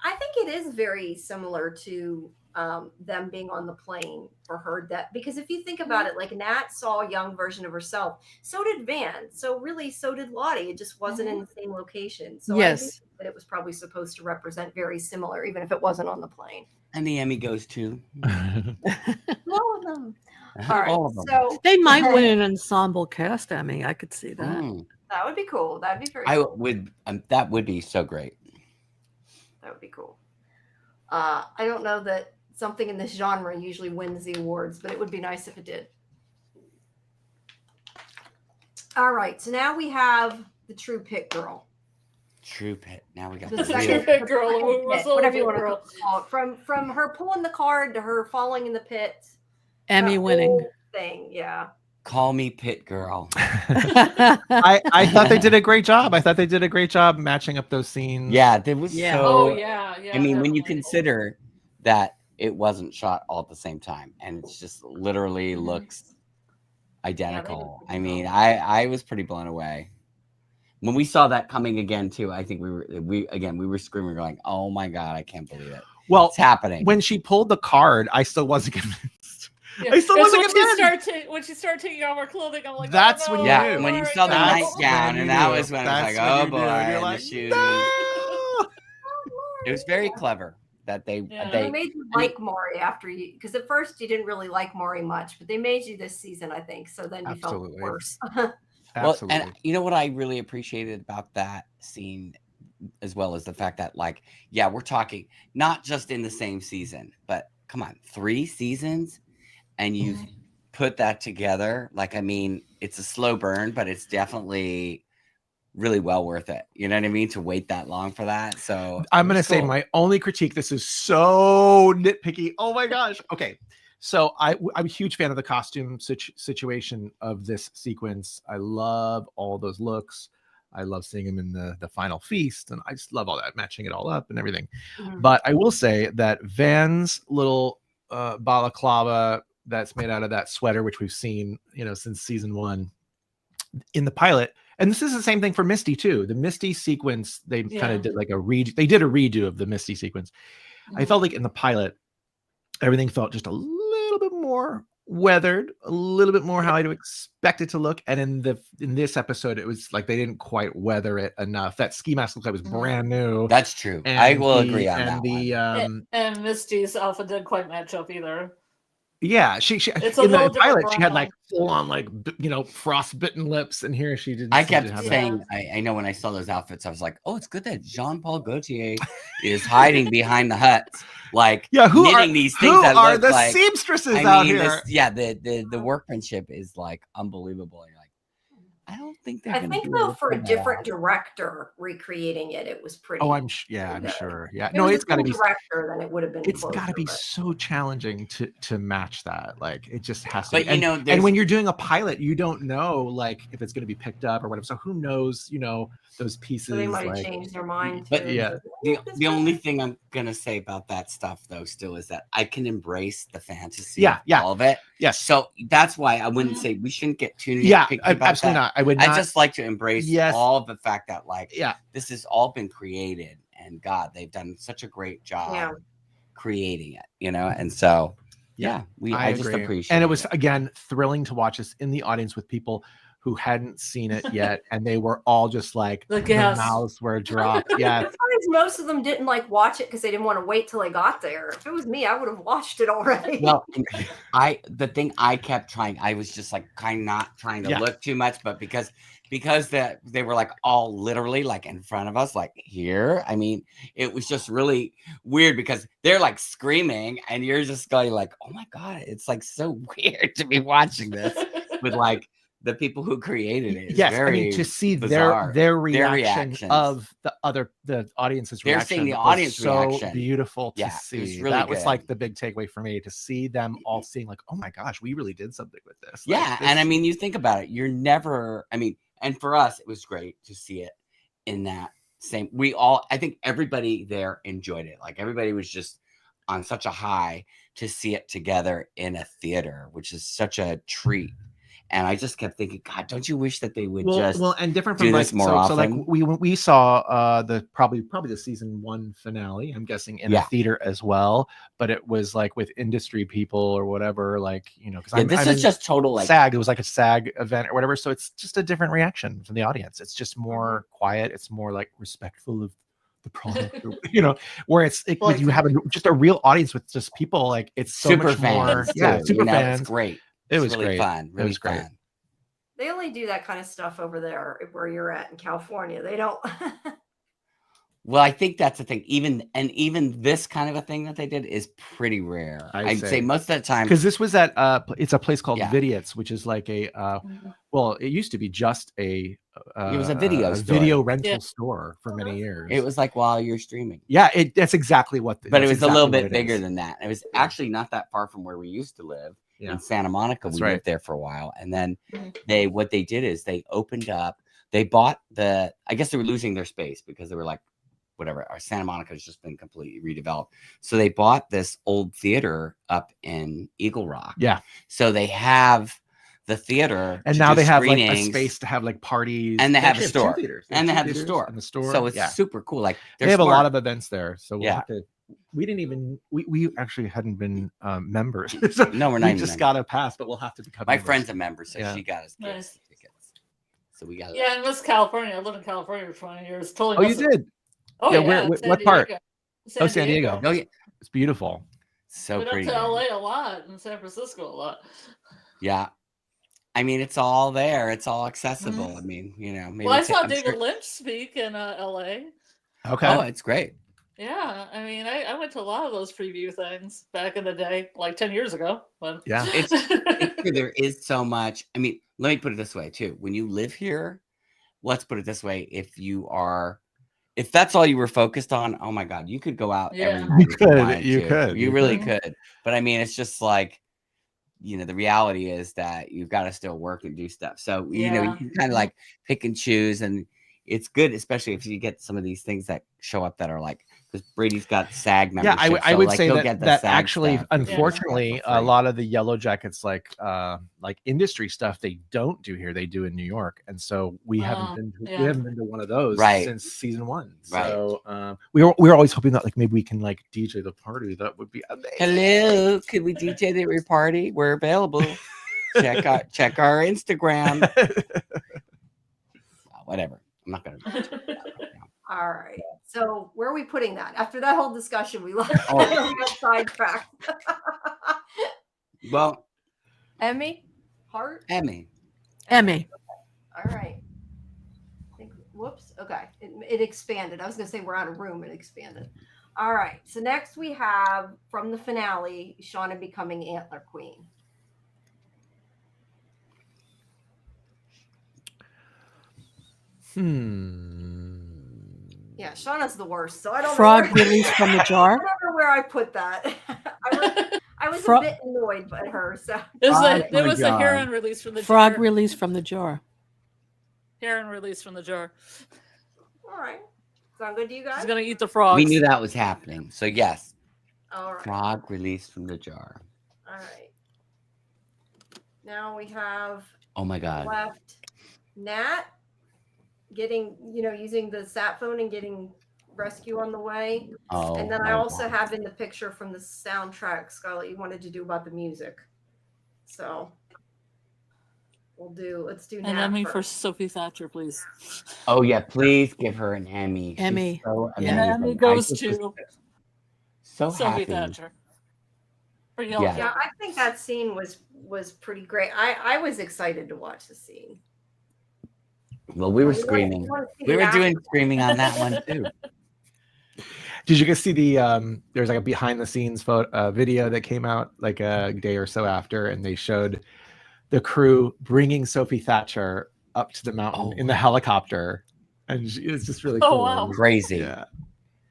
A: I think it is very similar to them being on the plane for her death. Because if you think about it, like Nat saw a young version of herself, so did Van. So really, so did Lottie. It just wasn't in the same location. So I
D: Yes.
A: do think that it was probably supposed to represent very similar, even if it wasn't on the plane.
C: And the Emmy goes to
A: All of them. All right.
C: all of them.
A: So
D: They might win an ensemble cast Emmy. I could see that.
A: that would be cool. That'd be very
C: I
A: cool.
C: would. That would be so great.
A: That would be cool. I don't know that something in this genre usually wins the awards, but it would be nice if it did. All right, so now we have the True Pit Girl.
C: True Pit. Now we got
A: The
C: the
A: second
C: real.
E: Pit girl,
A: second
E: who was
A: pit,
E: a
A: whatever you
E: little
A: want to
E: girl.
A: call it. From her pulling the card to her falling in the pit.
D: Emmy
A: that
D: winning.
A: whole thing, yeah.
C: Call me Pit Girl.
B: I thought they did a great job. I thought they did a great job matching up those scenes.
C: Yeah, there was
D: Yeah.
C: so.
E: Oh yeah.
C: I mean, when you
E: definitely.
C: consider that it wasn't shot all at the same time, and it's just literally looks identical.
A: Yeah,
C: I mean, I was pretty blown away when we saw that coming again too. I think we were screaming, going, "Oh my god, I can't believe it!
B: Well,
C: It's happening."
B: when she pulled the card, I still wasn't convinced.
E: Yeah.
B: I still
E: It's
B: wasn't convinced.
E: when she started taking off her clothing, I'm like,
B: That's
E: oh,
B: when
E: no,
B: you
C: yeah,
B: knew.
C: when you
E: Laura,
C: saw the
E: no.
C: nightgown,
B: you
C: and that
B: knew.
C: was when I was
B: That's
C: like,
B: when
C: "Oh
B: you
C: boy!"
B: knew. And you're
C: and the
B: like,
C: shoes.
B: no!
C: It was very clever that they
E: Yeah.
A: They
C: they
A: made you like Maury after you, because at first you didn't really like Maury much, but they made you this season, I think. So then you
B: Absolutely.
A: felt worse.
C: well,
B: Absolutely.
C: and you know what I really appreciated about that scene, as well as the fact that, like, yeah, we're talking not just in the same season, but come on, 3 seasons, and you've put that together. Like, I mean, it's a slow burn, but it's definitely really well worth it. You know what I mean? To wait that long for that. So
B: I'm
C: it
B: going to
C: was
B: say
C: cool.
B: my only critique. This is so nitpicky. Oh my gosh. Okay. So I'm a huge fan of the costume situation of this sequence. I love all those looks. I love seeing him in the final feast, and I just love all that, matching it all up and everything.
A: Mhm.
B: But I will say that Van's little balaclava that's made out of that sweater, which we've seen, since season 1 in the pilot, and this is the same thing for Misty too. The Misty sequence, they kind of did like they did a redo of the Misty sequence. I felt like in the pilot, everything felt just a little bit more weathered, a little bit more how I'd expect it to look. And in this episode, it was like they didn't quite weather it enough. That ski mask looked like it was brand new.
C: That's true.
B: And
C: I will agree on
B: and
C: that
B: the
C: one.
E: And Misty's outfit didn't quite match up either.
B: Yeah, she
E: It's a
B: in the
E: little different
B: pilot she had
E: brown.
B: like full on like frostbitten lips, and here she didn't.
C: I
B: seem to
C: kept
B: have that.
C: saying, I know when I saw those outfits, I was like, oh, it's good that Jean-Paul Gaultier is hiding behind the huts, like
B: who
C: knitting
B: are
C: these things
B: who
C: that
B: are
C: look
B: the
C: like
B: seamstresses
C: I
B: out
C: mean,
B: here?
C: the workmanship is like unbelievable. You're like, I don't think they're
A: I
C: gonna
A: think
C: be
A: though,
C: able to
A: for a
C: pull that
A: different
C: off.
A: director recreating it, it was pretty.
B: Oh, I'm
A: good.
B: sure. Yeah,
A: If
B: no,
A: it was
B: it's
A: a
B: got to
A: cool
B: be.
A: director, then it would have been.
B: It's got to be
A: but-
B: so challenging to match that. Like, it just has to.
C: But
B: be. And
C: there's
B: when you're doing a pilot, you don't know like if it's going to be picked up or whatever. So who knows? Those pieces.
A: So they might have
B: like,
A: changed their mind.
C: But
A: too.
B: yeah.
C: the only thing I'm gonna say about that stuff though still is that I can embrace the fantasy
B: Yeah,
C: of all of it.
B: Yes.
C: So that's why I wouldn't say we shouldn't get too
B: Yeah,
C: nitpicky about
B: absolutely
C: that.
B: not. I would not.
C: I just like to embrace
B: Yes.
C: all of the fact that like
B: Yeah.
C: this has all been created, and God, they've done such a great job
A: Yeah.
C: creating it, and so
B: Yeah,
C: I just
B: agree.
C: appreciate
B: And it was again thrilling to watch this in the audience with people who hadn't seen it yet, and they were all just like
E: The
B: the
E: gas.
B: mouths were dropped. Yeah,
A: Sometimes most of them didn't like watch it because they didn't want to wait till they got there. If it was me, I would have watched it already.
C: Well, the thing I kept trying, I was just like kind of not trying to look too much, but because they were like all literally like in front of us, like here. I mean, it was just really weird because they're like screaming and you're just going like, oh my God, it's like so weird to be watching this with like the people who created it.
B: yes, I mean to see
C: bizarre.
B: their reaction
C: reactions.
B: of the audience's
C: They're
B: reaction.
C: seeing the
B: was
C: audience
B: so
C: reaction.
B: beautiful to
C: Yeah,
B: see.
C: it was really
B: that was
C: good.
B: like the big takeaway for me, to see them all seeing like, oh my gosh, we really did something with this. Like,
C: Yeah, and I mean, you think about it, you're never. I mean, and for us, it was great to see it in that same. I think everybody there enjoyed it. Like everybody was just on such a high to see it together in a theater, which is such a treat. And I just kept thinking, God, don't you wish that they would
B: and different
C: do
B: from
C: this
B: like,
C: more
B: so
C: often?
B: like we saw the probably the season 1 finale, I'm guessing, in a theater as well, but it was like with industry people or whatever, like because
C: this is just total like
B: SAG. It was like a SAG event or whatever, so it's just a different reaction from the audience. It's just more quiet. It's more like respectful of the product, where when you have just a real audience with just people, like it's so
C: super
B: much
C: fans.
B: more. Yeah, super fans.
C: It's great.
B: It was
C: really
B: great.
C: fun. Really
B: it was great.
C: fun.
A: They only do that kind of stuff over there where you're at in California. They don't.
C: Well, I think that's the thing. Even this kind of a thing that they did is pretty rare. I'd say most of the time,
B: because this was at it's a place called
C: Yeah.
B: Vidiots, which is like a well, it used to be just a
C: It was a video store.
B: video rental
E: Yeah.
B: store for many years.
C: it was like while you're streaming.
B: Yeah, that's exactly what.
C: But it was
B: exactly
C: a little
B: what
C: bit
B: it
C: bigger
B: is.
C: than that. It was actually not that far from where we used to live
B: Yeah.
C: in Santa Monica.
B: That's
C: We
B: right.
C: lived there for a while, and then what they did is they opened up. They bought I guess they were losing their space because they were like, whatever. Our Santa Monica has just been completely redeveloped. So they bought this old theater up in Eagle Rock.
B: Yeah.
C: So they have the theater,
B: And
C: to
B: now
C: do
B: they have like a
C: screenings,
B: space to have like parties,
C: and they have a
B: actually
C: store.
B: two theaters.
C: And they
B: two
C: have the
B: theaters
C: store.
B: and the store.
C: So it's
B: yeah.
C: super cool. Like
B: They have a lot of events there. So we'll
C: Yeah.
B: have to. We didn't even. We actually hadn't been members. So
C: No, we're not
B: we
C: even
B: just
C: members.
B: got a pass, but we'll have to become.
C: My
B: members.
C: friend's a member, so
B: Yeah.
C: she got us
E: Nice.
C: tickets. So we got.
E: Yeah, in West California. I lived in California for 20 years. Totally.
B: Oh, you
E: missed it.
B: did?
E: Oh
B: Yeah,
E: yeah.
B: where-
E: San
B: what part?
E: Diego.
B: Oh, San Diego.
C: Oh yeah,
B: It's beautiful.
C: so
E: Went up
C: pretty.
E: to LA a lot and San Francisco a lot.
C: Yeah, I mean it's all there. It's all accessible. I mean, maybe.
E: Well, I saw
C: I'm
E: David
C: sure-
E: Lynch speak in LA.
B: Okay.
C: Oh, it's great.
E: Yeah, I mean, I went to a lot of those preview things back in the day, like 10 years ago. But
B: Yeah.
C: It's true, there is so much. I mean, let me put it this way too. When you live here, let's put it this way: if that's all you were focused on, oh my God, you could go out
E: Yeah.
C: every night.
B: You
C: if
B: could,
C: wanted
B: you
C: to.
B: could,
C: You
B: you
C: really
E: could.
C: could. But I mean, it's just like, the reality is that you've got to still work and do stuff. So, you
E: Yeah.
C: can kind of like pick and choose, and it's good, especially if you get some of these things that show up that are like, because Brady's got SAG
B: Yeah,
C: membership.
B: I
C: so,
B: would
C: like,
B: say
C: he'll
B: that
C: get the
B: that
C: SAG
B: actually,
C: stuff and
B: unfortunately,
C: stuff for
B: a
C: free.
B: lot of the Yellowjackets like industry stuff they don't do here. They do in New York, and so we haven't been
E: yeah.
B: we haven't been to one of those
C: Right.
B: since season 1.
C: Right.
B: So we were always hoping that like maybe we can like DJ the party. That would be amazing.
C: Hello, could we DJ at your party? We're available. check our Instagram. Whatever. I'm not gonna.
A: All right. So where are we putting that? After that whole discussion, we got sidetracked.
C: Well,
A: Emmy, Hart.
C: Emmy.
D: Emmy.
A: All right. Whoops. Okay. It expanded. I was going to say we're out of room. It expanded. All right. So next we have from the finale, Shauna becoming Antler Queen. Yeah, Shauna's the worst. So I don't
D: Frog
A: know where,
D: released from the
A: I
D: jar.
A: don't know where I put that. I was a
D: Frog-
A: bit annoyed by her. So
E: there
C: Frog
E: was a
C: jar.
E: heron released from the
D: Frog
E: jar.
D: released from the jar.
E: Heron released from the jar.
A: all right. Sound good to you guys?
E: He's gonna eat the frogs.
C: We knew that was happening. So yes,
A: All right.
C: frog released from the jar.
A: All right. Now we have
C: Oh my God.
A: left Nat getting, using the sat phone and getting rescue on the way.
C: Oh.
A: And then I
C: my
A: also
C: God.
A: have in the picture from the soundtrack, Scarlett, you wanted to do about the music. So let's do
E: And
A: Nat
E: Emmy
A: first.
E: for Sophie Thatcher, please.
C: Oh yeah, please give her an Emmy. She's
D: Emmy.
C: so
D: Yeah.
C: amazing.
E: And Emmy
C: I
E: goes
C: just
E: to
C: was so
E: Sophie
C: happy.
E: Thatcher. For
C: Yeah.
E: Yellowjackets.
A: Yeah, I think that scene was pretty great. I was excited to watch the scene.
C: Well, we were
A: You wanna-
C: screaming.
A: you wanna see
C: We
A: the
C: were
A: after-
C: doing screaming on that one too.
B: Did you guys see the there's like a behind the scenes video that came out like a day or so after, and they showed the crew bringing Sophie Thatcher up to the mountain in the helicopter, and it's just really
E: Oh,
B: cool.
E: wow.
C: Crazy.
B: Yeah.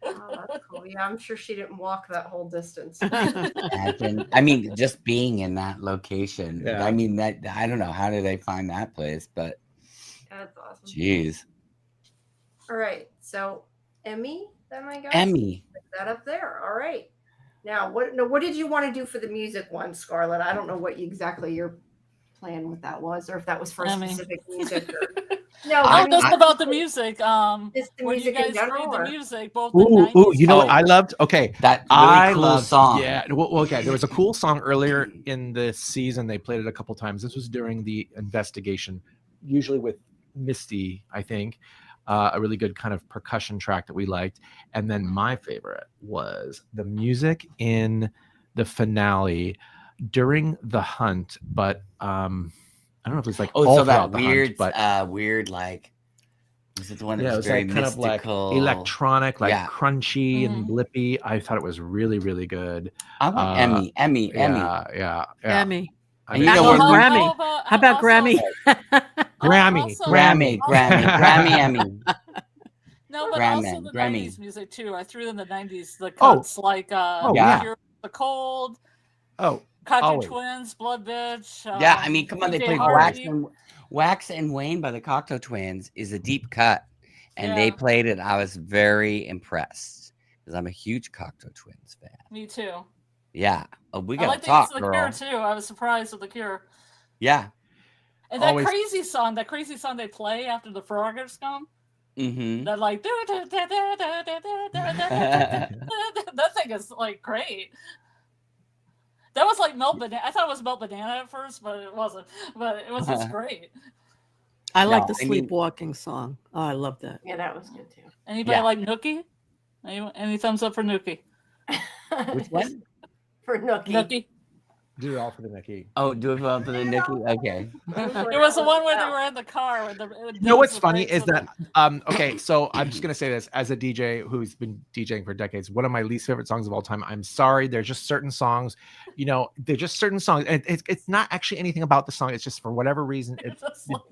A: Oh, that's cool. Yeah, I'm sure she didn't walk that whole distance.
C: Imagine. I mean, just being in that location.
B: Yeah.
C: I mean, that I don't know how did they find that place, but
A: That's awesome.
C: geez,
A: All right. So Emmy, then I guess
C: Emmy.
A: Put that up there. All right. Now, what did you want to do for the music one, Scarlett? I don't know what exactly your plan with that was, or if that was for
E: Emmy.
A: specific music. Or, no,
E: Oh,
A: mean,
E: just about the music.
A: Just the
E: When
A: music
E: you
A: in
E: guys
A: general.
E: read the
A: Or?
E: music, both the
B: Ooh,
E: 90s.
B: you know what
C: Oh.
B: I loved? Okay.
C: That really
B: I
C: cool
B: loved,
C: song.
B: Yeah. Well, okay. There was a cool song earlier in the season. They played it a couple times. This was during the investigation, usually with Misty, I think. A really good kind of percussion track that we liked. And then my favorite was the music in the finale during the hunt, but I don't know if it was like
C: Oh,
B: all
C: so that
B: throughout the
C: weird,
B: hunt, but
C: weird like Was it the one that
B: Yeah, it
C: was
B: was
C: very
B: like kind of like
C: mystical?
B: electronic, like
C: Yeah.
B: crunchy and
E: Mhm.
B: blippy. I thought it was really, really good.
C: I want Emmy.
B: Yeah.
D: Emmy.
B: I
C: And
B: mean,
C: you know
D: Actually,
C: what?
D: Grammy. How about
E: also-
D: Grammy?
B: Grammy,
E: also-
B: Grammy.
C: Grammy, Emmy.
E: No, but
C: Grammy,
E: also the
C: Grammy.
E: 90s music too. I threw in the 90s, the
B: Oh.
E: cuts like
C: yeah.
E: Cure the Cold,
B: Oh,
E: Cocktail
B: always.
E: Twins, Blood Bitch.
C: Yeah, I mean, come on, they
E: PJ
C: played
E: Harvey.
C: Wax and Wayne by the Cocteau Twins is a deep cut, and they
E: Yeah.
C: played it. I was very impressed because I'm a huge Cocteau Twins fan.
E: Me too.
C: Yeah, we
E: I
C: gotta
E: like
C: talk,
E: the
C: girl.
E: Cure too. I was surprised with the Cure.
C: Yeah.
E: And that
B: Always.
E: crazy song they play after the froggers come.
C: Mm-hmm.
E: That like that thing is like great. That was like Melt Banana. I thought it was Melt Banana at first, but it wasn't. But it was just great.
D: I like
C: No,
D: the
C: I mean-
D: sleepwalking song. Oh, I love that.
A: Yeah, that was good too.
E: Anybody
C: Yeah.
E: like Nookie? Any thumbs up for Nookie?
C: Which one?
A: For Nookie.
E: Nookie.
B: Do it all for the Mickey.
C: Oh, do it for the Nikki. Okay.
E: It was the one where they were in the car. With
B: You know what's funny is that okay, so I'm just gonna say this as a DJ who's been DJing for decades. One of my least favorite songs of all time. I'm sorry, there's just certain songs, you know, they're just certain songs, and it's not actually anything about the song. It's just for whatever reason it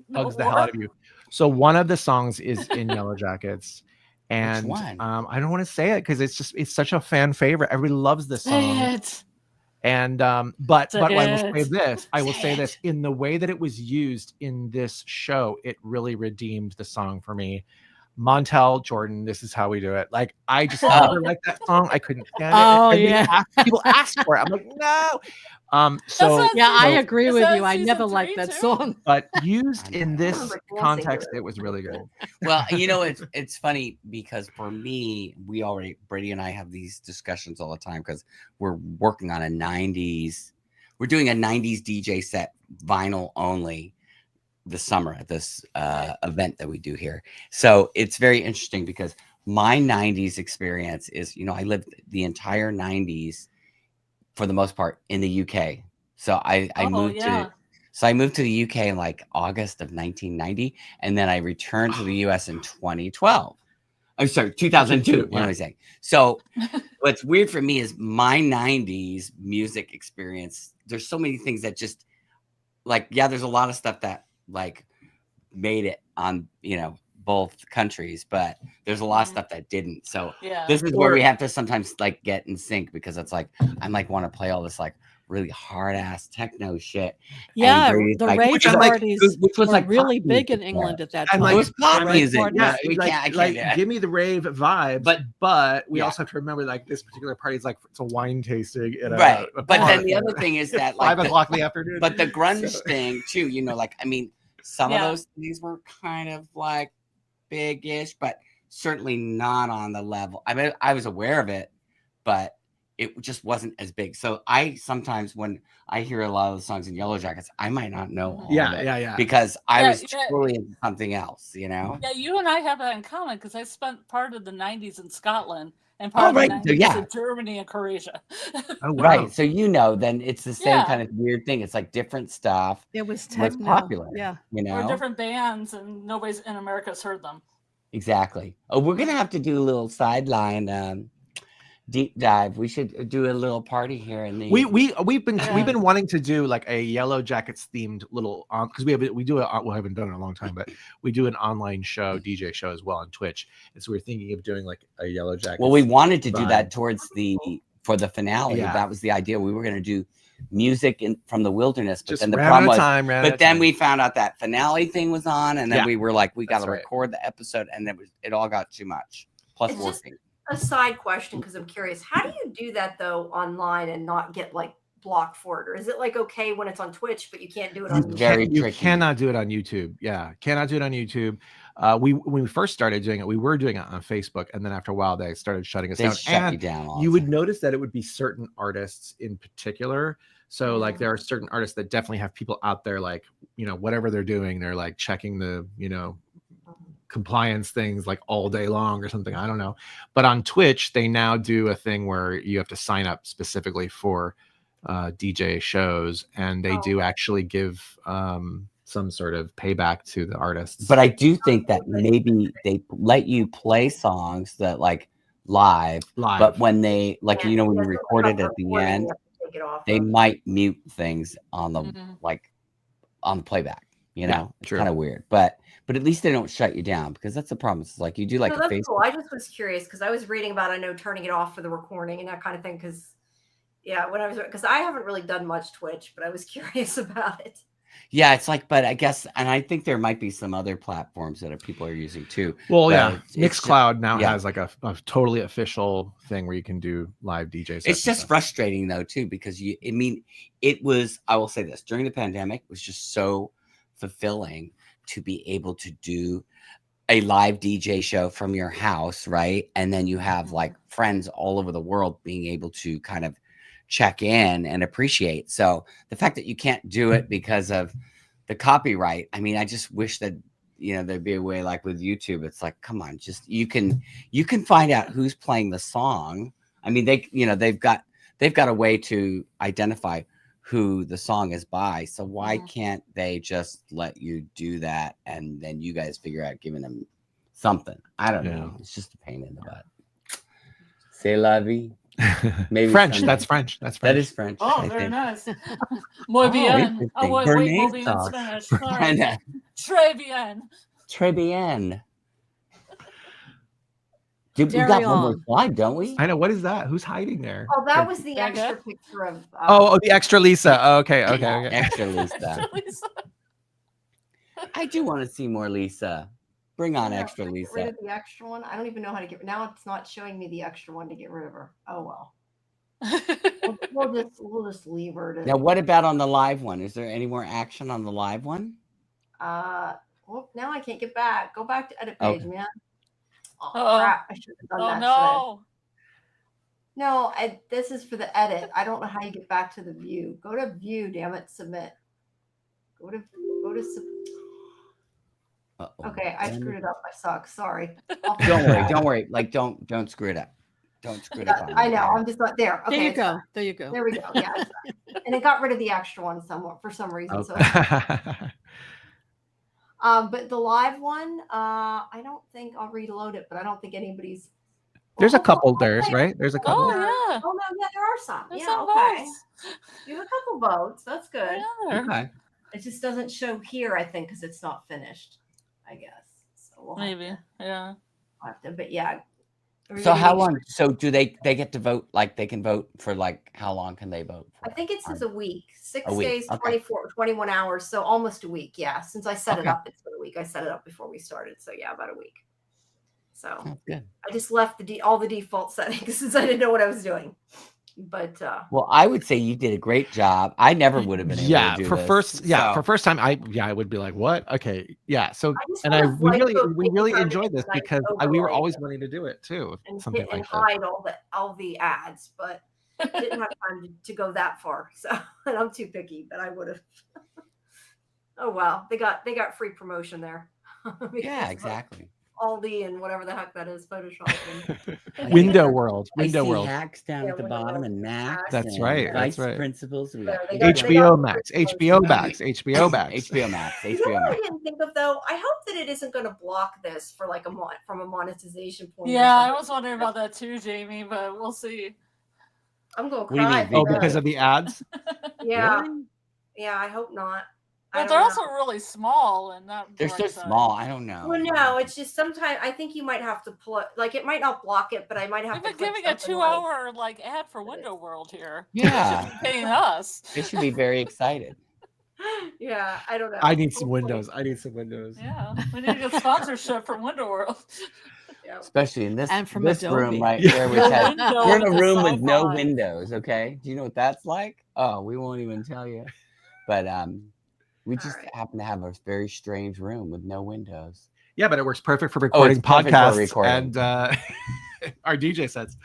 B: bugs the hell out of you. So one of the songs is in Yellowjackets, and
C: one?
B: I don't want to say it because it's such a fan favorite. Everybody loves this song.
E: Say it.
B: And but I will say
E: it.
B: this. I will say this. In the way that it was used in this show, it really redeemed the song for me. Montel Jordan, This Is How We Do It. Like I just never liked that song. I couldn't stand it.
D: Oh,
B: And
D: yeah.
B: people asked for it. I'm like, no. So
E: That's
D: Yeah, I
B: so-
D: agree
E: Is
D: with
E: that
D: you. I
E: season
D: never
E: 3
D: liked that
E: too?
D: song.
B: but used in this
A: remember dancing
B: context,
A: to it.
B: it was really good.
C: Well, you know, it's funny because for me, Brady and I have these discussions all the time because we're working on a 90s. We're doing a 90s DJ set, vinyl only, this summer at this event that we do here. So it's very interesting because my 90s experience is, you know, I lived the entire 90s for the most part in the UK. So I moved to the UK in like August of 1990, and then I returned to the US in 2012. I'm sorry, 2002. What am I saying? So what's weird for me is my 90s music experience. There's so many things that just like, yeah, there's a lot of stuff that like made it on, you know, both countries, but there's a lot of stuff that didn't. So this is where we have to sometimes like get in sync because it's like, I'm like, want to play all this like really hard ass techno shit.
D: Yeah,
C: Brady's
D: the
C: like,
D: rave
C: which is like-
D: parties
C: which was
D: were
C: like
D: really
C: pop
D: big in
C: music
D: England
C: there.
D: at that
B: And
D: time.
B: like,
C: It was pop
B: Rave
C: music.
B: party,
C: Yeah,
B: like,
C: I
B: like
C: can't.
B: give me the rave vibe, but we
C: yeah.
B: also have to remember like this particular party is like it's a wine tasting at a,
C: Right.
B: a
C: But
B: bar
C: then the
B: at
C: other thing is that like
B: 5 o'clock in the afternoon.
C: but the grunge
B: So-
C: thing too, you know, like I mean, some
E: Yeah.
C: of those things were kind of like big-ish, but certainly not on the level. I mean, I was aware of it, but it just wasn't as big. So I sometimes when I hear a lot of the songs in Yellowjackets, I might not know all of it
B: yeah.
C: because I
E: Yeah,
C: was
E: yeah.
C: truly into something else, you know?
E: Yeah, you and I have that in common because I spent part of the 90s in Scotland and
C: Oh,
E: part
C: right.
E: of
C: So,
E: the 90s
C: yeah.
E: in Germany and Croatia.
B: Oh, wow.
C: Right. So you know, then it's the same
E: Yeah.
C: kind of weird thing. It's like different stuff.
D: It was
C: What's
D: techno.
C: popular?
D: Yeah.
C: You
E: We're
C: know?
E: different bands and nobody's in America's heard them.
C: Exactly. Oh, we're gonna have to do a little sideline deep dive. We should do a little party here in the.
B: We've been wanting to do like a Yellowjackets themed little because we haven't done it in a long time, but we do an online show, DJ show as well on Twitch. And so we're thinking of doing like a Yellowjackets.
C: Well, we wanted to do
B: vibe.
C: that for the finale.
B: Yeah.
C: That was the idea. We were gonna do music from the wilderness, but
B: Just
C: then the
B: ran
C: problem
B: out
C: was.
B: of time.
C: But then we found out that finale thing was on, and then
B: Yeah,
C: we were like, we got to
B: that's right.
C: record the episode, and it all got too much. Plus
A: It's just-
C: working.
A: A side question, because I'm curious, how do you do that though online and not get like blocked for it? Or is it like okay when it's on Twitch, but you can't do it on
C: Very
B: you
C: tricky.
B: cannot do it on YouTube. Yeah, cannot do it on YouTube. When we first started doing it, we were doing it on Facebook, and then after a while, they started shutting us
C: They
B: down.
C: shut
B: And
C: you down. all
B: you
C: the
B: would
C: time.
B: notice that it would be certain artists in particular. So like there are certain artists that definitely have people out there like, you know, whatever they're doing, they're like checking the, you know, compliance things like all day long or something. I don't know. But on Twitch, they now do a thing where you have to sign up specifically for DJ shows, and they do actually give some sort of payback to the artists.
C: But I do think that maybe they let you play songs that like live. But when they like,
A: Yeah,
C: you know, when you
A: yeah,
C: record it at the
A: recording,
C: end,
A: you have to take it off
C: they
A: of.
C: might mute things on the
E: Mhm.
C: like on the playback. You know, it's
B: true.
C: kind of weird. But at least they don't shut you down, because that's the problem. It's like you do like
A: No,
C: a
A: that's
C: Facebook.
A: cool. I just was curious because I was reading about, I know, turning it off for the recording and that kind of thing. Because yeah, when I was, because I haven't really done much Twitch, but I was curious about it.
C: Yeah, it's like, but I guess, and I think there might be some other platforms that people are using too.
B: Well,
C: but
B: yeah,
C: it's just-
B: Mixcloud now
C: yeah.
B: has like a totally official thing where you can do live DJ sets.
C: It's
B: and
C: just
B: stuff.
C: frustrating though too, because it was, I will say this, during the pandemic, it was just so fulfilling to be able to do a live DJ show from your house, right? And then you have like friends all over the world being able to kind of check in and appreciate. So the fact that you can't do it because of the copyright, I mean, I just wish that, you know, there'd be a way like with YouTube. It's like, come on, just you can find out who's playing the song. I mean, they've got a way to identify who the song is by. So why can't they just let you do that and then you guys figure out giving them something? I don't know. It's just a pain in the butt. C'est la vie. Maybe
B: French.
C: Sunday.
B: That's French. That's
C: That
B: French.
C: is French.
E: Oh,
C: I
E: very
C: think.
E: nice. Muy bien.
C: interesting.
E: Oh, wait,
C: Bernays
E: muy bien in
C: sauce.
E: Spanish. Sorry.
C: Très
E: Très bien.
C: bien. We
D: Carry
C: got one more
D: on.
C: slide, don't we?
B: I know. What is that? Who's hiding there?
A: Oh, that was the
E: Back
A: extra
E: up?
A: picture of.
B: Oh, the extra Lisa. Oh, okay.
C: Extra Lisa.
E: Lisa.
C: I do want to see more Lisa. Bring on
A: Yeah,
C: extra
A: get rid
C: Lisa.
A: of the extra one. I don't even know how to get. Now it's not showing me the extra one to get rid of her. Oh well. We'll just leave her. To,
C: Now, what about on the live one? Is there any more action on the live one?
A: well, now I can't get back. Go back to edit page,
C: Okay.
A: man. Oh
E: Uh-oh.
A: crap! I should have done
E: Oh
A: that. shouldn't I?
E: no.
A: No, this is for the edit. I don't know how you get back to the view. Go to view, damn it, submit. Go to
C: Uh-oh.
A: Okay, I screwed it up. I suck. Sorry.
C: Don't worry. Like, don't screw it up. Don't screw it up. On
A: I
C: me.
A: know. I'm just not there. Okay,
D: There you
A: it's
D: go.
A: fine.
D: There you go.
A: There we go. Yeah, it's fine. And it got rid of the extra one somewhat for some reason. So, but the live one, I don't think I'll reload it. But I don't think anybody's.
B: There's a
A: Well,
B: couple
A: I'll
B: there's
A: play-
B: right. There's a couple.
E: Oh yeah.
A: Oh no, yeah, there are some.
E: There's
A: Yeah,
E: some
A: okay.
E: votes.
A: You have a couple votes. That's good.
E: Yeah.
C: Okay.
A: It just doesn't show here, I think, because it's not finished. I guess. So we'll
E: Maybe. Yeah.
A: have to. But yeah.
C: So how long? So do they get to vote? Like they can vote for like how long can they vote for?
A: I think it says a week, 6
C: A week,
A: days,
C: okay.
A: 21 hours. So almost a week. Yeah. Since I set it
C: Okay.
A: up, it's been a week. I set it up before we started. So yeah, about a week. So
C: That's good.
A: I just left all the default settings since I didn't know what I was doing. But
C: Well, I would say you did a great job. I never would have been able to do
B: for
C: this.
B: for first time I would be like, what? Okay, yeah. So
A: just
B: and
A: wanna,
B: we
A: like,
B: really
A: go take the time
B: enjoyed
A: to
B: this
A: like,
B: because we were
A: overlay
B: always
A: it
B: wanting to do it too.
A: and
B: Something
A: hit and
B: like that.
A: hide all the ads, but didn't have time to go that far. So and I'm too picky, but I would have. Oh wow, they got free promotion there.
C: Yeah,
A: Because of
C: exactly.
A: Aldi and whatever the heck that is, Photoshop. And,
B: Window World.
C: I
B: Window
C: see
B: World.
C: hacks down
A: Yeah,
C: at the
A: Window
C: bottom
A: World.
C: and Max.
A: That's
C: and
B: right,
C: Vice
B: that's right.
C: principals. We got
A: They got-
B: HBO Max. HBO Max. HBO Max.
C: HBO Max.
A: you know
C: HBO
A: what I
C: Max.
A: didn't think of though? I hope that it isn't going to block this for like from a monetization point. or
E: Yeah, I
A: something.
E: was wondering about that too, Jamie, but we'll see.
A: I'm going to
C: What do you
A: cry.
C: mean,
B: Oh,
C: Big
B: because of the ads.
A: yeah,
C: Really?
A: yeah. I hope not. I
E: But
A: don't
E: they're
A: know.
E: also really small and not.
C: They're so
E: direct side.
C: small. I don't know.
A: Well, no, it's just sometimes I think you might have to like it might not block it, but I might have
E: We've
A: to.
E: been
A: click
E: giving a
A: something
E: 2-hour ad for Window World here.
C: Yeah.
E: They should be paying us.
C: They should be very excited.
A: Yeah, I don't know.
B: I need some
A: Hopefully.
B: windows. I need some windows.
E: Yeah, we need to get sponsorship from Window World.
A: Yeah.
C: Especially in this,
D: And from
C: this
D: Adobe.
C: room right here, which has
E: Window
C: we're in a
E: with the
C: room with no
E: SciFi.
C: windows. Okay, do you know what that's like? Oh, we won't even tell you. But we just
A: right.
C: happen to have a very strange room with no windows.
B: Yeah, but it works perfect for recording
C: perfect for
B: podcasts
C: recording.
B: and our DJ sets.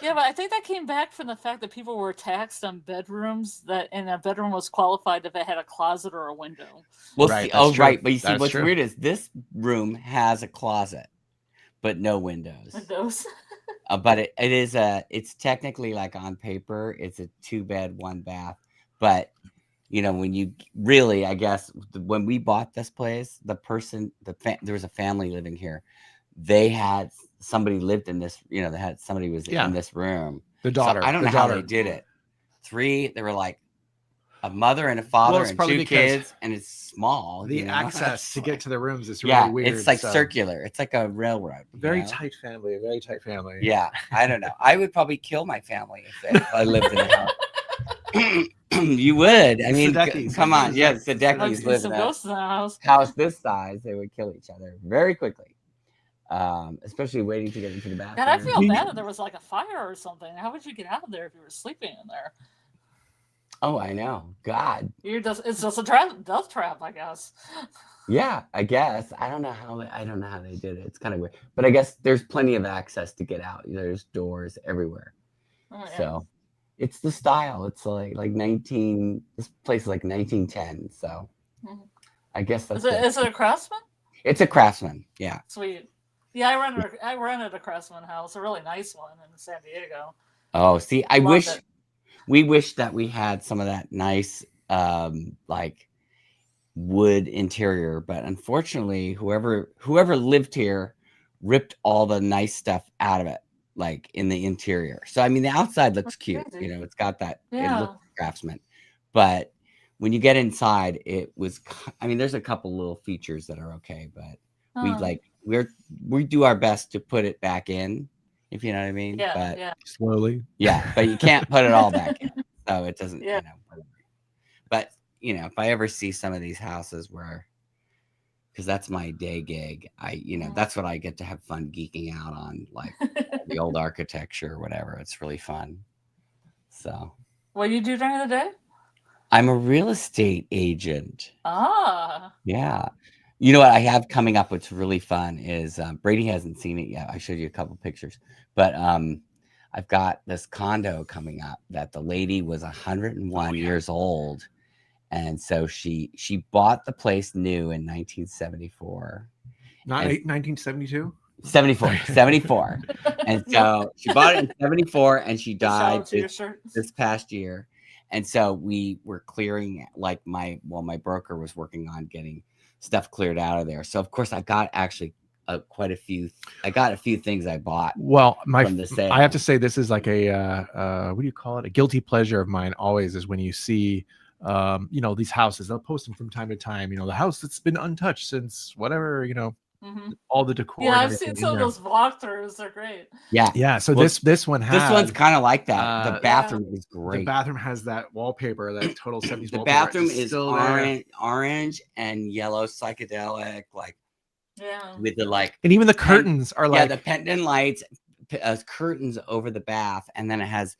E: Yeah, but I think that came back from the fact that people were taxed on bedrooms and a bedroom was qualified if it had a closet or a window.
C: Well,
B: Right,
C: see,
B: that's true.
C: right. But you see,
B: That's
C: what's
B: true.
C: weird is this room has a closet, but no windows.
E: Windows.
C: But it's technically like on paper, it's a 2-bed, 1-bath, but you know, when you really, I guess, when we bought this place, the person, there was a family living here. They had somebody lived in this, you know, they had somebody was in this room.
B: The daughter.
C: So I don't know how they did it. They were like a mother and a father and 2 kids, and it's small.
B: The access to get to the rooms is really
C: yeah,
B: weird.
C: it's like circular. It's like a railroad.
B: Very tight family. A very tight family.
C: Yeah, I don't know. I would probably kill my family if I lived in a house. You would. I mean, come on. Yes, the Sadecki's live in a house this size. They would kill each other very quickly. Especially waiting to get into the bathroom.
E: And I feel bad that there was like a fire or something. How would you get out of there if you were sleeping in there?
C: Oh, I know. God.
E: It's just a death trap, I guess.
C: Yeah, I guess. I don't know how they did it. It's kind of weird. But I guess there's plenty of access to get out. There's doors everywhere. Oh, yeah. So it's the style. It's like this place is like 1910. So I guess that's
E: is it a Craftsman?
C: It's a Craftsman, yeah.
E: Sweet. Yeah, I rented a Craftsman house, a really nice one in San Diego.
C: Oh, see, we wish that we had some of that nice like wood interior, but unfortunately whoever lived here ripped all the nice stuff out of it, like in the interior. So I mean the outside looks cute, you know, it's got that it looks Craftsman, but when you get inside there's a couple little features that are okay, but we do our best to put it back in, if you know what I mean.
B: Slowly.
C: Yeah, but you can't put it all back in. So it doesn't, you know, whatever. But, you know, if I ever see some of these houses because that's my day gig, that's what I get to have fun geeking out on, like the old architecture or whatever. It's really fun. So.
E: What do you do during the day?
C: I'm a real estate agent.
E: Ah.
C: Yeah. You know what I have coming up, what's really fun is Brady hasn't seen it yet. I showed you a couple pictures, but I've got this condo coming up that the lady was 101 years old. And so she bought the place new in 1974.
B: Not 1972?
C: 74. And so she bought it in 74 and she died this past year. And so we were clearing, like my broker was working on getting stuff cleared out of there. So of course I got actually quite a few. I got a few things I bought.
B: Well, I have to say this is like a what do you call it? A guilty pleasure of mine always is when you see you know, these houses. They'll post them from time to time. You know, the house that's been untouched since whatever, you know, all the decor.
E: Yeah, I've seen some of those walkthroughs. They're great.
B: Yeah. So this one's
C: kind of like that. The bathroom is great.
B: The bathroom has that wallpaper, that total 70s
C: the
B: wallpaper.
C: Bathroom is orange and yellow psychedelic, like with the
B: and even the curtains are like
C: the pendant lights, curtains over the bath, and then it has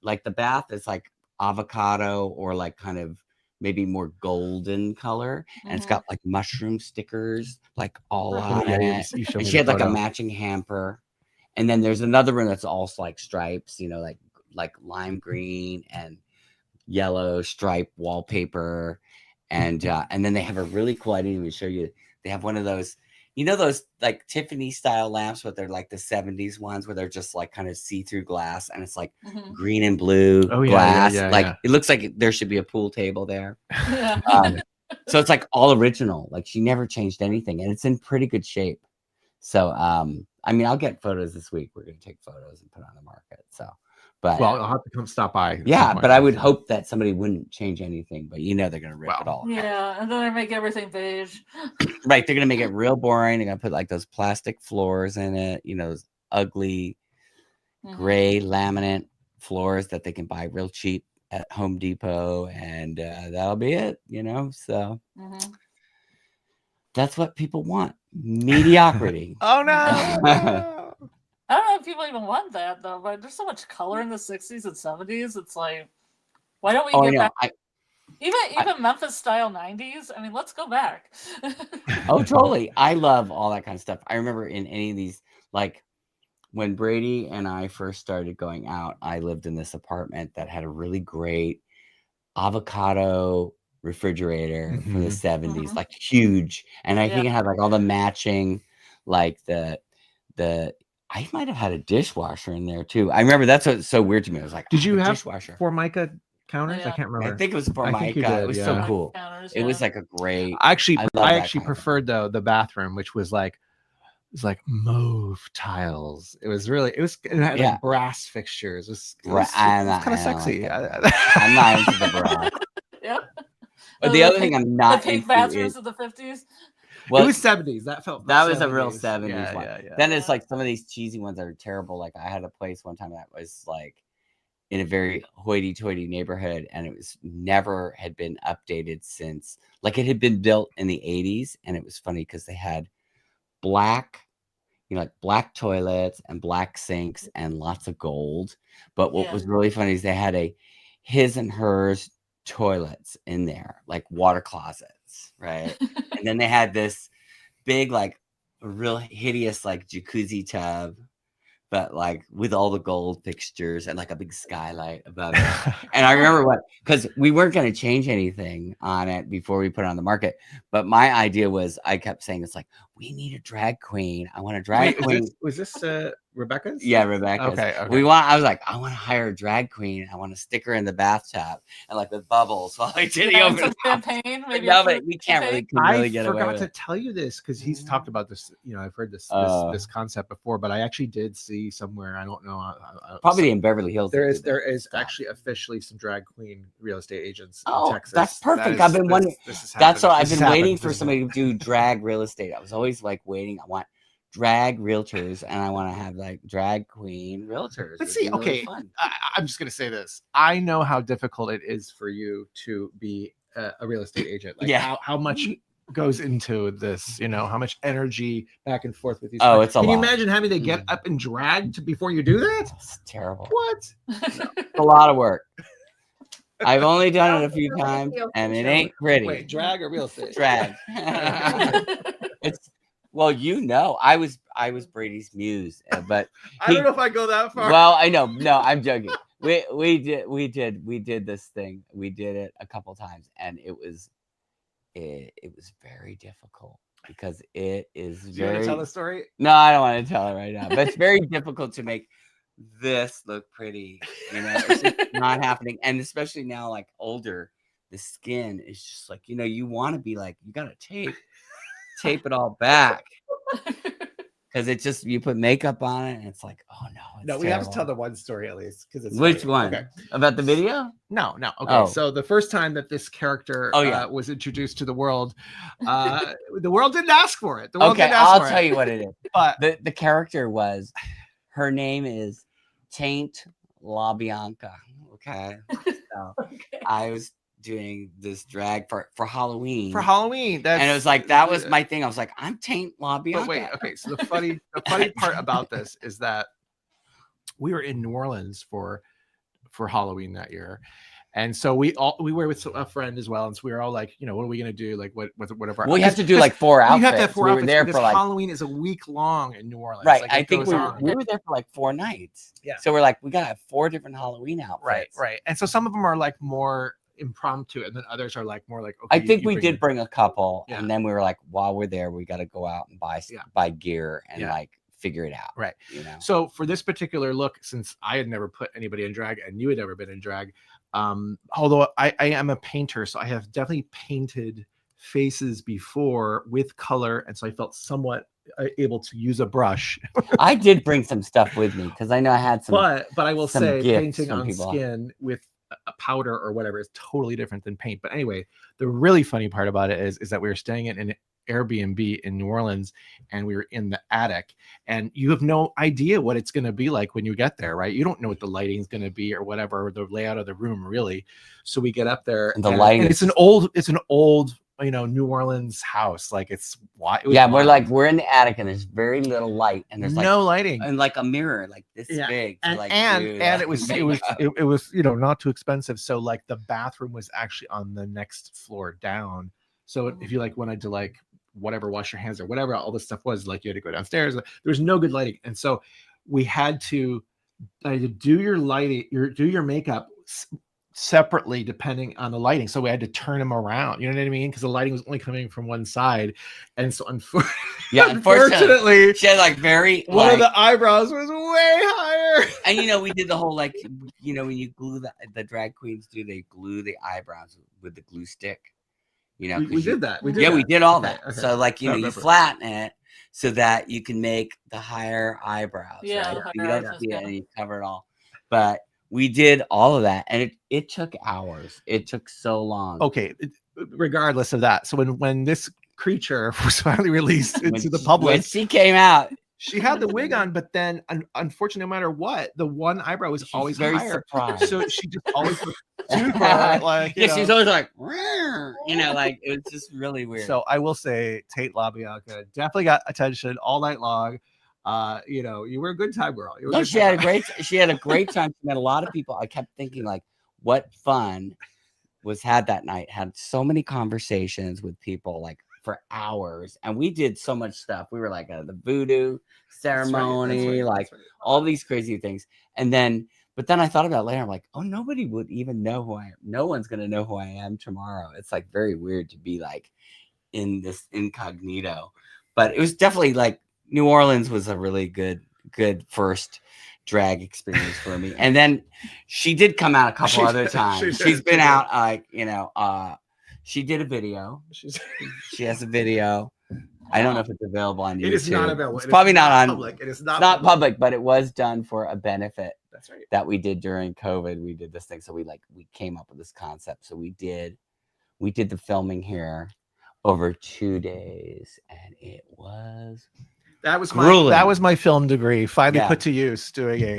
C: like the bath is like avocado or like kind of maybe more golden color, and it's got like mushroom stickers like all on it. And she had like a matching hamper, and then there's another room that's also like stripes, you know, like lime green and yellow stripe wallpaper, and then they have a really cool. I didn't even show you. They have one of those, you know, those like Tiffany style lamps, but they're like the 70s ones where they're just like kind of see-through glass, and it's like green and blue glass. It looks like there should be a pool table there. So it's like all original. Like she never changed anything, and it's in pretty good shape. So I mean, I'll get photos this week. We're gonna take photos and put on the market. So. But,
B: I'll have to come stop by.
C: Yeah, but I would hope that somebody wouldn't change anything. But you know they're gonna rip it all.
E: Yeah, and then they make everything beige.
C: Right, they're gonna make it real boring. They're gonna put like those plastic floors in it. You know, those ugly gray laminate floors that they can buy real cheap at Home Depot, and that'll be it. You know, so that's what people want: mediocrity.
B: Oh no.
E: I don't know if people even want that though, but there's so much color in the 60s and 70s. It's like, why don't we get back? Even Memphis style 90s. I mean, let's go back.
C: Oh, totally. I love all that kind of stuff. I remember in any of these, like when Brady and I first started going out, I lived in this apartment that had a really great avocado refrigerator from the 70s, like huge. And I think it had like all the matching, like the I might have had a dishwasher in there too. I remember that's what's so weird to me. I was like,
B: did you have
C: dishwasher?
B: Formica counters. I
E: Yeah.
B: can't remember.
C: I think it was
B: I think
C: Formica.
B: you did,
C: It was
B: yeah.
C: so cool.
E: Counters,
C: It was
E: yeah.
C: like a great.
B: I actually
C: I love that kind of
B: preferred the bathroom, which was like mauve tiles. It had
C: Yeah.
B: like brass fixtures. It was
C: I'm
B: kind of
C: not- I don't
B: sexy.
C: like I'm not into the brass.
E: Yeah.
C: But the other thing I'm not
E: the pink
C: into
E: bathrooms
C: is
E: of the 50s.
C: well,
B: it was 70s. That felt
C: that was a real
B: 70s.
C: 70s
B: Yeah,
C: one.
B: yeah.
C: Then it's like some of these cheesy ones that are terrible. Like I had a place one time that was like in a very hoity-toity neighborhood, and it was never had been updated since. Like it had been built in the 80s, and it was funny because they had black, like black toilets and black sinks and lots of gold. But what was really funny is they had a his and hers toilets in there, like water closets, right? And then they had this big, like real hideous, like jacuzzi tub, but like with all the gold fixtures and like a big skylight above it. And I remember because we weren't going to change anything on it before we put it on the market. But my idea was, I kept saying, it's like, we need a drag queen. I want a drag queen.
B: Was this Rebecca's?
C: Yeah, Rebecca's.
B: Okay.
C: I was like, I want to hire a drag queen. I want to stick her in the bathtub and like with bubbles while I did over
E: some
C: the top.
E: champagne. Maybe
C: No, but we can't really get away
B: I forgot
C: with
B: to
C: it.
B: tell you this because he's talked about this. I've heard this concept before, but I actually did see somewhere. I don't know.
C: Probably in Beverly Hills.
B: There is actually officially some drag queen real estate agents in Texas.
C: That's perfect. I've been wondering. That's what I've been waiting for somebody to do drag real estate. I was always like waiting. I want drag realtors and I want to have like drag queen realtors.
B: Let's see. Okay. I'm just going to say this. I know how difficult it is for you to be a real estate agent. Like how much goes into this, how much energy back and forth with these.
C: Oh, it's a lot.
B: Can you imagine having to get up and drag before you do that?
C: It's terrible.
B: What?
C: It's a lot of work. I've only done it a few times and it ain't pretty.
B: Wait, drag or real estate?
C: Drag. It's well, I was Brady's muse, but
B: I don't know if I go that far.
C: Well, I know. No, I'm joking. We did this thing. We did it a couple times, and it was very difficult because it is
B: Do you want to tell the story?
C: No, I don't want to tell it right now. But it's very difficult to make this look pretty. It's just not happening, and especially now, like older, the skin is just like you want to be like you got to tape it all back because it just you put makeup on it and it's like no,
B: we have to tell the one story at least because it's
C: which
B: funny.
C: one
B: Okay.
C: About the video?
B: No. Okay, so the first time that this character was introduced to the world, the world didn't ask for it.
C: I'll tell you what it is.
B: But
C: the character was, her name is Taint La Bianca. Okay, so I was doing this drag for Halloween. And it was like that was my thing. I was like, I'm Taint La Bianca.
B: But wait, okay. So the funny part about this is that we were in New Orleans for Halloween that year, and so we were with a friend as well, and so we were all like, what are we gonna do? Like whatever.
C: We have to do like 4 outfits.
B: You have to have 4 outfits.
C: We were there
B: for
C: like
B: Halloween is a week long in New Orleans.
C: Right.
B: Like,
C: I think we were there for like 4 nights.
B: Yeah.
C: So we're like, we gotta have 4 different Halloween outfits.
B: Right. And so some of them are like more impromptu, and then others are like more like okay,
C: I think we did bring a couple,
B: Yeah.
C: and then we were like, while we're there, we got to go out and buy gear and like figure it out.
B: Right. So for this particular look, since I had never put anybody in drag and you had never been in drag, although I am a painter, so I have definitely painted faces before with color, and so I felt somewhat able to use a brush.
C: I did bring some stuff with me because I know I had some.
B: But I will say, painting on
C: people.
B: skin with a powder or whatever is totally different than paint. But anyway, the really funny part about it is that we were staying in an Airbnb in New Orleans, and we were in the attic, and you have no idea what it's going to be like when you get there, right? You don't know what the lighting is going to be or whatever, or the layout of the room really. So we get up there,
C: and the lighting,
B: and it's an old New Orleans house. Like it's why
C: we're in the attic, and there's very little light, and there's
B: no lighting,
C: and like a mirror like this big,
B: and
C: like,
B: and it was not too expensive. So like the bathroom was actually on the next floor down. So if you like wanted to like whatever, wash your hands or whatever, all this stuff was like you had to go downstairs. There was no good lighting, and so we had to do your lighting, do your makeup separately depending on the lighting. So we had to turn them around. You know what I mean? Because the lighting was only coming from one side. And so unfortunately,
C: she had like
B: one of the eyebrows was way higher.
C: And you know, we did the whole like, you know, when you glue the drag queens do, they glue the eyebrows with the glue stick. You know,
B: we did that. We
C: did all that.
B: Okay.
C: So like, you know, you flatten it so that you can make the higher eyebrows.
E: Yeah,
C: right? So you don't see it and you cover it all. But we did all of that, and it took hours. It took so long.
B: Okay, regardless of that. So when this creature was finally released into the public,
C: when she came out,
B: she had the wig on, but then unfortunately, no matter what, the one eyebrow was always
C: very
B: higher.
C: surprised.
B: So she just always looked super like,
C: she's always like, you know, like it was just really weird.
B: So I will say Tate LaBianca definitely got attention all night long. You know, you were a good time girl.
C: She had a great time. She met a lot of people. I kept thinking like, what fun was had that night. Had so many conversations with people like for hours, and we did so much stuff. We were like at the voodoo ceremony, all these crazy things. And then, but then I thought about it later. I'm like, oh, nobody would even know who I am. No one's gonna know who I am tomorrow. It's like very weird to be like in this incognito. But it was definitely like New Orleans was a really good first drag experience for me. And then she did come out a couple other times. She's been out like, you know, she did a video. She has a video. I don't know if it's available on YouTube.
B: It is not available.
C: It's probably not on
B: public. It is
C: not public, but it was done for a benefit.
B: That's right.
C: That we did during COVID. We did this thing. So we came up with this concept. So we did the filming here over 2 days, and it was
B: that was my film degree finally put to use doing a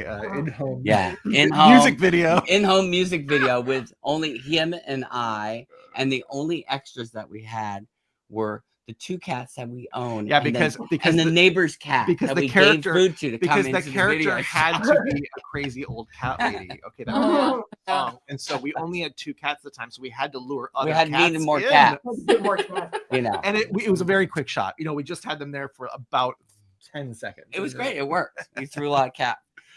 B: in-home music video with only him and I, and the only extras that we had were the 2 cats that we own. Yeah, because
C: the neighbor's cat
B: because
C: that
B: the
C: we
B: character
C: gave food to
B: because
C: come
B: the
C: into
B: character
C: the video.
B: had to be a crazy old cat lady. Okay, that was and so we only had 2 cats at the time, so we had to lure other cats.
C: Needed more cats.
B: You know, and it was a very quick shot. You know, we just had them there for about 10 seconds.
C: It was great. It worked. We threw a lot of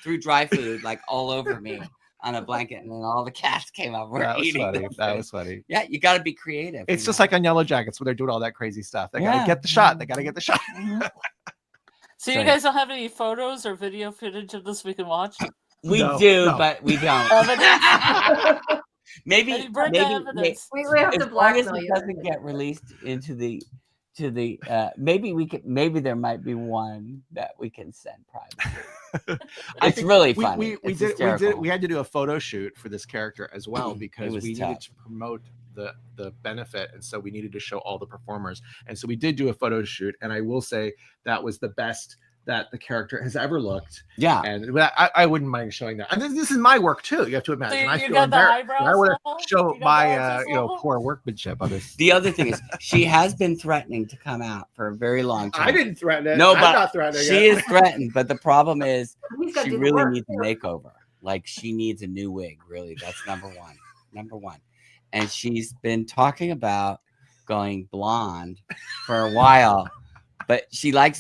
C: threw dry food like all over me on a blanket, and then all the cats came up.
B: That was funny.
C: Yeah, you got to be creative.
B: It's just like on Yellowjackets when they're doing all that crazy stuff. They got to get the shot. They got to get the shot.
E: So you guys don't have any photos or video footage of this we can watch?
C: We do, but we don't. maybe
E: we have
C: to blackmail you. It doesn't get released into the maybe there might be one that we can send privately. It's really funny.
B: We had to do a photo shoot for this character as well because we needed to promote the benefit, and so we needed to show all the performers, and so we did do a photo shoot, and I will say that was the best that the character has ever looked.
C: Yeah,
B: and I wouldn't mind showing that. And this is my work too. You have to imagine.
E: So
B: I feel embarrassed. I want to show my poor workmanship on this.
C: The other thing is she has been threatening to come out for a very long time.
B: I didn't threaten it.
C: No,
B: I'm
C: but
B: not threatening
C: she is threatened. But the problem is she really needs a
A: makeover.
C: makeover. Like she needs a new wig. Really, that's number one. And she's been talking about going blonde for a while. But she's like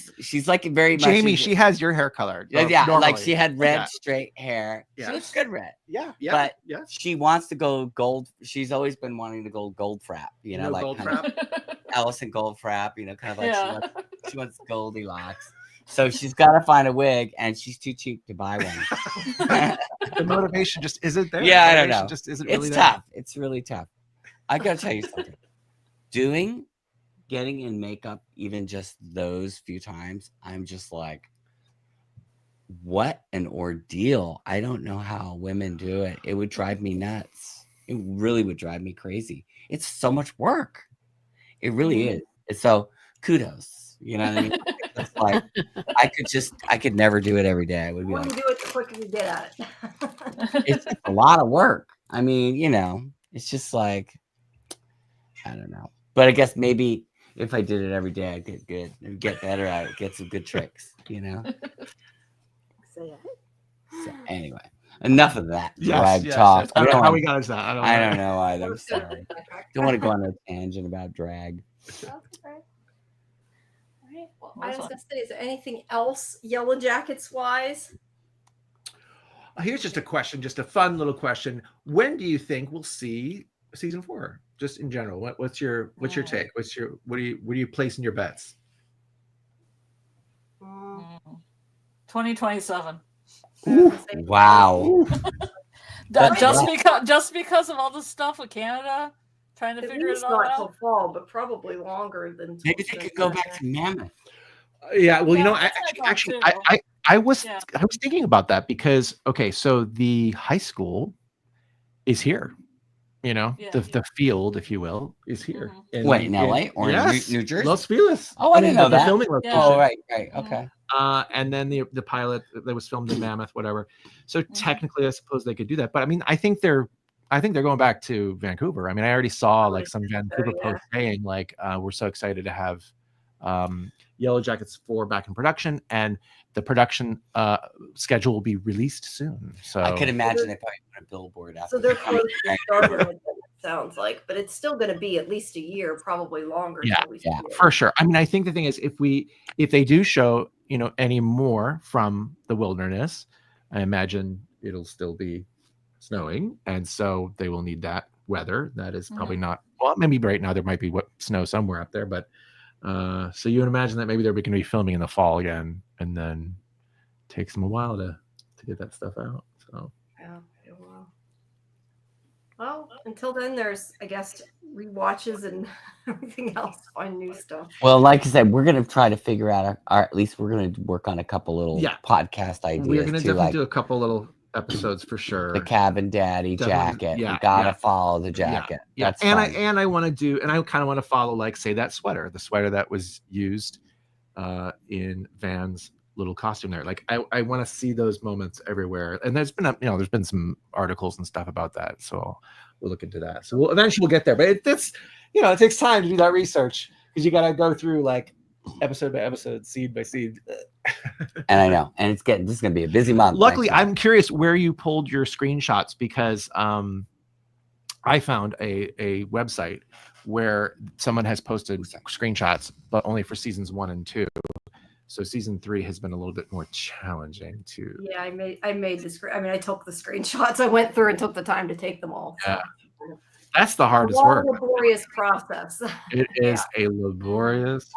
C: very much.
B: Jamie, she has your hair color.
C: Yeah,
B: normally.
C: like she had red straight hair.
B: Yeah.
C: She looks good red.
B: Yeah.
C: But she wants to go gold. She's always been wanting to go gold frap. You know, like
B: gold
C: kind
B: frap?
C: of Allison gold frap. You know, kind of like she wants Goldilocks. So she's got to find a wig, and she's too cheap to buy one.
B: The motivation just isn't there.
C: Yeah, I don't know.
B: Just isn't really there.
C: Tough. It's really tough. I gotta tell you something. Getting in makeup, even just those few times, I'm just like, what an ordeal. I don't know how women do it. It would drive me nuts. It really would drive me crazy. It's so much work. It really is. So kudos. You know what I mean? It's like I could never do it every day. I would be
A: When
C: like,
A: you do it, the quicker you get at it.
C: it's a lot of work. I mean, you know, it's just like, I don't know. But I guess maybe if I did it every day, I'd get good and get better at it, get some good tricks, you know?
A: So
C: anyway, enough of that
B: yes,
C: talk.
B: I don't know how we got into that.
C: I don't know either. I'm sorry. Don't want to go on a tangent about drag.
A: I was gonna say, is there anything else Yellowjackets wise?
B: here's just a question, just a fun little question. When do you think we'll see season 4? Just in general, what's your take? What are you placing your bets?
E: 2027.
C: Wow.
E: Just because of all the stuff with Canada, trying to figure it all
A: not
E: out.
A: till fall, but probably longer than.
C: Maybe they could go back to Mammoth.
B: Yeah, well,
E: Yeah,
B: I was thinking about that because so the high school is here. The field, if you will, is here.
C: Wait, in LA or in New Jersey?
B: Los Feliz.
C: Oh, I didn't know that.
B: The filming location.
C: Oh, right, okay.
B: And then the pilot that was filmed in Mammoth, whatever. So technically, I suppose they could do that. But I mean, I think they're going back to Vancouver. I mean, I already saw like some Vancouver post saying like, we're so excited to have Yellowjackets 4 back in production, and the production schedule will be released soon. So
C: I could imagine they probably put a billboard out.
A: So they're close to starting, it sounds like, but it's still going to be at least a year, probably longer.
B: Yeah, for sure. I mean, I think the thing is, if they do show any more from the wilderness, I imagine it'll still be snowing, and so they will need that weather. That is probably not, well, maybe right now there might be snow somewhere up there, but so you would imagine that maybe they're going to be filming in the fall again, and then it takes them a while to get that stuff out. So
A: it will. Well, until then, there's, I guess, rewatches and everything else, find new stuff.
C: Well, like I said, we're going to try to figure out at least we're going to work on a couple little podcast ideas.
B: We're going to definitely do a couple little episodes for sure.
C: The Cabin Daddy jacket. You gotta follow the jacket.
B: Yeah.
C: That's
B: and I want to do, and I kind of want to follow, like, say, that sweater, the sweater that was used in Van's little costume there. Like, I want to see those moments everywhere. And there's been some articles and stuff about that, so we'll look into that. So we'll eventually get there, but it takes time to do that research, because you got to go through like episode by episode, seed by seed.
C: And I know, and this is going to be a busy month.
B: Luckily, I'm curious where you pulled your screenshots, because I found a website where someone has posted screenshots, but only for seasons 1 and 2. So season 3 has been a little bit more challenging to.
A: Yeah, I made the screen. I mean, I took the screenshots. I went through and took the time to take them all.
B: Yeah. That's the hardest work.
A: Laborious process.
B: It is a laborious.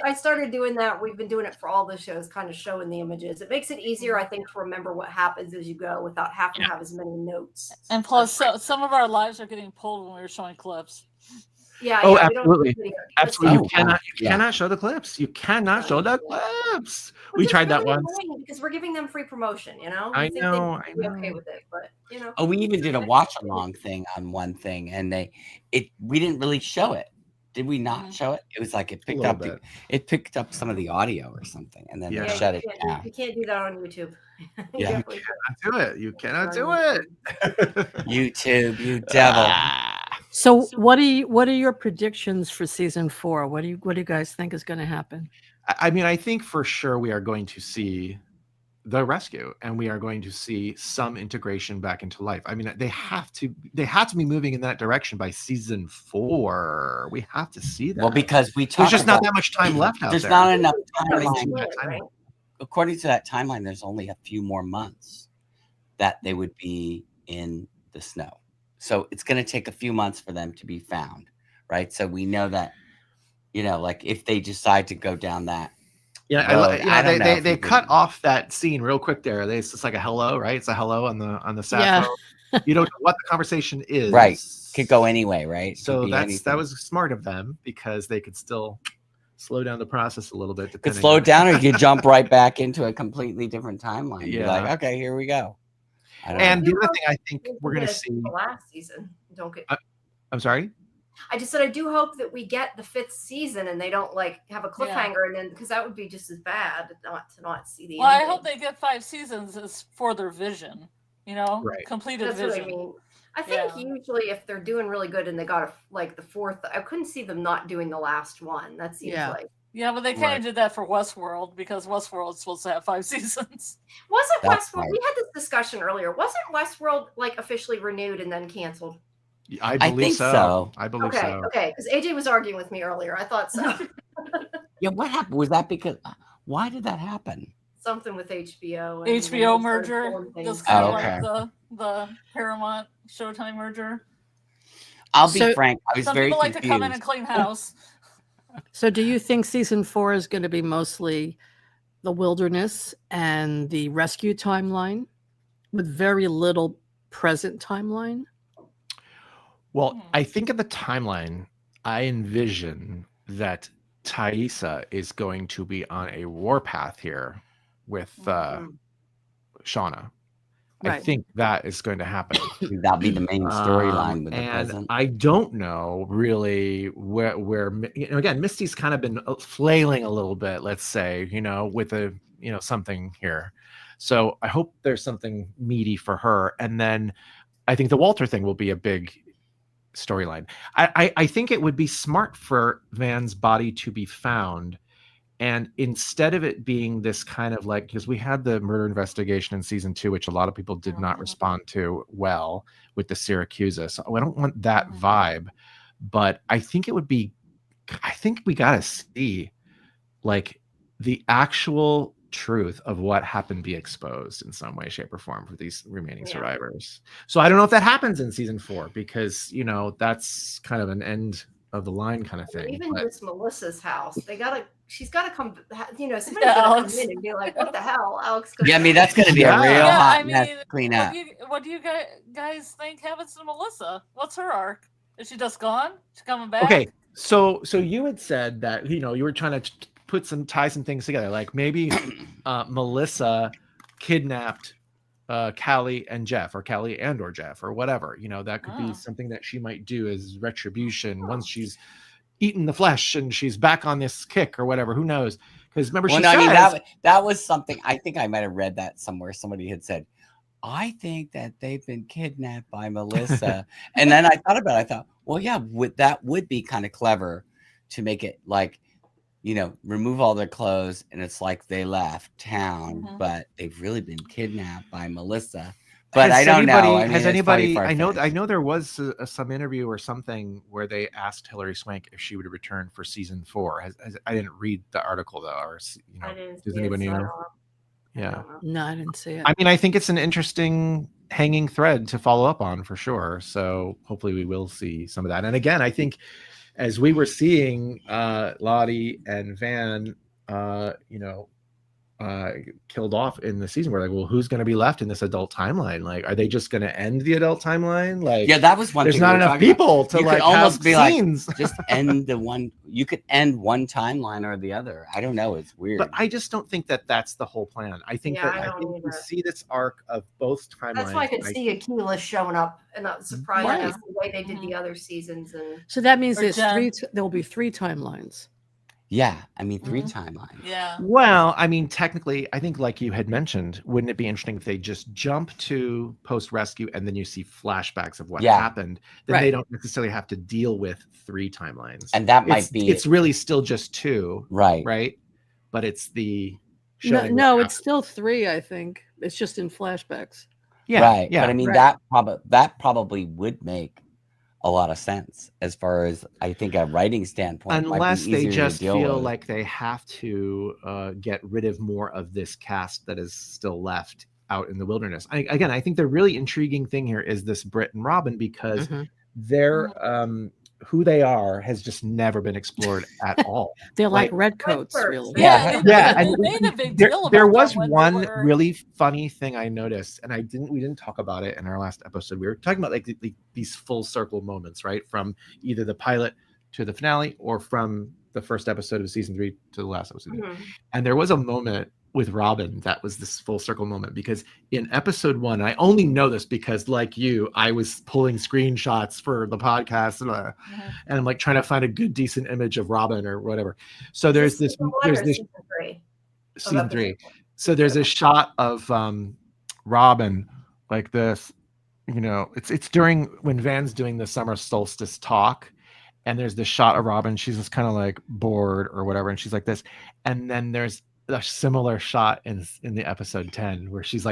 A: I started doing that. We've been doing it for all the shows, kind of showing the images. It makes it easier, I think, to remember what happens as you go without having to have as many notes.
E: And plus, some of our lives are getting pulled when we were showing clips.
A: Yeah.
B: Oh, absolutely. Absolutely. You
C: Oh,
B: cannot show the clips. You cannot show the clips. We tried that once.
A: Because we're giving them free promotion,
B: I know.
A: Be okay with it, but
C: Oh, we even did a watch along thing on one thing, and we didn't really show it. Did we not show it? It was like it picked up some of the audio or something, and then they shut it down.
A: You can't do that on YouTube.
C: Yeah,
B: you cannot do it. You cannot do it.
C: YouTube, you devil.
D: So what are your predictions for season 4? What do you guys think is going to happen?
B: I mean, I think for sure we are going to see the rescue, and we are going to see some integration back into life. I mean, they have to be moving in that direction by season 4. We have to see that.
C: Well, because
B: there's just not that much time left out there.
C: There's not enough time. According to that timeline, there's only a few more months that they would be in the snow. So it's going to take a few months for them to be found, right? So we know that, like if they decide to go down that.
B: Yeah, they cut off that scene real quick there. It's just like a hello, right? It's a hello on the side.
D: Yeah.
B: You don't know what the conversation is.
C: Right. Could go anyway, right?
B: So that was smart of them, because they could still slow down the process a little bit.
C: Could slow it down, or you could jump right back into a completely different timeline.
B: Yeah.
C: Be like, okay, here we go.
B: And the other thing I think we're going to see
A: last season.
B: I'm sorry.
A: I just said I do hope that we get the 5th season and they don't like have a cliffhanger, and then, because that would be just as bad not see the.
E: Well,
A: ending.
E: I hope they get 5 seasons as for their vision. Completed
A: That's
E: vision.
A: what I mean. I think usually if they're doing really good and they got the 4th, I couldn't see them not doing the last one. That seems like.
E: Yeah, but they kind of did that for Westworld, because Westworld's supposed to have 5 seasons.
A: Wasn't Westworld? We had this discussion earlier. Wasn't Westworld like officially renewed and then canceled?
B: I believe so. I believe so.
A: Okay, because AJ was arguing with me earlier. I thought so.
C: Yeah, what happened? Was that because? Why did that happen?
A: something with HBO. And
E: HBO
A: they started
E: merger.
A: pulling things
E: Just kind of
C: Oh,
E: like the Paramount Showtime merger.
C: I'll be
D: So-
C: frank. I was
E: Some
C: very
E: people like
C: confused.
E: to come in and clean house.
D: So do you think season 4 is going to be mostly the wilderness and the rescue timeline with very little present timeline?
B: Well, I think in the timeline, I envision that Thaisa is going to be on a warpath here with Shauna. I
D: Right.
B: think that is going to happen.
C: That'll be the main storyline with the
B: And
C: present.
B: I don't know really where again, Misty's kind of been flailing a little bit, let's say, with a something here. So I hope there's something meaty for her. And then I think the Walter thing will be a big storyline. I think it would be smart for Van's body to be found. And instead of it being this kind of like, because we had the murder investigation in season 2, which a lot of people did not respond to well with the Syracusa. So I don't want that vibe, but I think we got to see like the actual truth of what happened be exposed in some way, shape, or form for these remaining survivors. So I don't know if that happens in season 4, because, that's kind of an end of the line kind of thing.
A: Even
B: But
A: this Melissa's house, she's gotta come, somebody's gotta come in and be like, what the hell, Alex?
C: Yeah, I mean, that's going to be a real
B: Yeah,
C: hot mess to clean up.
E: What do you guys think happens to Melissa? What's her arc? Is she just gone? She coming back?
B: Okay, so you had said that you were trying to tie some things together, like maybe Melissa kidnapped Callie and Jeff, or Callie and or Jeff, or whatever. That could be something that she might do as retribution once she's eaten the flesh and she's back on this kick or whatever. Who knows? Because remember,
C: that was something. I think I might have read that somewhere. Somebody had said, I think that they've been kidnapped by Melissa. And then I thought about it. I thought, well, yeah, that would be kind of clever to make it like, remove all their clothes and it's like they left town, but they've really been kidnapped by Melissa. But I don't know. I mean,
B: has anybody? I know there was some interview or something where they asked Hilary Swank if she would return for season 4. I didn't read the article though, or does anybody know? Yeah.
D: No, I didn't see it.
B: I mean, I think it's an interesting hanging thread to follow up on for sure. So hopefully we will see some of that. And again, I think as we were seeing Lottie and Van, killed off in the season, we're like, well, who's going to be left in this adult timeline? Like, are they just going to end the adult timeline? Like,
C: yeah, that was one.
B: There's not enough people to like almost be scenes.
C: Like, just end the one. You could end one timeline or the other. I don't know. It's weird.
B: But I just don't think that that's the whole plan. I think I think we see this arc of both timelines.
A: That's why I could see Aquila showing up and not surprising us the way they did the other seasons. And
D: so that means there will be 3 timelines.
C: Yeah, I mean 3 timelines.
E: Yeah.
B: Well, I mean, technically, I think like you had mentioned, wouldn't it be interesting if they just jump to post-rescue and then you see flashbacks of what happened? Then they don't necessarily have to deal with 3 timelines.
C: And that might be...
B: It's really still just 2. Right? But it's the...
D: No, it's still 3, I think. It's just in flashbacks.
B: Yeah.
C: Right. Yeah. But I mean, that probably would make a lot of sense as far as I think a writing standpoint.
B: Unless they just feel like they have to get rid of more of this cast that is still left out in the wilderness. I think the really intriguing thing here is this Britt and Robin, because they're who they are has just never been explored at all.
D: They're like redcoats, really.
B: Yeah.
E: And they made a big deal
B: there
E: about
B: was
E: that when
B: one
E: they were...
B: really funny thing I noticed, and we didn't talk about it in our last episode. We were talking about like these full circle moments, right? From either the pilot to the finale, or from the first episode of season 3 to the last episode. And there was a moment with Robin that was this full circle moment, because in episode 1, I only know this because, like you, I was pulling screenshots for the podcast and I'm like trying to find a good decent image of Robin or whatever. So there's this season 3. So there's a shot of Robin like this, it's during when Van's doing the summer solstice talk, and there's this shot of Robin. She's just kind of like bored or whatever, and she's like this. And then there's a similar shot in the episode 10 where she's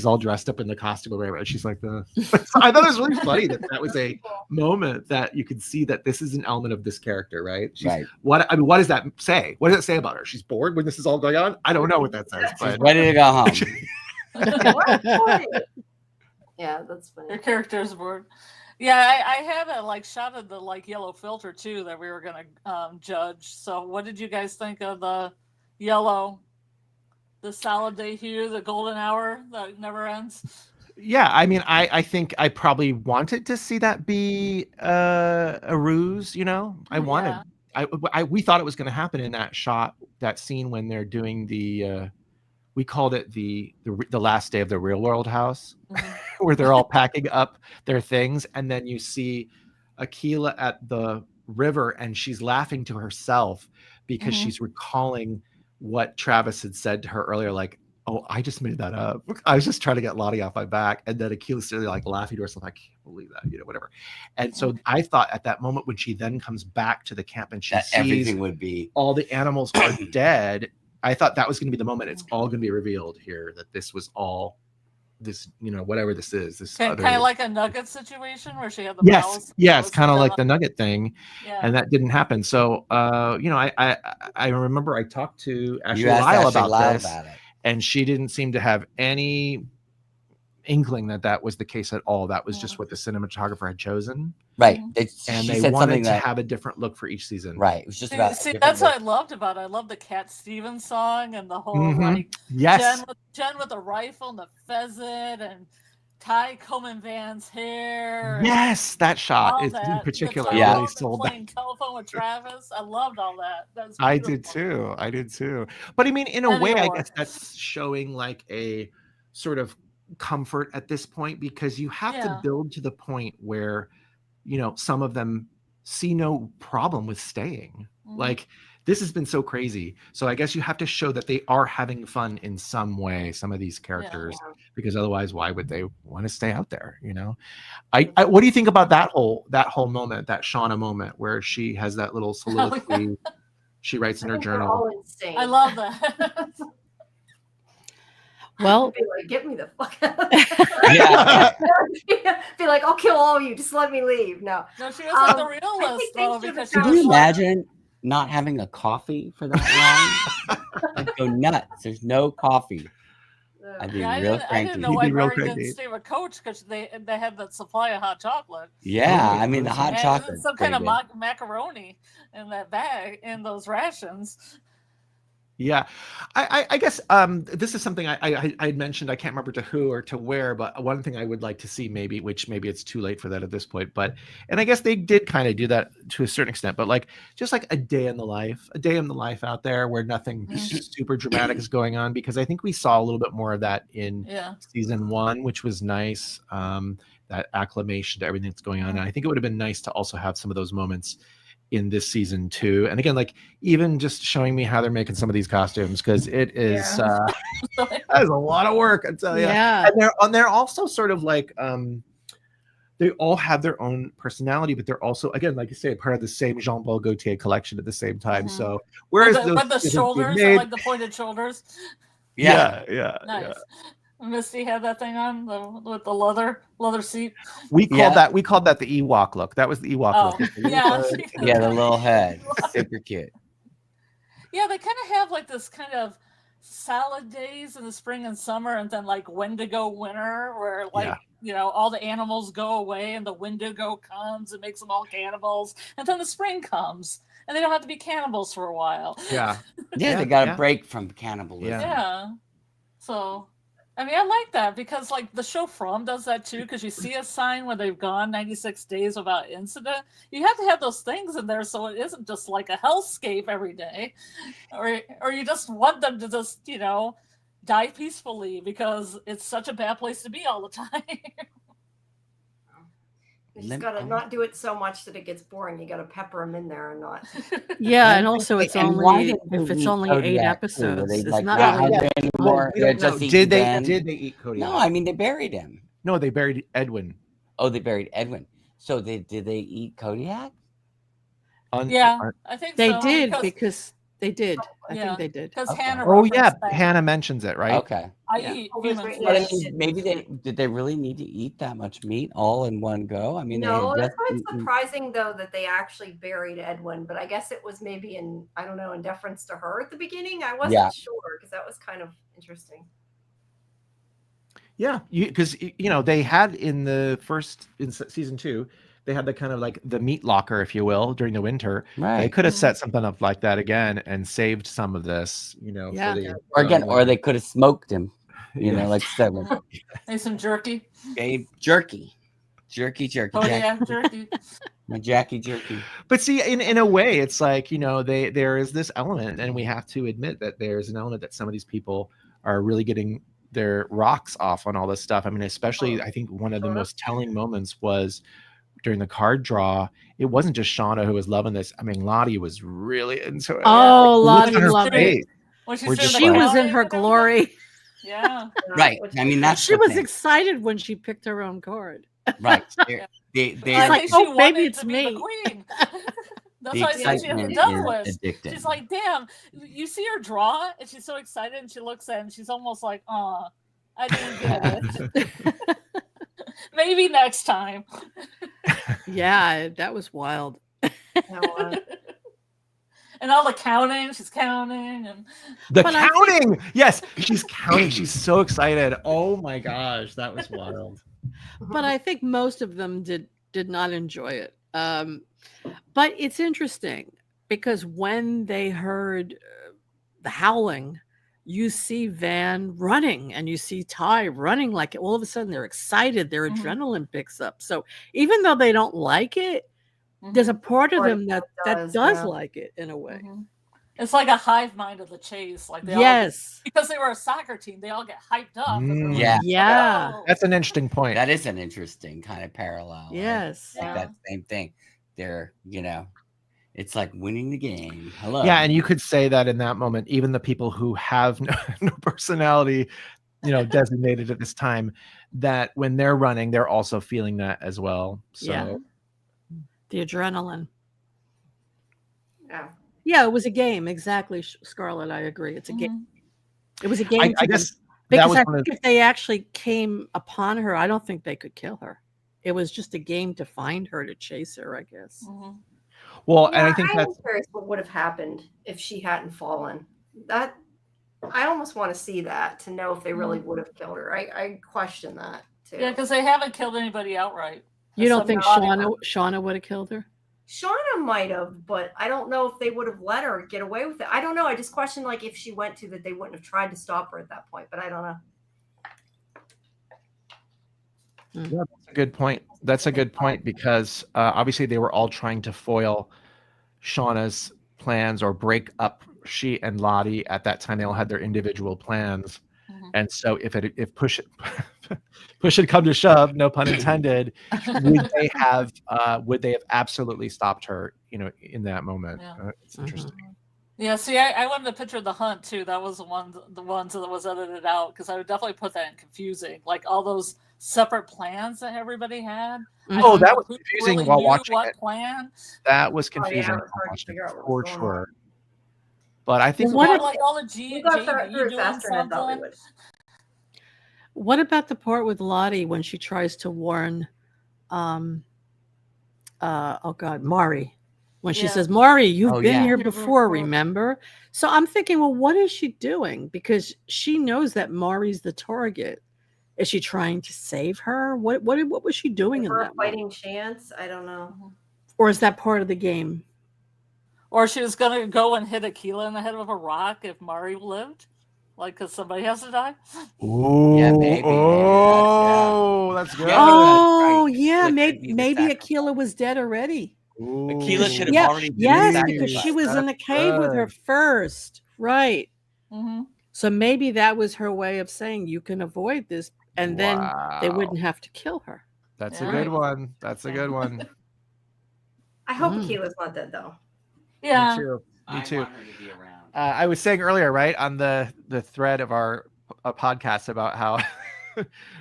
B: all dressed up in the costume or whatever, and she's like this. So I thought it was really funny that was a moment that you could see that this is an element of this character, right?
C: Right.
B: What does that say? What does it say about her? She's bored when this is all going on? I don't know what that says,
C: She's
B: but
C: ready to go home.
A: Yeah, that's funny.
E: Your character's bored. Yeah, I had a like shot of the like yellow filter too that we were gonna judge. So what did you guys think of the yellow, the solid day hue, the golden hour that never ends?
B: yeah, I mean, I think I probably wanted to see that be a ruse, you know. I wanted, we thought it was going to happen in that shot, that scene when they're doing the, we called it the last day of the real world house, where they're all packing up their things, and then you see Akila at the river, and she's laughing to herself because she's recalling what Travis had said to her earlier, like, oh, I just made that up. I was just trying to get Lottie off my back. And then Akila's really like laughing to herself. I can't believe that, you know, whatever. And so I thought at that moment when she then comes back to the camp and she
C: That
B: sees
C: everything would be
B: all the animals are dead, I thought that was going to be the moment. It's all going to be revealed here that this was all this, you know, whatever this is. This
E: kind
B: other...
E: of like a Nugget situation where she had the
B: yes, kind of like the Nugget thing,
E: yeah.
B: And that didn't happen. So, you know, I remember I talked to Ashley Lyle about this. And she didn't seem to have any inkling that that was the case at all. That was just what the cinematographer had chosen.
C: Right.
B: And they wanted to have a different look for each season.
C: Right. It was just about.
E: See, that's what I loved about it. I love the Cat Stevens song and the whole like
B: yes.
E: Jen with the rifle and the pheasant and Ty Coleman Van's hair.
B: Yes, that shot is in particular really sold
E: playing telephone with Travis. I loved all that.
B: I did too. But I mean, in a way, I guess that's showing like a sort of comfort at this point, because you have to build to the point where, you know, some of them see no problem with staying. Like, this has been so crazy. So I guess you have to show that they are having fun in some way, some of these characters, because otherwise, why would they want to stay out there? You know, I what do you think about that whole moment, that Shauna moment where she has that little soliloquy she writes in her journal?
E: I love that.
D: Well,
A: be like, get me the fuck out. Be like, I'll kill all of you. Just let me leave. No,
E: she was like the realist though, because
C: could you imagine not having a coffee for that long? I'd go nuts. There's no coffee. I'd be real cranky.
E: I didn't know why Murray didn't stay with Coach, because they had that supply of hot chocolate.
C: Yeah, I mean the hot chocolate.
E: Some kind of macaroni in that bag in those rations.
B: Yeah, I guess this is something I mentioned. I can't remember to who or to where, but one thing I would like to see, maybe it's too late for that at this point. But, and I guess they did kind of do that to a certain extent. But like, just like a day in the life out there where nothing super dramatic is going on, because I think we saw a little bit more of that in season 1, which was nice. That acclimation to everything that's going on. And I think it would have been nice to also have some of those moments in this season 2, and again, like even just showing me how they're making some of these costumes, because it is that is a lot of work, I tell you.
D: Yeah,
B: and they're also sort of like they all have their own personality, but they're also, again, like you say, part of the same Jean-Paul Gaultier collection at the same time. So whereas
E: with the shoulders, I like the pointed shoulders.
B: Yeah.
E: Nice. Yeah. Misty had that thing on with the leather seat.
B: We called that the Ewok look. That was the Ewok look.
C: Yeah, the little head, super cute.
E: Yeah, they kind of have like this kind of salad days in the spring and summer, and then like Wendigo winter, where like you know, all the animals go away and the Wendigo comes and makes them all cannibals, and then the spring comes and they don't have to be cannibals for a while.
C: Yeah, they got a break from cannibalism.
E: Yeah. So. I mean, I like that because, like, the show From does that too. Because you see a sign when they've gone 96 days without incident. You have to have those things in there so it isn't just like a hellscape every day, or you just want them to just, you know, die peacefully because it's such a bad place to be all the time.
A: You just gotta not do it so much that it gets boring. You gotta pepper them in there and not.
D: Yeah, and also it's only if it's only 8 episodes. It's
C: like,
D: not really
C: anymore.
B: Did they eat Kodiak?
C: No, I mean they buried him.
B: No, they buried Edwin.
C: Oh, they buried Edwin. So did they eat Kodiak?
E: I think
D: they
E: so,
D: did because They did. I
E: Yeah.
D: think they did.
E: Because
C: Okay.
E: Hannah.
B: Oh yeah,
E: referenced that.
B: Hannah mentions it, right?
C: Okay.
E: I
D: Yeah.
E: eat
A: Oh, he's
E: human
A: right
C: But I
E: flesh.
C: mean, maybe did they really need to eat that much meat all in one go? I mean, they
A: No,
C: had
A: that's
C: just
A: why it's
C: eaten.
A: surprising though that they actually buried Edwin, but I guess it was maybe in, I don't know, in deference to her at the beginning. I wasn't
C: Yeah.
A: sure because that was kind of interesting.
B: Yeah, because they had in the first in season 2, they had the kind of like the meat locker, if you will, during the winter. They
C: Right.
B: could have set something up like that again and saved some of this,
D: Yeah.
B: for the
C: Or again, or they could have smoked him.
B: Yeah.
C: Like I said, with
E: Maybe some jerky.
C: jerky.
E: Kodiak jerky.
C: My Jackie jerky.
B: But see, in a way, it's like there is this element, and we have to admit that there's an element that some of these people are really getting their rocks off on all this stuff. I mean, especially I think one of the most telling moments was during the card draw. It wasn't just Shauna who was loving this. I mean, Lottie was really into it.
D: Oh,
B: Like,
D: Lottie
B: on her
D: loved
B: face.
D: it.
E: When she's
B: We're
E: doing
B: just
E: the
D: She was
E: counting
D: in her
E: and everything.
D: glory.
E: Yeah.
C: Right. I mean, that's
D: She
C: the
D: was
C: thing.
D: excited when she picked her own card.
C: Right.
E: Yeah.
C: They
E: I
D: like,
E: think
D: oh,
E: she
D: maybe
E: wanted
D: it's
E: to be
D: me.
E: the queen. That's
C: the
E: why I said she has a
C: excitement
E: double
C: is
E: list.
C: addicting.
E: She's like, damn, you see her draw, and she's so excited, and she looks at it, and she's almost like, aw, I didn't get it. Maybe next time.
D: Yeah, that was wild.
E: And all the counting, she's counting, and
B: The
D: But I
B: counting. Yes, she's counting. She's so excited. Oh my gosh, that was wild.
D: But I think most of them did not enjoy it. But it's interesting because when they heard the howling, you see Van running and you see Ty running, like all of a sudden they're excited, their adrenaline picks up. So even though they don't like it, there's a part of them that does like it in a way.
E: It's like a hive mind of the chase. Like they all because they were a soccer team, they all get hyped up. And
C: Yeah.
D: Yeah.
E: oh.
B: That's an interesting point.
C: That is an interesting kind of parallel.
D: Yes.
C: Like that same thing. They're, it's like winning the game. Hello.
B: Yeah, and you could say that in that moment, even the people who have no personality, designated at this time, that when they're running, they're also feeling that as well. So
D: Yeah. The adrenaline.
A: Yeah.
D: Yeah, it was a game. Exactly, Scarlett. I agree. It's a game. It was a game.
B: I
D: to them.
B: guess that
D: Because
B: was
D: I
B: one of
D: think if they actually came upon her, I don't think they could kill her. It was just a game to find her, to chase her, I guess.
B: well, and I think
A: I'm
B: that's
A: curious what would have happened if she hadn't fallen. That I almost want to see that to know if they really would have killed her. I question that too.
E: Yeah, because they haven't killed anybody outright.
D: You don't think
E: Shauna
D: Shauna would have killed her?
A: Shauna might have, but I don't know if they would have let her get away with it. I don't know. I just question like if she went to that they wouldn't have tried to stop her at that point, but I don't know.
B: Yeah, that's a good point. That's a good point because obviously they were all trying to foil Shauna's plans or break up she and Lottie. At that time, they all had their individual plans, and so if push had come to shove, no pun intended, would they have absolutely stopped her? In that moment, it's interesting.
E: Yeah, see, I wanted to picture the hunt too. That was the ones that was edited out because I would definitely put that in confusing, like all those separate plans that everybody had.
B: Oh, that was confusing while watching
E: what
B: it.
E: Plan?
B: That was confusing
A: it was hard to figure out what
B: for
A: was going
B: sure.
A: on.
B: But I think
E: What like all the
A: We got through
E: doing
A: it faster than I thought we
E: something?
A: would.
D: What about the part with Lottie when she tries to warn Mari? When she says, Mari, you've been here before, remember? So I'm thinking, well, what is she doing? Because she knows that Mari's the target. Is she trying to save her? What was she doing in that
A: fighting chance? I don't know.
D: Or is that part of the game?
E: Or she was going to go and hit Aquila in the head with a rock if Mari lived? Like, because somebody has to die?
B: Ooh,
C: yeah, maybe.
B: Oh, that's good.
D: Oh,
C: right.
D: yeah.
C: Maybe
D: Maybe Aquila was dead already.
C: Aquila should have already been
D: Yes, because she was in the
B: That's
D: cave with her
B: good.
D: first. Right.
E: Mm-hmm.
D: So maybe that was her way of saying you can avoid this, and then they
B: Wow.
D: wouldn't have to kill her.
B: That's a good one. That's a good one.
A: I hope Akila's not dead though.
E: Yeah.
B: Me too. I was saying earlier, right, on the thread of our podcast about how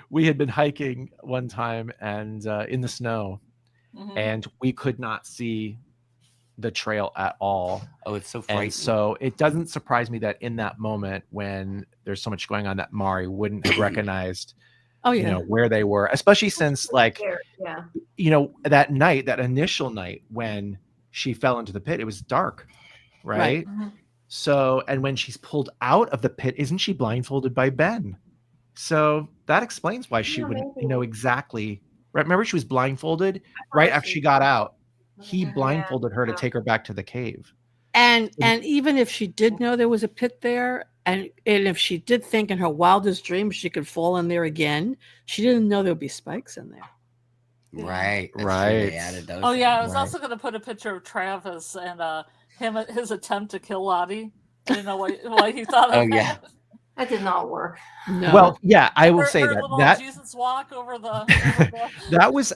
B: we had been hiking one time and in the snow, and we could not see the trail at all.
C: Oh, it's so frightening.
B: And so it doesn't surprise me that in that moment when there's so much going on that Mari wouldn't have recognized where they were, especially since like that night, that initial night when she fell into the pit, it was dark, right?
E: Mm-hmm.
B: So, and when she's pulled out of the pit, isn't she blindfolded by Ben? So that explains why she wouldn't know exactly. Right? Remember, she was blindfolded right after she got out. He blindfolded her to take her back to the cave.
D: And even if she did know there was a pit there, and if she did think in her wildest dreams she could fall in there again, she didn't know there would be spikes in there.
C: Right.
B: Right.
C: They added those
E: I was also going to put a picture of Travis and his attempt to kill Lottie. I didn't know why he thought of that.
A: That did not work.
D: No.
B: Well, yeah, I will say that
E: Jesus walk over the
B: that was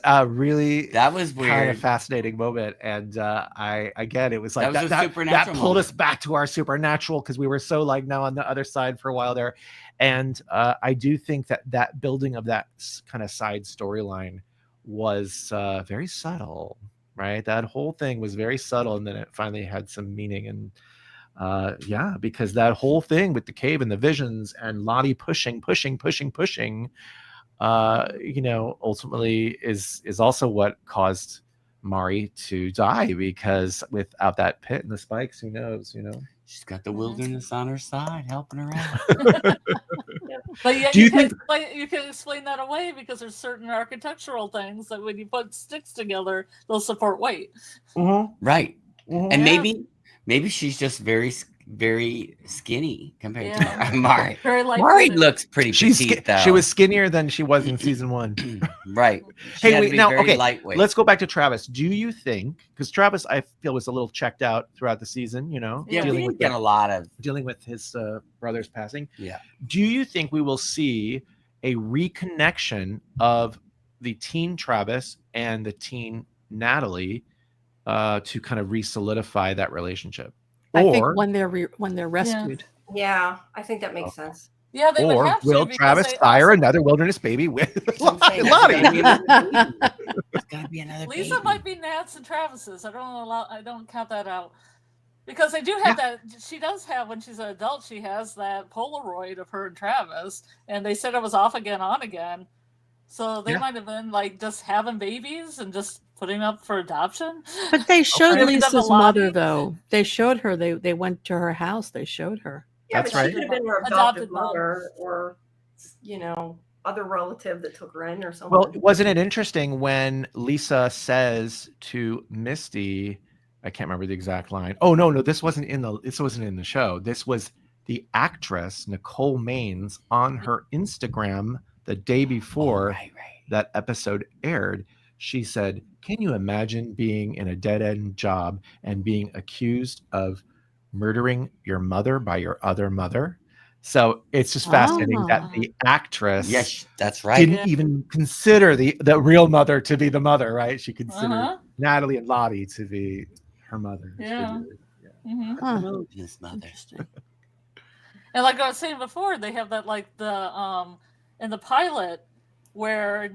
B: weird,
C: kind
B: of fascinating moment, and it was like
C: that
B: pulled us back to our supernatural because we were so like now on the other side for a while there, and I do think that building of that kind of side storyline was very subtle, right? That whole thing was very subtle, and then it finally had some meaning. And because that whole thing with the cave and the visions and Lottie pushing ultimately is also what caused Mari to die, because without that pit and the spikes, who knows,
C: she's got the wilderness on her side helping her out.
E: But yeah, you can explain that away because there's certain architectural things that when you put sticks together, they'll support weight.
C: Right. And maybe she's just very, very skinny compared to Mari. Mari looks pretty petite, though.
B: She was skinnier than she was in season 1.
C: Right.
B: Lightweight. Let's go back to Travis. Do you think, because Travis, I feel, was a little checked out throughout the season, dealing with his brother's passing.
C: Yeah.
B: Do you think we will see a reconnection of the teen Travis and the teen Natalie to kind of re-solidify that relationship?
D: I think when they're rescued.
A: Yeah, I think that makes sense.
E: Yeah, they would have to,
B: will Travis fire another wilderness baby with Lottie?
C: It's gotta be another
E: Lisa
C: baby.
E: might be Nat's and Travis's. I don't count that out. Because they do have that. She does have, when she's an adult, she has that Polaroid of her and Travis, and they said it was off again, on again. So they might have been like just having babies and just putting up for adoption.
D: But they showed Lisa's mother, though. They showed her. They went to her house. They showed her.
A: Yeah,
B: that's
A: but
B: right.
A: She could have been her adopted mother or, other relative that took her in or something.
B: Well, wasn't it interesting when Lisa says to Misty, I can't remember the exact line. Oh no, this wasn't in the show. This was the actress Nicole Maines on her Instagram the day before that episode aired. She said, "Can you imagine being in a dead-end job and being accused of murdering your mother by your other mother?" So it's just fascinating that the actress,
C: yes, that's right,
B: didn't even consider the real mother to be the mother, right? She considered Natalie and Lottie to be her mother.
E: Yeah.
C: His mother.
E: And like I was saying before, they have that like the in the pilot where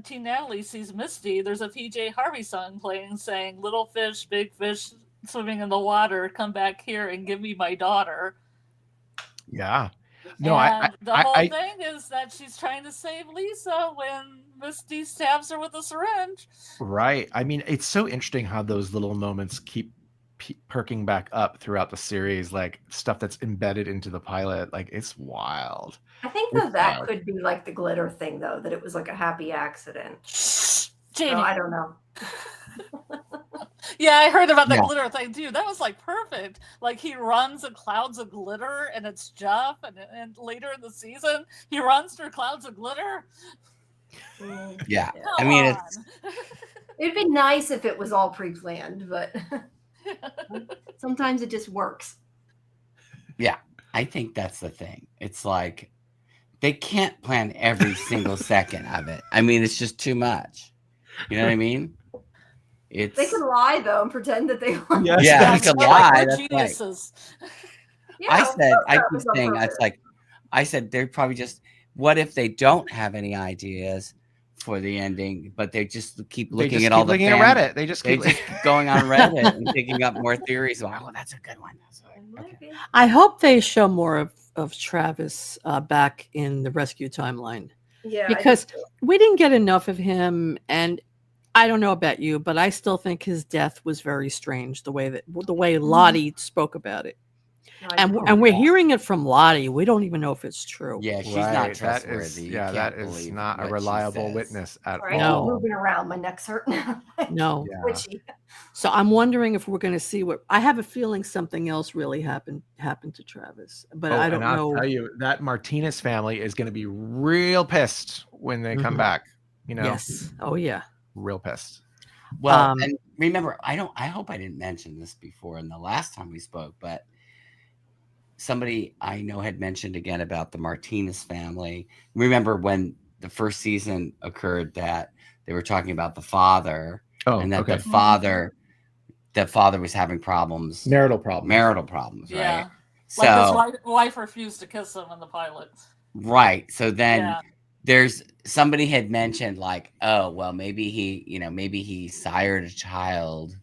E: Teen Natalie sees Misty, there's a PJ Harvey song playing saying, "Little fish, big fish swimming in the water, come back here and give me my daughter."
B: Yeah.
E: No, the whole thing is that she's trying to save Lisa when Misty stabs her with a syringe.
B: Right. I mean, it's so interesting how those little moments keep perking back up throughout the series, like stuff that's embedded into the pilot. Like, it's wild.
A: I think that could be like the glitter thing, though, that it was like a happy accident.
E: Jamie.
A: So, I don't know.
E: Yeah, I heard about that glitter thing too. That was like perfect. Like he runs in clouds of glitter, and it's Jeff, and later in the season he runs through clouds of glitter.
C: Yeah,
E: I mean,
A: it'd be nice if it was all pre-planned, but sometimes it just works.
C: Yeah, I think that's the thing. It's like they can't plan every single second of it. I mean, it's just too much. You know what I mean? They
A: can lie though and pretend that they want.
C: Yeah, they can lie. That's
E: geniuses.
C: I said they're probably just. What if they don't have any ideas for the ending, but they just keep
B: They
C: looking
B: just
C: at
B: keep
C: all the
B: looking at Reddit. They just keep
C: going on Reddit and picking up more theories. Oh, that's a good one. Okay.
D: I hope they show more of Travis back in the rescue timeline.
A: Yeah,
D: because we didn't get enough of him, and I don't know about you, but I still think his death was very strange. The way Lottie spoke about it, and we're hearing it from Lottie. We don't even know if it's true.
C: Yeah, she's not trustworthy.
B: That is not a reliable witness at all.
A: I keep moving around. My neck's hurting.
D: No.
A: Twitchy.
D: So I'm wondering if we're going to see what. I have a feeling something else really happened to Travis, but I don't know.
B: I'll tell you, that Martinez family is going to be real pissed when they come back. You know.
D: Yes. Oh yeah.
B: Real pissed.
C: Well, and remember, I hope I didn't mention this before in the last time we spoke, but somebody I know had mentioned again about the Martinez family. Remember when the first season occurred that they were talking about the father, and that the father was having problems, marital problems, right?
E: Yeah.
C: So
E: like his wife refused to kiss him in the pilot.
C: Right. So then there's somebody had mentioned like, oh, well, maybe he sired a child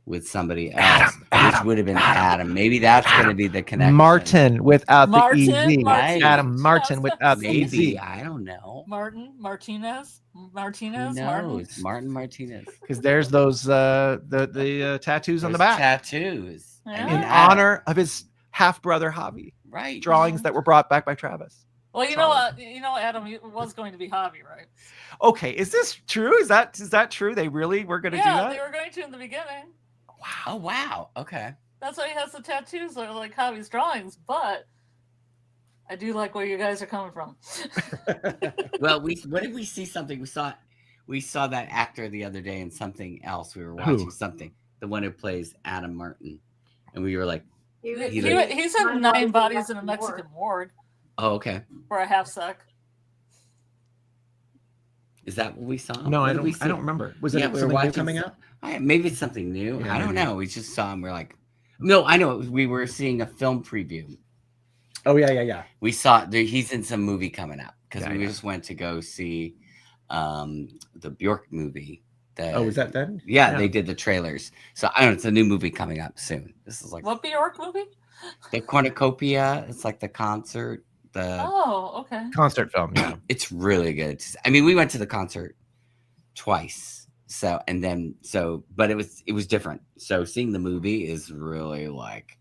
C: with somebody else, which would have been Adam. Maybe that's going to be the connection.
B: Martin without the EZ.
C: Right?
B: Adam Martin without the EZ.
C: I don't know.
E: Martinez.
C: No, it's Martin Martinez.
B: Because there's those the tattoos on the back.
C: Tattoos.
E: Yeah.
B: In honor of his half brother Javi.
C: Right.
B: Drawings that were brought back by Travis.
E: Well, you know, Adam, it was going to be Javi, right?
B: Okay, is this true? Is that true? They really were going to do that?
E: Yeah, they were going to in the beginning.
C: Wow. Oh, wow. Okay.
E: That's why he has the tattoos that are like Javi's drawings, but I do like where you guys are coming from.
C: Well, what did we see something? We saw that actor the other day in something else. We were watching something. The one who plays Adam Martin. And we were like,
E: he's in 9 Bodies in a Mexican Morgue.
C: Oh, okay.
E: For a half sec.
C: Is that what we saw?
B: No, I don't remember. Was it something new coming out?
C: Maybe it's something new. Yeah, I don't know. We just saw him. We're like, no, I know. We were seeing a film preview.
B: Oh, yeah.
C: We saw he's in some movie coming up because we just went to go see the Bjork movie.
B: Was that then?
C: Yeah, they did the trailers. So I don't know. It's a new movie coming up soon. This is like
E: what Bjork movie?
C: The Cornucopia. It's like the concert.
E: Okay.
B: Concert film. Yeah,
C: it's really good. I mean, we went to the concert twice. But it was different. So seeing the movie is really like,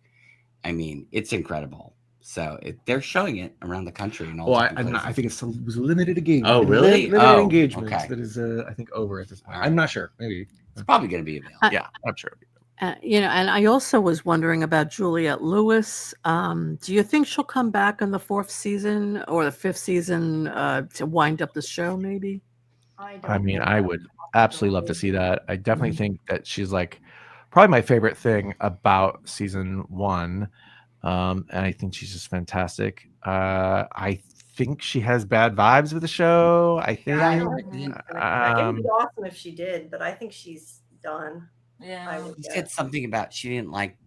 C: I mean, it's incredible. So they're showing it around the country and all.
B: Well, I think it was limited engagement.
C: Oh, really?
B: Limited engagement.
C: Okay.
B: That is, I think, over at this point. I'm not sure. Maybe
C: it's probably going to be available.
B: Yeah, I'm sure.
D: And I also was wondering about Juliette Lewis. Do you think she'll come back on the 4th season or the 5th season to wind up the show? Maybe.
B: I mean, I would absolutely love to see that. I definitely think that she's like probably my favorite thing about season 1. And I think she's just fantastic. I think she has bad vibes with the show. I think
A: it'd be awesome if she did, but I think she's done.
E: Yeah.
C: You said something about she didn't like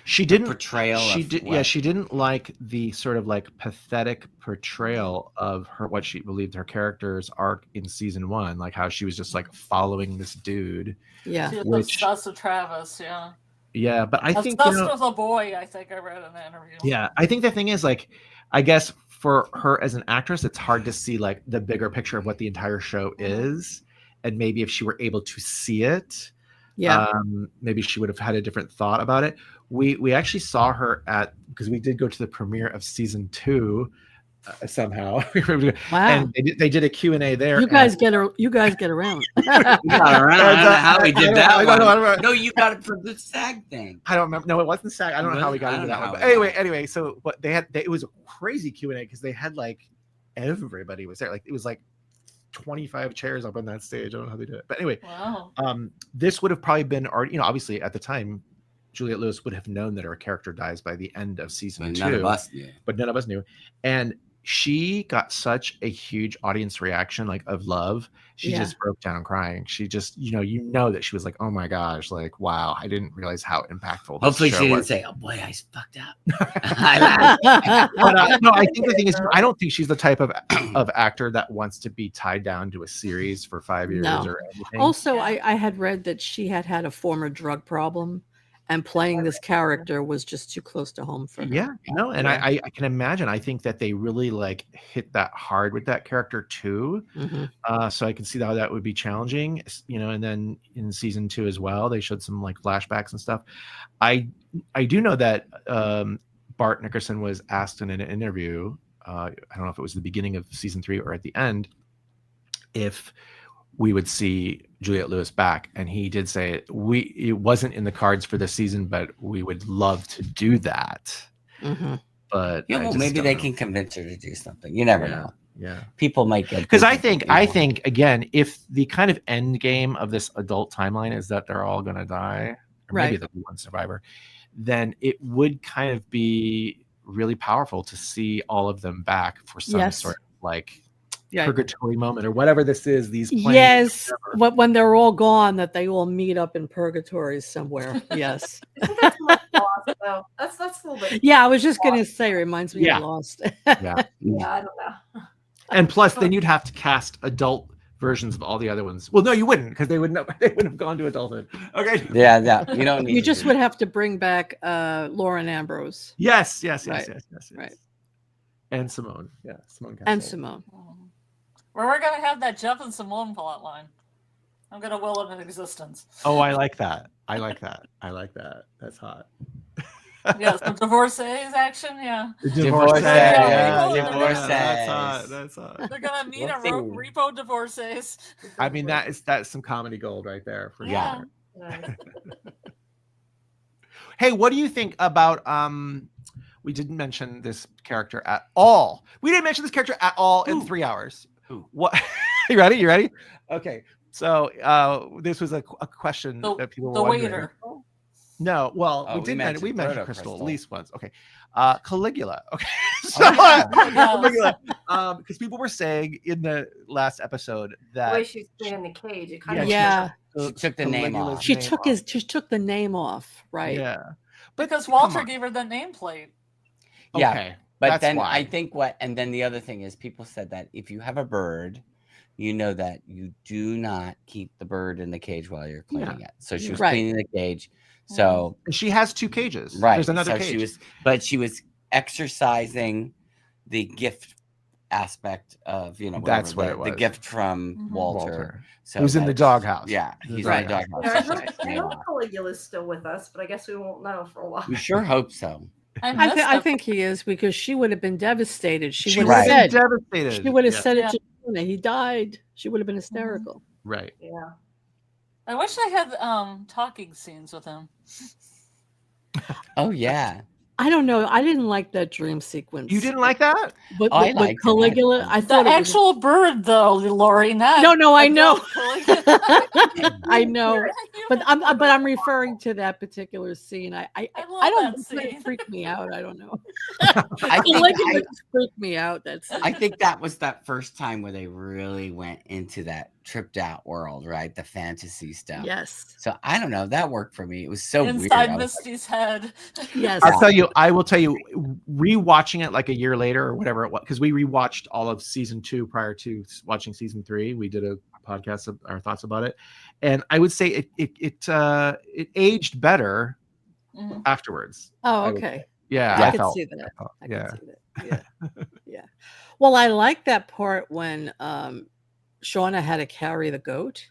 B: she didn't
C: portrayal.
B: She didn't like the sort of like pathetic portrayal of what she believed her character's arc in season 1, like how she was just like following this dude.
D: Yeah.
E: She was obsessed with Travis, yeah.
B: Yeah, but I think
E: obsessed with a boy, I think I read in the interview.
B: Yeah, I think the thing is like, I guess for her as an actress, it's hard to see like the bigger picture of what the entire show is. And maybe if she were able to see it, maybe she would have had a different thought about it. We actually saw her because we did go to the premiere of season 2 somehow.
D: Wow.
B: And they did a Q&A there.
D: You guys get around.
C: We got around. I don't know how we did that. I don't know. No, you got it from the SAG thing.
B: I don't remember. No, it wasn't SAG. I don't know how we got into that one. But anyway, so what it was a crazy Q&A because they had like everybody was there. Like it was like 25 chairs up on that stage. I don't know how they did it. But anyway, this would have probably been already, obviously at the time, Juliette Lewis would have known that her character dies by the end of season 2.
C: None of us knew.
B: But none of us knew. And she got such a huge audience reaction, like of love. She
D: Yeah.
B: just broke down crying. She just, you know that she was like, oh my gosh, like, wow, I didn't realize how impactful.
C: Hopefully
B: this
C: she
B: show
C: didn't
B: was.
C: say, "Oh boy, I fucked up."
B: But no, I think the thing is, I don't think she's the type of actor that wants to be tied down to a series for 5 years
D: No.
B: or anything.
D: Also, I had read that she had a former drug problem, and playing this character was just too close to home for her.
B: Yeah, no, and I can imagine. I think that they really like hit that hard with that character too.
D: Mhm.
B: So I can see how that would be challenging, and then in season 2 as well, they showed some like flashbacks and stuff. I do know that Bart Nickerson was asked in an interview, I don't know if it was the beginning of season 3 or at the end, if we would see Juliette Lewis back, and he did say it wasn't in the cards for this season, but we would love to do that.
D: Mhm.
B: But
C: Yeah, well, maybe they can convince her to do something. You never know.
B: Yeah,
C: people might get,
B: because I think again, if the kind of end game of this adult timeline is that they're all going to die, or maybe there'll be one survivor, then it would kind of be really powerful to see all of them back for some sort of like purgatory moment or whatever this is. These
D: planes, when they're all gone, that they all meet up in purgatory somewhere. Yes.
A: That's Lost, though. That's a little bit.
D: Yeah, I was just gonna say, it reminds me of Lost.
A: Yeah, I don't know.
B: And plus, then you'd have to cast adult versions of all the other ones. Well, no, you wouldn't, because they wouldn't have gone to adulthood. Okay.
C: Yeah, you don't need.
D: You just would have to bring back Lauren Ambrose.
B: Yes.
D: Right.
B: And Simone. Yeah, Simone.
D: And Simone.
E: Well, we're gonna have that Jeff and Simone plot line. I'm gonna will it in existence.
B: Oh, I like that. That's hot.
E: Yes, the divorcees action. Yeah.
B: Divorcees.
C: That's
B: hot.
E: They're gonna meet a repo divorcees.
B: I mean, that's some comedy gold right there for sure. Hey, what do you think about we didn't mention this character at all. We didn't mention this character at all in 3 hours. What? You ready? Okay. So this was a question that people were wondering.
E: Waiter.
B: No, well, we mentioned Crystal at least once. Okay. Caligula. Okay. Caligula. Because people were saying in the last episode that
A: the way she's been in the cage, it kind of
C: she took the name off.
D: She took the name off, right?
B: Yeah.
E: Because Walter gave her the nameplate.
C: Yeah.
B: Okay.
C: But then I think and then the other thing is people said that if you have a bird, you know that you do not keep the bird in the cage while you're cleaning it. So she was cleaning the cage. So
B: she has 2 cages.
C: Right.
B: There's another cage.
C: She was exercising the gift aspect of,
B: that's what it was.
C: The gift from Walter. So
B: who's in the doghouse.
C: Yeah. He's in the doghouse.
A: I hope Caligula's still with us, but I guess we won't know for a while.
C: We sure hope so.
D: I think he is, because she would have been devastated. She would
B: have
D: said
B: devastated.
D: She would have said it to Jonah. He died. She would have been hysterical.
B: Right.
A: Yeah.
E: I wish I had talking scenes with him.
C: Oh yeah.
D: I don't know. I didn't like that dream sequence.
B: You didn't like that?
D: But Caligula, I thought
E: the actual bird, though, Lori. Not
D: no, I know. I know, but I'm referring to that particular scene. I don't. It freaked me out. I don't know. Caligula freaked me out.
C: I think that was that first time where they really went into that tripped out world, right? The fantasy stuff.
D: Yes.
C: So I don't know. That worked for me. It was so weird.
E: Inside Misty's head.
D: Yes.
B: I will tell you, rewatching it like a year later or whatever it was, because we rewatched all of season 2 prior to watching season 3. We did a podcast of our thoughts about it, and I would say it aged better afterwards.
D: Oh, okay.
B: Yeah,
D: I could see that. I could see that. Yeah. Well, I like that part when Shauna had to carry the goat.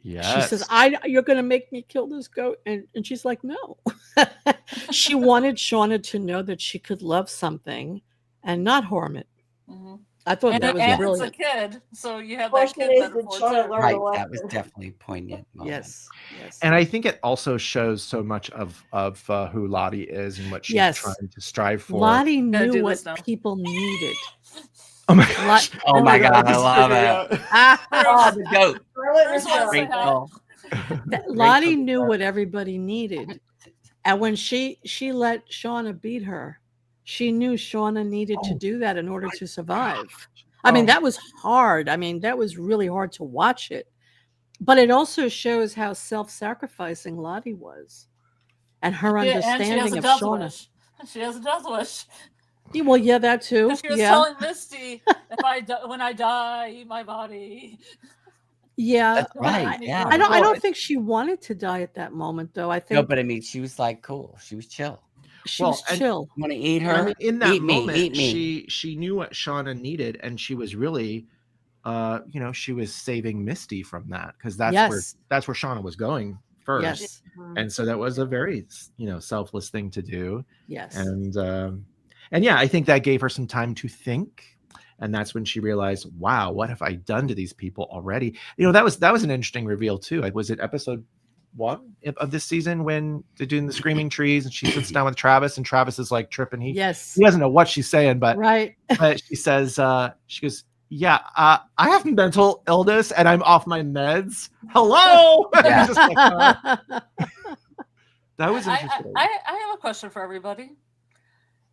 B: Yeah.
D: She says, you're going to make me kill this goat. And she's like, no. She wanted Shauna to know that she could love something and not harm it.
E: Mm-hmm.
D: I thought that was brilliant.
E: It's a kid, so you have that kid
C: right, that was definitely poignant.
D: Yes.
B: And I think it also shows so much of who Lottie is and what she's trying to strive for.
D: Lottie knew what people needed.
B: Oh my gosh!
C: Oh my god! I love it. The goat.
D: Lottie knew what everybody needed, and when she let Shauna beat her, She knew Shauna needed to
B: Oh,
D: do that in order
B: my
D: to survive.
B: gosh.
D: I mean,
B: Oh.
D: that was hard. I mean, that was really hard to watch it. But it also shows how self-sacrificing Lottie was and her
E: Yeah, and she has
D: understanding
E: a
D: of
E: death
D: Shauna.
E: wish. She has a death wish.
D: Yeah, well, yeah, that too.
E: She was
D: Yeah.
E: telling Misty, when I die, eat my body.
D: Yeah.
C: That's
D: but
C: right. Yeah.
D: I
B: Well,
D: don't think she wanted to die at that moment, though. I
C: No,
D: think
C: but I mean, she was like, cool. She was chill.
D: she
B: well,
D: was
B: and-
D: chill.
C: Want to eat
B: And I
C: her?
B: mean, in that
C: Eat me,
B: moment,
C: eat me.
B: she knew what Shauna needed, and she was really, she was saving Misty from that, because that's where Shauna was going first,
D: Yes.
B: and so that was a very selfless thing to do,
D: Yes.
B: and yeah, I think that gave her some time to think, and that's when she realized, wow, what have I done to these people already? That was an interesting reveal too. Was it episode 1 of this season when they're doing the screaming trees and she sits down with Travis and Travis is like tripping. He doesn't know what she's saying, but but she says, she goes, yeah, I have mental illness and I'm off my meds. Hello.
C: Yeah.
B: Just like, that was interesting.
E: I have a question for everybody.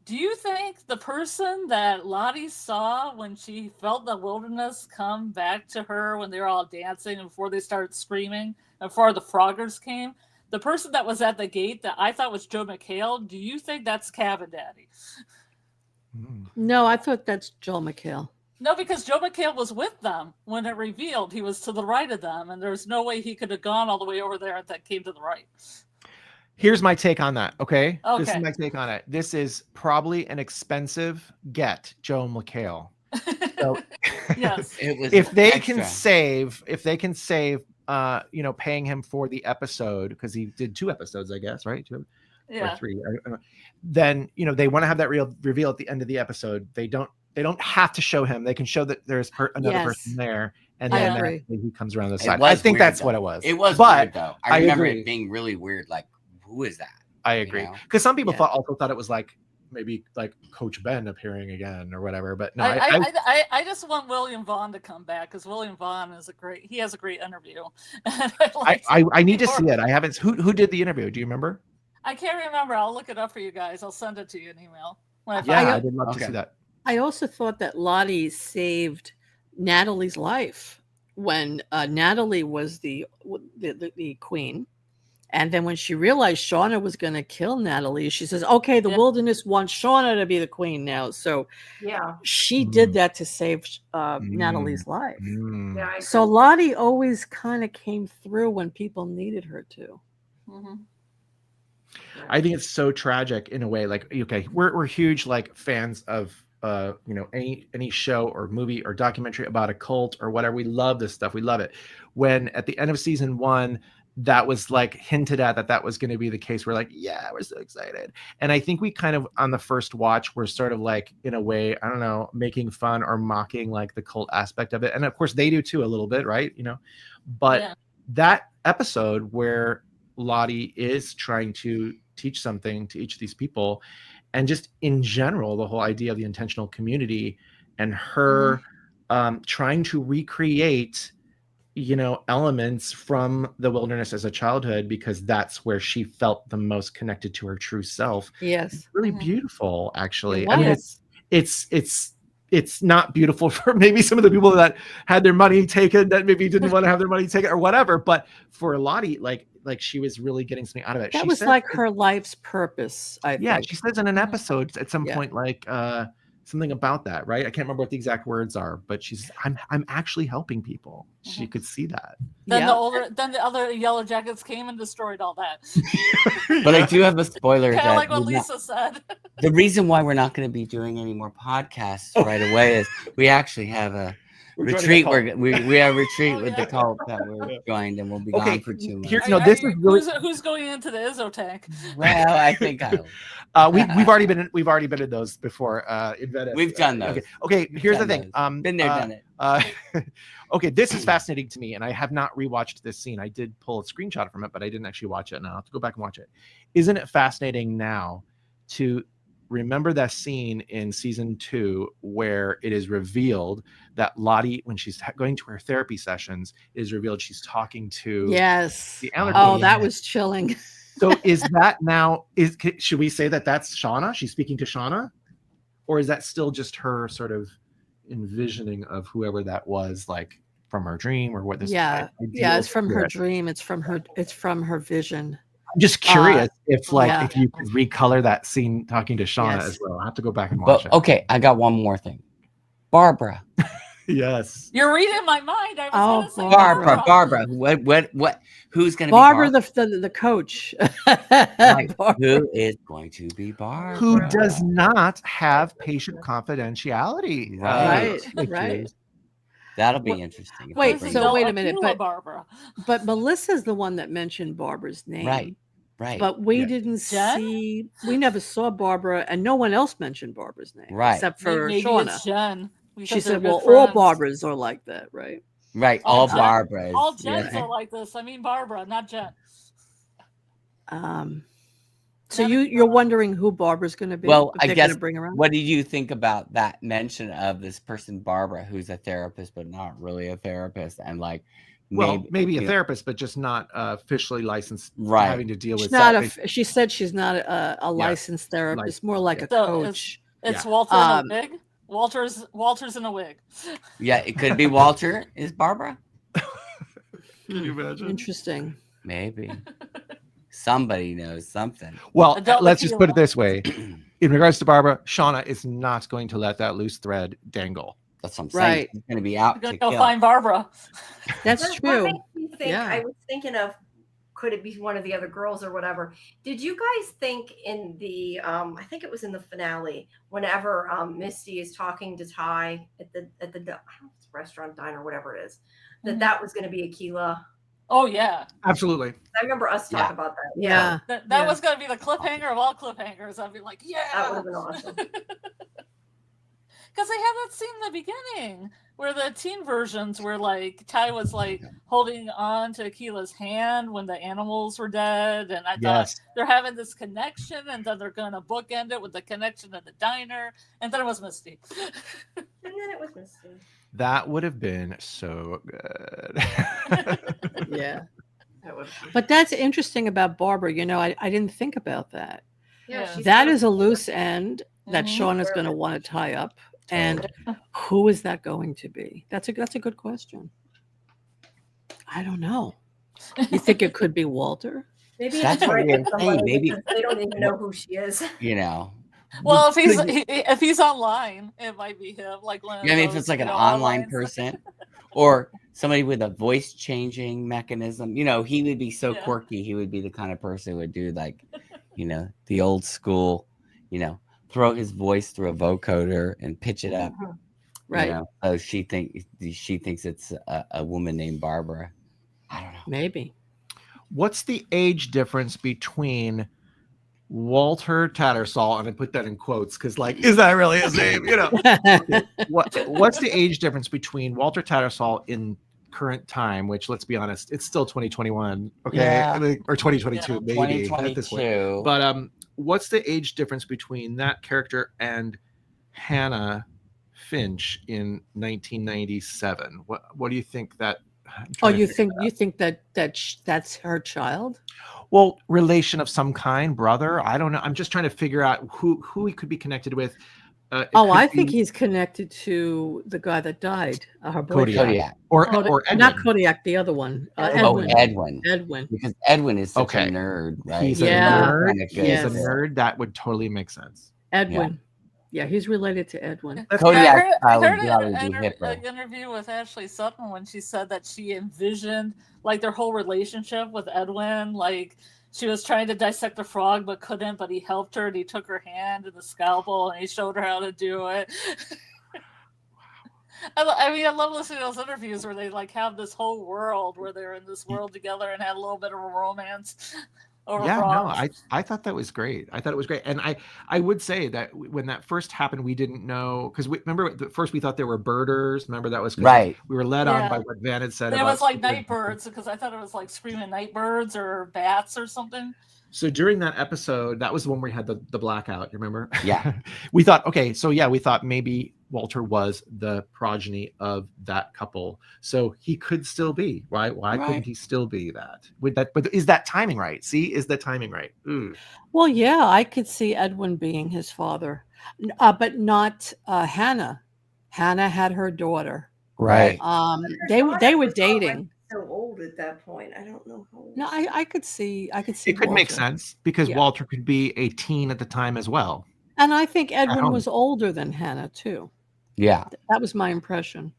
E: Do you think the person that Lottie saw when she felt the wilderness come back to her when they were all dancing and before they started screaming and before the Froggers came, the person that was at the gate that I thought was Joe McHale, do you think that's Cabin Daddy?
D: No, I thought that's Joel McHale.
E: No, because Joe McHale was with them when it revealed. He was to the right of them, and there's no way he could have gone all the way over there that came to the right.
B: Here's my take on that. Okay. This is
E: Okay.
B: my take on it. This is probably an expensive get, Joe McHale. So,
E: Yes.
C: It was
B: if they
C: extra.
B: can save, paying him for the episode, because he did 2 episodes, I guess, right? 2
E: Yeah.
B: or 3. I don't know. Then they want to have that reveal at the end of the episode. They don't have to show him. They can show that there's another person there, and
D: I
B: then
D: agree.
B: he comes around the
C: It
B: side.
C: was
B: I think
C: weird,
B: that's
C: though.
B: what it was.
C: It was
B: but
C: weird, though. I remember
B: agree.
C: it being really weird. Like, who is that?
B: I agree,
C: know?
B: because some people also thought it was like maybe like Coach Ben appearing again or whatever. But no,
E: I just want William Vaughn to come back, because William Vaughn has a great interview.
B: I need to see it. I haven't. Who did the interview? Do you remember?
E: I can't remember. I'll look it up for you guys. I'll send it to you in email.
B: I would love to see that.
D: I also thought that Lottie saved Natalie's life when Natalie was the queen. And then when she realized Shauna was going to kill Natalie, she says, okay, the wilderness wants Shauna to be the queen now. So she did that to save Natalie's life.
A: Yeah,
D: So Lottie always kind of came through when people needed her to.
E: Mm-hmm.
B: I think it's so tragic in a way. Like, okay, we're huge like fans of any show or movie or documentary about a cult or whatever. We love this stuff. We love it. When at the end of season 1, that was like hinted at that was going to be the case, we're like, yeah, we're so excited. And I think we kind of on the first watch, we're sort of like, in a way, I don't know, making fun or mocking like the cult aspect of it. And of course they do too a little bit, right? But that episode where Lottie is trying to teach something to each of these people, and just in general, the whole idea of the intentional community and her trying to recreate elements from the wilderness as a childhood, because that's where she felt the most connected to her true self.
D: Yes.
B: It's really beautiful, actually.
D: I mean,
B: it's not beautiful for maybe some of the people that had their money taken, that maybe didn't want to have their money taken or whatever. But for Lottie, like she was really getting something out of it.
D: That was like her life's purpose, I think.
B: She says in an episode at some point, like something about that, right? I can't remember what the exact words are, but she's, I'm actually helping people. She could see that.
E: Then the other Yellowjackets came and destroyed all that.
C: But I do have a spoiler.
E: Kind of like what Lisa said.
C: The reason why we're not going to be doing any more podcasts right away is we actually have a retreat. We have a retreat with the cult that we're joined, and we'll be gone for 2 months.
B: This is really...
E: who's going into the Izzo tank?
C: Well, I think
B: we've already been in those before in Venice.
C: We've done those.
B: Okay. Here's the thing.
C: Been there, done it.
B: Okay, this is fascinating to me, and I have not rewatched this scene. I did pull a screenshot from it, but I didn't actually watch it, and I'll have to go back and watch it. Isn't it fascinating now to remember that scene in season 2 where it is revealed that Lottie, when she's going to her therapy sessions, is revealed she's talking to the allergy.
D: Oh, that was chilling.
B: So is that now, should we say that that's Shauna? She's speaking to Shauna? or is that still just her sort of envisioning of whoever that was, like from her dream, or what this?
D: Yeah,
B: ideal
D: it's from her
B: spirit?
D: dream. It's from her vision.
B: I'm just curious if
D: yeah.
B: if you could recolor that scene talking to Shauna
D: Yes.
B: as well. I have to go back and watch
C: But okay, I got one more thing. Barbara.
B: it. Yes.
E: You're reading my mind. I was
D: Oh,
E: gonna say
D: Barbara.
C: Barbara. What? Who's going to be
D: Barbara,
C: Barbara?
D: the coach.
C: Right.
D: Barbara.
C: Who is going to be Barbara?
B: Who does not have patient confidentiality?
C: Right.
D: Right.
C: That'll be interesting. if they
D: Wait,
C: bring
D: so
C: that.
D: wait a minute,
E: Akila Barbara.
D: But Melissa's the one that mentioned Barbara's name.
C: Right.
D: But we
B: Yeah.
D: didn't
E: Jen?
D: see, we never saw Barbara, and no one else mentioned Barbara's name.
C: Right.
D: Except for
E: Maybe
D: Shauna.
E: it's Jen.
D: She
E: because they're
D: said,
E: good
D: well, all
E: friends.
D: Barbaras are like that, right?
C: Right.
E: All
C: All
E: Jen-
C: Barbaras.
E: All Jens
C: yeah.
E: are like this. I mean Barbara, not Jen.
D: So
E: Not
D: you're wondering who Barbara's going to be?
C: Well,
D: if
C: I
D: they're
C: guess,
D: gonna bring around?
C: what did you think about that mention of this person, Barbara, who's a therapist, but not really a therapist? And like,
B: Well, maybe a
C: you know,
B: therapist, but just not officially licensed,
C: Right.
B: having to deal
D: She's
B: with
D: not
B: that.
D: she said she's not a licensed therapist, more like a
E: So
D: coach.
E: It's
B: Yeah.
E: Walter in a wig. Walter's in a wig.
C: Yeah, it could be Walter. Is Barbara?
B: Can you imagine?
D: Interesting.
C: Maybe. Somebody knows something.
B: Well,
E: Adult
B: let's just put it
E: Akila.
B: this way. In regards to Barbara, Shauna is not going to let that loose thread dangle.
C: That's what I'm saying.
D: Right.
C: He's going to be out
E: We're
C: to
E: gonna go
C: kill.
E: find Barbara.
D: That's
A: What
D: true.
A: makes me think,
D: Yeah.
A: I was thinking of, could it be one of the other girls or whatever? Did you guys think in the I think it was in the finale, whenever Misty is talking to Ty at the I don't know, it's a restaurant, diner, whatever it is,
E: Mhm.
A: that was going to be Akila?
E: Oh yeah.
B: Absolutely.
A: I remember us
C: Yeah.
A: talking about that.
D: Yeah.
E: That
D: Yeah.
E: was gonna be the cliffhanger of all cliffhangers. I'd be like,
A: That
E: yeah.
A: would have been awesome.
E: Because they had that scene in the beginning where the teen versions were like Ty was like holding on to Akila's hand when the animals were dead, and I thought
B: Yes.
E: they're having this connection, and then they're gonna bookend it with the connection at the diner, and then it was Misty.
A: And then it was Misty.
B: That would have been so good.
D: Yeah.
A: That would
D: But that's interesting about Barbara. You know, I didn't think about that.
E: Yeah.
A: she's
D: That
A: so-
D: is a loose end that
E: Mhm.
D: Shauna's going to want to tie up. And who is that going to be? That's a good question. I don't know. You think it could be Walter?
A: Maybe
C: That's
A: it's
C: what
A: right
C: we were
A: with
C: saying,
A: somebody
C: maybe-
A: because they don't even know who she is.
C: You know.
E: Well,
C: Could you-
E: if he's online, it might be him. Like one of
C: Yeah, I mean, if
E: those,
C: it's like
E: you
C: an
E: know,
C: online
E: online
C: person or somebody with a voice changing mechanism, you know, he would be so
E: Yeah.
C: quirky. He would be the kind of person who would do like, you know, the old school, you know, throw his voice through a vocoder and pitch it up.
D: Right.
C: You know? So she thinks it's a woman named Barbara. I don't know.
D: Maybe.
B: What's the age difference between Walter Tattersall, and I put that in quotes because, like, is that really his name? You know, what's the age difference between Walter Tattersall in current time, which, let's be honest, it's still 2021, okay?
C: Yeah.
B: I mean, or 2022,
E: Yeah.
B: maybe at this point.
C: 2022.
B: But what's the age difference between that character and Hannah Finch in 1997? What do you think that? I'm
D: Oh,
B: trying to
D: you
B: figure
D: think that's her child?
B: Well, relation of some kind, brother. I don't know. I'm just trying to figure out who he could be connected with. It
D: Oh,
B: could
D: I think
B: be
D: he's connected to the guy that died, her boyfriend.
C: Kodiak.
B: or
D: Not
B: Edwin.
D: Kodiak, the other one.
C: Oh,
D: Edwin.
C: Edwin.
D: Edwin.
C: Because Edwin is such
B: Okay.
C: a nerd, right?
B: He's
D: Yeah.
B: a nerd.
C: Kinda good.
B: He's a
D: Yes.
B: nerd. That would totally make sense.
D: Edwin. Yeah, he's related to Edwin.
B: That's
C: Kodiak
E: I
C: probably
E: heard
C: probably
E: an
C: be hipper.
E: interview with Ashley Sutton when she said that she envisioned like their whole relationship with Edwin. Like she was trying to dissect a frog but couldn't, but he helped her and he took her hand and the scalpel and he showed her how to do it. I mean, I love listening to those interviews where they like have this whole world where they're in this world together and had a little bit of a romance over
B: Yeah, no,
E: frogs.
B: I thought that was great. I thought it was great, and I would say that when that first happened, we didn't know because remember at first we thought there were birders. Remember that was 'cause
C: Right.
B: We were led on
E: Yeah.
B: by what Van had said.
E: It
B: about
E: was like night birds because I thought it was like screaming night birds or bats or something.
B: So during that episode, that was the one where we had the blackout. You remember?
C: Yeah.
B: We thought, okay, so yeah, we thought maybe Walter was the progeny of that couple, so he could still be. Why couldn't he still be that? With that, but is that timing right? See, is the timing right? Ooh.
D: Well, yeah, I could see Edwin being his father, but not Hannah. Hannah had her daughter.
C: Right.
D: They were dating.
A: So old at that point. I don't know how old.
D: No, I could see.
B: It could make sense because Walter could be a teen at the time as well.
D: And I think Edwin was older than Hannah too.
C: Yeah.
D: That was my impression.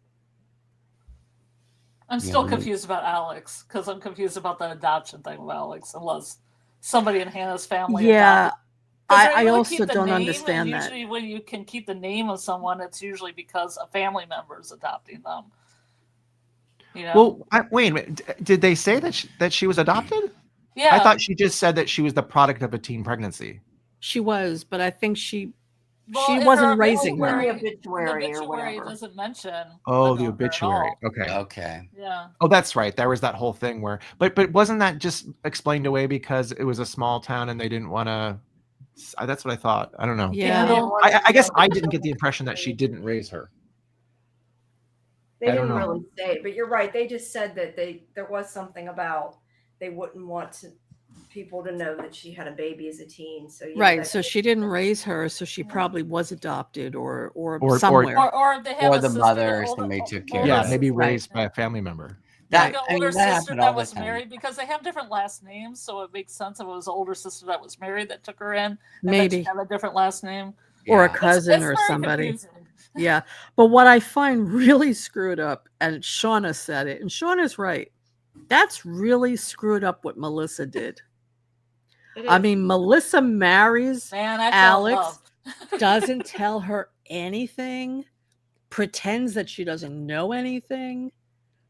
E: I'm still confused about Alex because I'm confused about the adoption thing with Alex, unless somebody in Hannah's family.
D: Yeah, I
E: really
D: also don't understand that.
E: Usually, when you can keep the name of someone, it's usually because a family member is adopting them. You know?
B: Well, wait a minute. Did they say that she was adopted?
E: Yeah,
B: I thought she just said that she was the product of a teen pregnancy.
D: She was, but I think she wasn't raising her.
A: The obituary or whatever.
E: Doesn't mention.
B: The obituary.
C: Okay.
E: Yeah.
B: Oh, that's right. There was that whole thing where, but wasn't that just explained away because it was a small town and they didn't want to? That's what I thought. I don't know.
D: Yeah.
B: I guess I didn't get the impression that she didn't raise her.
A: They didn't really say it, but you're right. They just said that there was something about they wouldn't want people to know that she had a baby as a teen. So
D: right. So she didn't raise her, so she probably was adopted or somewhere.
E: Or they have
C: the mother or somebody took care of her.
B: Yeah, maybe raised by a family member.
E: That older sister that was married, because they have different last names, so it makes sense if it was an older sister that was married that took her in.
D: Maybe
E: have a different last name
D: or a cousin or somebody. Confusing. Yeah, but what I find really screwed up, and Shauna said it, and Shauna's right. That's really screwed up what Melissa did. I mean, Melissa marries Alex, doesn't tell her anything, pretends that she doesn't know anything,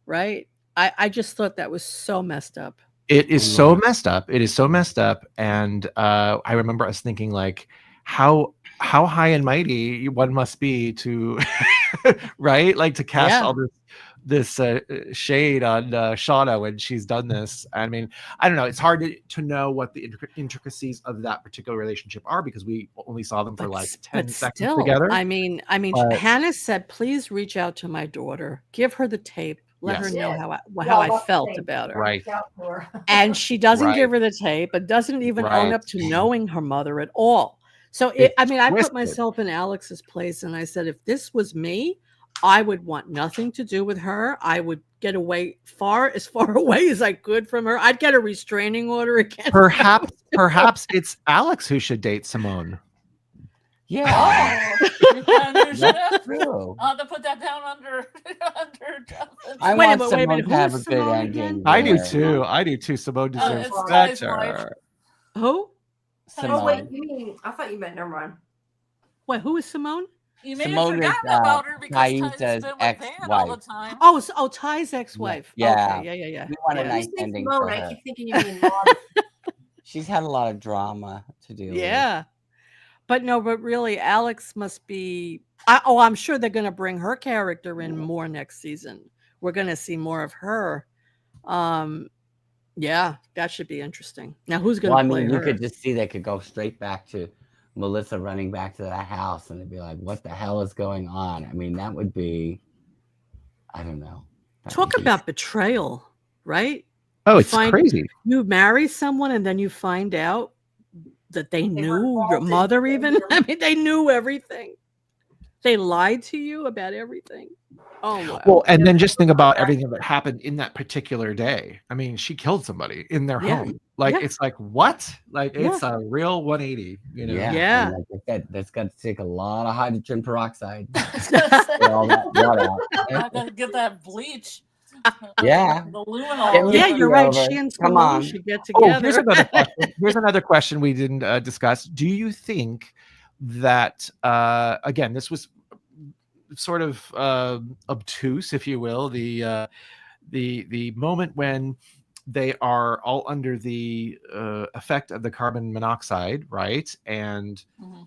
D: right? I just thought that was so messed up.
B: It is so messed up. It is so messed up. And I remember us thinking, like, how high and mighty one must be to, right? Like to cast all this shade on Shauna when she's done this. I mean, I don't know. It's hard to know what the intricacies of that particular relationship are because we only saw them for like 10 seconds together.
D: I mean, Hannah said, please reach out to my daughter, give her the tape, let her know how I felt about her.
B: Right.
D: And she doesn't give her the tape, but doesn't even own up to knowing her mother at all. So I put myself in Alex's place and I said, if this was me, I would want nothing to do with her. I would get away as far away as I could from her. I'd get a restraining order against
B: Perhaps it's Alex who should date Simone.
C: Yeah.
E: That's true. I'll have to put that down under
C: I want Simone to have a good ending.
B: I do too. Simone deserves better.
D: Who?
C: Simone.
A: Oh, wait, I thought you meant, never mind.
D: Wait, who is Simone?
E: You may have forgotten about her because Ty's been with Van all the time.
D: Oh, Ty's ex-wife.
C: Yeah.
D: Okay, yeah.
C: We want a nice ending for her.
A: I keep thinking you mean Mom.
C: She's had a lot of drama to deal with.
D: Yeah. But really, Alex must be... I'm sure they're going to bring her character in more next season. We're going to see more of her. Yeah, that should be interesting. Now, who's going to play her?
C: You could just see they could go straight back to Melissa running back to that house and they'd be like, what the hell is going on? I mean, that would be, I don't know.
D: Talk about betrayal, right?
B: Oh, it's crazy.
D: You marry someone and then you find out that they knew your mother even. I mean, they knew everything. They lied to you about everything. Oh, wow.
B: Well, and then just think about everything that happened in that particular day. I mean, she killed somebody in their home. Like, it's like, what? Like, it's a real 180, you know?
D: Yeah.
C: Like I said, that's got to take a lot of hydrogen peroxide. Get all that blood out.
E: I got to get that bleach.
C: Yeah.
E: The luminol.
D: Yeah, you're right. She and Simone should get together.
B: Here's another question we didn't discuss. Do you think that, again, this was sort of obtuse, if you will, the moment when they are all under the effect of the carbon monoxide, right? And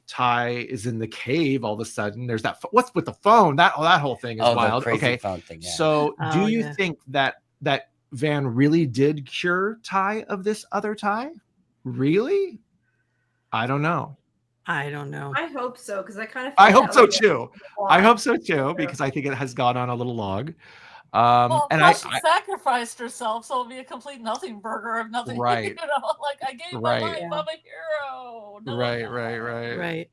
B: Ty is in the cave all of a sudden. There's that. What's with the phone? That whole thing is wild.
C: The crazy
B: okay,
C: phone thing, yeah.
B: So do you think that Van really did cure Ty of this other Ty? Really? I don't know.
D: I don't know.
A: I hope so, because I kind of.
B: I hope so too. I hope so too, because I think it has gone on a little long.
E: Well,
B: And
E: plus she sacrificed herself, so it'll be a complete nothing burger of nothing.
B: Right.
E: You know, like I gave my life.
D: Yeah.
E: I'm a hero. No,
B: Right.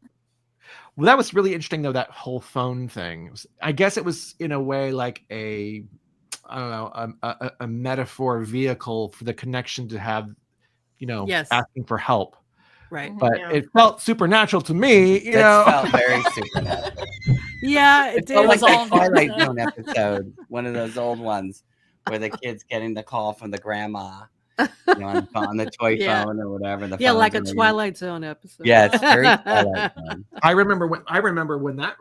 B: Well, that was really interesting, though, that whole phone thing. I guess it was, in a way, like a metaphor vehicle for the connection to have, asking for help.
D: Right.
B: But it felt supernatural to me. It
C: felt very supernatural.
D: Yeah,
C: it felt like that Twilight Zone episode, one of those old ones where the kid's getting the call from the grandma. On the toy phone or whatever.
D: Like a Twilight Zone episode.
C: Yeah, it's very Twilight Zone.
B: I remember when that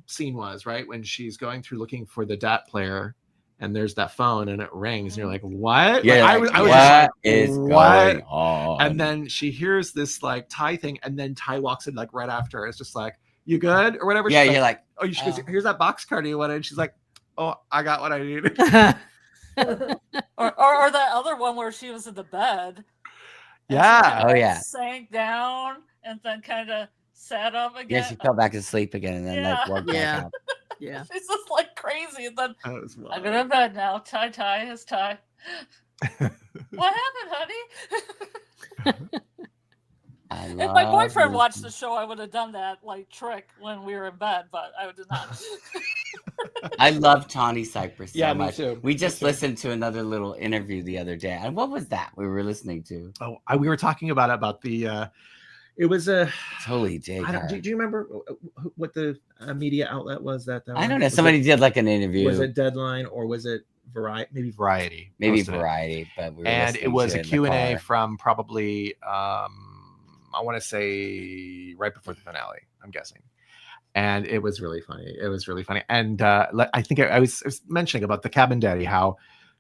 B: scene was, right, when she's going through looking for the DAT player, and there's that phone, and it rings, and you're like, "What?"
C: Yeah,
B: I was
C: what
B: just like,
C: is
B: "What?"
C: going on?
B: And then she hears this like Ty thing, and then Ty walks in like right after her. It's just like, "You good?" or whatever.
C: Yeah,
B: she's
C: you're like,
B: "Oh, she goes, here's that box card you wanted." And she's like, "Oh, I got what I needed."
E: or that other one where she was in the bed.
B: Yeah.
E: Sank down and then kind of sat up again.
C: Yeah, she fell back asleep again and then woke back up.
D: Yeah.
E: She's just like crazy. And then I'm going to bed now. Ty is Ty. What happened, honey? If my boyfriend watched the show, I would have done that like trick when we were in bed, but I did not.
C: I love Tawny Cypress so
B: me
C: much.
B: too.
C: We just listened to another little interview the other day. And what was that we were listening to?
B: Oh, we were talking about the it was a
C: totally Jay.
B: Do you remember what the media outlet was that
C: I don't know. Somebody did like an interview.
B: Was it Deadline or was it Variety? Maybe Variety.
C: Maybe Variety, but we were
B: and it was a Q&A
C: car.
B: from probably I want to say right before the finale, I'm guessing. And it was really funny. And I think I was mentioning about the Cabin Daddy, how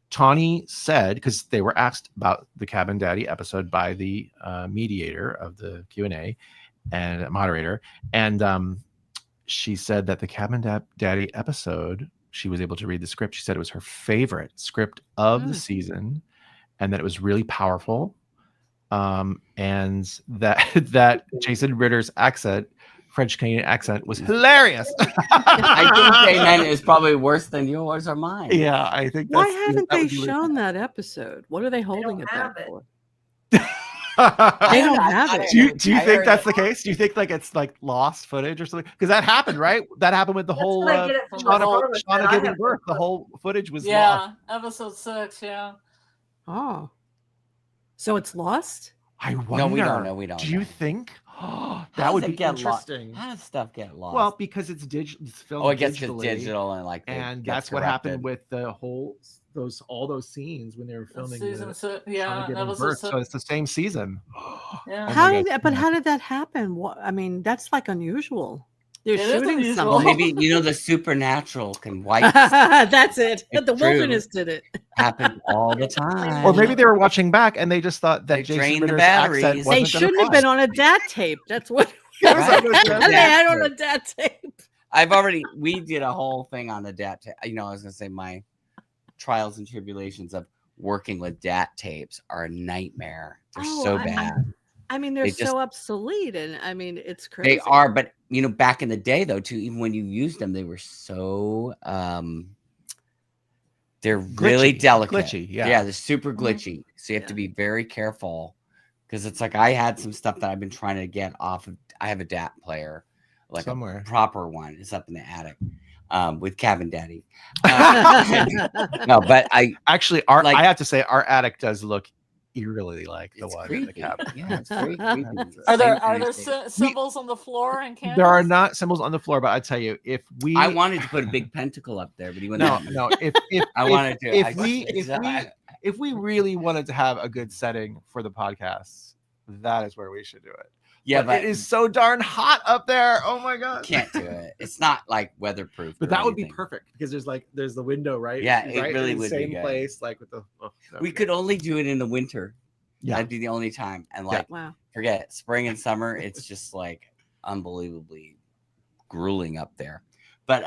B: Tawny said, because they were asked about the Cabin Daddy episode by the mediator of the Q&A and moderator. And she said that the Cabin Daddy episode, she was able to read the script. She said it was her favorite script of the season and that it was really powerful. And that Jason Ritter's accent, French Canadian accent, was hilarious.
C: I think they meant it was probably worse than yours or mine.
B: Yeah, I think.
D: Why haven't they shown that episode? What are they holding it back for? They don't have it.
B: Do you think that's the case? Do you think like it's like lost footage or something? Because that happened, right? That happened with the whole Shauna giving birth. The whole footage was lost.
E: Episode 6. Yeah.
D: Oh. So it's lost?
B: I wonder.
C: No, we don't know.
B: Do you think? That would be interesting.
C: How does stuff get lost?
B: Well, because it's digital. It's filmed.
C: Oh, it gets digital
B: and that's what happened with the whole all those scenes when they were filming
E: season. So
B: it's the same season.
E: Yeah.
D: How did that happen? I mean, that's like unusual. They're shooting something.
C: Well, maybe the supernatural can wipe.
D: That's it. The wilderness did it.
C: Happened all the time.
B: Or maybe they were watching back and they just thought that Jason Ritter's accent
D: they shouldn't have been on a DAT tape. That's what they had on a DAT tape.
C: We did a whole thing on the DAT tape. I was going to say my trials and tribulations of working with DAT tapes are a nightmare. They're so bad.
D: I mean, they're so obsolete, and I mean, it's crazy.
C: They are, but back in the day, though, too, even when you used them, they were so they're really delicate.
B: Glitchy,
C: yeah, they're super glitchy. So you have to be very careful because it's like I had some stuff that I've been trying to get off of. I have a DAT player, like
B: somewhere.
C: A proper one. It's up in the attic with Cabin Daddy. No, but I
B: have to say our attic does look eerily like the one in the cabin.
C: Yeah, it's very creepy.
E: Are there symbols on the floor and candles?
B: There are not symbols on the floor, but I tell you, I
C: wanted to put a big pentacle up there, but he wouldn't.
B: No. If we really wanted to have a good setting for the podcast, that is where we should do it.
C: Yeah,
B: but it is so darn hot up there. Oh my god,
C: can't do it. It's not like weatherproof.
B: But that would be perfect because there's the window, right?
C: Yeah, it really would be
B: same place, like with the.
C: We could only do it in the winter. Yeah, that'd be the only time. And forget it. Spring and summer. It's just like unbelievably grueling up there. But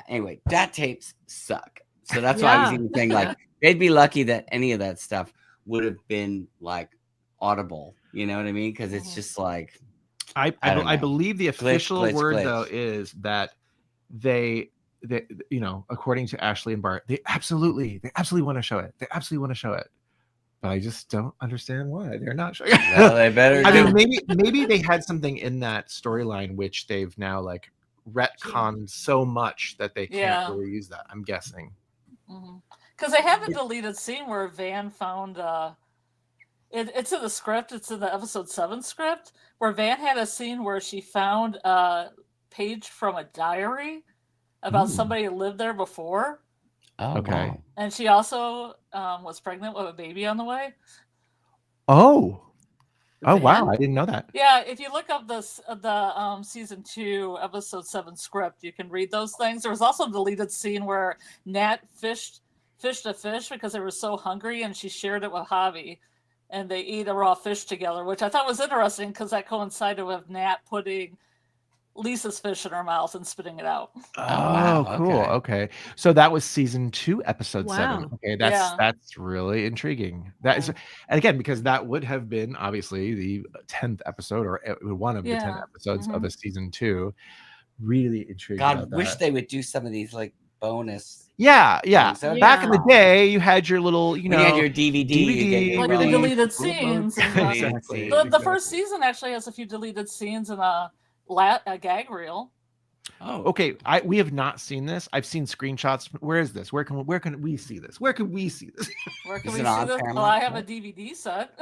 C: anyway, DAT tapes suck. So that's why I was even saying like they'd be lucky that any of that stuff would have been like audible. You know what I mean? Because it's just like I don't
B: I
C: know.
B: believe the official
C: glitch,
B: word
C: glitch.
B: though is that they according to Ashley and Bart, they absolutely want to show it. They absolutely want to show it. But I just don't understand why they're not showing it.
C: Well, they better.
B: I mean, maybe they had something in that storyline which they've now like retconned so much that they can't really use that. I'm guessing.
E: Because they have a deleted scene where Van found it's in the script. It's in the episode 7 script where Van had a scene where she found a page from a diary about somebody who lived there before.
C: Oh,
B: okay.
C: Wow.
E: And she also was pregnant with a baby on the way.
B: Oh wow!
D: Van?
B: I didn't know that.
E: Yeah, if you look up the season 2 episode 7 script, you can read those things. There was also a deleted scene where Nat fished a fish because they were so hungry, and she shared it with Javi, and they ate a raw fish together, which I thought was interesting because that coincided with Nat putting Lisa's fish in her mouth and spitting it out.
B: Oh,
C: wow,
B: cool. Okay. So that was season 2, episode 7.
D: Wow.
B: Okay, that's really intriguing. That is, and again, because that would have been obviously the 10th episode or one of the 10 episodes of the season 2. Really intriguing.
C: God, wish they would do some of these like bonus.
B: Yeah.
C: things.
B: Back in the day, you had your little,
C: When you had your DVD,
E: like
B: really
E: the deleted scenes. And,
B: exactly.
E: The first season actually has a few deleted scenes and a gag reel.
C: Oh,
B: okay. We have not seen this. I've seen screenshots. Where is this? Where can we see this? Where can we see this?
E: Where can
C: Is
E: we
C: it
E: see
C: on
E: this?
C: Paramount?
E: Well, I have a DVD set.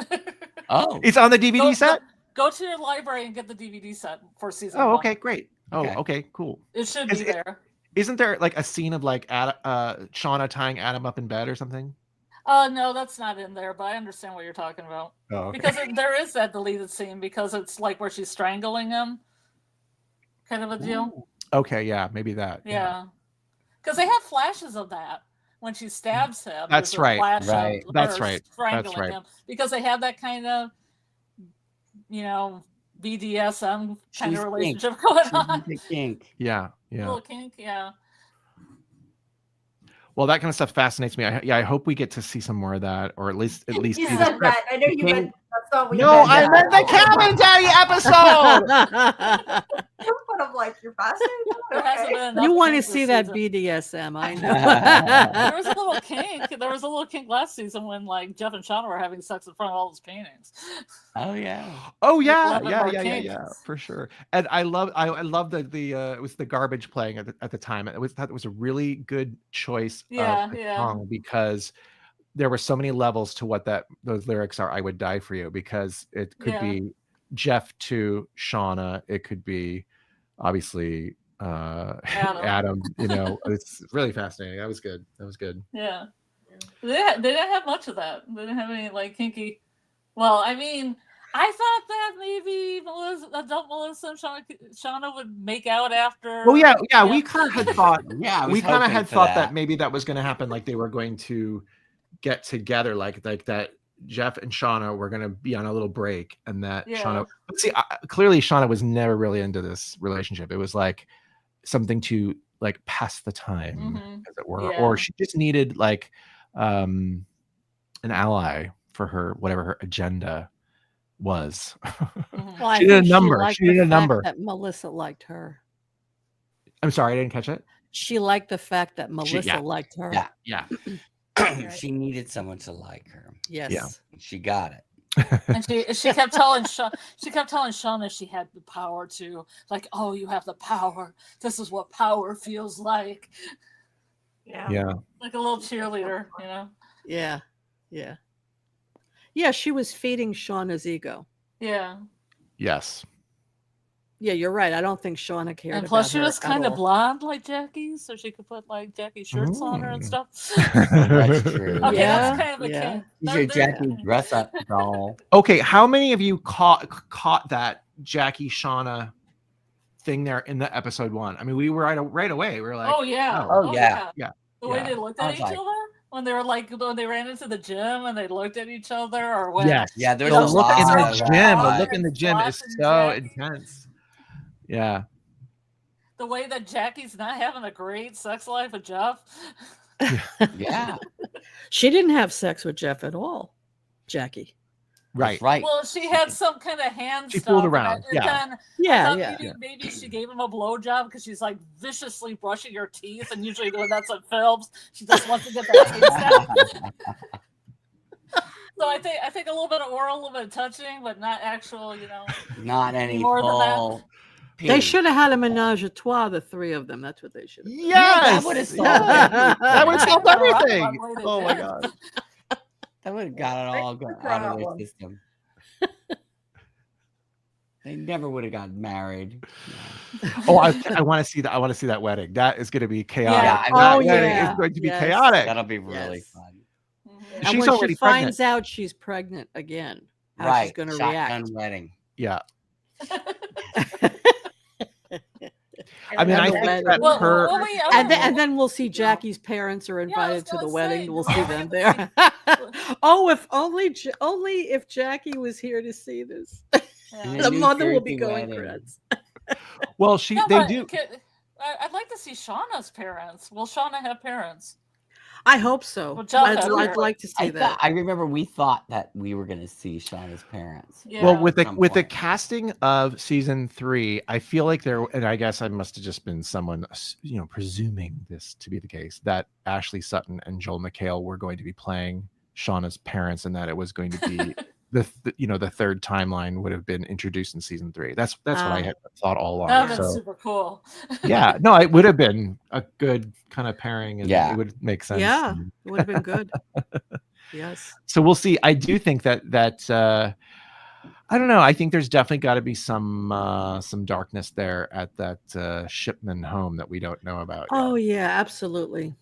C: oh,
B: It's on the DVD set.
E: Go to your library and get the DVD set for season 1.
B: Oh, okay, great. Oh,
C: Okay.
B: okay, cool.
E: It should be there.
B: Isn't there like a scene of like Shauna tying Adam up in bed or something?
E: No, that's not in there, but I understand what you're talking about.
B: Oh, okay.
E: Because there is that deleted scene because it's like where she's strangling him, kind of a deal.
B: Okay, yeah, maybe that.
E: Yeah, because they have flashes of that when she stabs him.
B: That's
E: there's a
B: right.
E: flash of
C: Right.
B: That's
E: her
B: right.
E: Strangling
B: That's right.
E: him because they have that kind of, BDSM kind
C: She's
E: of
C: kink.
E: relationship going on.
C: She's a kink.
B: Yeah.
E: A little kink, yeah.
B: Well, that kind of stuff fascinates me. I hope we get to see some more of that, or at least
A: You
B: see the
A: said
B: script.
A: that. I know you meant that's not what you
B: No,
A: meant.
B: I meant the Cabin Daddy episode.
A: But I'm like, you're fascinated?
E: There hasn't been enough
D: You want to
E: kink this
D: see that
E: season.
D: BDSM, I
E: There
D: know.
E: was a little kink. There was a little kink last season when like Jeff and Shauna were having sex in front of all those paintings.
C: Oh yeah.
B: Oh yeah,
E: Little bit more
B: yeah,
E: kinks.
B: for sure. And I love the it was the Garbage playing at the time. It was a really good choice of a song because there were so many levels to what those lyrics are. I would die for you, because it could be Jeff to Shauna. It could be obviously Adam. It's really fascinating. That was good.
E: Yeah. They didn't have much of that. They didn't have any like kinky. Well, I mean, I thought that maybe adult Melissa and Shauna would make out after.
B: Oh yeah. We kind of had thought.
C: Yeah,
B: We kind of had thought that maybe that was going to happen. Like they were going to get together, like that. Jeff and Shauna were going to be on a little break, and that Shauna. But see, clearly Shauna was never really into this relationship. It was like something to like pass the time, as it were, or she just needed like an ally for her, whatever her agenda was.
D: Well,
B: She needed a number. She needed a number.
D: That Melissa liked her.
B: I'm sorry, I didn't catch it.
D: She liked the fact that Melissa liked her.
B: Yeah.
C: She needed someone to like her.
D: Yes.
B: Yeah.
C: She got it.
E: And she kept telling Shauna she had the power to, like, oh, you have the power. This is what power feels like.
B: Yeah.
E: Like a little cheerleader,
D: Yeah. Yeah, she was feeding Shauna's ego.
E: Yeah.
B: Yes.
D: Yeah, you're right. I don't think Shauna cared.
E: And plus,
D: about
E: she
D: her
E: was
D: at
E: kind of
D: all.
E: blonde like Jackie, so she could put like Jackie shirts on her and stuff.
C: That's true.
E: Okay,
D: Yeah,
E: that's kind of a
D: yeah.
E: kink.
C: She's your Jackie dress up doll.
B: Okay, how many of you caught that Jackie Shauna thing there in the episode 1? I mean, we were right away. We were like,
E: Oh yeah.
C: Oh, yeah.
E: The way
B: Yeah.
E: they looked
C: I
E: at
C: was
E: each
C: like-
E: other when they were like when they ran into the gym and they looked at each other, or when
B: yes,
C: Yeah, there's
B: the
C: a
B: look in
C: lot
B: the
C: of
B: gym.
C: that.
B: The look in the gym is
E: Watching
B: so
E: Jackie.
B: intense. Yeah.
E: the way that Jackie's not having a great sex life with Jeff.
C: Yeah.
D: She didn't have sex with Jeff at all, Jackie.
B: Right.
C: Right.
E: Well, she had some kind of hand
B: She
E: stuff.
B: fooled
E: and
B: around, yeah.
E: Then
D: Yeah,
E: I thought
D: yeah.
E: maybe she gave him a blowjob because she's like viciously brushing her teeth, and usually when that's in films, she just wants to get that taste out. So I think a little bit of oral, a little bit of touching, but not actual,
C: Not any
E: more than that.
C: full.
D: They should have had a menage a trois, the three of them. That's what they should have done.
B: Yes,
C: that would've solved
B: yeah. That would solve everything.
E: Probably
B: Oh my
E: did.
B: god.
C: That would have got it all out of their system. They never would have gotten married.
B: Oh, I want to see that. I want to see that wedding. That is going to be chaotic.
E: Yeah.
B: That
D: Oh,
B: wedding
D: yeah.
B: is going to be
D: Yes.
B: chaotic.
C: That'll be really
D: Yes.
C: fun.
E: Mhm.
D: And
B: She's
D: when
B: already
D: she finds out she's pregnant again, how she's going to
C: Shotgun
D: react.
C: wedding.
B: Yeah. I mean,
D: And
B: I
D: the
B: think
D: wedding.
B: that
E: Well,
B: her.
E: well, we-
D: And then we'll see Jackie's parents are invited to the
E: gonna
D: wedding.
E: say,
D: We'll
E: no,
D: see
E: we're
D: them
E: gonna
D: there. Oh, if only if Jackie was here to see this,
C: And
D: the
C: New
D: mother will be
C: Jersey
D: going
C: wedding.
D: nuts.
B: Well,
E: No,
B: they
E: but
B: do.
E: I'd like to see Shauna's parents. Will Shauna have parents?
D: I hope so.
E: Well, Jeff
D: I'd
E: has
D: like
E: her.
D: to see that.
C: I remember we thought that we were going to see Shauna's parents.
E: Yeah.
B: Well, with the
C: some
B: with the
C: point.
B: casting of season 3, I feel like there, and I guess I must have just been someone, presuming this to be the case, that Ashley Sutton and Joel McHale were going to be playing Shauna's parents, and that it was going to be the third timeline would have been introduced in season 3. That's what I had thought all along.
E: That would have been
B: So
E: super cool.
B: yeah, no, it would have been a good kind of pairing, and
C: Yeah.
B: it would make sense.
D: Yeah,
B: And
D: it would have been good. Yes.
B: so we'll see. I do think that I don't know. I think there's definitely got to be some darkness there at that Shipman home that we don't know about yet.
D: Oh yeah, absolutely.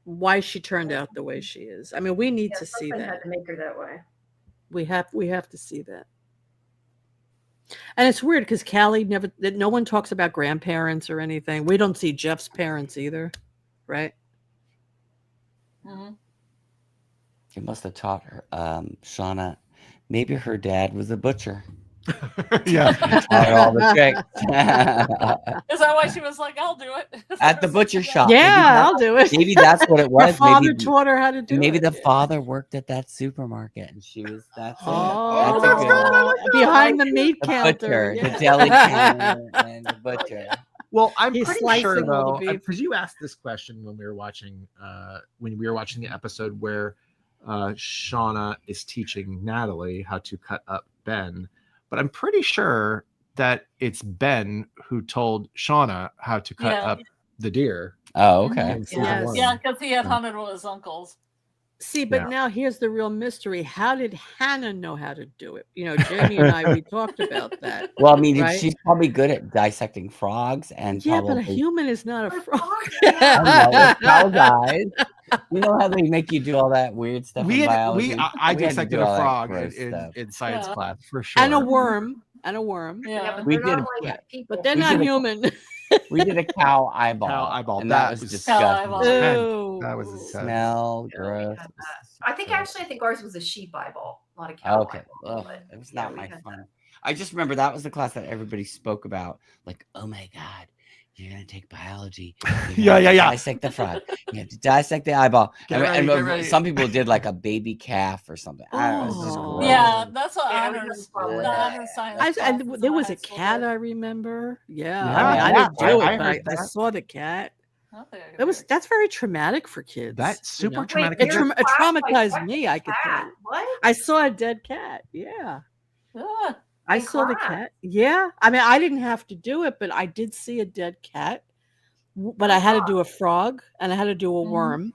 D: Why she turned out the way she is. I mean, we need to see
A: something
D: that.
A: had to make her that way.
D: We have to see that. And it's weird because Callie no one talks about grandparents or anything. We don't see Jeff's parents either, right?
E: Mhm.
C: You must have taught her, Shauna. Maybe her dad was a butcher.
B: Yeah.
C: Taught her all the tricks.
E: Is that why she was like, "I'll do it"?
C: At the butcher shop.
D: Yeah, I'll do it.
C: Maybe that's what it
D: Her
C: was.
D: father
C: Maybe
D: taught her how to do
C: maybe
D: it.
C: the father worked at that supermarket, and she was that's it.
D: Oh,
C: That's a good
D: behind the meat
C: the
D: counter.
C: butcher,
D: yeah.
C: the deli counter, and the butcher.
B: Well, I'm
D: He's
B: pretty
D: slicing
B: sure
D: all
B: though,
D: the beef.
B: because you asked this question when we were watching the episode where Shauna is teaching Natalie how to cut up Ben, but I'm pretty sure that it's Ben who told Shauna how to cut
E: Yeah.
B: up the deer.
C: Oh, okay.
B: in season
D: Yes.
B: 1.
E: Yeah, because he had hunted with his uncles.
D: See, but
B: Yeah.
D: now here's the real mystery. How did Hannah know how to do it? Jamie and I, we talked about that.
C: Well, I mean,
D: Right?
C: she's probably good at dissecting frogs and
D: Yeah,
C: probably.
D: but a human is not a
A: Her
D: frog.
A: frog,
C: I know, with cow's eyes. You know how they make you do all that weird stuff in biology?
B: I
C: We had to
B: dissected
C: do
B: a
C: all that
B: frog
C: gross
B: in
C: stuff.
B: science
E: Yeah.
B: class for sure.
D: And a worm.
E: Yeah.
A: but
C: We
A: they're
C: did
A: not
C: a-
A: like people.
D: But they're
C: We
D: not
C: did a-
D: human.
C: We did a cow eyeball.
B: Cow eyeball.
C: And
B: That
C: that was
B: was
C: disgusting.
E: Cow eyeball.
D: Ew.
B: That was disgusting.
C: Smell,
A: Yeah, we
C: gross.
A: had that. I think ours was a sheep eyeball, not a cow
C: Okay.
A: eyeball.
C: Ugh,
A: but
C: it was
A: yeah,
C: not
A: we
C: my
A: had
C: fun.
A: that.
C: I just remember that was the class that everybody spoke about. Like, oh my God, you're going to take biology. You have to dissect the frog. You have to dissect the eyeball.
B: Get
C: And
B: ready.
C: some people did like a baby calf or something. I don't know, it was just
D: Oh.
C: gross.
E: Yeah, that's what
A: Yeah, we
E: honors.
A: had fun with
E: The
A: that.
E: honors science.
D: I,
E: class
D: and
E: is
D: there
E: in
D: was
E: high
D: a
E: school
D: cat,
E: did.
D: I remember. Yeah.
B: Yeah,
D: I mean, I
C: yeah,
D: didn't do
B: I
D: it,
B: heard
D: but I
B: that.
D: saw the cat.
E: I don't think I could do it.
D: That's very traumatic for kids.
B: That's super
D: know?
B: traumatic.
D: It,
A: Wait,
D: tra-
A: your
D: it
A: class, like,
D: traumatized
A: what?
D: me, I could tell
A: Cat.
D: you.
A: What?
D: I saw a dead cat. Yeah.
E: Ugh.
D: I
A: In
D: saw the
A: class?
D: cat. Yeah. I mean, I didn't have to do it, but I did see a dead cat. But I had to do a frog and I had to do a
E: Mhm.
D: worm.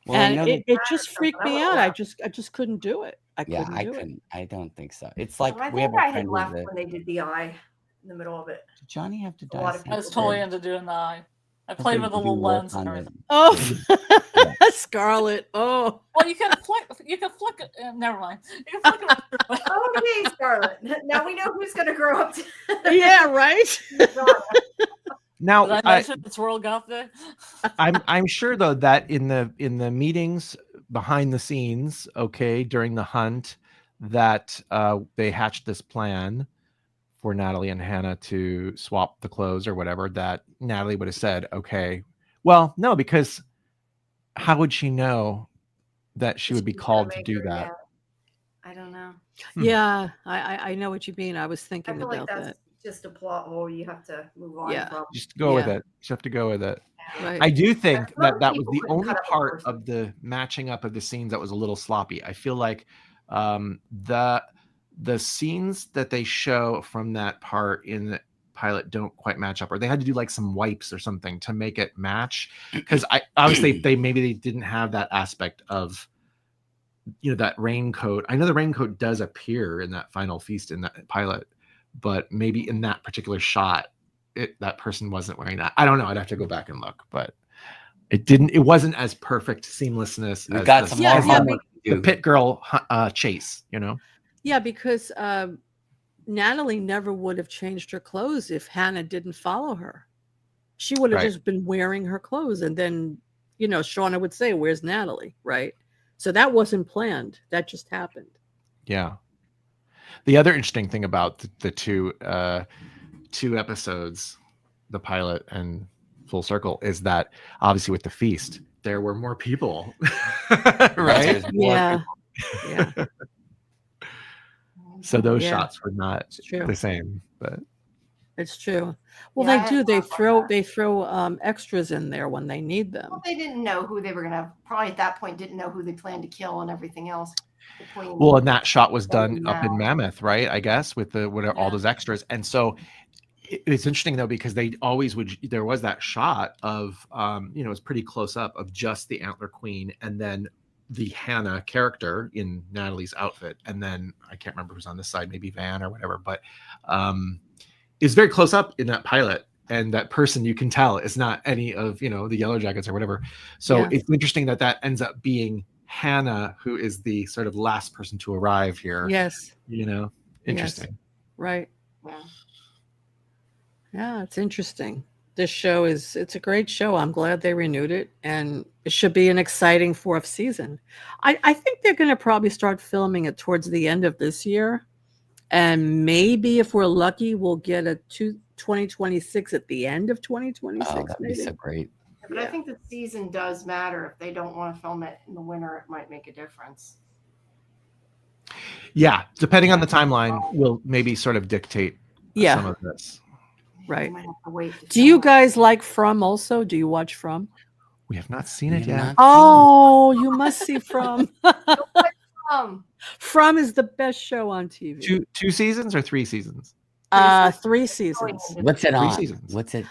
C: Well, I know
D: And
C: that,
D: it just freaked me out. I
A: left.
D: just couldn't do it. I
C: yeah,
D: couldn't
C: I
D: do it.
C: couldn't. I don't think so. It's like
A: I
C: we have
A: think
C: a
A: I had
C: friend
A: left
C: who's a.
A: when they did the eye in the middle of it.
C: Did Johnny have to
A: A lot of
C: dissect?
E: I was
A: people
E: totally
A: did.
E: into doing the eye. I
C: Something
E: played with a
C: to do
E: little lens
C: on
E: and
C: the-
E: everything.
D: Oh, Scarlet. Oh.
E: Well, you can flick it. Never mind. You can flick it.
A: Okay, Scarlet. Now we know who's going to grow up.
D: Yeah, right?
B: Now,
E: Did I mention it's World Goth Day?
B: I'm sure though that in the meetings behind the scenes, okay, during the hunt, that they hatched this plan for Natalie and Hannah to swap the clothes or whatever, that Natalie would have said, okay, well, no, because how would she know that she would be
A: She's gonna
B: called to
A: make
B: do
A: her,
B: that?
A: yeah. I don't know.
D: Yeah, I know what you mean. I was
A: I
D: thinking
A: feel like
D: about
A: that's
D: that.
A: just a plot hole you have to move on
D: Yeah.
A: from.
B: Just go with
D: Yeah.
B: it. Just have to go with it.
D: Right.
B: I do think
A: Some
B: that was
A: people
B: the
A: couldn't
B: only
A: cut up a
B: part
A: person.
B: of the matching up of the scenes that was a little sloppy. I feel like the scenes that they show from that part in the pilot don't quite match up, or they had to do like some wipes or something to make it match. Because I obviously they didn't have that aspect of, you know, that raincoat. I know the raincoat does appear in that final feast in that pilot, but maybe in that particular shot, that person wasn't wearing that. I don't know. I'd have to go back and look, but it wasn't as perfect seamlessness
C: We
B: as
C: got
B: the,
C: some more
B: as
C: homework to
B: the
C: do.
B: pit girl chase, you know?
D: Yeah, because Natalie never would have changed her clothes if Hannah didn't follow her. She would have
B: Right.
D: just been wearing her clothes, and then, you know, Shauna would say, "Where's Natalie?" Right? So that wasn't planned. That just happened.
B: Yeah. The other interesting thing about the two episodes, the pilot and Full Circle, is that obviously with the feast, there were more people, right?
C: There's more
D: Yeah. Yeah.
B: So those
D: Yeah.
B: shots were not
D: It's true.
B: the same, but
D: It's true. Well,
A: Yeah, I
D: they
A: had
D: do. They
A: thought about
D: throw extras in there when they need them.
A: Well, they didn't know who they were going to, probably at that point, didn't know who they planned to kill and everything else. Between
B: well, and that shot was
A: then
B: done up in
A: now.
B: Mammoth, right? I guess with all
E: Yeah.
B: those extras, and so it's interesting though, because they always would. There was that shot of, you know, it's pretty close up of just the Antler Queen, and then the Hannah character in Natalie's outfit, and then I can't remember who's on this side, maybe Van or whatever, but it's very close up in that pilot. And that person, you can tell, is not any of, you know, the Yellowjackets or whatever. So
D: Yeah.
B: it's interesting that ends up being Hannah, who is the sort of last person to arrive here.
D: Yes.
B: You know, interesting.
D: Right.
A: Yeah.
D: Yeah, it's interesting. This show it's a great show. I'm glad they renewed it, and it should be an exciting fourth season. I think they're going to probably start filming it towards the end of this year, and maybe if we're lucky, we'll get a 2026 at the end of 2026.
C: Oh, that'd be
D: maybe.
C: so great.
A: But I think the season does matter. If they don't want to film it in the winter, it might make a difference.
B: Yeah, depending on the timeline, will maybe sort of dictate some of this.
D: Right.
A: You might have to wait to
D: Do you
A: film it.
D: guys like From also? Do you watch From?
B: We have not seen
C: We
B: it
C: have
B: yet.
C: not
D: Oh, you must see From.
A: Um,
D: From is the best show on TV.
B: Two seasons or 3 seasons?
D: 3 seasons.
C: What's it
B: 3
C: on?
B: seasons.
C: What's it?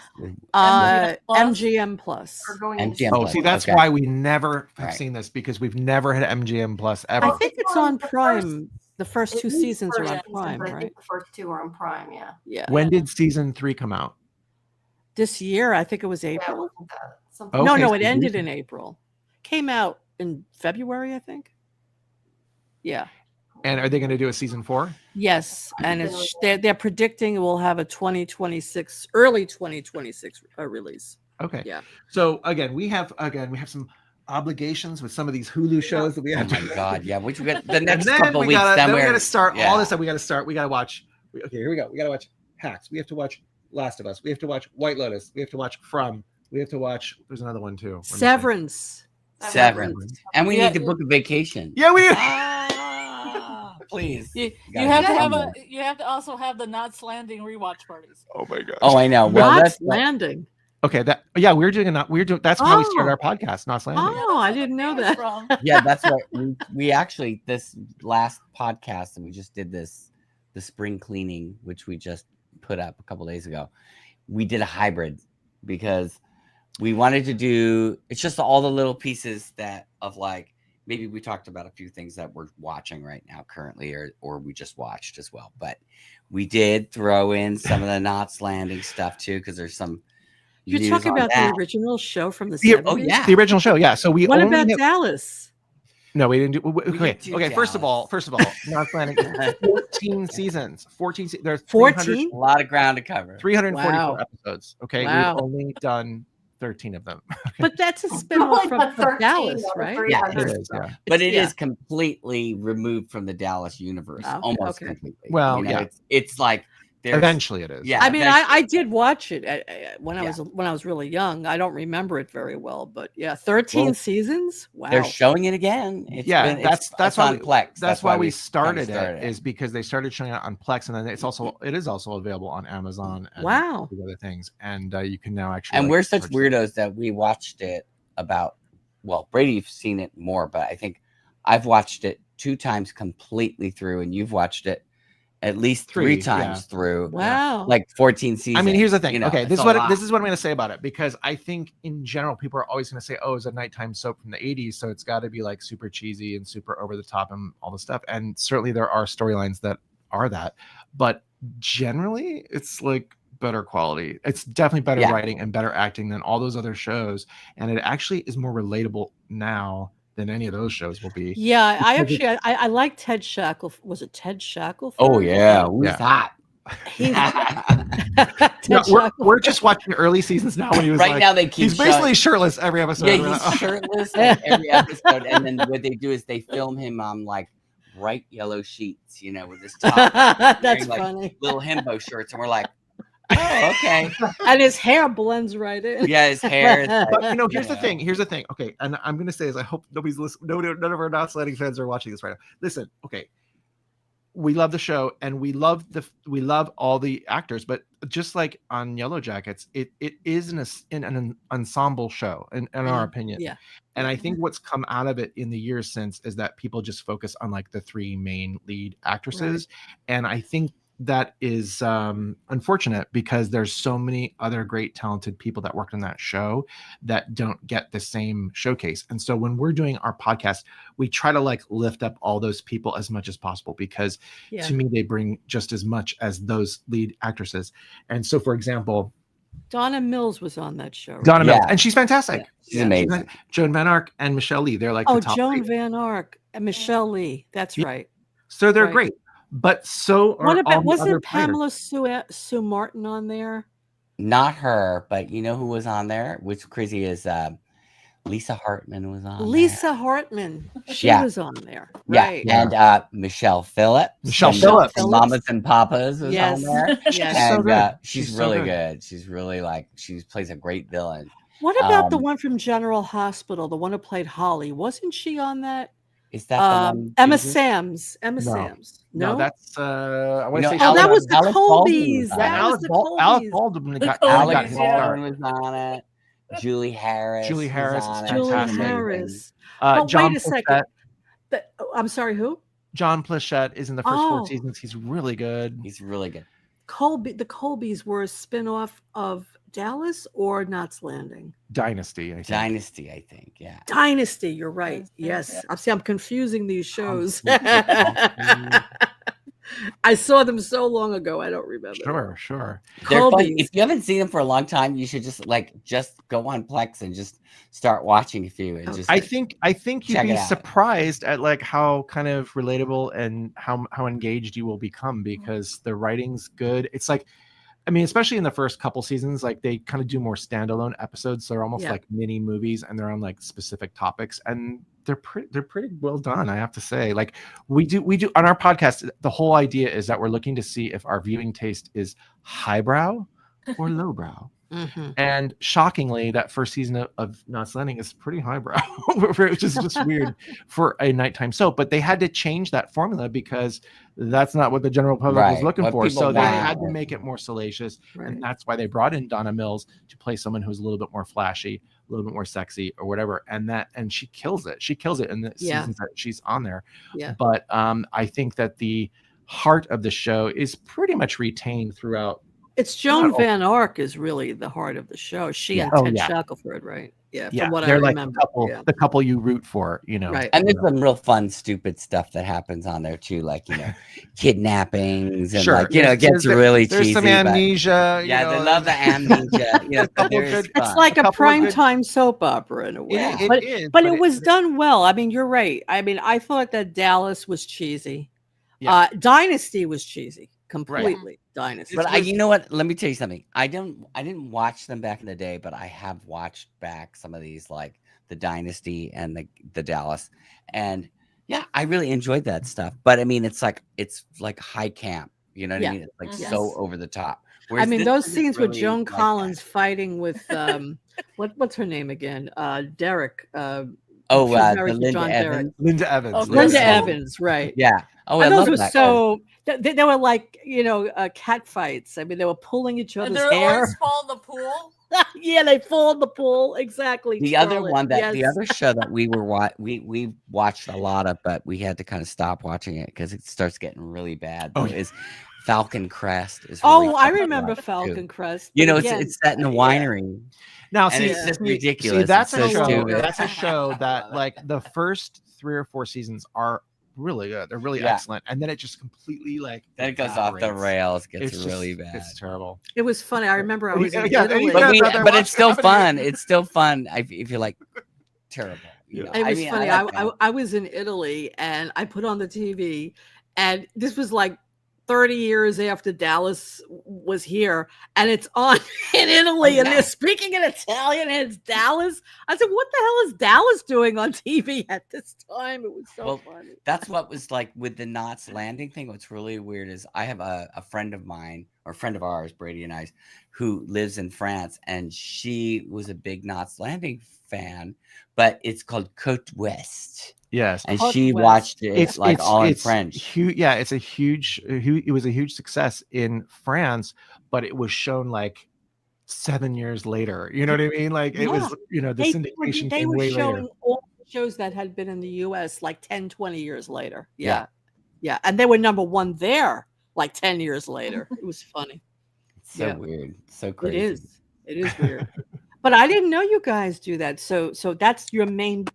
D: MGM Plus.
A: Or going
C: MGM
A: into-
B: Oh,
C: Plus,
B: see, that's
C: okay.
B: why we never have
C: Right.
B: seen this, because we've never had MGM Plus ever.
D: I think it's on
A: The
D: Prime. The first 2
A: At least
D: seasons are
A: first
D: on
A: season,
D: Prime,
A: but I
D: right?
A: think the first 2 are on Prime. Yeah.
D: Yeah.
B: When did season 3 come out?
D: This year, I think it was
A: Yeah,
D: April.
A: wasn't that something?
B: Okay,
D: No,
B: so
D: it ended
B: recent.
D: in April. Came out in February, I think. Yeah.
B: And are they going to do a season 4?
D: Yes, and they're predicting we'll have a 2026, early 2026 release.
B: Okay.
D: Yeah.
B: So again, we have some obligations with some of these Hulu shows that we
C: Oh
B: have
C: my
B: to.
C: God! Yeah, which we got the
B: And
C: next
B: then
C: couple
B: we
C: weeks.
B: gotta,
C: Then
B: we
C: we're
B: got to start all
C: yeah.
B: this stuff. We got to start. We got to watch. Okay, here we go. We got to watch Hacks. We have to watch Last of Us. We have to watch White Lotus. We have to watch From. We have to watch. There's another one too. We're missing.
D: Severance.
C: Severance, and we
E: Yeah.
C: need to book a vacation.
B: Yeah, we.
C: Please.
E: You
C: gotta
E: have
C: do
E: to have
C: something.
E: you have to also have the Knots Landing rewatch parties.
B: Oh my god.
C: Oh, I know. Well,
D: Knots
C: that's
D: Landing.
B: Okay. We're doing. That's how we started our podcast. Not Landing.
D: Oh, I didn't know that.
E: From.
C: yeah, that's what we actually this last podcast that we just did the spring cleaning, which we just put up a couple days ago. We did a hybrid because we wanted to do. It's just all the little pieces that of like. Maybe we talked about a few things that we're watching right now currently, or we just watched as well. But we did throw in some of the Knots Landing stuff too, because there's some.
D: You're
C: news
D: talking
C: on
D: about
C: that.
D: the original show from the
B: The-
D: 70s?
C: Oh yeah.
B: The original show. Yeah. So we
D: What
B: only
D: about
B: have-
D: Dallas?
B: No, we didn't do. Okay.
C: didn't do
B: Okay. First of all,
C: Dallas.
B: Not Landing. 14 seasons. 14. There's
D: 14?
C: A lot of ground to cover.
B: 344
D: Wow.
B: episodes. Okay.
D: Wow.
B: We've only done 13 of them.
D: But that's a
A: Probably
D: spin-off from
A: about 13
D: Dallas,
A: out of
D: right?
A: 300.
C: Yeah,
B: It is. Yeah.
C: But it is
D: Yeah.
C: completely removed from the Dallas universe,
D: Okay,
C: almost
D: okay.
C: completely.
B: Well,
C: You know,
B: yeah.
C: it's like
B: Eventually, it is.
C: Yeah,
D: I mean,
C: eventually.
D: I did watch it when I was really young. I don't remember it very well, but yeah, 13 seasons. Wow.
C: They're showing it again. It's
B: that's
C: on Plex.
B: That's why we
C: kinda
B: started it, is because they started showing it on Plex, and then it is also available on Amazon and
D: Wow.
B: the other things, and you can now actually.
C: And
B: like,
C: we're such
B: search
C: weirdos that we watched it about. Well, Brady's seen it more, but I think I've watched it 2 times completely through, and you've watched it at least 3 times through.
D: Wow.
C: Like 14 seasons.
B: I mean, here's the thing.
C: You know,
B: Okay,
C: it's
B: this
C: a
B: is what
C: lot.
B: I'm going to say about it, because I think in general people are always going to say, "Oh, it's a nighttime soap from the '80s, so it's got to be like super cheesy and super over the top and all the stuff." And certainly there are storylines that are that, but generally it's like better quality. It's definitely better writing and better acting than all those other shows, and it actually is more relatable now than any of those shows will be.
D: Yeah, I like Ted Shackelford. Was it Ted Shackelford?
C: Oh yeah, who's that?
B: We're just watching early seasons now when he was
C: right now they keep
B: he's basically shirtless every episode.
C: Yeah, he's shirtless every episode, and then what they do is they film him on like bright yellow sheets, you know, with his top.
D: That's
C: wearing,
D: funny.
C: Like, little himbo shirts, and we're like, oh, okay.
D: And his hair blends right in.
C: Yeah, his hair.
B: But here's the thing. Here's the thing. Okay, and I'm gonna say is I hope nobody's listening. None of our Not Sliding fans are watching this right now. Listen, okay. We love the show and we love all the actors, but just like on Yellowjackets, it is an ensemble show in our opinion.
D: Yeah.
B: And I think what's come out of it in the years since is that people just focus on like the 3 main lead actresses. Right. And I think that is unfortunate, because there's so many other great talented people that worked on that show that don't get the same showcase. And so when we're doing our podcast, we try to like lift up all those people as much as possible, because to me they bring just as much as those lead actresses. And so, for example,
D: Donna Mills was on that show. Right?
B: Donna Mills, and she's fantastic.
C: Yeah, she's amazing.
B: Joan Van Ark and Michelle Lee, they're like
D: the
B: top
D: Joan
B: 3.
D: Van Ark and Michelle Lee. That's right.
B: So they're great. But so are
D: wasn't Pamela Sue Martin on there?
C: Not her, but you know who was on there? Which crazy is Lisa Hartman was on.
D: Lisa Hartman, she was on there. Right.
C: Yeah, and Michelle Phillips.
B: Michelle Phillips,
C: Mamas and Papas was on there.
D: Yes,
C: and she's really good. She's really she plays a great villain.
D: What about the one from General Hospital? The one who played Holly, wasn't she on that?
C: Is that the one?
D: Emma Samms? No,
B: that's I want to say.
D: Oh, that was the Colbys.
B: Alec Baldwin got his start.
C: Was on it. Julie Harris.
B: Julie Harris.
D: But
B: John
D: wait a second. I'm sorry, who?
B: John Plachette is in the first 4 seasons. He's really good.
C: He's really good.
D: The Colbys were a spin-off of Dallas or Knots Landing?
B: Dynasty, I think.
C: Yeah.
D: Dynasty, you're right. Yes. I'm confusing these shows. I saw them so long ago, I don't remember.
B: Sure.
C: They're fun. If you haven't seen them for a long time, you should just go on Plex and just start watching a few. And just
B: I think you'd be surprised at like how kind of relatable and how engaged you will become, because the writing's good. It's like, I mean, especially in the first couple seasons, like they kind of do more standalone episodes. So they're almost like mini movies, and they're on like specific topics, and they're pretty well done, I have to say. Like we do on our podcast, the whole idea is that we're looking to see if our viewing taste is highbrow or lowbrow.
D: Mm-hmm.
B: And shockingly, that first season of Knots Landing is pretty highbrow, which is just weird for a nighttime soap. But they had to change that formula because that's not what the general public was looking for. So they had to make it more salacious. Right. And that's why they brought in Donna Mills to play someone who's a little bit more flashy, a little bit more sexy or whatever. And she kills it. She kills it in the seasons that she's on there. Yeah. But I think that the heart of the show is pretty much retained throughout.
D: It's Joan Van Ark is really the heart of the show. She and Ted Shackelford, right? Yeah, from what I remember.
B: Like the couple you root for, you know.
D: Right.
C: And there's some real fun, stupid stuff that happens on there too, like, you know, kidnappings and like, you know, it gets really cheesy.
B: There's some amnesia.
C: They love the amnesia. You know,
D: it's like a primetime soap opera in a way. But it was done well. I mean, you're right. I mean, I thought that Dallas was cheesy. Yeah. Dynasty was cheesy. Completely Dynasty.
C: But you know what? Let me tell you something. I didn't watch them back in the day, but I have watched back some of these, like the Dynasty and the Dallas. And yeah, I really enjoyed that stuff. But I mean, it's like high camp. You know what I mean? It's like
E: Yes.
C: so over the top.
D: I
C: Whereas
D: mean,
C: this
D: those
C: isn't
D: scenes with
C: really
D: Joan
C: like that.
D: Collins fighting with what's her name again? Derek.
C: Oh,
D: she's
C: the
D: married to
C: Linda
D: John Derek.
C: Evans.
B: Linda Evans.
E: Oh,
D: Linda
E: Crystal?
D: Evans, right?
C: Yeah. Oh,
D: And
C: I
D: those
C: love
D: were
C: that.
D: so they were like, cat fights. I mean, they were pulling each
E: And
D: other's
E: they're
D: hair.
E: always fall in the pool.
D: Yeah, they fall in the pool. Exactly.
C: The other
D: Scarlet.
C: one the
D: Yes.
C: other show that we watched a lot of, but we had to kind of stop watching it because it starts getting really bad.
B: Oh,
C: Though,
B: yeah.
C: is Falcon Crest. Is really
D: I
C: fun to
D: remember
C: watch, too.
D: Falcon Crest.
C: You
D: but
C: know,
D: again,
C: it's set in a winery.
B: Now,
C: And
B: see,
C: it's just
B: see,
C: ridiculous.
B: that's
C: It's
B: a
C: so
B: show.
C: stupid.
B: That's a show that, like, the first 3 or 4 seasons are really good. They're really
C: Yeah.
B: excellent, and then it just completely like
C: Then it goes off the
B: evaporates.
C: rails. Gets
B: It's
C: really
B: just,
C: bad.
B: It's terrible.
D: it was funny. I remember I was in
B: Yeah,
D: Italy.
B: yeah,
C: But,
B: they're
C: but it's still
B: watching-
C: fun. It's still fun if you like terrible. You know?
D: It was funny.
C: I like that.
D: I was in Italy and I put on the TV, and this was like 30 years after Dallas was here, and it's on in Italy, and they're speaking in Italian, and it's Dallas. I said, "What the hell is Dallas doing on TV at this time?" It was so funny.
C: That's what was like with the Knots Landing thing. What's really weird is I have a friend of mine, or a friend of ours, Brady and I, who lives in France, and she was a big Knots Landing fan, but it's called Côte Ouest.
B: Yes,
C: And
D: Côte
C: she
D: Ouest.
C: watched it all in French.
B: Yeah, it's a huge. It was a huge success in France, but it was shown like 7 years later. You know what I mean? Like it was, the syndication
D: They
B: came
D: were
B: way
D: showing
B: later.
D: all the shows that had been in the U.S. like 10, 20 years later. Yeah. And they were number one there like 10 years later. It was funny.
C: It's so weird. So crazy.
D: It is weird. But I didn't know you guys do that. So that's your main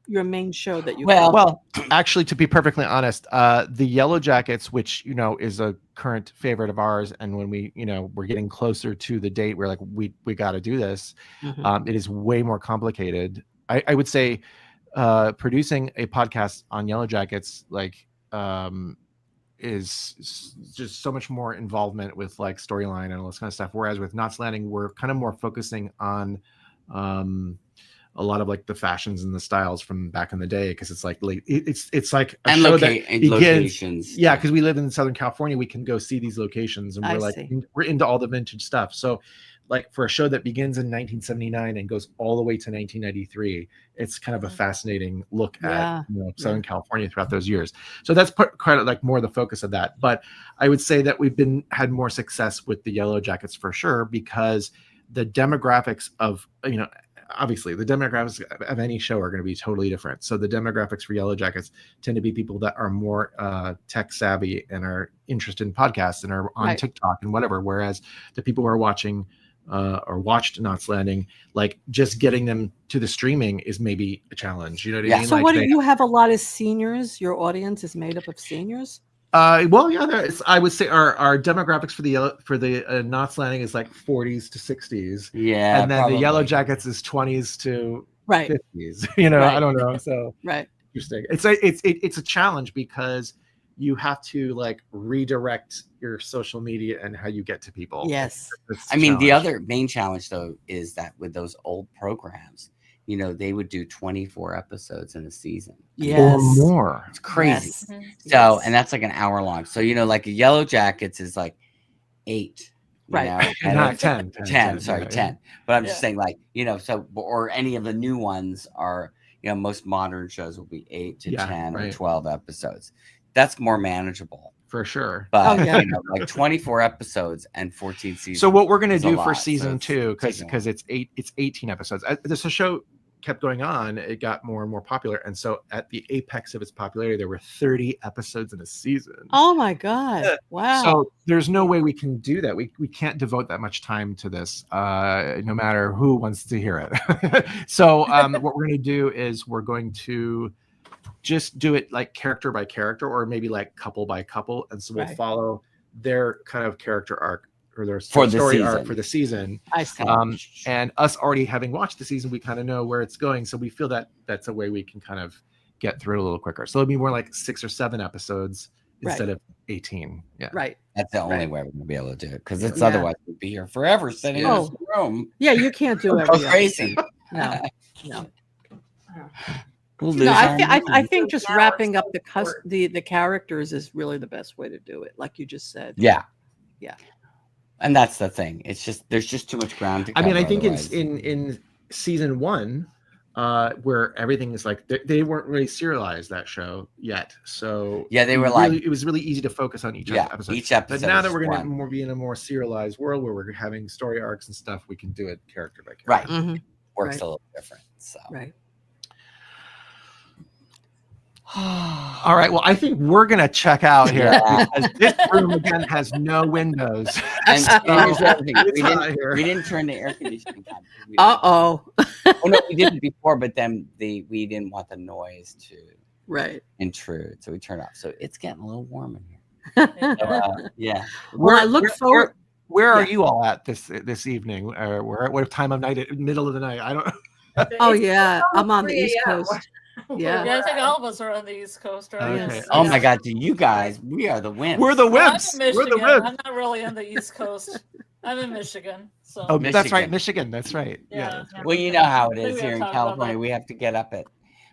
D: show that you
B: Well, actually, to be perfectly honest, the Yellowjackets, which is a current favorite of ours, and when we we're getting closer to the date, we're like we got to do this. It is way more complicated. I would say producing a podcast on Yellowjackets is just so much more involvement with like storyline and all this kind of stuff. Whereas with Knots Landing, we're kind of more focusing on a lot of like the fashions and the styles from back in the day, because it's like it's like a show that begins,
C: locations.
B: Yeah, because we live in Southern California, we can go see these locations, and we're into all the vintage stuff. So like for a show that begins in 1979 and goes all the way to 1993, it's kind of a fascinating look at Southern California throughout those years. So that's quite like more the focus of that. But I would say that we've had more success with the Yellowjackets for sure, because the demographics of obviously the demographics of any show are going to be totally different. So the demographics for Yellowjackets tend to be people that are more tech savvy and are interested in podcasts and are on TikTok and whatever. Whereas the people who are watching or watched Knots Landing, like just getting them to the streaming is maybe a challenge. You know what I mean?
D: So what do you have a lot of seniors? Your audience is made up of seniors?
B: I would say our demographics for the Knots Landing is like 40s to 60s.
C: Yeah,
B: and then
C: probably.
B: the Yellowjackets is 20s to 50s. I don't know. So interesting. It's a challenge because you have to like redirect your social media and how you get to people.
D: Yes,
C: I mean the other main challenge though is that with those old programs, they would do 24 episodes in a season.
B: Or more.
C: It's crazy. So, and that's like an hour long. So, like a Yellowjackets is like 8.
B: Right. Not 10.
C: 10. Sorry, 10. But I'm just saying so, or any of the new ones are, most modern shows will be 8 to 10 or 12 episodes. That's more manageable.
B: For sure.
C: But, like 24 episodes and 14 seasons.
B: So what we're going to do for season 2, because it's 18 episodes. This show kept going on, it got more and more popular, and so at the apex of its popularity there were 30 episodes in a season.
D: Oh my god. Wow.
B: So there's no way we can do that. We can't devote that much time to this, no matter who wants to hear it. So what we're going to do is we're going to just do it like character by character, or maybe like couple by couple, and so we'll follow their kind of character arc or their story arc for the season.
D: I see.
B: And us already having watched the season, we kind of know where it's going. So we feel that that's a way we can kind of get through it a little quicker. So it'll be more like 6 or 7 episodes instead of 18. Yeah.
D: Right.
C: That's the only way we're gonna be able to do it, because it's otherwise we'd be here forever sitting in this room.
D: Yeah, you can't do it.
C: Crazy.
D: No. I think just wrapping up the characters is really the best way to do it, like you just said.
C: Yeah. And that's the thing. It's just there's just too much ground to cover.
B: I mean, I think
C: otherwise.
B: in season 1, where everything is like they weren't really serialized that show yet, so
C: Yeah, they were
B: it was really easy to focus on each episode.
C: Each episode.
B: But now that
C: is
B: we're going
C: one.
B: to be in a more serialized world where we're having story arcs and stuff, we can do it character by
C: Right.
B: character.
C: Works
D: Right.
C: a little different. So
D: Right.
B: All right. Well, I think we're gonna check out here because this room again has no windows.
C: and here's the other thing.
B: It's hot here.
C: We didn't turn the air conditioning on.
D: Uh-oh.
C: Oh no, we did it before, but then we didn't want the noise to
D: Right.
C: intrude, so we turned off. So it's getting a little warm in here. So, yeah.
D: Well, I look forward.
B: Where are you all at this evening? Or what time of night? Middle of the night? I don't.
D: Oh
A: It's
D: yeah, I'm on the
A: 3
D: East
A: a.m.
D: Coast. Yeah.
E: Yeah, I think all of us are on the East Coast, right?
B: Okay.
D: Yes.
C: Oh my God, do you guys? We are the wimps.
B: We're the
E: Well, I'm
B: wimps.
E: in
B: We're the
E: Michigan.
B: wimps.
E: I'm not really on the East Coast. I'm in Michigan. So
B: Oh, that's right,
C: Michigan.
B: Michigan. That's right. Yeah.
C: Well, you know how it
E: I think
C: is
E: we
C: here in
E: gotta talk about
C: California.
E: that.
C: We have to get up at.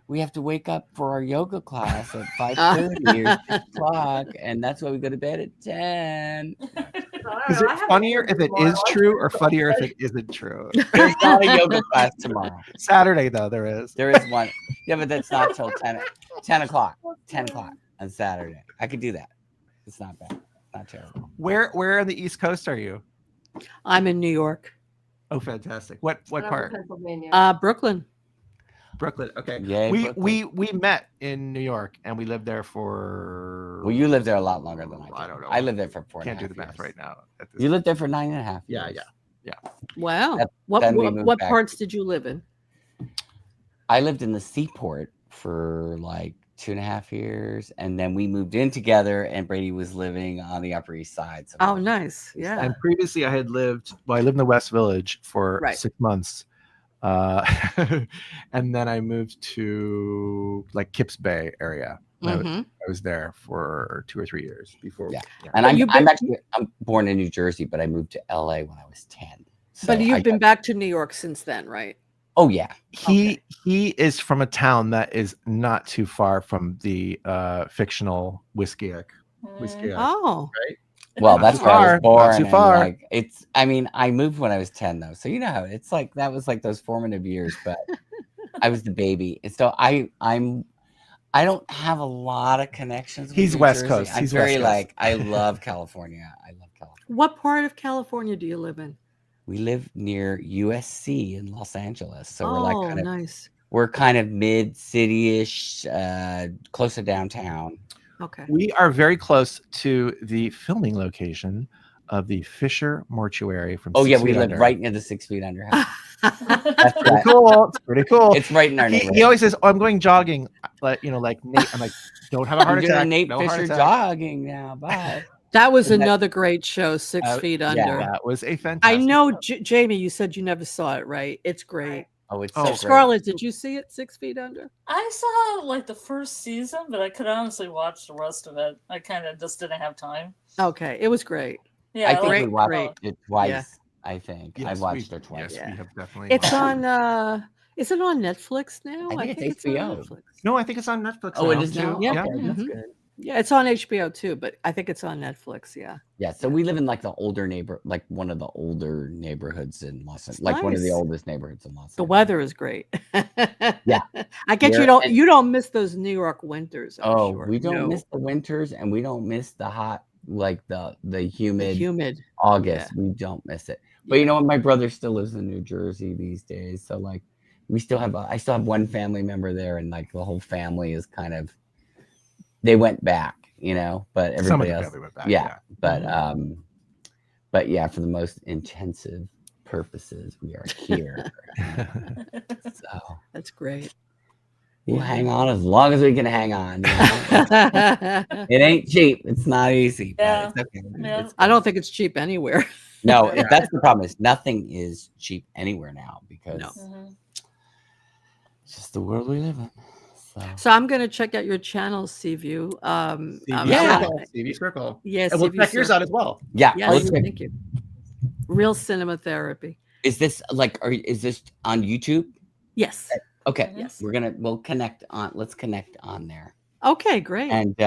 C: We have to wake up for our yoga class at 5:30 or 6 o'clock, and that's why we go to bed at 10.
B: Is it funnier if it is true or funnier if it isn't true?
C: There's not a yoga class tomorrow.
B: Saturday though, there is.
C: There is one. Yeah, but that's not till 10 o'clock. 10 o'clock on Saturday. I could do that. It's not bad. Not terrible.
B: Where on the East Coast are you?
D: I'm in New York.
B: Oh, fantastic. What part?
A: Pennsylvania.
D: Brooklyn.
B: Brooklyn. Okay.
C: Yay,
B: we
C: Brooklyn.
B: met in New York and we lived there for.
C: Well, you lived there a lot longer than I did.
B: I don't know.
C: I lived there for 4
B: Can't do
C: and a
B: the
C: half
B: math
C: years.
B: right now. at this-
C: You lived there for 9.5
B: Yeah,
C: years.
B: yeah.
D: Wow.
C: That-
D: What
C: then we
D: what,
C: moved
D: what
C: back.
D: parts did you live in?
C: I lived in the Seaport for like 2.5 years, and then we moved in together, and Brady was living on the Upper East Side. So
D: Oh, nice. Yeah.
B: And previously, I had lived. Well, I lived in the West Village for
D: Right.
B: 6 months, and then I moved to like Kips Bay area. And
D: Mhm.
B: I was there for 2 or 3 years before.
C: Yeah.
B: yeah.
C: And
D: But
C: I'm,
D: you've
C: I'm
D: been-
C: actually I'm born in New Jersey, but I moved to LA when I was 10. So
D: But you've
C: I
D: been
C: got-
D: back to New York since then, right?
C: Oh yeah.
B: He is from a town that is not too far from the fictional Whiskey.
E: Mm.
D: Oh.
C: Well,
B: Not
C: that's
B: too
C: where I
B: far,
C: was born.
B: not too
C: and,
B: far.
C: like, it's. I mean, I moved when I was 10, though, so you know how it's like. That was like those formative years, but I was the baby, and so I don't have a lot of connections. With
B: He's
C: New
B: West
C: Jersey.
B: Coast.
C: I'm
B: He's
C: very
B: West Coast.
C: like I love California. I love California.
D: What part of California do you live in?
C: We live near USC in Los Angeles, so we're
D: Oh,
C: like kind of
D: nice.
C: we're kind of mid city-ish, close to downtown.
D: Okay.
B: We are very close to the filming location of the Fisher Mortuary from.
C: Oh
B: 6
C: yeah, we
B: Feet
C: live
B: Under.
C: right near the 6 Feet Under house. That's
B: Pretty
C: right.
B: cool. It's pretty cool.
C: It's right in our
B: He
C: neighborhood.
B: always says, "Oh, I'm going jogging," but like Nate, I'm like, "Don't have a heart
C: I'm doing
B: attack."
C: Nate
B: no heart
C: Fisher
B: attack.
C: jogging now. Bye.
D: That was
C: Isn't that-
D: another great show, 6 Feet
C: yeah.
D: Under.
B: That was a
D: I
B: fantastic.
D: know, Jamie, you said you never saw it, right? It's great.
C: Oh, it's
B: Oh,
C: so great.
D: Scarlett, did you see it, 6 Feet Under?
E: I saw like the first season, but I could honestly watch the rest of it. I kind of just didn't have time.
D: Okay, it was great.
E: Yeah,
C: I think
D: like
C: we
D: it.
C: watched
D: Great.
C: it twice.
D: Yeah.
C: I think
B: Yes,
C: I watched it twice.
B: Yes,
D: Yeah.
B: we have definitely.
D: It's
B: watched it.
D: on is it on Netflix now?
C: I think it's
D: on
C: HBO.
D: Netflix.
B: No, I think it's on Netflix.
C: Oh, it
B: now,
C: is
B: too.
C: now.
D: Yeah.
C: Okay, that's
D: Mhm.
C: good.
D: Yeah, it's on HBO too, but I think it's on Netflix, yeah.
C: Yeah, so we live in like the older like one of the older neighborhoods in Los Angeles, like one of the
D: nice.
C: oldest neighborhoods in Los Angeles.
D: The weather is great.
C: Yeah.
D: I get
C: Here-
D: you don't miss those New York winters. I'm
C: Oh,
D: sure.
C: we don't
D: No.
C: miss the winters, and we don't miss the hot, like the
D: the
C: humid
D: humid.
C: August. We don't miss it. But you know what? My brother still lives in New Jersey these days, so like we still have I still have one family member there, and like the whole family is kind of they went back, you know, but
B: Some of
C: everybody
B: the
C: else,
B: family went back,
C: yeah.
D: Mm-hmm.
C: But yeah, for the most intensive purposes, we are here. So
D: That's great.
C: we'll hang on as long as we can hang on. You know? It ain't cheap. It's not easy. But
E: Yeah.
C: it's okay.
E: Yeah.
C: It's-
D: I don't think it's cheap anywhere.
C: no,
B: Yeah.
C: that's the problem. Is nothing is cheap anywhere now because
D: No.
E: Mhm.
C: it's just the world we live in. So
D: So I'm going to check out your channel, Seaview.
C: Yeah.
B: TV Circle.
D: Yes.
B: And we'll check yours out as well.
C: yeah,
D: Yes,
C: let's check-
D: thank you. Real cinema therapy.
C: is this like is this on YouTube?
D: Yes.
C: Okay.
E: Mhm.
D: Yes.
C: We'll connect on let's connect on there.
D: Okay, great.
C: And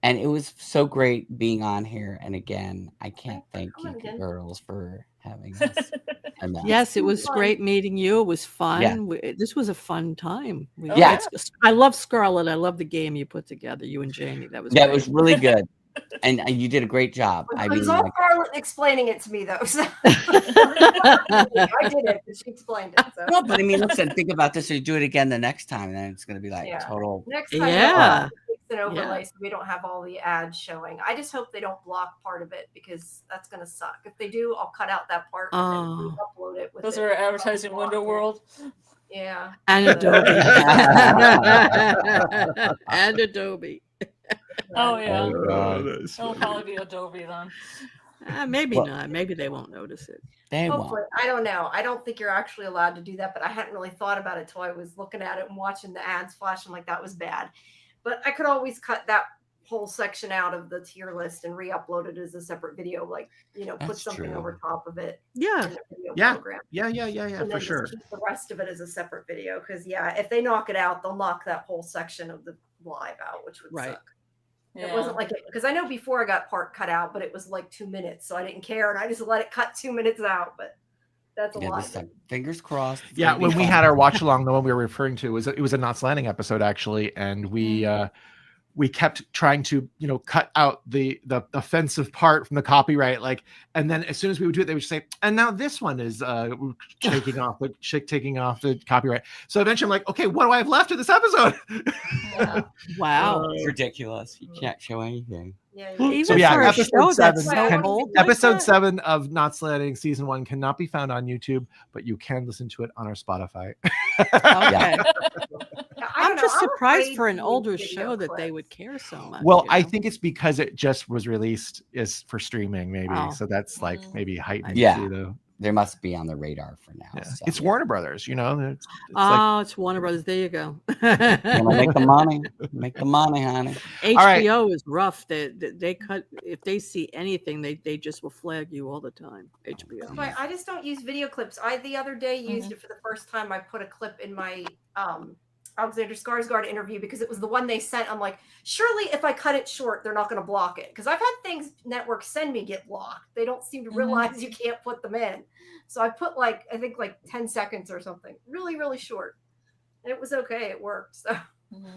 C: And it was so great being on here. And again, I can't
A: Thanks
C: thank
A: for coming
C: you
A: again.
C: girls for having us. enough.
D: Yes, it was
A: fun.
D: great meeting you. It was fun.
C: Yeah.
D: This was a fun time.
E: Oh,
C: Yeah.
D: I love Scarlet. I love the game you put together, you and Jamie. That was
C: That
D: great.
C: was really good. And you did a great job. I
A: It
C: mean,
A: was all
C: like,
A: Scarlett explaining it to me, though. So. I did it, but she explained it. So.
C: no, but I mean, listen, think about this. Or you do it again the next time, then it's going to be like
A: Yeah.
C: total.
A: Next time,
D: Yeah.
A: fix an overlay so we don't have all the ads showing. I just hope they don't block part of it because that's going to suck. If they do, I'll cut out that part and then re-upload it. With
E: Those
A: it.
E: are advertising window world.
A: Yeah.
D: And Adobe. And Adobe.
E: Oh yeah.
C: Oh, God.
E: It'll probably be Adobe then.
D: Maybe
C: Well-
D: not. Maybe they won't notice it.
C: They
A: Hopefully,
C: won't.
A: I don't know. I don't think you're actually allowed to do that, but I hadn't really thought about it till I was looking at it and watching the ads flash. I'm like, that was bad. But I could always cut that whole section out of the tier list and re-upload it as a separate video, like, put
C: That's
A: something
C: true.
A: over top of it.
D: Yeah.
A: In the video
B: Yeah.
A: program.
B: Yeah,
A: And
B: for
A: then
B: sure.
A: just keep the rest of it as a separate video. Because if they knock it out, they'll knock that whole section of the live out, which would
D: Right.
A: suck. It wasn't like it because I know before I got part cut out, but it was like 2 minutes, so I didn't care and I just let it cut 2 minutes out. But that's a
C: Yeah,
A: lot.
C: this time, fingers crossed. it's
B: Yeah,
C: gonna be
B: when we
C: fun.
B: had our watch along, the one we were referring to it was a Knots Landing episode actually, and we kept trying to cut out the offensive part from the copyright, and then as soon as we would do it, they would just say, and now this one is taking off the copyright. So eventually I'm like, okay, what do I have left of this episode?
A: Yeah.
D: Wow.
C: It's ridiculous. You can't show anything.
A: Yeah.
D: Even
B: So yeah,
D: for a
B: episode
D: show that's
B: 7
D: so old. like
B: Episode
D: that?
B: 7 of Knots Landing season 1 cannot be found on YouTube, but you can listen to it on our Spotify.
D: Okay.
A: I
D: I'm
A: don't know,
D: just
A: I'm
D: surprised
A: afraid
D: for an
A: to
D: older
A: use video
D: show that they
A: clips.
D: would care so much.
B: Well,
D: you
B: I
D: know?
B: think it's because it just was released as for streaming, maybe.
D: Oh.
B: So that's maybe heightened.
C: Yeah.
B: too, though.
C: They must be on the radar for now.
B: Yeah.
C: So.
B: It's Warner Brothers, It's
D: It's Warner Brothers. There you go.
C: Gonna make the money. Make the money, honey.
D: HBO is rough. They cut if they see anything, they just will flag you all the time. HBO.
A: But I just don't use video clips. I the other day used it for the first time. I put a clip in my Alexander Skarsgård interview because it was the one they sent. I'm like, surely if I cut it short, they're not going to block it. Because I've had things networks send me get blocked. They don't seem to realize you can't put them in. So I put I think 10 seconds or something. Really, really short. And it was okay. It worked. So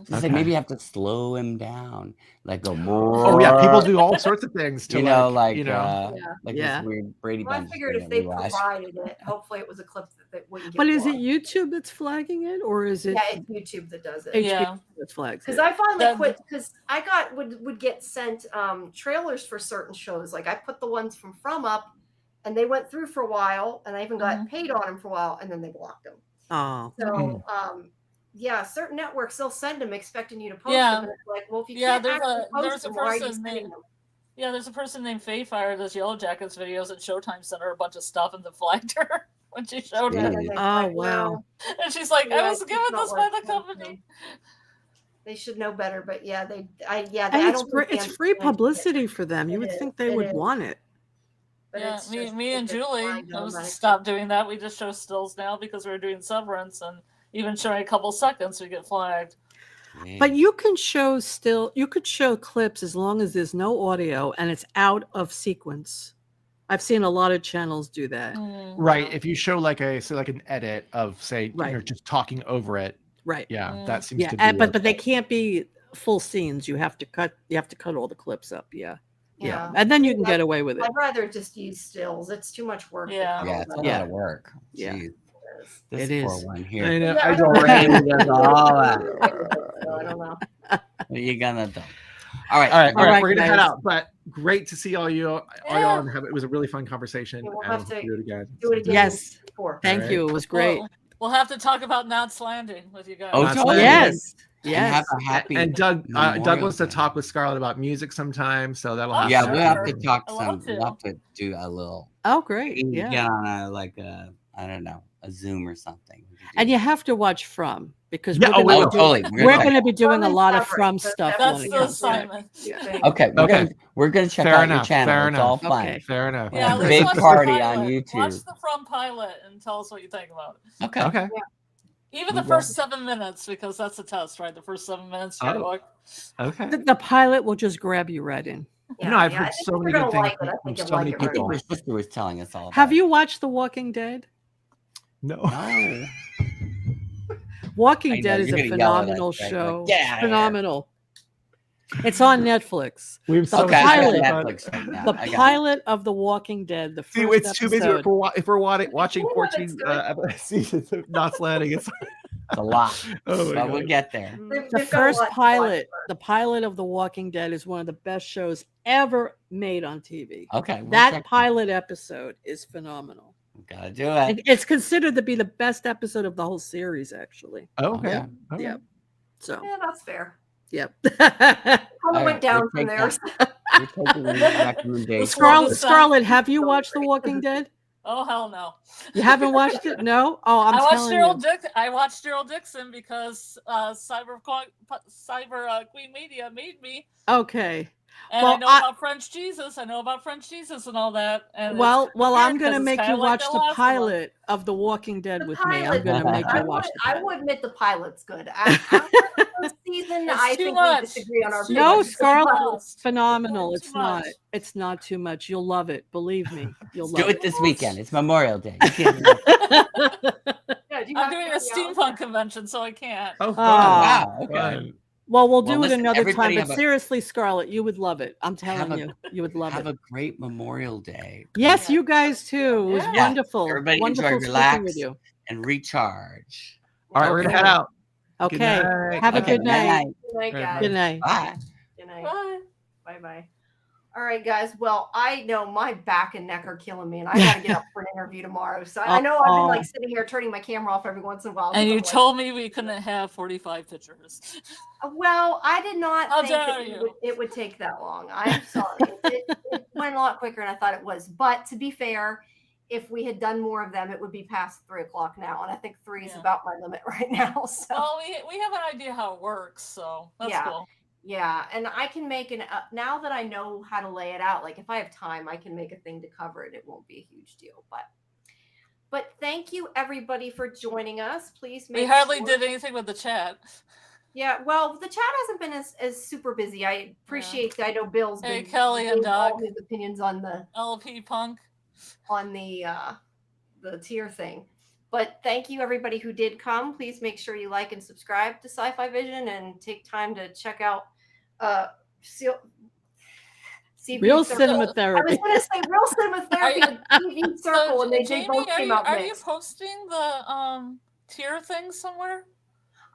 C: It's like maybe you have to slow him down. Like go more.
B: Oh yeah, people do all sorts of things to
C: like
D: Yeah.
C: this weird Brady
A: well, I
C: Bunch
A: figured
C: thing
A: if
C: that
A: they
C: we watched.
A: provided it, hopefully it was a clip that wouldn't get
D: But is it
A: blocked.
D: YouTube that's flagging it, or is it
A: Yeah, it's YouTube that does it.
D: HBO
E: Yeah.
D: that flags
A: Because
D: it?
A: I finally
E: That-
A: quit because I would get sent trailers for certain shows. Like I put the ones from up, and they went through for a while, and I even got paid on them for a while, and then they blocked them.
D: Oh,
A: So yeah, certain networks they'll send them expecting you to post
E: Yeah.
A: them, and it's like, well, if you
E: Yeah,
A: can't
E: there's
A: actually
E: a-
A: post
E: there's a
A: them, why are you
E: person
A: sending
E: named-
A: them?
E: Yeah, there's a person named Fayfire does Yellowjackets videos, and Showtime sent her a bunch of stuff and then flagged her when she showed
A: Yeah,
E: it.
A: and it's
D: Oh,
A: like,
D: wow.
A: well,
E: And she's like,
A: yeah,
E: I was
A: it's
E: given
A: not
E: this by the
A: worth it.
E: company.
A: They should know better, but yeah,
D: and
A: I
D: it's
A: don't
D: free,
A: think
D: it's
A: they
D: free
A: understand it.
D: publicity for them. You
A: It
D: would
A: is,
D: think they
A: it
D: would
A: is.
D: want it.
A: But
E: Yeah,
A: it's
E: me
A: just-
E: and
A: it's
E: Julie
A: blind
E: have
A: automatic.
E: stopped doing that. We just show stills now because we're doing Severance, and even showing a couple seconds, we get flagged.
D: But you can show you could show clips as long as there's no audio and it's out of sequence. I've seen a lot of channels do that.
B: Right. If you show like an edit of say
D: Right.
B: you're just talking over it,
D: Right.
B: yeah, that seems
D: Yeah,
B: to be
D: but they can't be full scenes. You have to cut all the clips up. Yeah.
A: Yeah.
D: And then you can get away with it.
A: I'd rather just use stills. It's too much work. to
E: Yeah.
A: cut
C: Yeah,
A: all
C: it's a
A: that
C: lot
A: out.
C: of work.
D: Yeah.
C: Jeez.
D: It
C: This
D: is.
C: poor one here.
B: I know.
A: Yeah,
B: I don't
C: Brady does all that.
A: I don't know.
C: What are you gonna do? All right.
B: All right,
D: All right,
B: we're gonna head
D: guys.
B: out. But great to see all y'all and have it was a really fun conversation.
A: Yeah, we'll
B: and
A: have to
B: do it again.
A: Do it again.
D: Yes.
A: Before.
D: Thank
B: All
D: you. It was great.
E: We'll have to talk about Knots Landing with you guys.
C: Oh,
B: Knots
C: totally.
B: Landing.
D: Yes.
C: And
D: Yes.
C: have a happy.
B: And Doug
C: Memorial
B: wants to
C: Day.
B: talk with Scarlett about music sometime, so that'll
E: Oh,
B: happen.
C: Yeah,
E: sure.
C: we'll have to talk
E: I love
C: We'll have to do a little.
D: Oh, great.
C: Get
D: Yeah.
C: on I don't know, a Zoom or something. We could do
D: And you
C: that.
D: have to watch From because
B: Yeah,
D: we're
B: we
D: going
B: will.
D: to
C: totally.
D: we're going to be doing a
A: From
D: lot of
A: Discovery.
D: From
A: That's-
D: stuff
E: That's
D: when it
E: the
D: comes back.
E: assignment.
A: Yeah.
C: Okay, we're gonna check
B: Fair
C: out
B: enough,
C: your channel.
B: fair
C: It's all
B: enough.
C: fun.
D: Okay.
B: Fair enough.
E: Yeah, let's
C: Big
E: watch the
C: party
E: pilot.
C: on YouTube.
E: Watch the From pilot and tell us what you think about it.
C: Okay.
B: Okay.
E: Even the first 7 minutes, because that's a test, right? The first 7 minutes.
B: Okay.
D: The pilot will just grab you right in.
B: Yeah, I've heard so many good things from so many people.
C: Your sister was telling us all about
D: Have you watched The Walking Dead?
B: No.
D: Walking Dead is a phenomenal show. Like, phenomenal. It's on Netflix.
B: We've
D: the pilot of The Walking Dead. The first
B: it's too busy if we're watching 14 seasons of Knots Landing. It's
C: a lot. But we'll get there.
D: The first pilot, the pilot of The Walking Dead, is one of the best shows ever made on TV.
C: Okay,
D: that pilot episode is phenomenal.
C: Gotta do it.
D: It's considered to be the best episode of the whole series, actually.
B: Okay.
D: Yeah. So
A: yeah, that's fair.
D: Yep.
A: Probably went down from there.
D: Scarlet, have you watched The Walking Dead?
E: Oh hell no!
D: You haven't watched it? No. Oh, I
E: watched Daryl Dixon because Cyber Queen Media made me.
D: Okay.
E: And I know about French Jesus. I know about French Jesus and all that. And
D: I'm going to make you watch the pilot of The Walking Dead with me. I'm going to make you watch the pilot.
A: I would admit the pilot's good. After the first season, I think we disagree on our opinion.
D: No, Scarlet, phenomenal. It's not. It's not too much. You'll love it. Believe me. You'll love it.
C: Do it this weekend. It's Memorial Day.
E: I'm doing a steampunk convention, so I can't.
B: Oh, wow.
C: Okay.
D: Well, we'll do it another time. But seriously, Scarlet, you would love it. I'm telling you, you would love it.
C: Have a great Memorial Day.
D: Yes, you guys too. It was wonderful.
C: Everybody
D: wonderful
C: enjoy, relax,
D: with you.
C: and recharge.
B: All right, we're gonna head out.
D: Okay. Have a good night.
A: Good night, guys.
D: Good night.
C: Bye.
A: Good night. Bye. Bye. All right, guys. Well, I know my back and neck are killing me, and I got to get up for an interview tomorrow. So I know I've been sitting here turning my camera off every once in a while.
E: And you told me we couldn't have 45 pictures.
A: Well, I did not think it would take that long. I'm sorry. It went a lot quicker than I thought it was. But to be fair, if we had done more of them, it would be past 3 o'clock now. And I think 3 is about my limit right now. So.
E: Well, we have an idea how it works. So that's cool.
A: Yeah, and I can make now that I know how to lay it out, like if I have time, I can make a thing to cover it. It won't be a huge deal, but thank you everybody for joining us. Please make
E: We hardly did anything with the chat.
A: Yeah, well, the chat hasn't been as super busy. I appreciate that. I know Bill's been
E: Kelly and Doug,
A: all his opinions on the
E: LP Punk
A: on the tier thing. But thank you, everybody who did come. Please make sure you like and subscribe to Sci-Fi Vision and take time to check out
D: Real Cinema Therapy.
A: I was going to say Real Cinema Therapy and TV Circle, and they both came out
E: Are
A: mixed.
E: you posting the tier thing somewhere?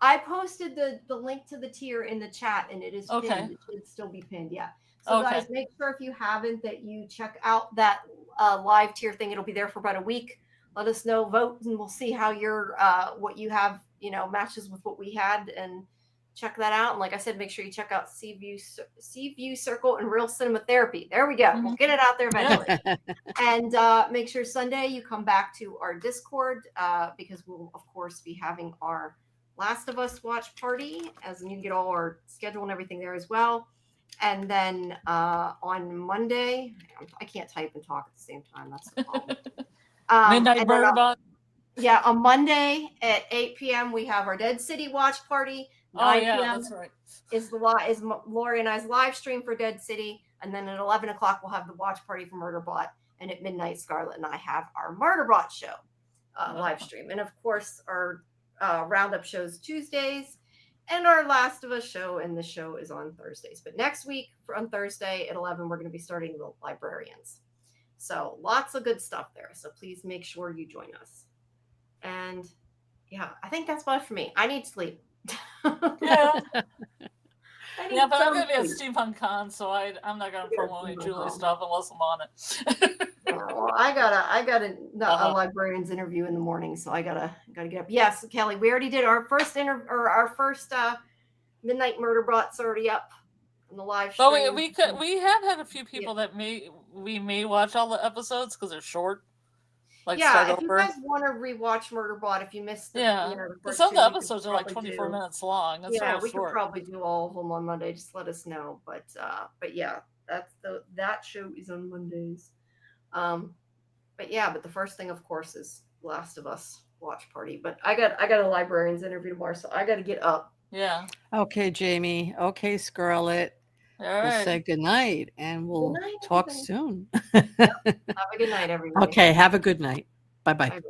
A: I posted the link to the tier in the chat, and it is pinned. It should still be pinned, yeah. So guys, make sure if you haven't that you check out that live tier thing. It'll be there for about a week. Let us know, vote, and we'll see how your what you have, matches with what we had, and check that out. And like I said, make sure you check out Seaview Circle and Real Cinema Therapy. There we go. We'll get it out there eventually. And make sure Sunday you come back to our Discord because we'll of course be having our Last of Us watch party, as you can get all our schedule and everything there as well. And then on Monday, I can't type and talk at the same time. That's the problem.
E: Midnight Murderbot.
A: Yeah, on Monday at 8 p.m. we have our Dead City watch party. 9 p.m.
E: That's right.
A: Is Lori and I's live stream for Dead City, and then at 11 o'clock we'll have the watch party for Murderbot, and at midnight Scarlet and I have our Murderbot show live stream, and of course our roundup shows Tuesdays, and our Last of Us show, and the show is on Thursdays. But next week on Thursday at 11 we're going to be starting the Librarians. So lots of good stuff there. So please make sure you join us. And yeah, I think that's about it for me. I need sleep.
E: Yeah. But I'm going to be at Steampunk Con, so I'm not going to promote any Julie stuff unless I'm on it.
A: Well, I got a Librarians interview in the morning, so I gotta get up. Yes, Kelly, we already did our first Midnight Murderbot's already up on the live stream.
E: Oh, we have had a few people that we may watch all the episodes because they're short. Like
A: if you guys want to rewatch Murderbot, if you missed
E: some of the episodes are like 24 minutes long. That's
A: we could probably do all of them on Monday. Just let us know. But yeah, that show is on Mondays. But the first thing, of course, is Last of Us watch party. But I got a Librarians interview tomorrow, so I got to get up.
E: Yeah.
D: Okay, Jamie. Okay, Scarlet.
E: All
D: We'll
E: right.
D: say good night and we'll
A: night,
D: talk
A: everybody.
D: soon.
A: Have a good night, everybody.
D: Okay, have a good night. Bye-bye.
A: Bye.